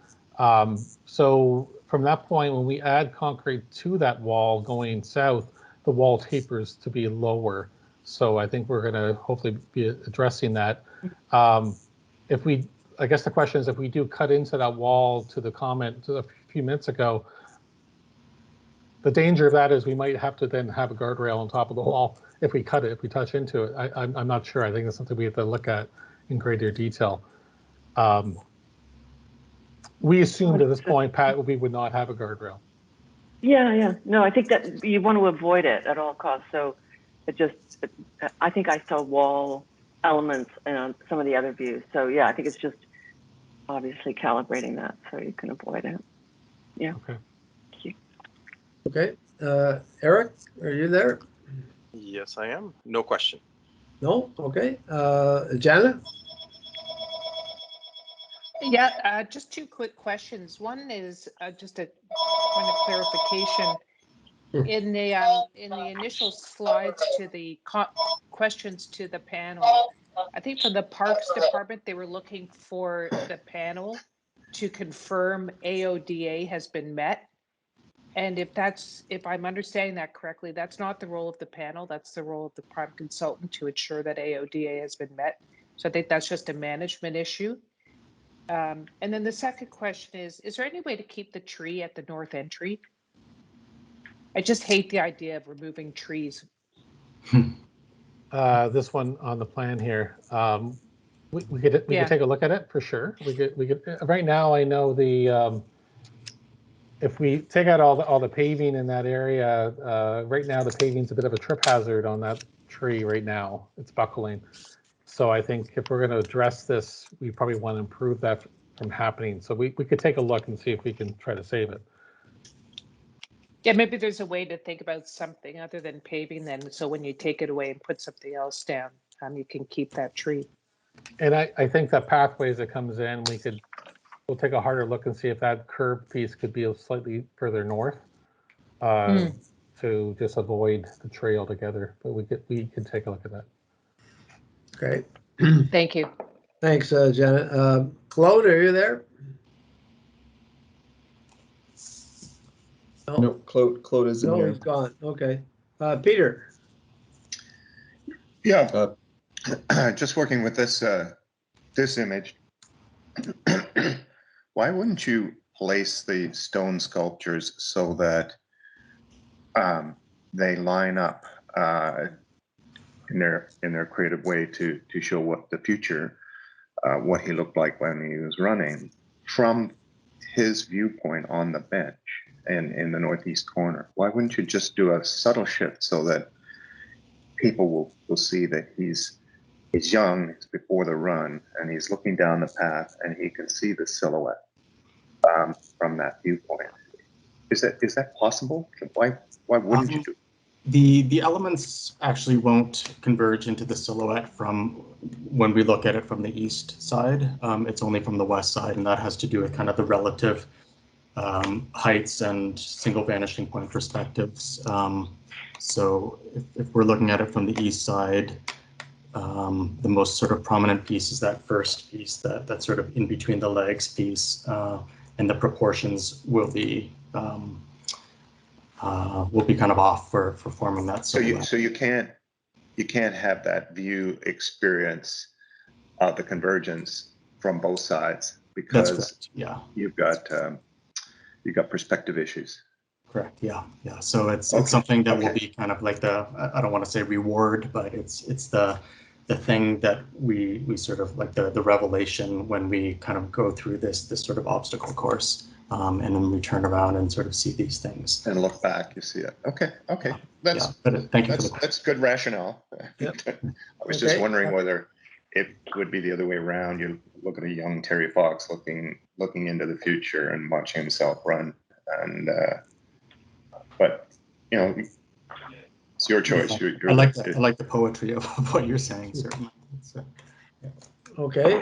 So from that point, when we add concrete to that wall going south, the wall tapers to be lower. So I think we're going to hopefully be addressing that. I guess the question is, if we do cut into that wall to the comment a few minutes ago, the danger of that is we might have to then have a guardrail on top of the wall if we cut it, if we touch into it. I'm not sure. I think that's something we have to look at in greater detail. We assumed at this point, Pat, we would not have a guardrail. Yeah. No, I think that you want to avoid it at all costs. So I think I saw wall elements in some of the other views. So yeah, I think it's just obviously calibrating that so you can avoid it. Yeah. Okay. Thank you. Okay. Eric, are you there? Yes, I am. No question. No? Okay. Janet? Yeah, just two quick questions. One is just a point of clarification. In the initial slides to the questions to the panel, I think from the Parks Department, they were looking for the panel to confirm AODA has been met. And if I'm understanding that correctly, that's not the role of the panel, that's the role of the prime consultant to ensure that AODA has been met. So I think that's just a management issue. And then the second question is there any way to keep the tree at the north entry? I just hate the idea of removing trees. This one on the plan here, we could take a look at it for sure. We could. Right now, I know if we take out all the paving in that area, right now the paving's a bit of a trip hazard on that tree right now. It's buckling. So I think if we're going to address this, we probably want to improve that from happening. So we could take a look and see if we can try to save it. Yeah, maybe there's a way to think about something other than paving then. So when you take it away and put something else down, you can keep that tree. And I think that pathways that comes in, we'll take a harder look and see if that curb piece could be slightly further north to just avoid the tree altogether. But we could take a look at that. Okay. Thank you. Thanks, Janet. Claude, are you there? No, Claude isn't here. He's gone. Okay. Peter. Yeah, just working with this this image. Why wouldn't you place the stone sculptures so that they line up in their creative way to show what the future, what he looked like when he was running from his viewpoint on the bench and in the northeast corner? Why wouldn't you just do a subtle shift so that people will see that he's young, it's before the run, and he's looking down the path and he can see the silhouette from that viewpoint? Is that possible? Why wouldn't you do it? The elements actually won't converge into the silhouette from when we look at it from the east side. It's only from the west side, and that has to do with kind of the relative heights and single vanishing point perspectives. So if we're looking at it from the east side, the most sort of prominent piece is that first piece, that sort of in between the legs piece, and the proportions will be kind of off for forming that silhouette. So you can't have that view experience of the convergence from both sides because that's correct. Yeah, you've got perspective issues. Correct. Yeah. So it's something that will be kind of like I don't want to say reward, but it's the thing that we sort of like the revelation when we kind of go through this sort of obstacle course, and then we turn around and sort of see these things and look back. You see it. Okay. Thank you for the question. That's good rationale. Yep. I was just wondering whether it would be the other way around. You look at a young Terry Fox looking into the future and watching himself run, and but you know, it's your choice. I like the poetry of what you're saying, certainly. Okay,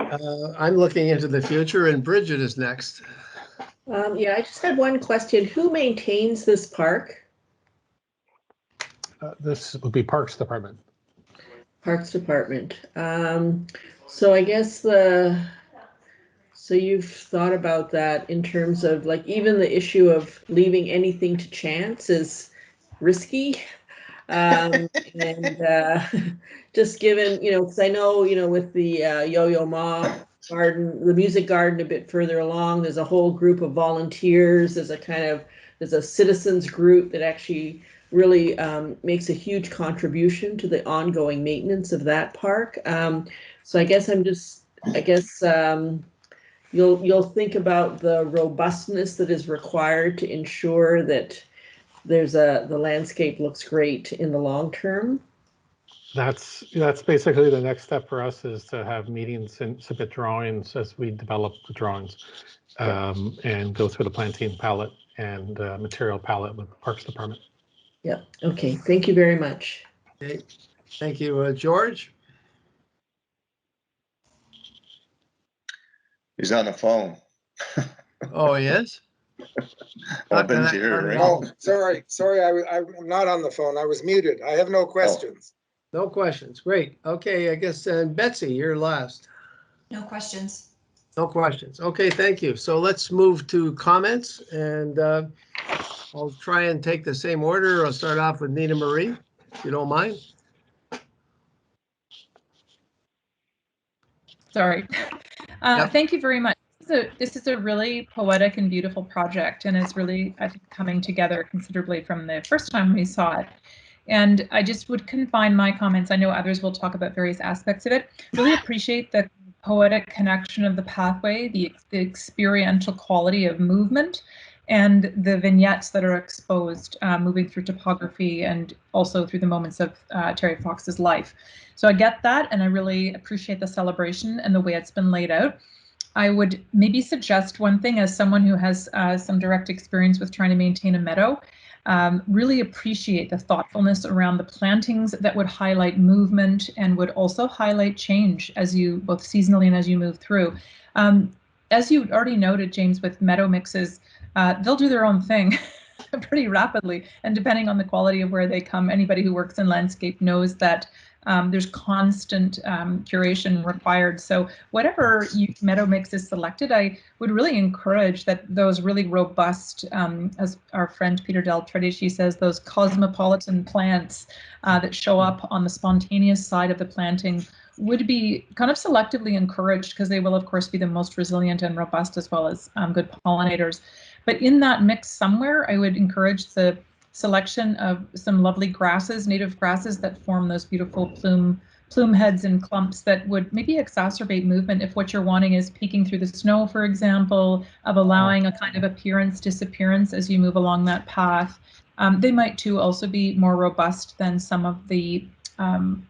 I'm looking into the future, and Bridget is next. Yeah, I just had one question. Who maintains this park? This would be Parks Department. Parks Department. So I guess so you've thought about that in terms of like even the issue of leaving anything to chance is risky. And just given, because I know, with the Yo-Yo Ma garden, the music garden a bit further along, there's a whole group of volunteers. There's a citizens group that actually really makes a huge contribution to the ongoing maintenance of that park. So I guess you'll think about the robustness that is required to ensure that the landscape looks great in the long term. That's basically the next step for us, is to have meetings and submit drawings as we develop the drawings, and go through the planting palette and material palette with the Parks Department. Yeah. Okay. Thank you very much. Okay. Thank you, George. He's on the phone. Oh, yes. Ben's here, right? Oh, sorry, I'm not on the phone. I was muted. I have no questions. No questions. Great. Okay, I guess Betsy, you're last. No questions. No questions. Okay, thank you. So let's move to comments, and I'll try and take the same order. I'll start off with Nina Marie, if you don't mind. Sorry. Thank you very much. This is a really poetic and beautiful project, and it's really, I think, coming together considerably from the first time we saw it. And I just would confine my comments. I know others will talk about various aspects of it. Really appreciate the poetic connection of the pathway, the experiential quality of movement, and the vignettes that are exposed, moving through topography and also through the moments of Terry Fox's life. So I get that, and I really appreciate the celebration and the way it's been laid out. I would maybe suggest one thing, as someone who has some direct experience with trying to maintain a meadow. Really appreciate the thoughtfulness around the plantings that would highlight movement and would also highlight change as you, both seasonally and as you move through. As you already noted, James, with meadow mixes, they'll do their own thing pretty rapidly. And depending on the quality of where they come, anybody who works in landscape knows that there's constant curation required. So whatever meadow mix is selected, I would really encourage that those really robust, as our friend Peter Del Tredici says, those cosmopolitan plants that show up on the spontaneous side of the planting would be kind of selectively encouraged, because they will, of course, be the most resilient and robust, as well as good pollinators. But in that mix somewhere, I would encourage the selection of some lovely grasses, native grasses that form those beautiful plume heads and clumps that would maybe exacerbate movement if what you're wanting is peeking through the snow, for example, of allowing a kind of appearance, disappearance as you move along that path. They might too also be more robust than some of the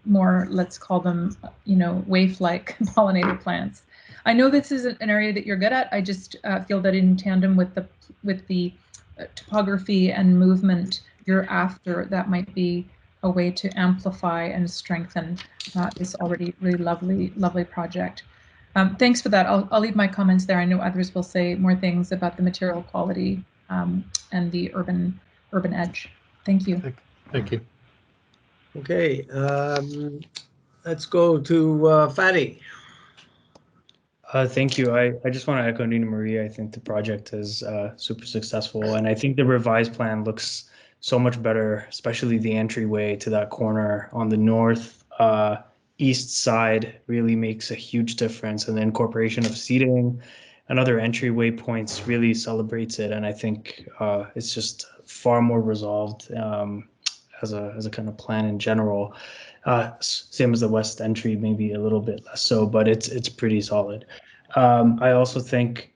more, let's call them, waif-like pollinator plants. I know this is an area that you're good at. I just feel that in tandem with the topography and movement you're after, that might be a way to amplify and strengthen this already really lovely project. Thanks for that. I'll leave my comments there. I know others will say more things about the material quality and the urban edge. Thank you. Thank you. Okay, let's go to Fadi. Thank you. I just want to echo Nina Marie. I think the project is super successful, and I think the revised plan looks so much better, especially the entryway to that corner on the north east side really makes a huge difference, and the incorporation of seating and other entryway points really celebrates it, and I think it's just far more resolved as a kind of plan in general. Same as the west entry, maybe a little bit less so, but it's pretty solid. I also think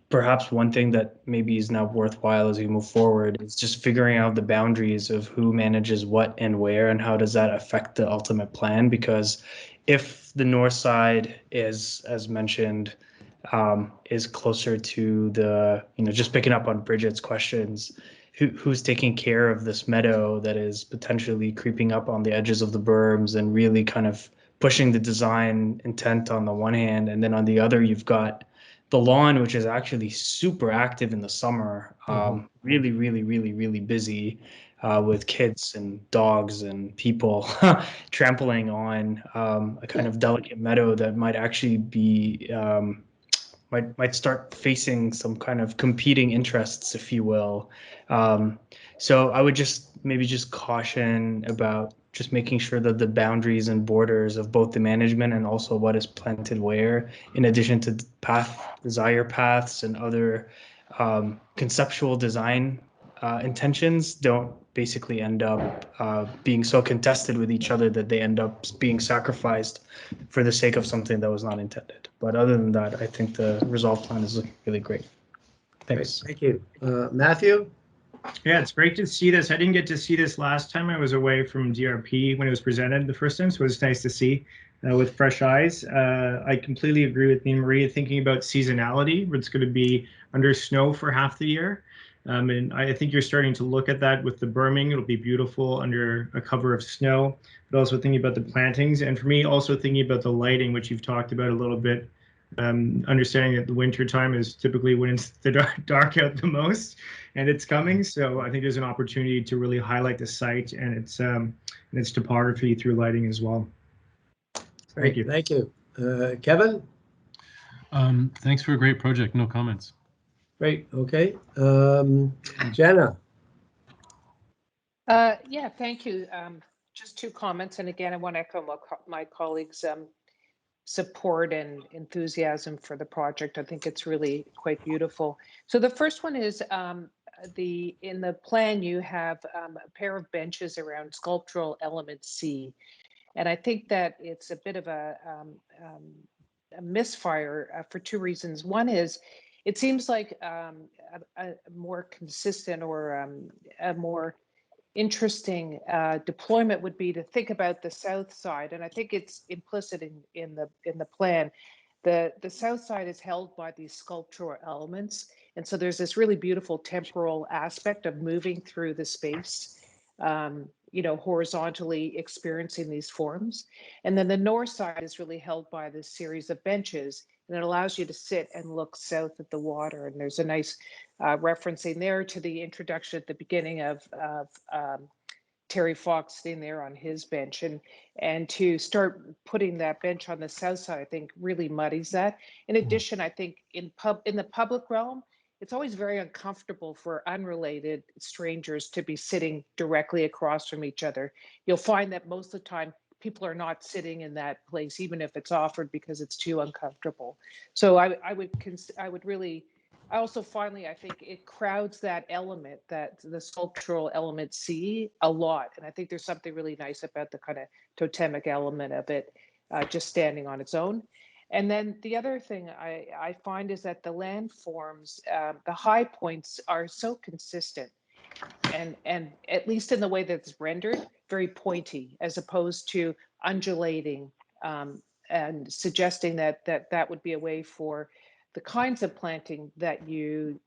perhaps one thing that maybe is now worthwhile as we move forward is just figuring out the boundaries of who manages what and where, and how does that affect the ultimate plan. Because if the north side is, as mentioned, is closer to the, just picking up on Bridget's questions, who's taking care of this meadow that is potentially creeping up on the edges of the berms and really kind of pushing the design intent on the one hand, and then on the other you've got the lawn, which is actually super active in the summer, really busy with kids and dogs and people trampling on a kind of delicate meadow that might actually be might start facing some kind of competing interests, if you will. So I would maybe just caution about just making sure that the boundaries and borders of both the management and also what is planted where, in addition to desire paths and other conceptual design intentions, don't basically end up being so contested with each other that they end up being sacrificed for the sake of something that was not intended. But other than that, I think the resolve plan is looking really great. Thanks. Great. Thank you. Matthew? Yeah, it's great to see this. I didn't get to see this last time. I was away from DRP when it was presented the first time, so it's nice to see with fresh eyes. I completely agree with Marie thinking about seasonality, where it's going to be under snow for half the year. And I think you're starting to look at that with the berming. It'll be beautiful under a cover of snow, but also thinking about the plantings. And for me, also thinking about the lighting, which you've talked about a little bit. Understanding that the winter time is typically when it's the dark out the most, and it's coming. So I think there's an opportunity to really highlight the site and its topography through lighting as well. Thank you. Thank you. Kevin? Thanks for a great project. No comments. Great. Okay. Jenna? Yeah, thank you. Just 2 comments. And again, I want to echo my colleagues' support and enthusiasm for the project. I think it's really quite beautiful. So the first one is in the plan you have a pair of benches around sculptural element C, and I think that it's a bit of a misfire for 2 reasons. One is it seems like a more consistent or a more interesting deployment would be to think about the south side, and I think it's implicit in the plan. The south side is held by these sculptural elements, and so there's this really beautiful temporal aspect of moving through the space, horizontally experiencing these forms. And then the north side is really held by this series of benches, and it allows you to sit and look south at the water. And there's a nice referencing there to the introduction at the beginning of Terry Fox sitting there on his bench, and to start putting that bench on the south side, I think really muddies that. In addition, I think in the public realm, it's always very uncomfortable for unrelated strangers to be sitting directly across from each other. You'll find that most of the time people are not sitting in that place, even if it's offered, because it's too uncomfortable. So I also finally, I think it crowds that element, that the sculptural element C, a lot. And I think there's something really nice about the kind of totemic element of it just standing on its own. And then the other thing I find is that the landforms, the high points are so consistent, and at least in the way that it's rendered, very pointy, as opposed to undulating, and suggesting that would be a way for the kinds of planting that you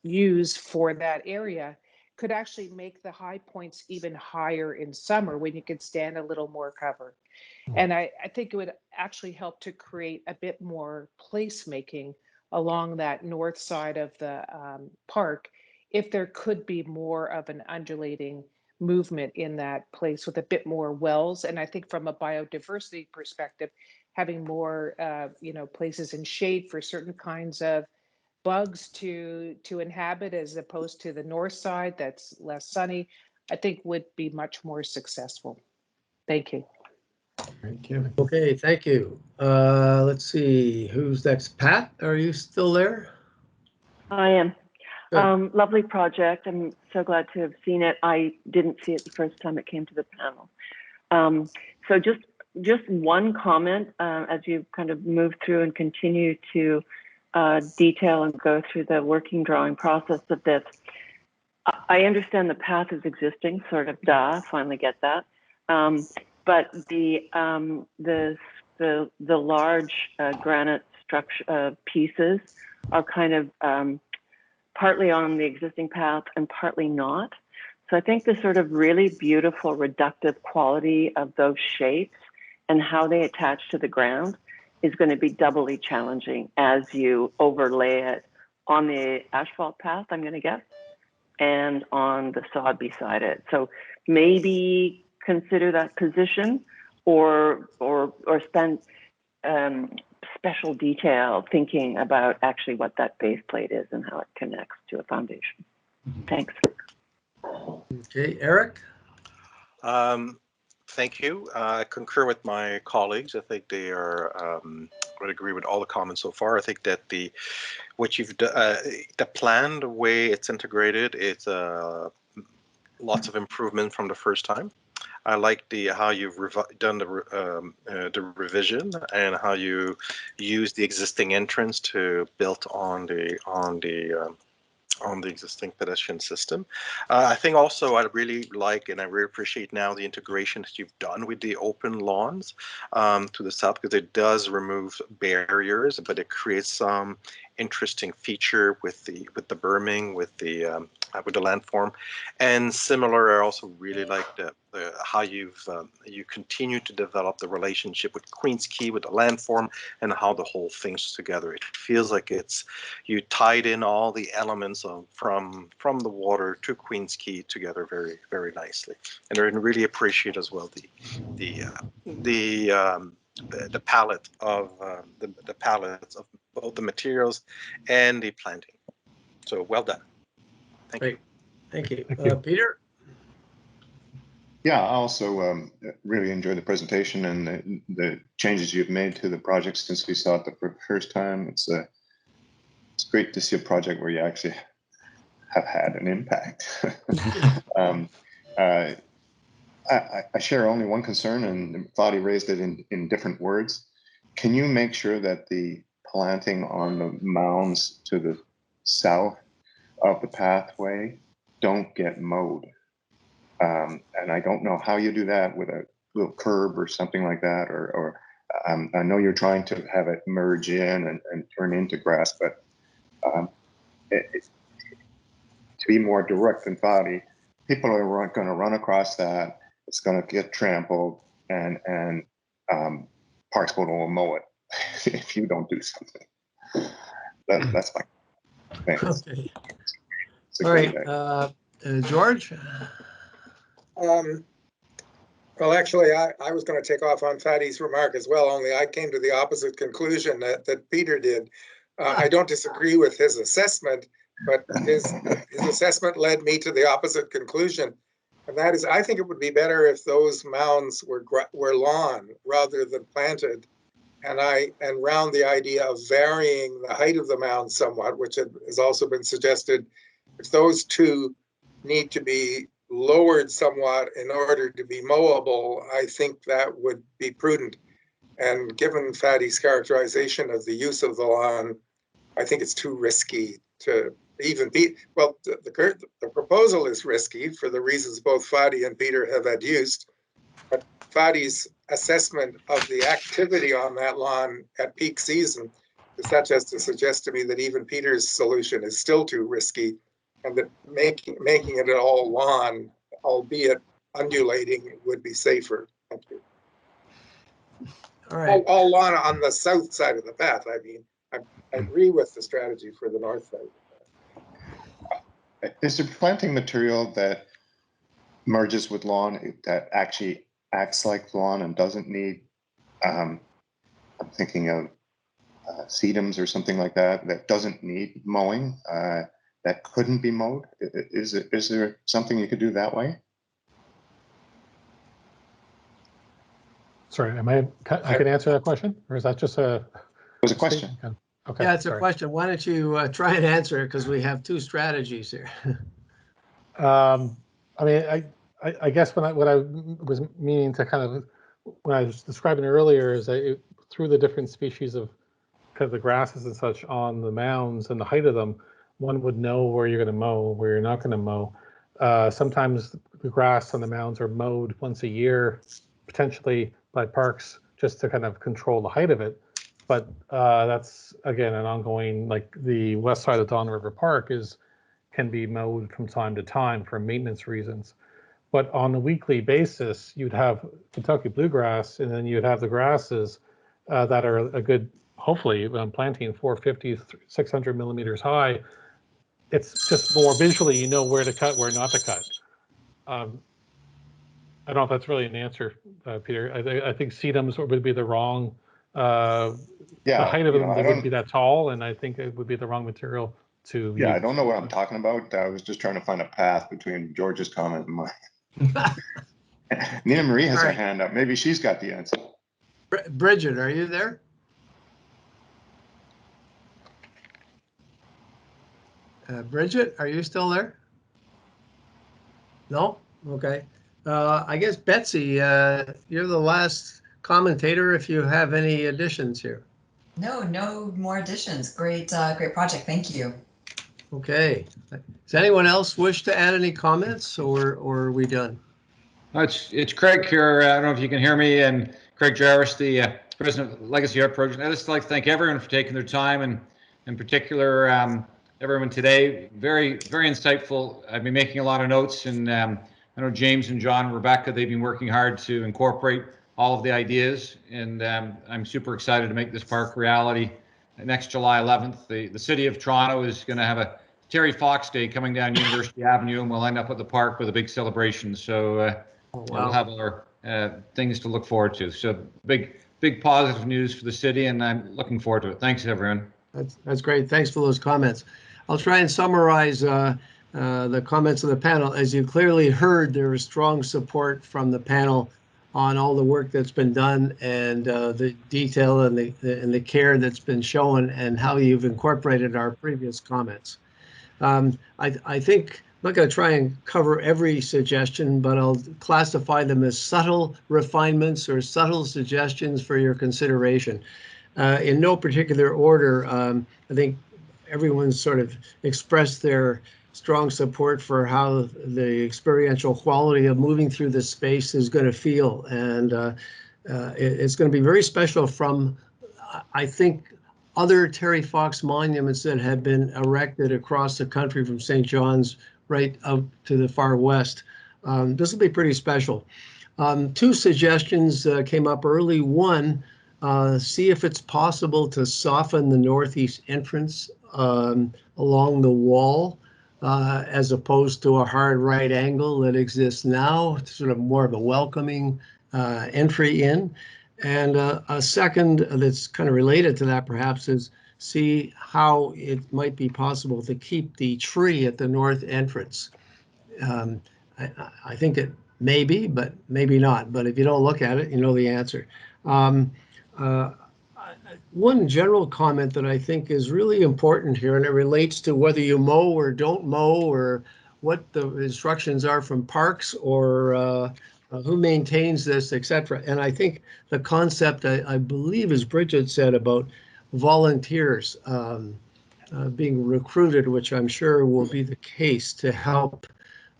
use for that area could actually make the high points even higher in summer when you could stand a little more cover. And I think it would actually help to create a bit more placemaking along that north side of the park if there could be more of an undulating movement in that place with a bit more wells. And I think from a biodiversity perspective, having more places in shade for certain kinds of bugs to inhabit, as opposed to the north side that's less sunny, I think would be much more successful. Thank you. Thank you. Okay, thank you. Let's see, who's next? Pat, are you still there? I am. Lovely project. I'm so glad to have seen it. I didn't see it the first time it came to the panel. So just one comment as you kind of move through and continue to detail and go through the working drawing process of this. I understand the path is existing, sort of, finally get that. But the large granite structure pieces are kind of partly on the existing path and partly not. So I think the sort of really beautiful reductive quality of those shapes and how they attach to the ground is going to be doubly challenging as you overlay it on the asphalt path, I'm going to guess, and on the sod beside it. So maybe consider that position, or spend special detail thinking about actually what that base plate is and how it connects to a foundation. Thanks. Okay, Eric? Thank you. I concur with my colleagues. I think they are, would agree with all the comments so far. I think that what you've done, the plan, the way it's integrated, it's lots of improvement from the first time. I like how you've done the revision and how you use the existing entrance to build on the existing pedestrian system. I think also I really like and I really appreciate now the integration that you've done with the open lawns to the south, because it does remove barriers, but it creates some interesting feature with the berming, with the landform. And similar, I also really like how you continue to develop the relationship with Queen's Quay, with the landform, and how the whole thing's together. It feels like you tied in all the elements from the water to Queen's Quay together very, very nicely. And I really appreciate as well the palette of the palettes of both the materials and the planting. So well done. Thank you. Thank you. Peter? Yeah, I also really enjoyed the presentation and the changes you've made to the project since we saw it the first time. It's great to see a project where you actually have had an impact. I share only one concern, and Fadi raised it in different words. Can you make sure that the planting on the mounds to the south of the pathway don't get mowed? And I don't know how you do that with a little curb or something like that, or I know you're trying to have it merge in and turn into grass, but to be more direct than Fadi, people are going to run across that. It's going to get trampled, and Parks Board will mow it if you don't do something. That's my thanks. Okay. All right, George? Well, actually, I was going to take off on Fadi's remark as well, only I came to the opposite conclusion that Peter did. I don't disagree with his assessment, but his assessment led me to the opposite conclusion. And that is, I think it would be better if those mounds were lawn rather than planted. And round the idea of varying the height of the mound somewhat, which has also been suggested, if those two need to be lowered somewhat in order to be mowable, I think that would be prudent. And given Fadi's characterization of the use of the lawn, I think it's too risky to even be, well, the proposal is risky for the reasons both Fadi and Peter have adduced, but Fadi's assessment of the activity on that lawn at peak season is such as to suggest to me that even Peter's solution is still too risky, and that making it all lawn, albeit undulating, would be safer. Thank you. All right. All lawn on the south side of the path. I mean, I agree with the strategy for the north side. Is there planting material that merges with lawn that actually acts like lawn and doesn't need, I'm thinking of sedums or something like that, that doesn't need mowing, that couldn't be mowed? Is there something you could do that way? Sorry, I can answer that question, or is that just a? It was a question. Okay. Yeah, it's a sorry. question. Why don't you try and answer it, because we have two strategies here. I mean, I guess what I was meaning to kind of, when I was describing earlier, is that through the different species of kind of the grasses and such on the mounds and the height of them, one would know where you're going to mow, where you're not going to mow. Sometimes the grass on the mounds are mowed once a year, potentially by parks, just to kind of control the height of it. But that's, again, an ongoing, like the west side of Don River Park can be mowed from time to time for maintenance reasons. But on a weekly basis, you'd have Kentucky bluegrass, and then you'd have the grasses that are a good, hopefully, planting 450, 600 millimeters high. It's just more visually, you know where to cut, where not to cut. I don't know if that's really an answer, Peter. I think sedums would be the wrong, the height of them, they wouldn't be that tall, and I think it would be the wrong material Yeah, view. I don't know what I'm talking about. I was just trying to find a path between George's comment and mine. Nina Marie has her hand up. Maybe she's got the answer. Bridget, are you there? Bridget, are you still there? No? Okay. I guess Betsy, you're the last commentator if you have any additions here. No more additions. Great project. Thank you. Okay. Does anyone else wish to add any comments, or are we done? It's Craig here. I don't know if you can hear me, and Craig Jarvis, the president of Legacy Art Project. I'd just like to thank everyone for taking their time, and in particular, everyone today. Very insightful. I've been making a lot of notes, and I know James and John and Rebecca, they've been working hard to incorporate all of the ideas, and I'm super excited to make this park reality. Next July 11th, the city of Toronto is going to have a Terry Fox Day coming down University Avenue, and we'll end up at the park with a big celebration. So we'll have our things to look forward to. So big positive news for the city, and I'm looking forward to it. Thanks, everyone. That's great. Thanks for those comments. I'll try and summarize the comments of the panel. As you clearly heard, there is strong support from the panel on all the work that's been done, and the detail and the care that's been shown, and how you've incorporated our previous comments. I think I'm not going to try and cover every suggestion, but I'll classify them as subtle refinements or subtle suggestions for your consideration. In no particular order, I think everyone's sort of expressed their strong support for how the experiential quality of moving through this space is going to feel. And it's going to be very special from, I think, other Terry Fox monuments that have been erected across the country from St. John's right out to the far west. This will be pretty special. Two suggestions came up early. One, see if it's possible to soften the northeast entrance along the wall, as opposed to a hard right angle that exists now, sort of more of a welcoming entry in. And a second that's kind of related to that perhaps is see how it might be possible to keep the tree at the north entrance. I think it may be, but maybe not. But if you don't look at it, you know the answer. One general comment that I think is really important here, and it relates to whether you mow or don't mow, or what the instructions are from parks, or who maintains this, etc. And I think the concept, I believe, as Bridget said, about volunteers being recruited, which I'm sure will be the case, to help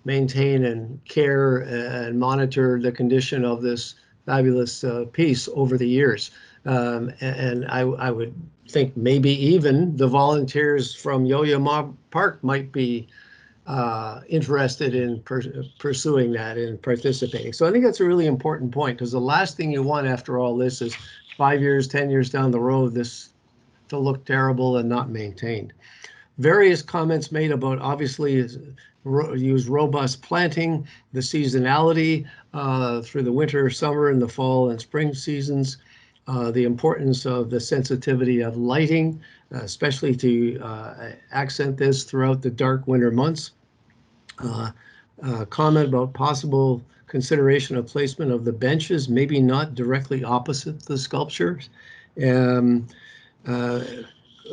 maintain and care and monitor the condition of this fabulous piece over the years. And I would think maybe even the volunteers from Yo-Yo-Ma Park might be interested in pursuing that and participating. So I think that's a really important point, because the last thing you want after all this is 5 years, 10 years down the road, this to look terrible and not maintained. Various comments made about, obviously, use robust planting, the seasonality through the winter, summer, and the fall and spring seasons, the importance of the sensitivity of lighting, especially to accent this throughout the dark winter months. Comment about possible consideration of placement of the benches, maybe not directly opposite the sculptures.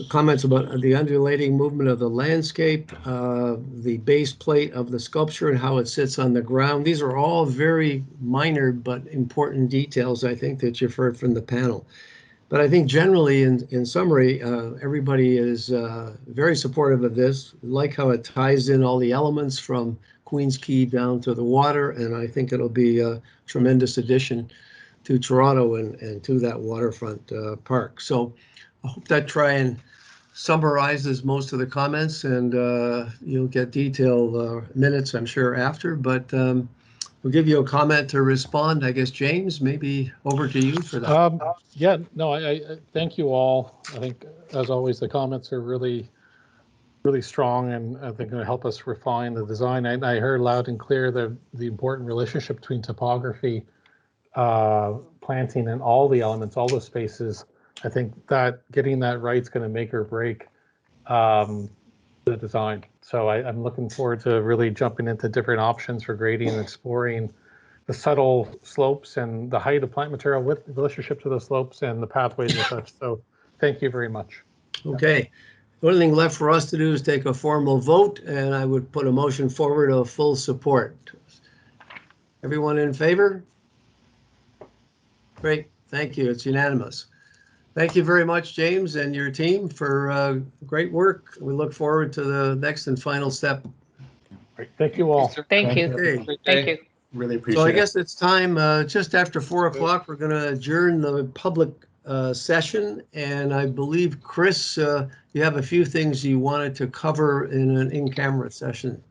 Comments about the undulating movement of the landscape, the base plate of the sculpture and how it sits on the ground. These are all very minor but important details, I think, that you've heard from the panel. But I think generally, in summary, everybody is very supportive of this, like how it ties in all the elements from Queens Quay down to the water, and I think it'll be a tremendous addition to Toronto and to that waterfront park. So I hope that try and summarizes most of the comments, and you'll get detailed minutes, I'm sure, after, but we'll give you a comment to respond. I guess, James, maybe over to you for that. Yeah, no, I thank you all. I think, as always, the comments are really strong, and I think going to help us refine the design. I heard loud and clear the important relationship between topography, planting, and all the elements, all the spaces. I think that getting that right is going to make or break the design. So I'm looking forward to really jumping into different options for grading and exploring the subtle slopes and the height of plant material with relationship to the slopes and the pathways and such. So thank you very much. Okay. The only thing left for us to do is take a formal vote, and I would put a motion forward of full support. Everyone in favor? Great, thank you. It's unanimous. Thank you very much, James, and your team for great work. We look forward to the next and final step. Great. Thank you all. Thank you. Okay. Thank you. Really appreciate So I it. guess it's time, just after 4 o'clock, we're going to adjourn the public session. And I believe, Chris, you have a few things you wanted to cover in an in-camera session.